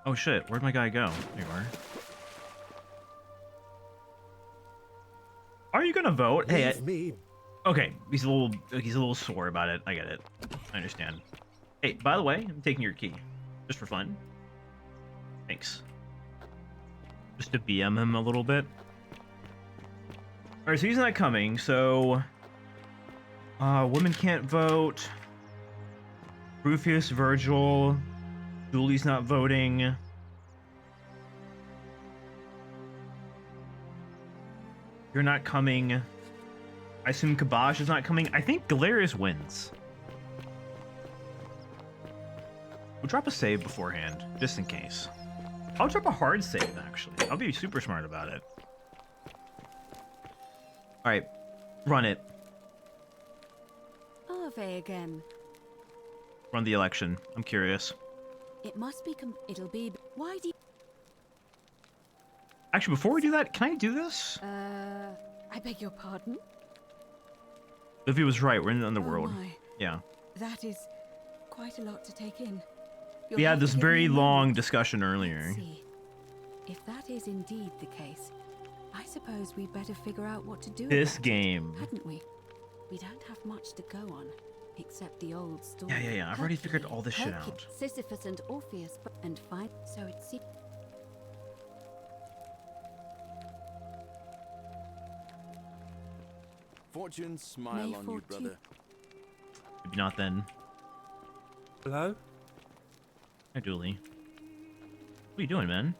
Oh shit, where'd my guy go? There you are. Are you gonna vote? Hey, okay, he's a little sore about it. I get it. I understand. Hey, by the way, I'm taking your key, just for fun. Thanks. Just to BM him a little bit. All right, so he's not coming. So, women can't vote. Rufius, Virgil, Julie's not voting. You're not coming. I assume Kabosh is not coming. I think Galerius wins. We'll drop a save beforehand, just in case. I'll drop a hard save, actually. I'll be super smart about it. Alright, run it. Ave again. Run the election. I'm curious. It must be. It'll be. Why do you. Actually, before we do that, can I do this? I beg your pardon? Livy was right. We're in the underworld. my. Yeah. That is quite a lot to take in. We had this very long discussion earlier. See, if that is indeed the case, I suppose we better figure out what to do. This about game. it, hadn't we? We don't have much to go on, except the old story. Yeah. I've already figured all this shit Hercules, out. Sisyphus and Orpheus, and fight. So it seems. Fortune smile May on you, brother. Maybe not then. Hello? Hi, Dooley. What are you doing, man?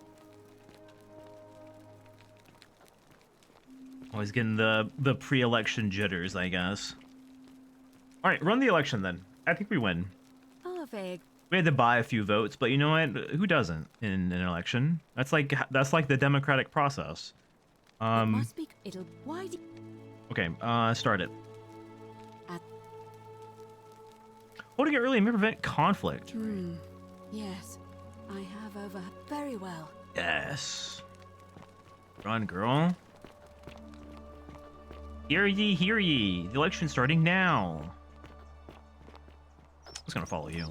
Always getting the pre-election jitters, I guess. All right, run the election then. I think we win. Ave. We had to buy a few votes, but you know what? Who doesn't in an election? That's like the democratic process. Must be. It'll. Why do. Okay, start it. Voting it early may prevent conflict. Yes, I have over. Very well. Yes. Run, girl. Hear ye, hear ye. The election's starting now. I was gonna follow you.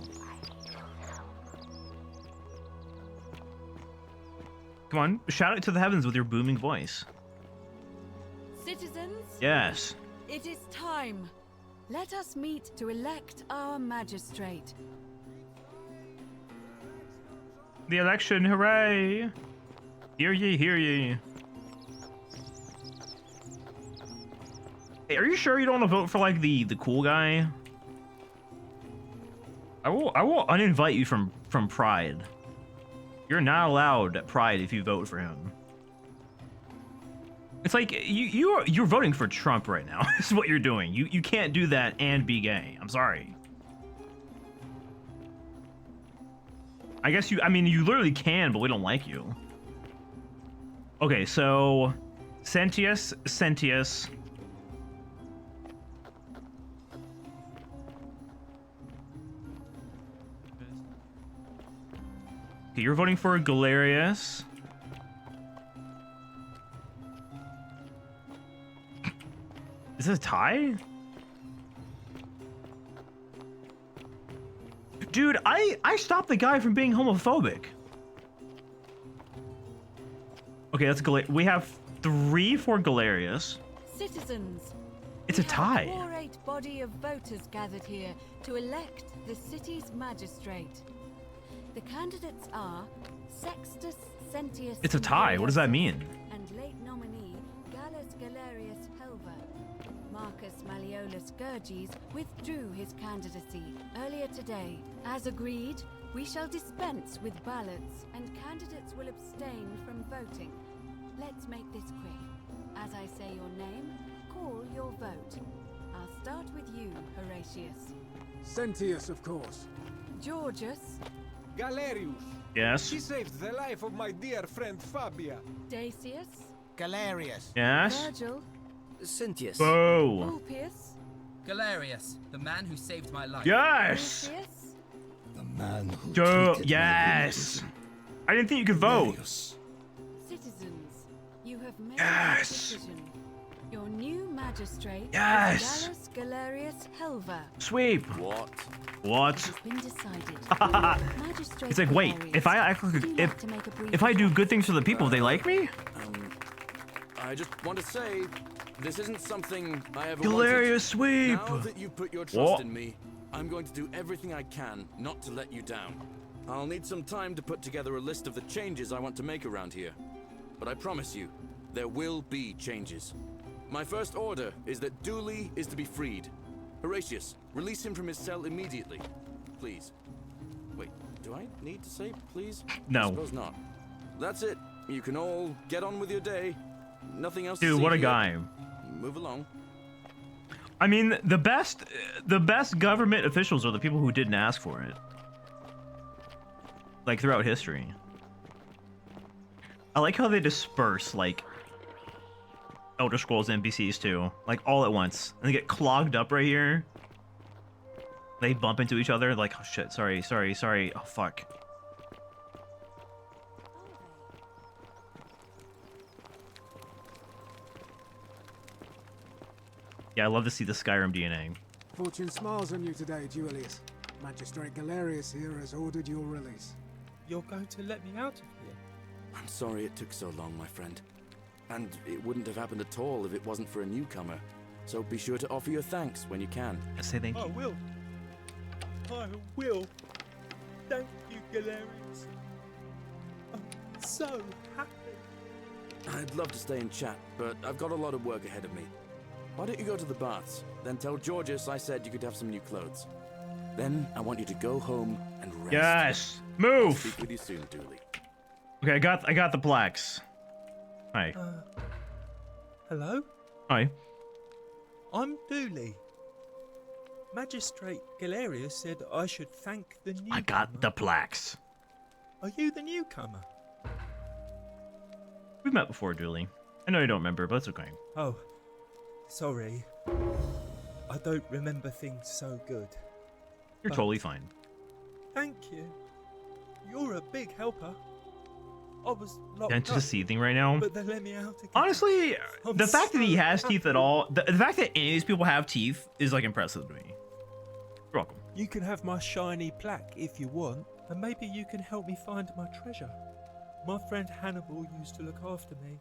Come on, shout it to the heavens with your booming voice. Citizens? Yes. It is time. Let us meet to elect our magistrate. The election, hooray! Hear ye, hear ye. Hey, are you sure you don't want to vote for like the cool guy? I will uninvite you from Pride. You're not allowed at Pride if you vote for him. It's like you're voting for Trump right now. This is what you're doing. You can't do that and be gay. I'm sorry. I guess I mean you literally can, but we don't like you. Okay, so Sentius. Okay, you're voting for Galerius. Is this a tie? Dude, I stopped the guy from being homophobic. Okay, that's we have 3 for Galerius. Citizens. It's a we have tie. A quorate body of voters gathered here to elect the city's magistrate. The candidates are Sextus Sentius. It's a tie. What does that mean? And late nominee Gallus Galerius Helver. Marcus Malleolus Malleolus Gurges withdrew his candidacy earlier today. As agreed, we shall dispense with ballots, and candidates will abstain from voting. Let's make this quick. As I say your name, call your vote. I'll start with you, Horatius. Sentius, of course. Georgius. Galerius. Yes. He saved the life of my dear friend Fabia. Dacius. Galerius. Yes. Virgil. Cynthius. Whoa. Ulpius. Galerius, the man who saved my life. Yes. Lucius. The man who Yes. I didn't think you could vote. Citizens, you have made Yes. a decision. Your new magistrate Yes. is Gallus Galerius Helver. Sweep. What? What? It has been decided. Magistrate It's like, wait, Galerius, if I act do like you if like to make a brief if I do address? good things for the people, they like me? I just want to say, this isn't something I ever Galerius wanted. Sweep. Now that you've put your trust What? in me, I'm going to do everything I can not to let you down. I'll need some time to put together a list of the changes I want to make around here. But I promise you, there will be changes. My first order is that Dooley is to be freed. Horatius, release him from his cell immediately. Please. Wait, do I need to say please? No. I suppose not. That's it. You can all get on with your day. Nothing else to Dude, see what a here. guy. Move along. I mean, the best government officials are the people who didn't ask for it. Like throughout history. I like how they disperse like Elder Scrolls NPCs too, like all at once, and they get clogged up right here. They bump into each other, like, oh shit, sorry, oh fuck. Yeah, I love to see the Skyrim DNA. Fortune smiles on you today, Julius. Magistrate Galerius here has ordered your release. You're going to let me out of here? I'm sorry it took so long, my friend. And it wouldn't have happened at all if it wasn't for a newcomer. So be sure to offer your thanks when you can. Say thank you. I will. I will. Thank you, Galerius. I'm so happy. I'd love to stay and chat, but I've got a lot of work ahead of me. Why don't you go to the baths? Then tell Georgius I said you could have some new clothes. Then I want you to go home and rest. Yes, I'll move. speak with you soon, Dooley. Okay, I got the plaques. Hi. Hello? Hi. I'm Dooley. Magistrate Galerius said I should thank the newcomer. I got the plaques. Are you the newcomer? We've met before, Julie. I know you don't remember, but it's okay. Oh, sorry. I don't remember things so good. You're But totally fine. Thank you. You're a big helper. I was locked Dentist up, is seething right now. but they let me out again. Honestly, I'm the fact that he so has teeth at happy. all, the fact that any of these people have teeth is like impressive to me. You're welcome. You can have my shiny plaque if you want, and maybe you can help me find my treasure. My friend Hannibal used to look after me,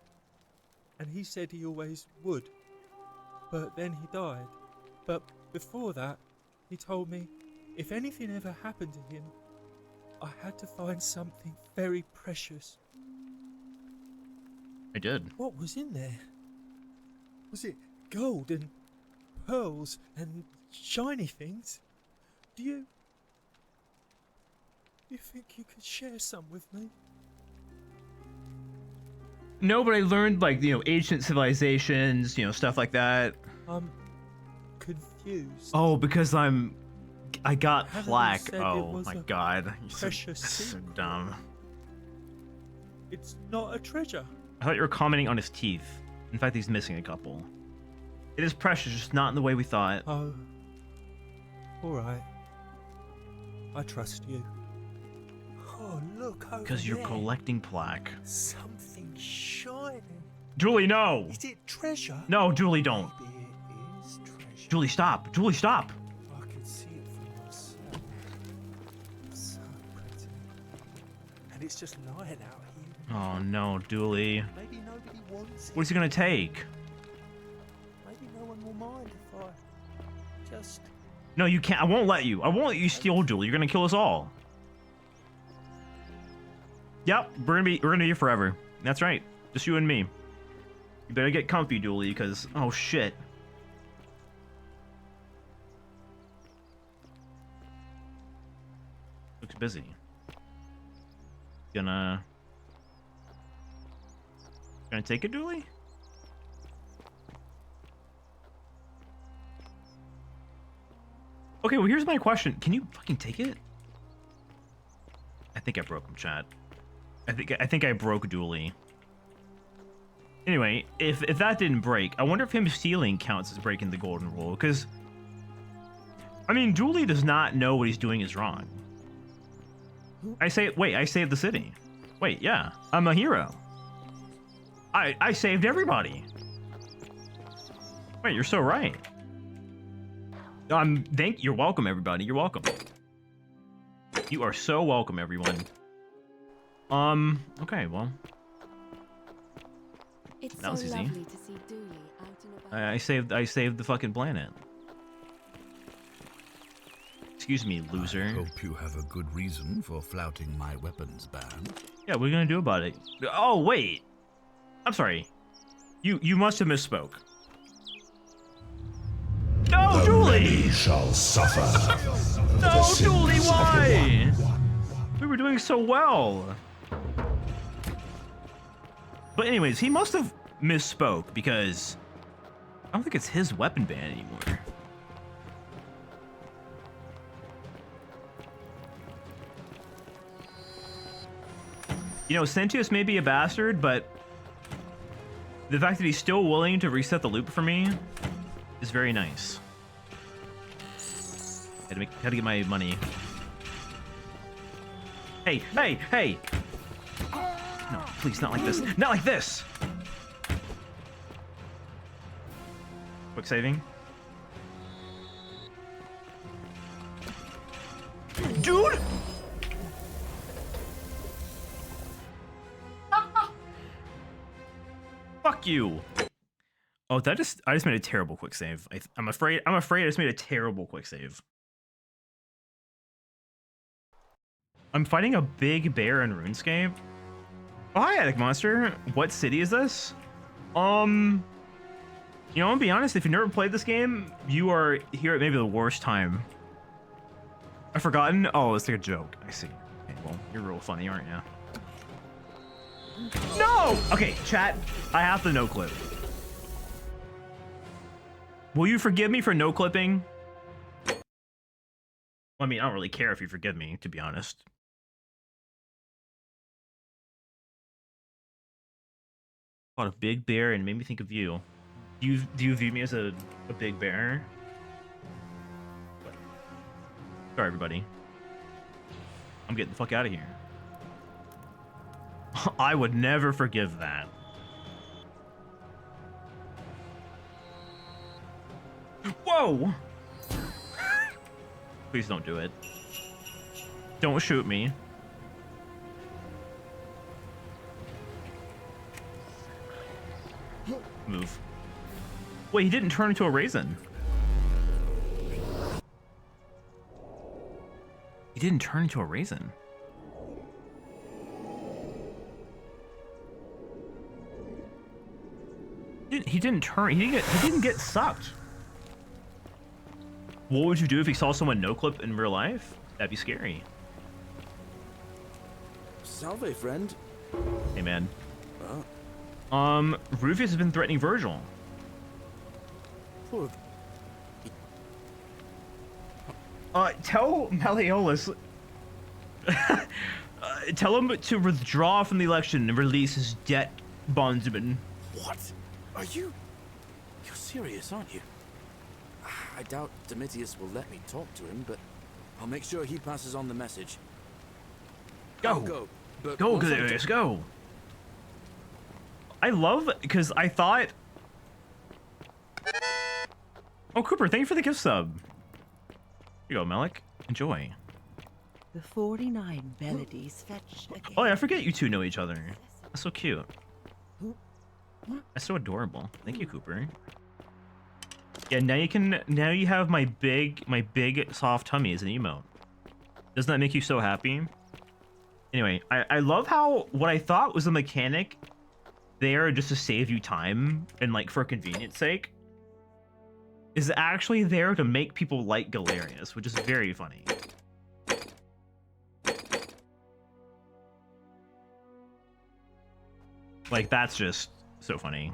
and he said he always would. But then he died. But before that, he told me if anything ever happened to him, I had to find something very precious. I did. What was in there? Was it gold and pearls and shiny things? Do you think you could share some with me? No, but I learned like, ancient civilizations, stuff like that. I'm confused. Oh, because I got Hannibal plaque. said it Oh was my a god. You're so, precious so dumb. It's not a treasure. I thought you were commenting on his teeth. In fact, he's missing a couple. It is precious, just not in the way we thought. Oh. Alright. I trust you. Oh, look over Because you're there. collecting plaque. Something shining. Julie, no! Is it treasure? No, Julie, don't. Maybe it is treasure. Julie, stop. Julie, stop. I can see it for myself. So pretty. And it's just lying out here. Oh no, Julie. Maybe nobody wants it. What is he gonna take? Maybe no one will mind if I just... No, you can't. I won't let you. I won't let you steal Julie. You're gonna kill us all. Yep, we're gonna be here forever. That's right. Just you and me. You better get comfy, Julie, because oh shit. too busy. Gonna take it, Dooley? Okay, well, here's my question. Can you fucking take it? I think I broke him, chat. I think I broke Dooley. Anyway, if that didn't break, I wonder if him stealing counts as breaking the golden rule, because I mean, Dooley does not know what he's doing is wrong. I saved the city. Wait, yeah, I'm a hero. I saved everybody. Wait, you're so right. You're welcome, everybody. You're welcome. You are so welcome, everyone. Okay, well. That was easy. Lovely to see Dooley out and about. I saved the fucking planet. Excuse me, loser. I hope you have a good reason for flouting my weapons ban. Yeah, what are you gonna do about it? Oh, wait. I'm sorry. You must have misspoke. No, Dooley! Shall suffer. No, Dooley, why? We were doing so well. But anyways, he must have misspoke because I don't think it's his weapon ban anymore. You know, Sentius may be a bastard, but the fact that he's still willing to reset the loop for me is very nice. Had to get my money. Hey, hey, hey! No, please, not like this. Not like this! Quick saving. Dude! Fuck you! Oh, I just made a terrible quick save. I'm afraid I just made a terrible quick save. I'm fighting a big bear in RuneScape. Oh, hi, Attic Monster. What city is this? You know, I'll be honest, if you've never played this game, you are here at maybe the worst time. I've forgotten? Oh, it's like a joke. I see. Okay, well, you're real funny, aren't you? No! Okay, chat, I have to no clip. Will you forgive me for no clipping? Well, I mean, I don't really care if you forgive me, to be honest. Fought a big bear and made me think of you. Do you view me as a big bear? Sorry, everybody. I'm getting the fuck out of here. I would never forgive that. Whoa! Please don't do it. Don't shoot me. Move. Wait, he didn't turn into a raisin. He didn't turn into a raisin. He didn't turn. He didn't get sucked. What would you do if you saw someone no clip in real life? That'd be scary. Salve, friend. Hey, man. Rufus has been threatening Virgil. Tell Malleolus. Tell him to withdraw from the election and release his debt bondsman. What? Are you? You're serious, aren't you? I doubt Domitius will let me talk to him, but I'll make sure he passes on the message. Go. Go. But Go, Galerius, go. I love, because I thought... Oh, Cooper, thank you for the gift sub. Here you go, Malik. Enjoy. The 49 melodies fetched again. Oh, yeah, I forget you two know each other. That's so cute. That's so adorable. Thank you, Cooper. Yeah, now you have my big soft tummy as an emote. Doesn't that make you so happy? Anyway, I love how what I thought was a mechanic there just to save you time and like for convenience sake is actually there to make people like Galerius, which is very funny. Like, that's just so funny.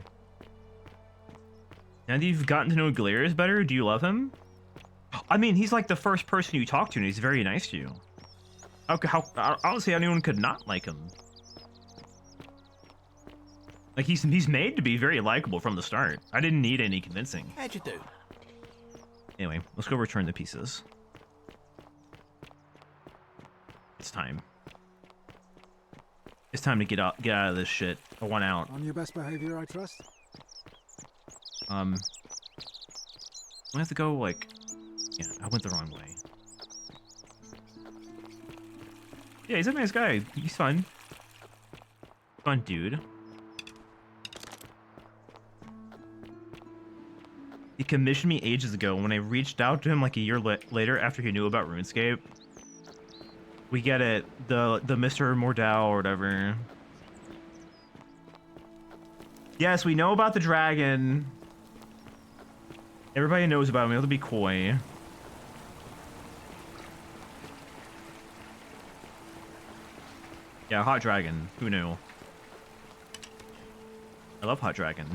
Now that you've gotten to know Galerius better, do you love him? I mean, he's like the first person you talk to, and he's very nice to you. How I don't see how anyone could not like him. Like, he's made to be very likable from the start. I didn't need any convincing. How'd you do? Anyway, let's go return the pieces. It's time. It's time to get out of this shit. I want out. On your best behavior, I trust. I have to go, like... Yeah, I went the wrong way. Yeah, he's a nice guy. He's fun. Fun dude. He commissioned me ages ago. When I reached out to him like a year later after he knew about RuneScape. We get it. The Mr. Mordell or whatever. Yes, we know about the dragon. Everybody knows about him. We have to be coy. Yeah, Hot Dragon. Who knew? I love Hot Dragon.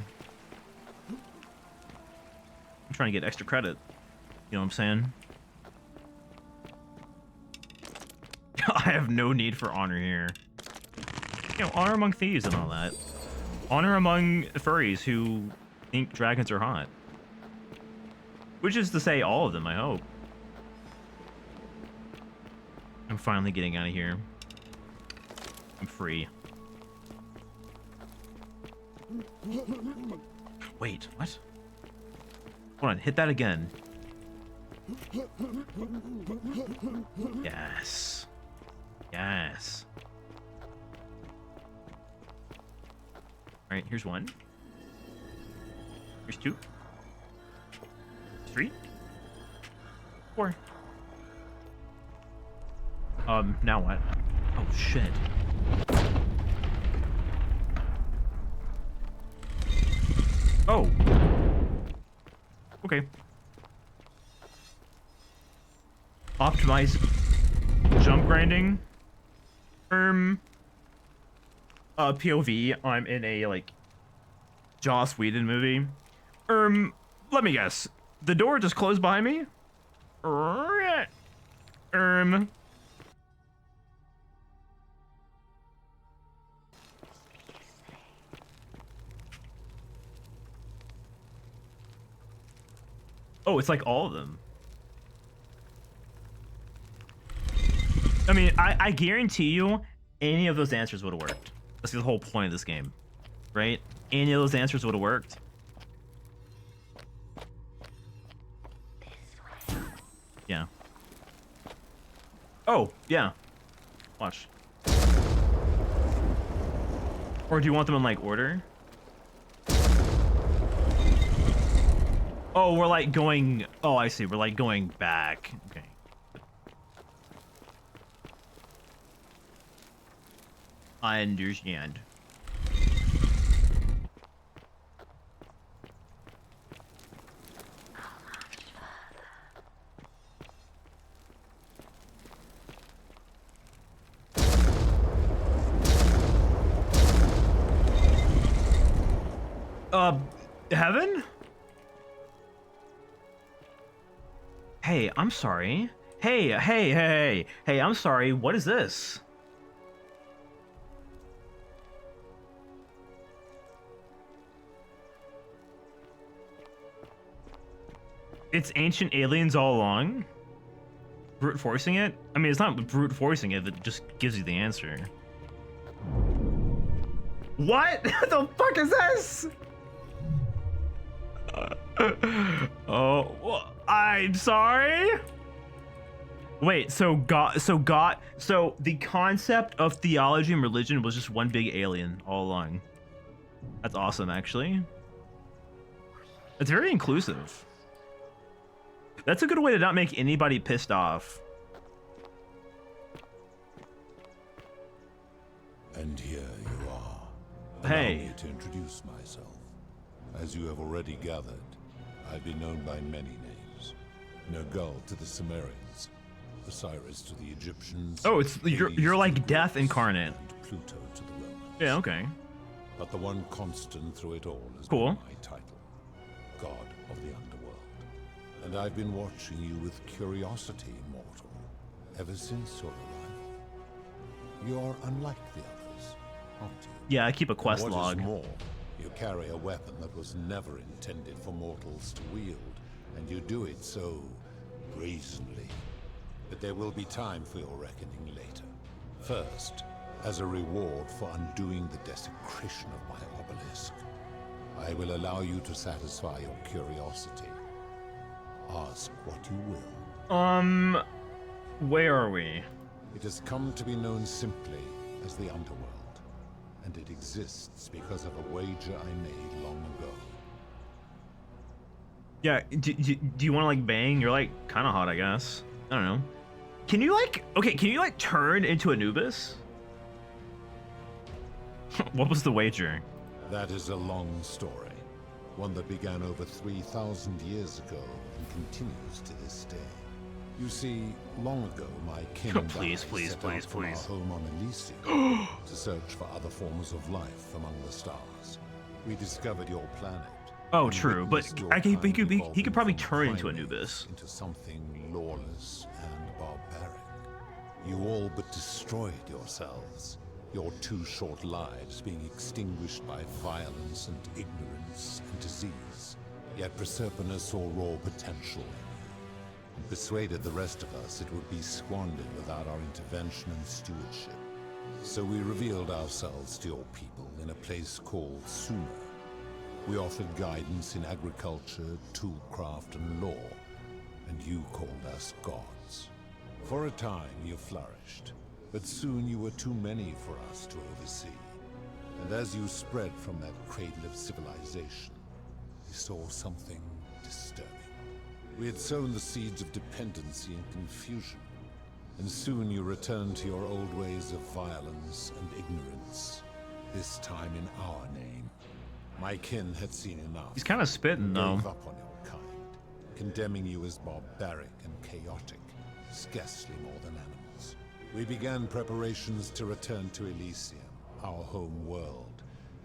I'm trying to get extra credit. You know what I'm saying? I have no need for honor here. You know, honor among thieves and all that. Honor among furries who think dragons are hot. Which is to say all of them, I hope. I'm finally getting out of here. I'm free. Wait, what? Hold on, hit that again. Yes. Yes. Alright, here's one. Here's 2. 3. 4. Now what? Oh, shit. Oh. Okay. Optimize jump grinding. POV, I'm in a, like, Joss Whedon movie. Let me guess. The door just closed behind me? Oh, it's like all of them. I mean, I guarantee you any of those answers would have worked. That's the whole point of this game, right? Any of those answers would have worked. Yeah. Oh, yeah. Watch. Or do you want them in, like, order? Oh, we're, like, going... Oh, I see. We're, like, going back. Okay. I understand. Heaven? Hey, I'm sorry. Hey, I'm sorry. What is this? It's ancient aliens all along? Brute forcing it? I mean, it's not brute forcing it, it just gives you the answer. What? What the fuck is this? Oh, well, I'm sorry? Wait, so the concept of theology and religion was just one big alien all along. That's awesome, actually. It's very inclusive. That's a good way to not make anybody pissed off. And here you are. Hey. Allow me to introduce myself. As you have already gathered, I've been known by many names. Nergal to the Sumerians, Osiris to the Egyptians. Oh, it's you're like death incarnate. And Pluto to the Romans. Yeah, okay. But the one constant through it all is Cool. my title, God of the Underworld. And I've been watching you with curiosity, mortal, ever since your arrival. You're unlike the others, aren't you? Yeah, I keep a quest And what log. is more, you carry a weapon that was never intended for mortals to wield, and you do it so brazenly. But there will be time for your reckoning later. First, as a reward for undoing the desecration of my obelisk, I will allow you to satisfy your curiosity. Ask what you will. Where are we? It has come to be known simply as the Underworld, and it exists because of a wager I made long ago. Yeah, do you want to like bang? You're like kind of hot, I guess. I don't know. Can you like, okay, can you like turn into Anubis? What was the wager? That is a long story, one that began over 3,000 years ago and continues to this day. You see, long ago, my kin and Please, I please, set please, out from our please. home on Elysium to search for other forms of life among the stars. We discovered your planet. Oh, and true, but witnessed your he could kind he could probably evolving turn from into primates Anubis. into something lawless and barbaric. You all but destroyed yourselves. Your 2 short lives being extinguished by violence and ignorance and disease. Yet Proserpina saw raw potential in you, and persuaded the rest of us it would be squandered without our intervention and stewardship. So we revealed ourselves to your people in a place called Sumer. We offered guidance in agriculture, toolcraft, and law, and you called us gods. For a time you flourished, but soon you were too many for us to oversee. And as you spread from that cradle of civilization, we saw something disturbing. We had sown the seeds of dependency and confusion, and soon you returned to your old ways of violence and ignorance, this time in our name. My kin had seen enough. He's kind of spitting though. Gave up on your kind, condemning you as barbaric and chaotic, scarcely more than animals. We began preparations to return to Elysium, our home world,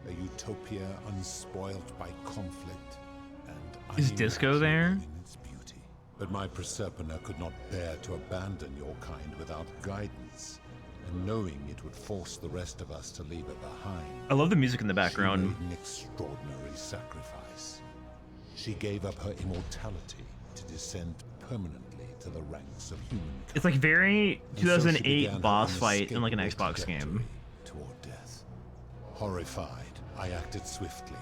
a utopia unspoilt by conflict and Is Disco there? in its beauty. But my Proserpina could not bear to abandon your kind without guidance, and knowing it would force the rest of us to leave it behind. I love the music in the She background. made an extraordinary sacrifice. She gave up her immortality to descend permanently to the ranks of humankind. It's like very And so she 2008 began her boss fight in like an unescapable Xbox game. trajectory toward death. Horrified, I acted swiftly.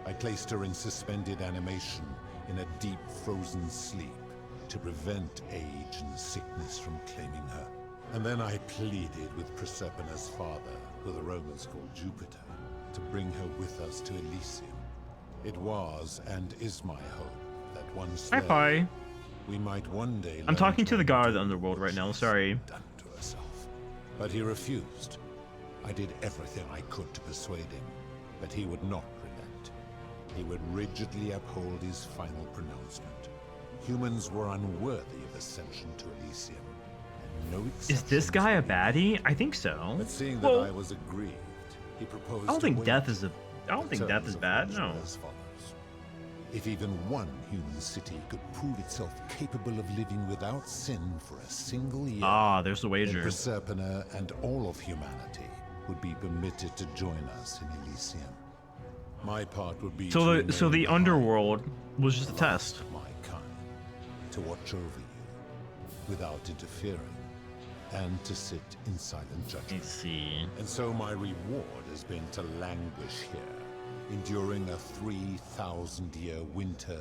I placed her in suspended animation in a deep frozen sleep to prevent age and sickness from claiming her. And then I pleaded with Proserpina's father, who the Romans called Jupiter, to bring her with us to Elysium. It was and is my hope that once Hi, there, Pi. we might one day I'm learn talking to the god of the undo underworld what right now. she's Sorry. done to herself. But he refused. I did everything I could to persuade him, but he would not relent. He would rigidly uphold his final pronouncement. Humans were unworthy of ascension to Elysium, and no Is this exceptions guy a were made. baddie? I think so. But seeing that Well, I was aggrieved, he proposed I don't a think waiver. death is a. I don't The think death terms is of bad. which No. were as follows. If even one human city could prove itself capable of living without sin for a single year, Ah, there's the then wager. Proserpina and all of humanity would be permitted to join us in Elysium. My part would be So to the remain behind, underworld was just a test. of my kind, to watch over you without interfering, and to sit in silent judgment. Let's see. And so my reward has been to languish here, enduring a 3,000-year winter,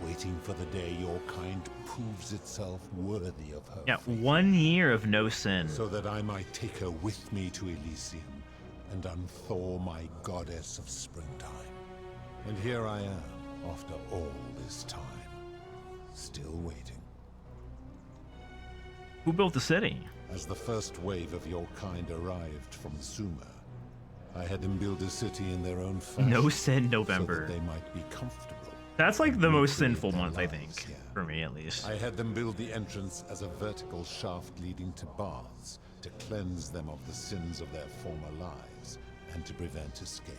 waiting for the day your kind proves itself worthy of her Yeah, faith, 1 year of no sin. so that I might take her with me to Elysium and unthaw my goddess of springtime. And here I am, after all this time, still waiting. Who built the city? As the first wave of your kind arrived from Sumer, I had them build a city in their own fashion. No sin so November. that they might be comfortable. That's like the and most recreate sinful their month, I lives think, here. for me at least. I had them build the entrance as a vertical shaft leading to baths to cleanse them of the sins of their former lives and to prevent escape.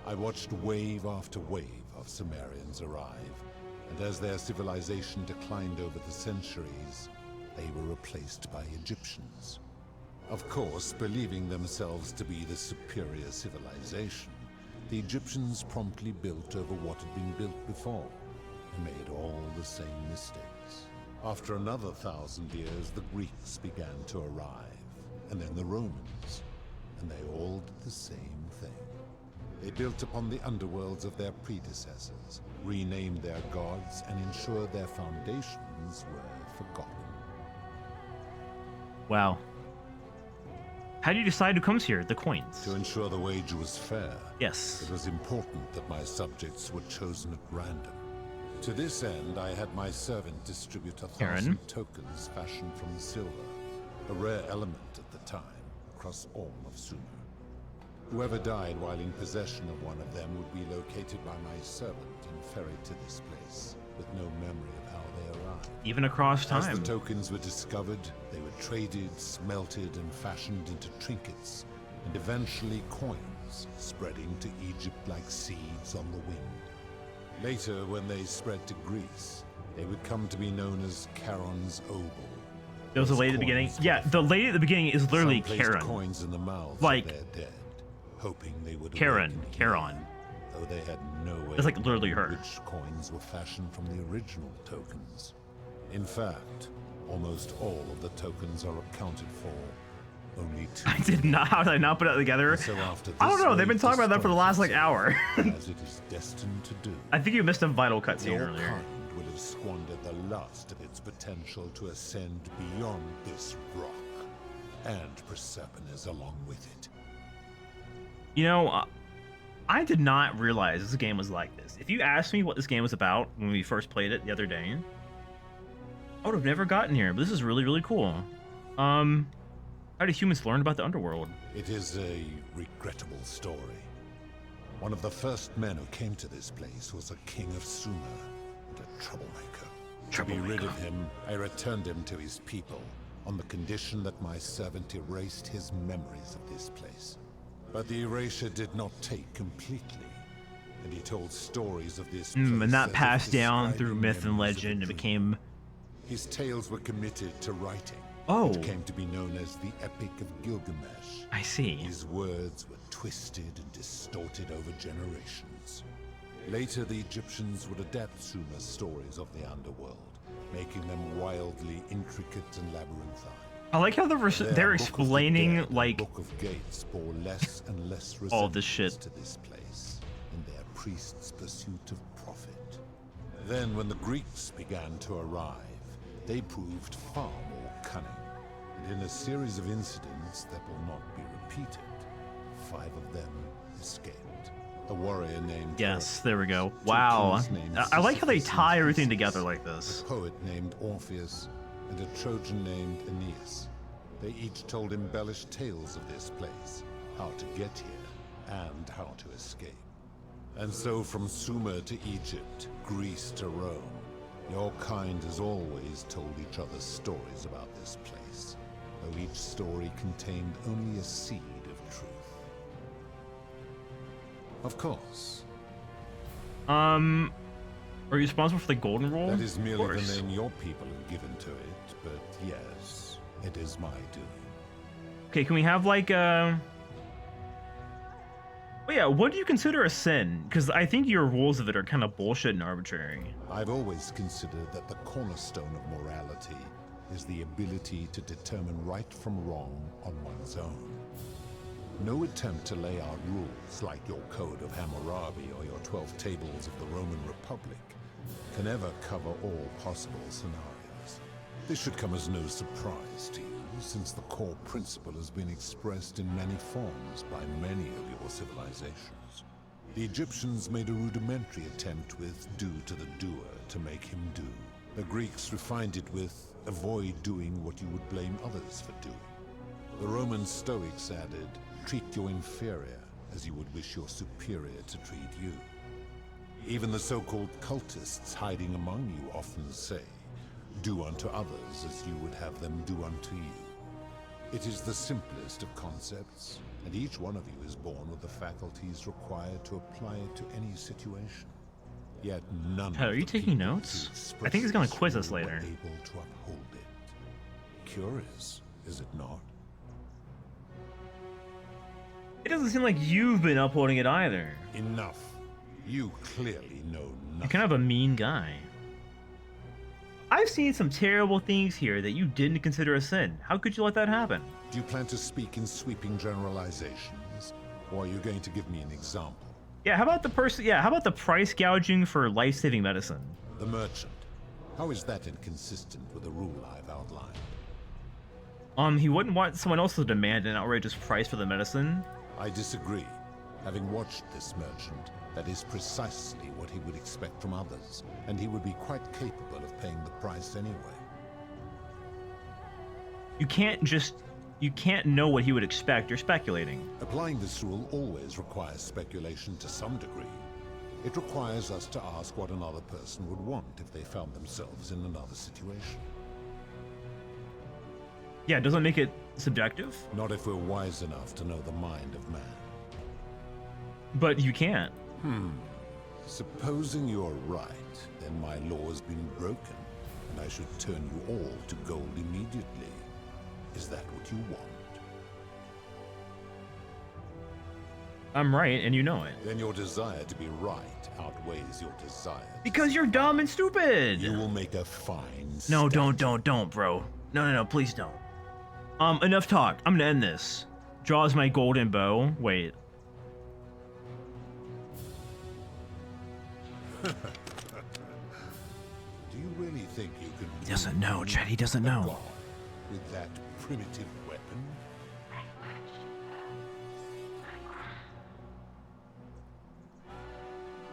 I watched wave after wave of Sumerians arrive, and as their civilization declined over the centuries, they were replaced by Egyptians. Of course, believing themselves to be the superior civilization, the Egyptians promptly built over what had been built before, and made all the same mistakes. After another 1,000 years, the Greeks began to arrive, and then the Romans, and they all did the same thing. They built upon the underworlds of their predecessors, renamed their gods, and ensured their foundations were forgotten. Wow. How do you decide who comes here? The coins. To ensure the wager was fair, yes, it was important that my subjects were chosen at random. To this end, I had my servant distribute 1,000 tokens fashioned from silver, a rare element at the time, across all of Sumer. Whoever died while in possession of one of them would be located by my servant and ferried to this place, with no memory of how they arrived. Even across time. As the tokens were discovered, they were traded, smelted, and fashioned into trinkets, and eventually coins, spreading to Egypt like seeds on the wind. Later, when they spread to Greece, they would come to be known as Charon's Obol. There was a lady at the beginning. Yeah, the lady at the beginning is literally Some placed Charon. coins in the mouths Like of their dead, hoping they would Charon. awaken Charon. though they had no way It's like literally her. which coins were fashioned from the original tokens. In fact, almost all of the tokens are accounted for. Only 2. I did not. How did I not put it together? So after I don't this know. They've been wave talking about that for the last like hour. as it is destined to do. I think you missed a vital cutscene Your earlier. kind will have squandered the last of its potential to ascend beyond this rock, and Persepolis along with it. You know, I did not realize this game was like this. If you asked me what this game was about when we first played it the other day, I would have never gotten here. But this is really, really cool. How did humans learn about the underworld? It is a regrettable story. One of the first men who came to this place was a king of Sumer and a troublemaker. To be rid of him, I returned him to his people on the condition that my servant erased his memories of this place. But the erasure did not take completely, and he told stories of this place And that as if passed down describing through myth and memories of a legend. It dream. became His tales were committed to writing. Oh. It came to be known as the Epic of Gilgamesh. I see. His words were twisted and distorted over generations. Later, the Egyptians would adapt Sumer's stories of the underworld, making them wildly intricate and labyrinthine. I like how they're Their they're Book of the explaining Dead and like Book of Gates bore less and less all this shit. resemblance to this place in their priests' pursuit of profit. Then, when the Greeks began to arrive, they proved far more cunning, and in a series of incidents that will not be repeated, 5 of them escaped. A warrior named Yes, there we go. two Wow. kings named I like how they Sisyphus and tie everything Theseus, together like this. a poet named Orpheus, and a Trojan named Aeneas. They each told embellished tales of this place, how to get here, and how to escape. And so from Sumer to Egypt, Greece to Rome, your kind has always told each other stories about this place, though each story contained only a seed of truth. Of course. Are you responsible for the golden rule? That is merely Of the course. name your people have given to it, but yes, it is my doing. Okay, can we have like a... Oh yeah, what do you consider a sin? Because I think your rules of it are kind of bullshit and arbitrary. I've always considered that the cornerstone of morality is the ability to determine right from wrong on one's own. No attempt to lay out rules like your Code of Hammurabi or your 12 Tables of the Roman Republic can ever cover all possible scenarios. This should come as no surprise to you, since the core principle has been expressed in many forms by many of your civilizations. The Egyptians made a rudimentary attempt with do to the doer to make him do. The Greeks refined it with avoid doing what you would blame others for doing. The Roman Stoics added, treat your inferior as you would wish your superior to treat you. Even the so-called cultists hiding among you often say, do unto others as you would have them do unto you. It is the simplest of concepts, and each one of you is born with the faculties required to apply it to any situation. Yet none Hell, are of you the taking people notes? who I think he's gonna expressed quiz this us rule were later. able to uphold it. Curious, is it not? It doesn't seem like you've been uploading it either. Enough. You clearly know You're nothing. kind of a mean guy. I've seen some terrible things here that you didn't consider a sin. How could you let that happen? Do you plan to speak in sweeping generalizations, or are you going to give me an example? Yeah, how about the person? Yeah, how about the price gouging for life-saving medicine? The merchant. How is that inconsistent with the rule I've outlined? He wouldn't want someone else to demand an outrageous price for the medicine. I disagree. Having watched this merchant, that is precisely what he would expect from others, and he would be quite capable of paying the price anyway. You can't know what he would expect. You're speculating. Applying this rule always requires speculation to some degree. It requires us to ask what another person would want if they found themselves in another situation. Yeah, doesn't make it subjective. Not if we're wise enough to know the mind of man. But you can't. Supposing you're right, then my law has been broken, and I should turn you all to gold immediately. Is that what you want? I'm right, and you know it. Then your desire to be right outweighs your desire. Because you're dumb and stupid. You will make a fine No, stand. don't, bro. No, please don't. Enough talk. I'm gonna end this. Draws my golden bow. Wait. Do you really think you can? He doesn't know, Chad. He doesn't a know. god with that primitive weapon?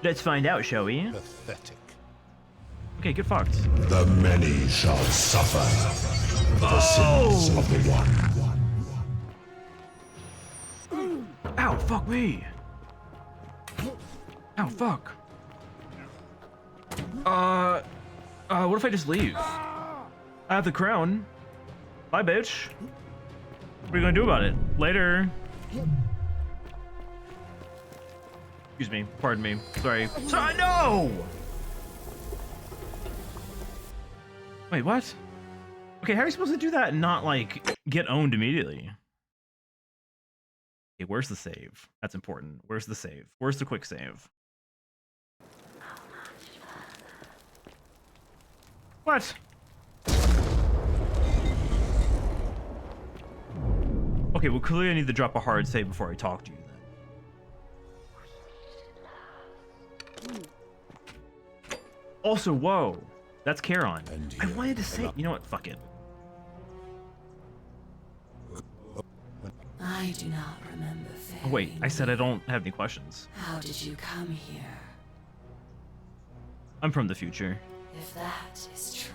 Let's find out, shall we? Pathetic. Okay, get fucked. The many shall suffer for the sins of the one. Ow, fuck me. Ow, fuck. What if I just leave? I have the crown. Bye, bitch. What are you gonna do about it? Later. Excuse me. Pardon me. Sorry. Sorry, no! Wait, what? Okay, how are you supposed to do that and not, like, get owned immediately? Okay, where's the save? That's important. Where's the save? Where's the quick save? What? Okay, well, clearly I need to drop a hard save before I talk to you then. Also, whoa. That's Charon. I wanted to say, you know what? Fuck it. I do not remember Oh, wait, I said I don't have any questions. How did you come here? I'm from the future. If that is true,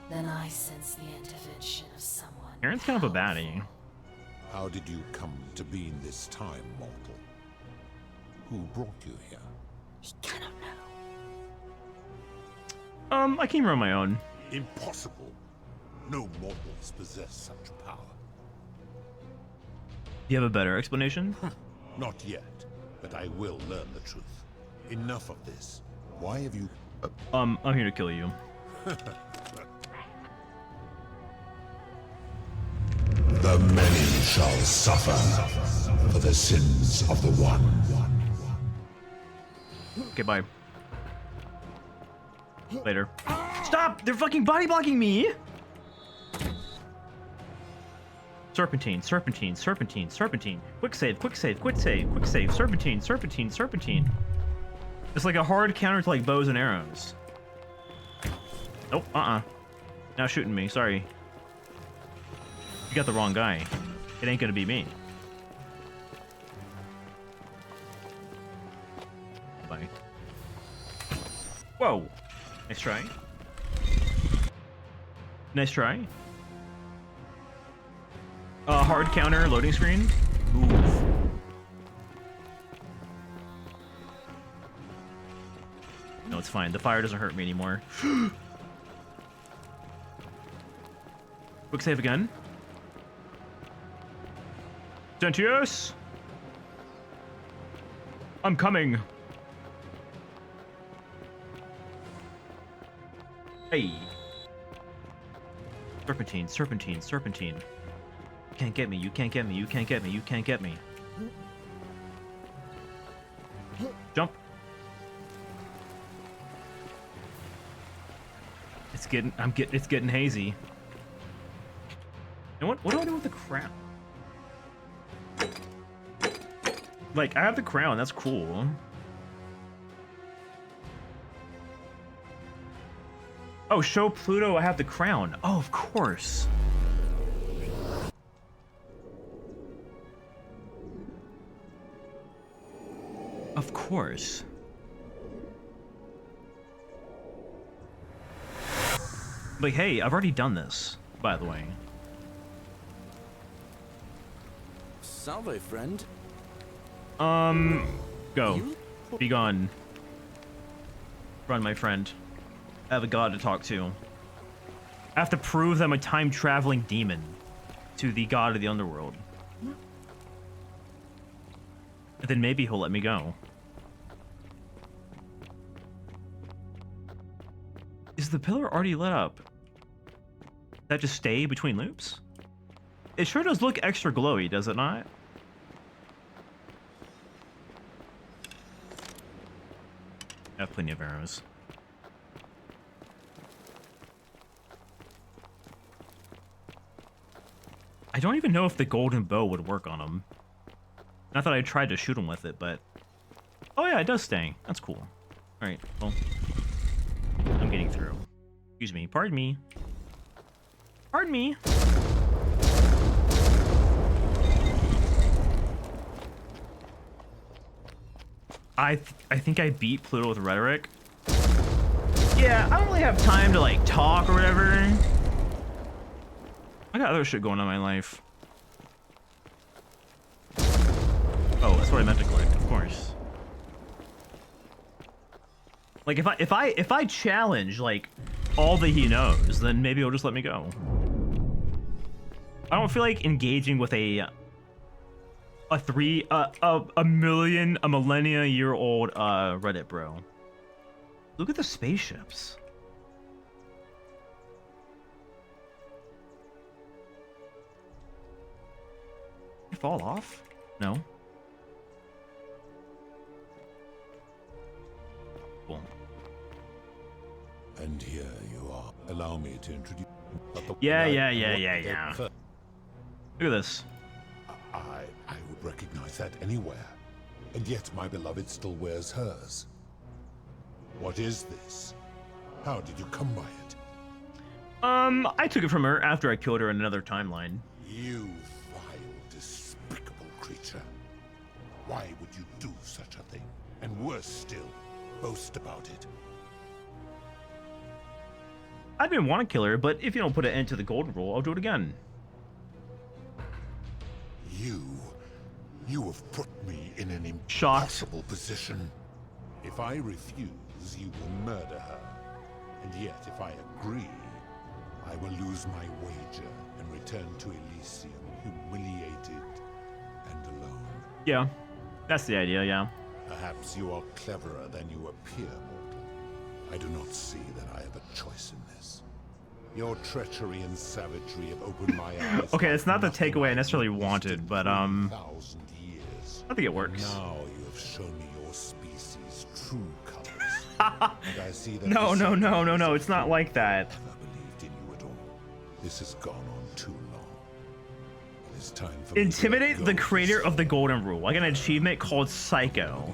then I sense the intervention of someone. Charon's kind of a baddie. How did you come to be in this time, mortal? Who brought you here? He cannot know. I came here on my own. Impossible. No mortals possess such power. Do you have a better explanation? Not yet, but I will learn the truth. Enough of this. Why have you... I'm here to kill you. The many shall suffer for the sins of the one. Okay, bye. Later. Stop! They're fucking body blocking me! Serpentine, serpentine, serpentine, serpentine. Quick save, quick save, quick save, quick save. Serpentine, serpentine, serpentine. It's like a hard counter to like bows and arrows. Nope, Now shooting me, sorry. You got the wrong guy. It ain't gonna be me. Bye. Whoa! Nice try. Nice try. Hard counter loading screen. Oof. No, it's fine. The fire doesn't hurt me anymore. Quick save again. Sentius! I'm coming. Hey. Serpentine, serpentine, serpentine. You can't get me, you can't get me, you can't get me, you can't get me. Jump. It's getting hazy. You know what? What do I do with the crown? Like, I have the crown, that's cool. Oh, show Pluto I have the crown. Oh, of course. Of course. Like, hey, I've already done this, by the way. Salve, friend. Go. Be gone. Run, my friend. I have a god to talk to. I have to prove that I'm a time-traveling demon to the god of the underworld. And then maybe he'll let me go. Is the pillar already lit up? Does that just stay between loops? It sure does look extra glowy, does it not? I have plenty of arrows. I don't even know if the golden bow would work on him. Not that I tried to shoot him with it, but... Oh yeah, it does stay. That's cool. Alright, well... I'm getting through. Excuse me. Pardon me. Pardon me. I think I beat Pluto with rhetoric. Yeah, I don't really have time to like talk or whatever. I got other shit going on in my life. Oh, that's what I meant to collect, of course. Like if I challenge like all that he knows, then maybe he'll just let me go. I don't feel like engaging with a millennia year old Reddit bro. Look at the spaceships. They fall off? No. Cool. And here you are. Allow me to introduce. Yeah. Look at this. I would recognize that anywhere. And yet my beloved still wears hers. What is this? How did you come by it? I took it from her after I killed her in another timeline. You vile, despicable creature. Why would you do such a thing? And worse still, boast about it. I didn't want to kill her, but if you don't put an end to the golden rule, I'll do it again. You have put me in an impossible position. If I refuse, you will murder her. And yet, if I agree, I will lose my wager and return to Elysium humiliated and alone. Yeah, that's the idea, yeah. Perhaps you are cleverer than you appear, mortal. I do not see that I have a choice in this. Your treachery and savagery have opened my eyes. Okay, it's not the takeaway I necessarily wanted, but I think it works. Now you have shown me your species' true colors. And I see that No, it's not like that. I never believed in you at all. This has gone on too long. It is time for Intimidate the creator of the golden rule, like an achievement called Psycho.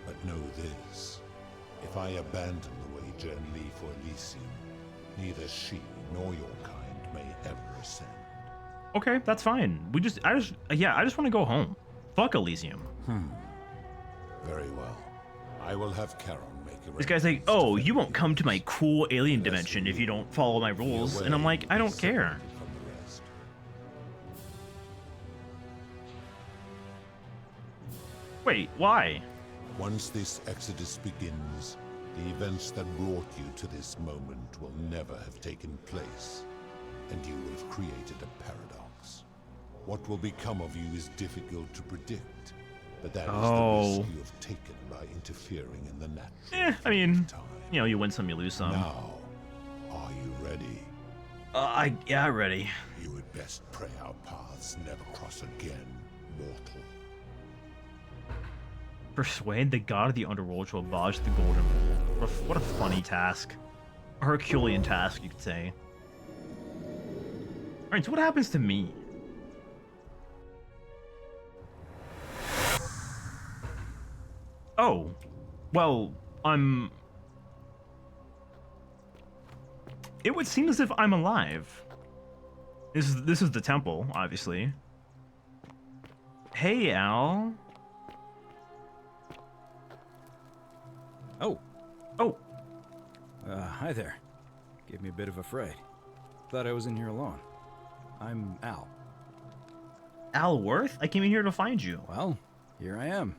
But know this. If I abandon the wager and leave for Elysium, neither she nor your kind may ever ascend. Okay, that's fine. I just want to go home. Fuck Elysium. Very well. I will have Charon make a This guy's like, oh, you won't come to my cool alien dimension if you don't follow my rules. And I'm like, I don't care. Wait, why? Once this exodus begins, the events that brought you to this moment will never have taken place, and you will have created a paradox. What will become of you is difficult to predict, but that is Oh. the risk you have taken by interfering in the natural. I mean, you know, you win some, you lose some. Now, are you ready? Yeah, ready. You would best pray our paths never cross again, mortal. Persuade the god of the underworld to abolish the golden rule. What a funny task. A Herculean task, you could say. Alright, so what happens to me? Oh. Well, it would seem as if I'm alive. This is the temple, obviously. Hey, Al. Oh. Oh. Hi there. Gave me a bit of a fright. Thought I was in here alone. I'm Al. Al Worth? I came in here to find you. Well, here I am.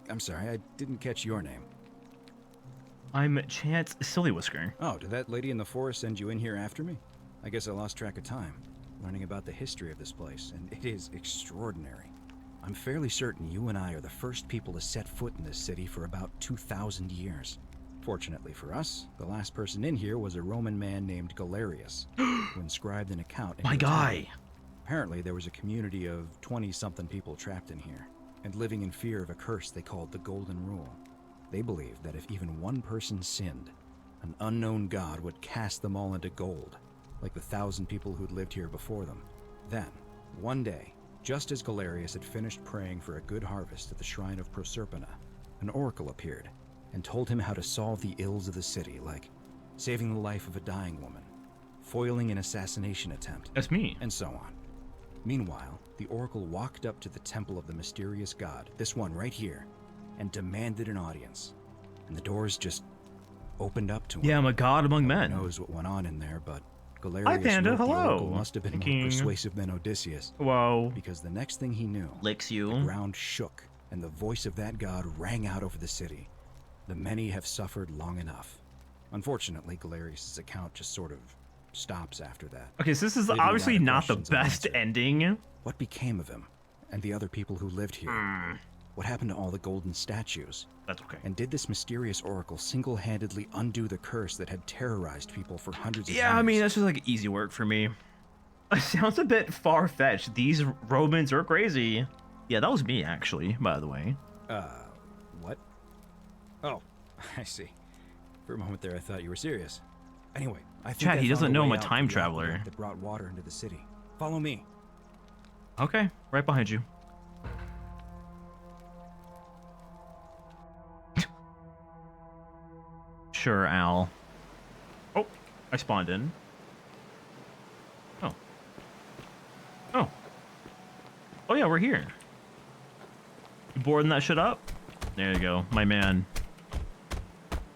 I'm sorry, I didn't catch your name. I'm Chance Sillywhisker. Oh, did that lady in the forest send you in here after me? I guess I lost track of time, learning about the history of this place, and it is extraordinary. I'm fairly certain you and I are the first people to set foot in this city for about 2,000 years. Fortunately for us, the last person in here was a Roman man named Galerius, who inscribed an account in My the guy! temple. Apparently, there was a community of 20-something people trapped in here, and living in fear of a curse they called the Golden Rule. They believed that if even one person sinned, an unknown god would cast them all into gold, like the 1,000 people who'd lived here before them. Then, one day, just as Galerius had finished praying for a good harvest at the shrine of Proserpina, an oracle appeared and told him how to solve the ills of the city, like saving the life of a dying woman, foiling an assassination attempt. That's me. And so on. Meanwhile, the oracle walked up to the temple of the mysterious god, this one right here, and demanded an audience. And the doors just opened up to him. Yeah, I'm a god among men. Who knows what went on in there, but Galerius Hi, Panda, wrote the hello. oracle must have been Thinking- more persuasive than Odysseus. Whoa. Because the next thing he knew, Licks you. the ground shook, and the voice of that god rang out over the city. The many have suffered long enough. Unfortunately, Galerius' account just sort of stops after that. Okay, so this is leaving a lot obviously of not the questions best unanswered. ending. What became of him and the other people who lived here? What happened to all the golden statues? That's okay. And did this mysterious oracle single-handedly undo the curse that had terrorized people for hundreds of years? Yeah, I mean, that's just like easy work for me. It sounds a bit far-fetched. These Romans are crazy. Yeah, that was me, actually, by the way. What? Oh, I see. For a moment there, I thought you were serious. Anyway, I think Chad, I he found doesn't a know I'm way a out time through the aqueduct traveler. that brought water into the city. Follow me. Okay, right behind you. Sure, Al. Oh, I spawned in. Oh. Oh. Oh yeah, we're here. You boarding that shit up? There you go, my man.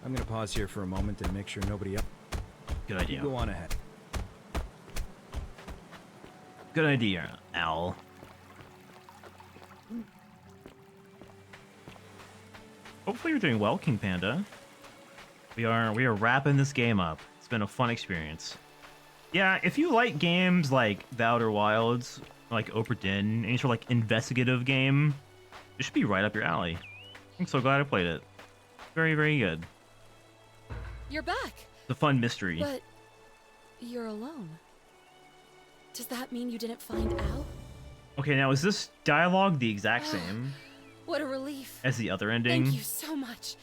I'm gonna pause here for a moment and make sure nobody else. Good idea. You go on ahead. Good idea, Al. Hopefully you're doing well, King Panda. We are wrapping this game up. It's been a fun experience. Yeah, if you like games like The Outer Wilds, like Obra Dinn, any sort of like investigative game, it should be right up your alley. I'm so glad I played it. Very, very good. You're back. It's a fun mystery. But you're alone. Does that mean you didn't find Al? Okay, now is this dialogue the exact same What a relief. as the other ending? Thank you so much.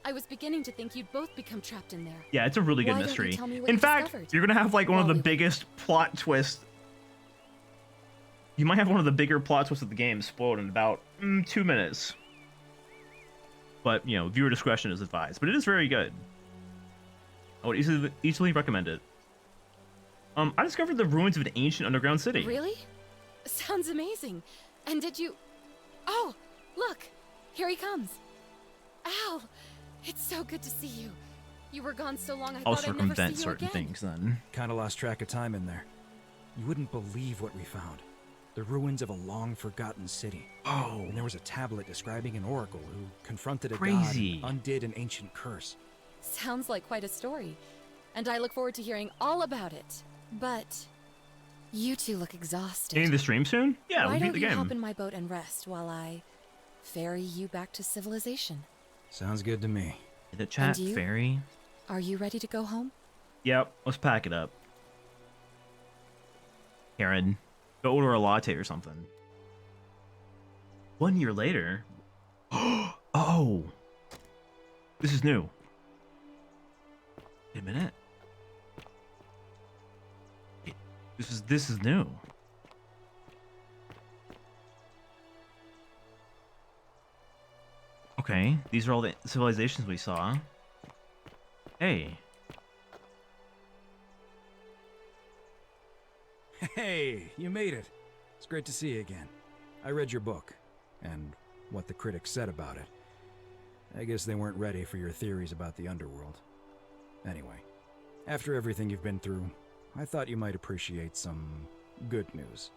I was beginning to think you'd both become trapped in there. Yeah, it's a really good Why don't you mystery. tell me what In you fact, discovered? you're gonna have like one of the biggest plot twists. You might have one of the bigger plot twists of the game spoiled in about 2 minutes. But you know, viewer discretion is advised. But it is very good. I would easily recommend it. I discovered the ruins of an ancient underground city. Really? Sounds amazing. And did you... Oh, look. Here he comes. Al, it's so good to see you. You were gone so long I I'll thought I'd never circumvent see you certain again. things then. Kinda lost track of time in there. You wouldn't believe what we found. The ruins of a long-forgotten city. Oh. And there was a tablet describing an oracle who confronted a Crazy. god and undid an ancient curse. Sounds like quite a story. And I look forward to hearing all about it. But You two look exhausted. Ending the stream soon? Yeah, Why we'll beat don't the you game. hop in my boat and rest while I ferry you back to civilization? Sounds good to me. The chat you? fairy. Are you ready to go home? Yep, let's pack it up. Karen, go order a latte or something. 1 year later. Oh, this is new. Wait a minute. This is new. Okay, these are all the civilizations we saw. Hey. Hey, you made it. It's great to see you again. I read your book, and what the critics said about it. I guess they weren't ready for your theories about the underworld. Anyway, after everything you've been through, I thought you might appreciate some good news.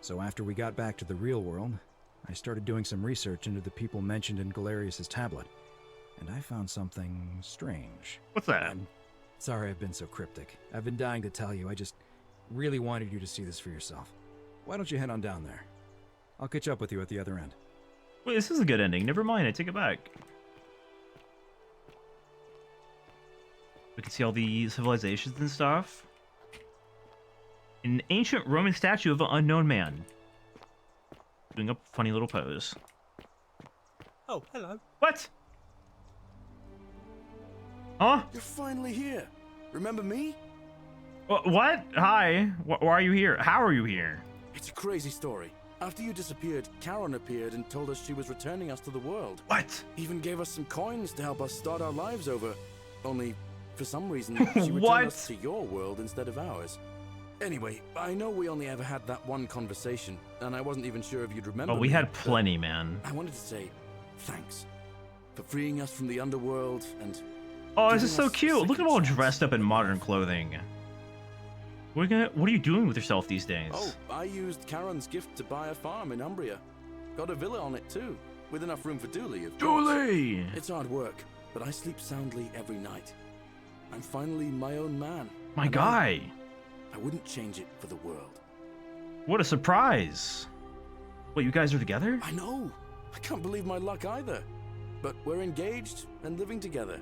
So after we got back to the real world, I started doing some research into the people mentioned in Galerius' tablet, and I found something strange. What's that? I'm sorry I've been so cryptic. I've been dying to tell you. I just really wanted you to see this for yourself. Why don't you head on down there? I'll catch up with you at the other end. Wait, this is a good ending. Never mind, I take it back. We can see all the civilizations and stuff. An ancient Roman statue of an unknown man. Doing a funny little pose. Oh, hello. What? Huh? You're finally here. Remember me? What? Hi. Why are you here? How are you here? It's a crazy story. After you disappeared, Charon appeared and told us she was returning us to the world. What? Even gave us some coins to help us start our lives over. Only, for some reason, she returned What? us to your world instead of ours. Anyway, I know we only ever had that one conversation, and I wasn't even sure if you'd remember. Oh, we me, had but plenty, man. I wanted to say thanks for freeing us from the underworld and. Oh, this giving is so us a cute. Look at second them all chance. dressed up in modern clothing. What are you doing with yourself these days? Oh, I used Charon's gift to buy a farm in Umbria. Got a villa on it too, with enough room for Dooley, of course. Dooley! It's hard work, but I sleep soundly every night. I'm finally my own man. My and guy. I wouldn't change it for the world. What a surprise. Wait, you guys are together? I know. I can't believe my luck either. But we're engaged and living together.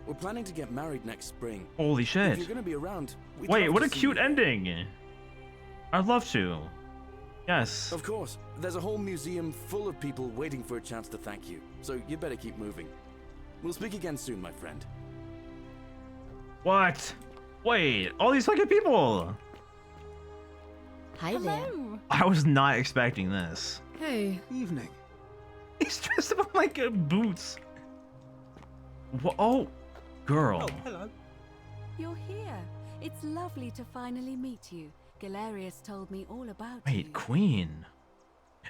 We're planning to get married next spring. Holy If shit. you're gonna be around, we'd Wait, love what to a see cute you. ending. I'd love to. Yes. Of course. There's a whole museum full of people waiting for a chance to thank you. So you better keep moving. We'll speak again soon, my friend. What? Wait, all these fucking people. Hi there. I was not expecting this. Hey. Evening. He's dressed up in like boots. Oh, girl. Oh, hello. You're here. It's lovely to finally meet you. Galerius told me all about you. Wait, queen.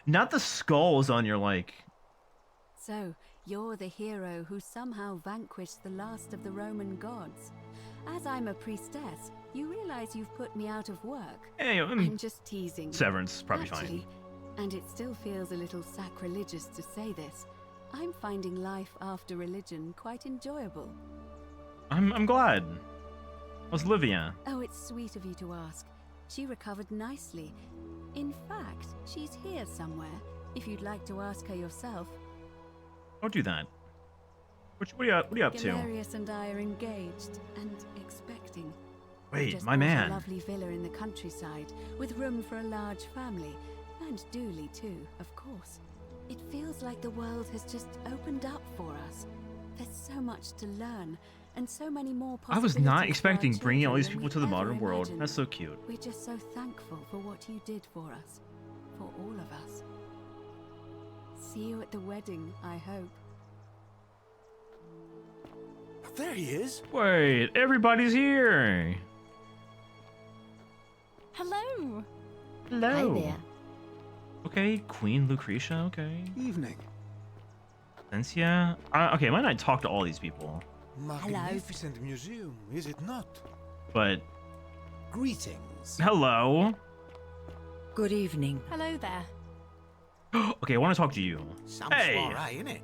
Not the skulls on your like. So, you're the hero who somehow vanquished the last of the Roman gods. As I'm a priestess, you realize you've put me out of work. Hey, I'm just teasing. Severance, probably Actually, fine. and it still feels a little sacrilegious to say this, I'm finding life after religion quite enjoyable. I'm glad. How's Livia? Oh, it's sweet of you to ask. She recovered nicely. In fact, she's here somewhere, if you'd like to ask her yourself. Don't do that. What are you up to? Galerius and I are engaged and expecting. We Wait, just my bought man. A lovely villa in the countryside with room for a large family, and Dooley too, of course. It feels like the world has just opened up for us. There's so much to learn, and so many more I was possibilities not for our expecting bringing all these children people than to the we modern ever world. imagined. That's so cute. We're just so thankful for what you did for us, for all of us. See you at the wedding, I hope. There he is. Wait, everybody's here. Hello. Hello. Hi there. Okay, Queen Lucretia. Okay. Evening. Cencia. Okay, I might not talk to all these people, Magnificent museum, is it not? but Greetings. hello. Good evening. Hello there. Okay, I want to talk to you. Some Hey. soiree, innit?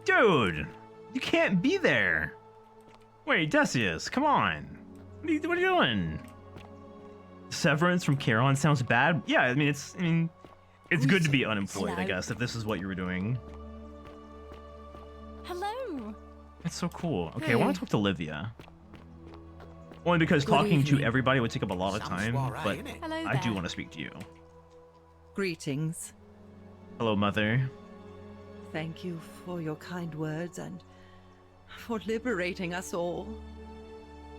Dude, you can't be there. Wait, Decius, come on. What are you doing? Severance from Caroline sounds bad. Yeah, I mean it's good to be unemployed, I guess, if this is what you were doing. Hello. That's so cool. Okay, Hey. I want to talk to Livia. Only because Good talking to evening. everybody would take up a lot of time, but Hello I do there. want to speak to you. Greetings. Hello, Mother. Thank you for your kind words and for liberating us all.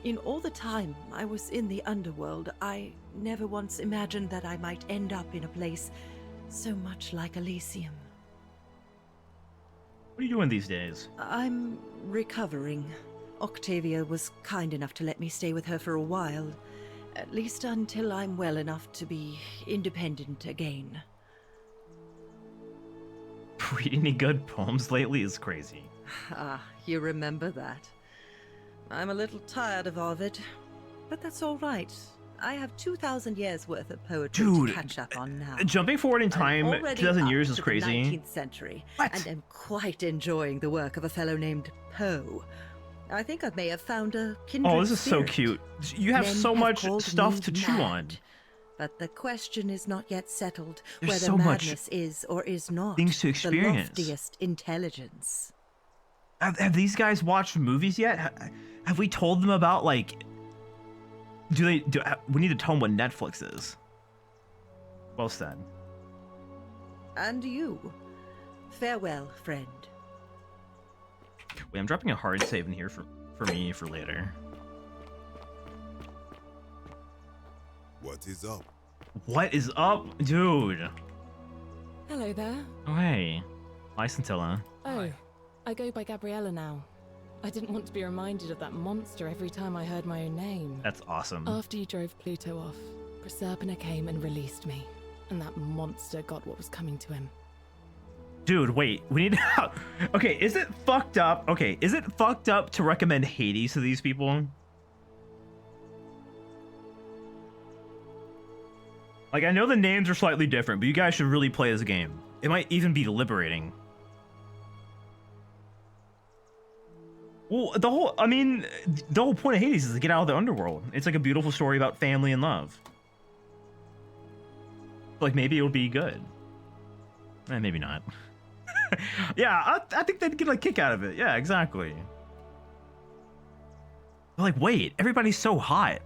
In all the time I was in the underworld, I never once imagined that I might end up in a place so much like Elysium. What are you doing these days? I'm recovering. Octavia was kind enough to let me stay with her for a while, at least until I'm well enough to be independent again. Read any good poems lately is crazy. Ah, you remember that. I'm a little tired of Ovid, but that's all right. I have 2,000 years worth of poetry Dude, to catch up on now. Jumping forward in time, I'm already 2,000 up years to is the crazy. 19th century, and am quite enjoying the work of a fellow named Poe. I think I may have found a kindred Oh, this is so spirit. cute. You have Men so much called stuff me to chew on. mad, but the question is not yet settled There's whether so much madness is or is not things to the experience. loftiest intelligence. Have these guys watched movies yet? Have we told them about, like... we need to tell them what Netflix is. Well said. And you. Farewell, friend. Wait, I'm dropping a hard save in here for me for later. What is up? What is up, dude? Hello there. Oh, hey. Hi, Scintilla. Oh, I go by Gabriella now. I didn't want to be reminded of that monster every time I heard my own name. That's awesome. After you drove Pluto off, Proserpina came and released me, and that monster got what was coming to him. Dude, wait. We need to... Okay, is it fucked up? Okay, is it fucked up to recommend Hades to these people? Like, I know the names are slightly different, but you guys should really play this game. It might even be liberating. Well, the whole point of Hades is to get out of the underworld. It's like a beautiful story about family and love. Like, maybe it'll be good. Maybe not. Yeah, I think they'd get a kick out of it. Yeah, exactly. They're like, wait, everybody's so hot.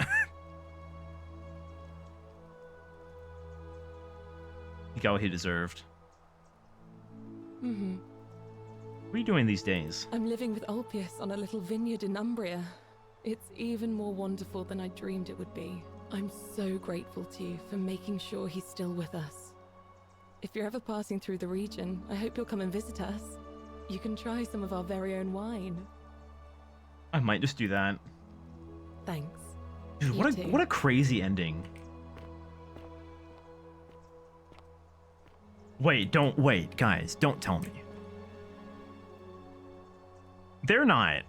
He got what he deserved. Mm-hmm. What are you doing these days? I'm living with Ulpius on a little vineyard in Umbria. It's even more wonderful than I dreamed it would be. I'm so grateful to you for making sure he's still with us. If you're ever passing through the region, I hope you'll come and visit us. You can try some of our very own wine. I might just do that. Thanks. Dude, You too. what a crazy ending. Wait, guys, don't tell me. They're not.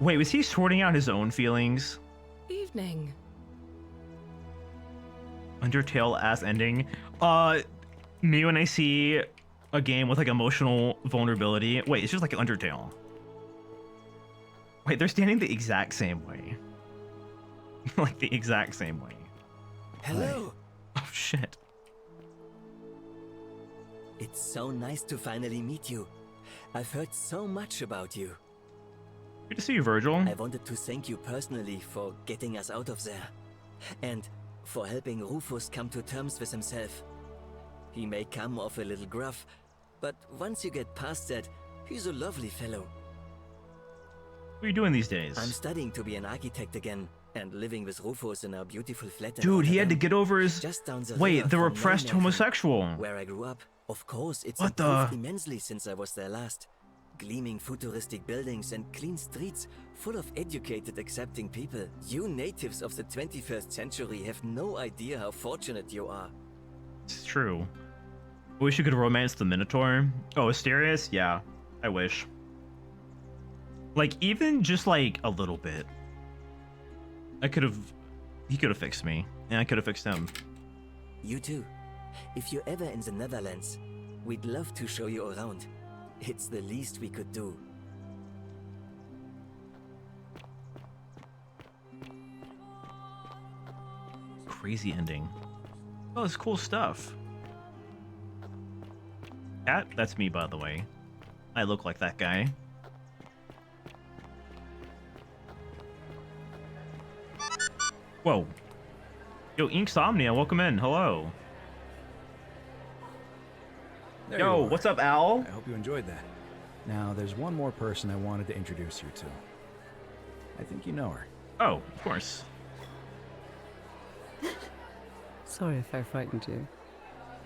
Wait, was he sorting out his own feelings? Evening. Undertale ass ending. Me when I see a game with like emotional vulnerability. Wait, it's just like Undertale. Wait, they're standing the exact same way. Like the exact same way. Hello. Oh shit. It's so nice to finally meet you. I've heard so much about you. Good to see you, Virgil. I wanted to thank you personally for getting us out of there. And for helping Rufus come to terms with himself. He may come off a little gruff, but once you get past that, he's a lovely fellow. What are you doing these days? I'm studying to be an architect again, and living with Rufus in our beautiful flat in Dude, he had to Rotterdam. get over his... Just down the Wait, river the from repressed Nijmegen, homosexual. Where I grew up. Of course, it's What improved the- immensely since I was there last. Gleaming futuristic buildings and clean streets full of educated, accepting people. You natives of the 21st century have no idea how fortunate you are. It's true. I wish you could romance the Minotaur. Oh, Asterius? Yeah, I wish. Like, even just like a little bit. He could have fixed me, and I could have fixed him. You too. If you're ever in the Netherlands, we'd love to show you around. It's the least we could do. crazy ending. Oh, it's cool stuff. That's me, by the way. I look like that guy. Whoa. Yo, Inksomnia, welcome in. Hello. There you Yo, are. what's up, Al? I hope you enjoyed that. Now, there's one more person I wanted to introduce you to. I think you know her. Oh, of course. Sorry if I frightened you.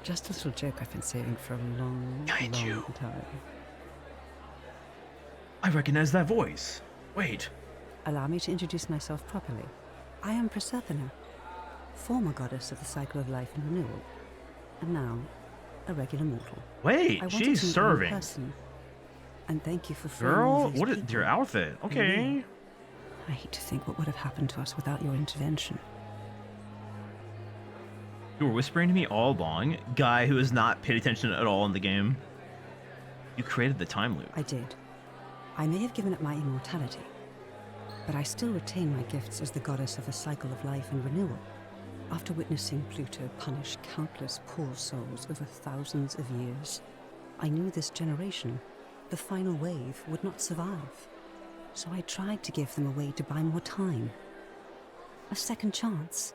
Just a little joke I've been saving for a long, long time. I recognize that voice. Wait. Allow me to introduce myself properly. I am Proserpina, former goddess of the cycle of life and renewal, and now a regular mortal. Wait, I wanted she's to meet you in serving. person, and thank you for freeing all Girl, these what is people. your outfit? And Okay. me. I hate to think what would have happened to us without your intervention. You were whispering to me all along, guy who has not paid attention at all in the game. You created the time loop. I did. I may have given up my immortality, but I still retain my gifts as the goddess of the cycle of life and renewal. After witnessing Pluto punish countless poor souls over thousands of years, I knew this generation, the final wave, would not survive. So I tried to give them a way to buy more time. A second chance.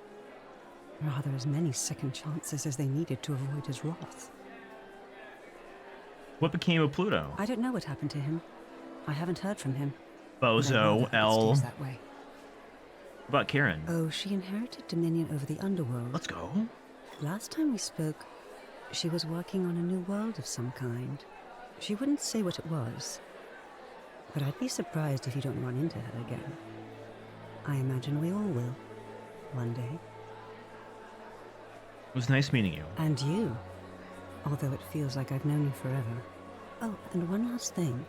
Rather, as many second chances as they needed to avoid his wrath. What became of Pluto? I don't know what happened to him. I haven't heard from him. Bozo, L. Stays that way. What about Karen? Oh, she inherited dominion over the underworld. Let's go. Last time we spoke, she was working on a new world of some kind. She wouldn't say what it was, but I'd be surprised if you don't run into her again. I imagine we all will, one day. It was nice meeting you. And you, although it feels like I've known you forever. Oh, and one last thing.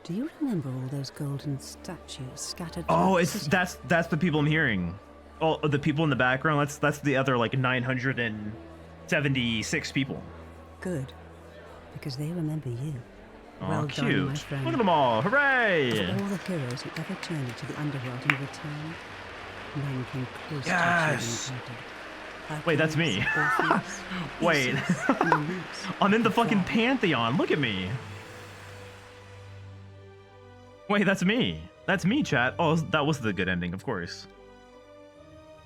Do you remember all those golden statues scattered? Oh, throughout it's the city? that's the people I'm hearing. Oh, the people in the background. That's the other like 976 people. Good, because they remember you. Oh, Well cute. done, my friend. Look at them all. Hooray! Of all the heroes who ever journeyed to the underworld and returned, none came close Yes! to achieving encounter. Wait, that's me. Orpheus, Wait. Theseus, and the Muse. I'm in the fucking Pantheon. Look at me. Wait, that's me. That's me, chat. Oh, that was the good ending, of course.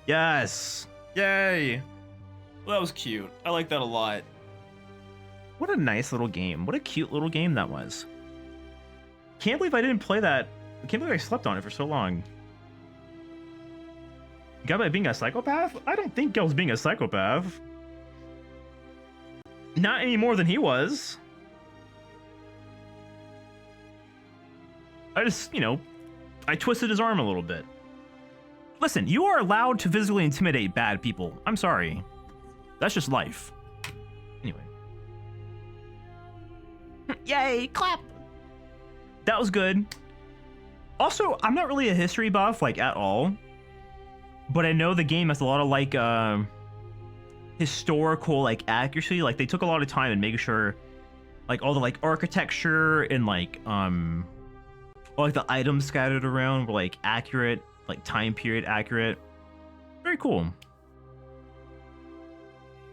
Yes. Yay. Well, that was cute. I like that a lot. What a nice little game. What a cute little game that was. Can't believe I didn't play that. I can't believe I slept on it for so long. Guy by being a psychopath? I don't think Gel's being a psychopath. Not any more than he was. I just, you know, I twisted his arm a little bit. Listen, you are allowed to physically intimidate bad people. I'm sorry. That's just life. Anyway. Yay, clap! That was good. Also, I'm not really a history buff, like, at all. But I know the game has a lot of, like, historical, like, accuracy. Like, they took a lot of time in making sure, like, all the, like, architecture and, like, all, like, the items scattered around were, like, accurate, like, time period accurate. Very cool.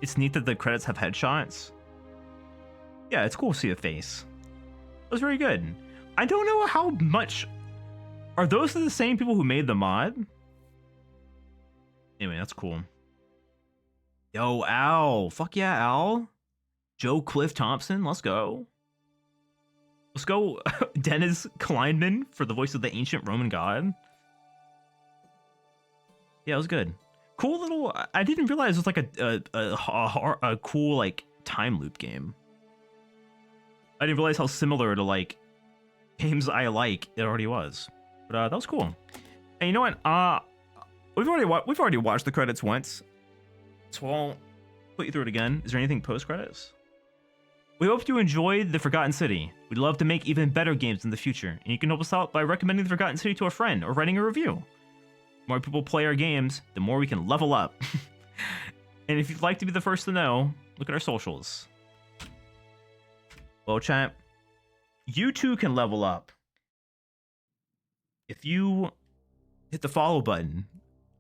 It's neat that the credits have headshots. Yeah, it's cool to see a face. It was very good. I don't know how much... Are those the same people who made the mod? Anyway, that's cool. Yo, Al. Fuck yeah, Al. Joe Cliff Thompson, let's go. Let's go, Dennis Kleinman for the voice of the ancient Roman god. Yeah, it was good. Cool little... I didn't realize it was like a cool, like, time loop game. I didn't realize how similar to, like, games I like it already was. But that was cool. And you know what? We've already watched the credits once, so I won't put you through it again. Is there anything post-credits? We hope you enjoyed The Forgotten City. We'd love to make even better games in the future, and you can help us out by recommending The Forgotten City to a friend or writing a review. The more people play our games, the more we can level up. And if you'd like to be the first to know, look at our socials. Well, chat, you too can level up if you hit the follow button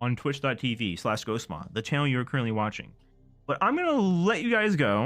on twitch.tv/ghostmod, the channel you're currently watching. But I'm gonna let you guys go.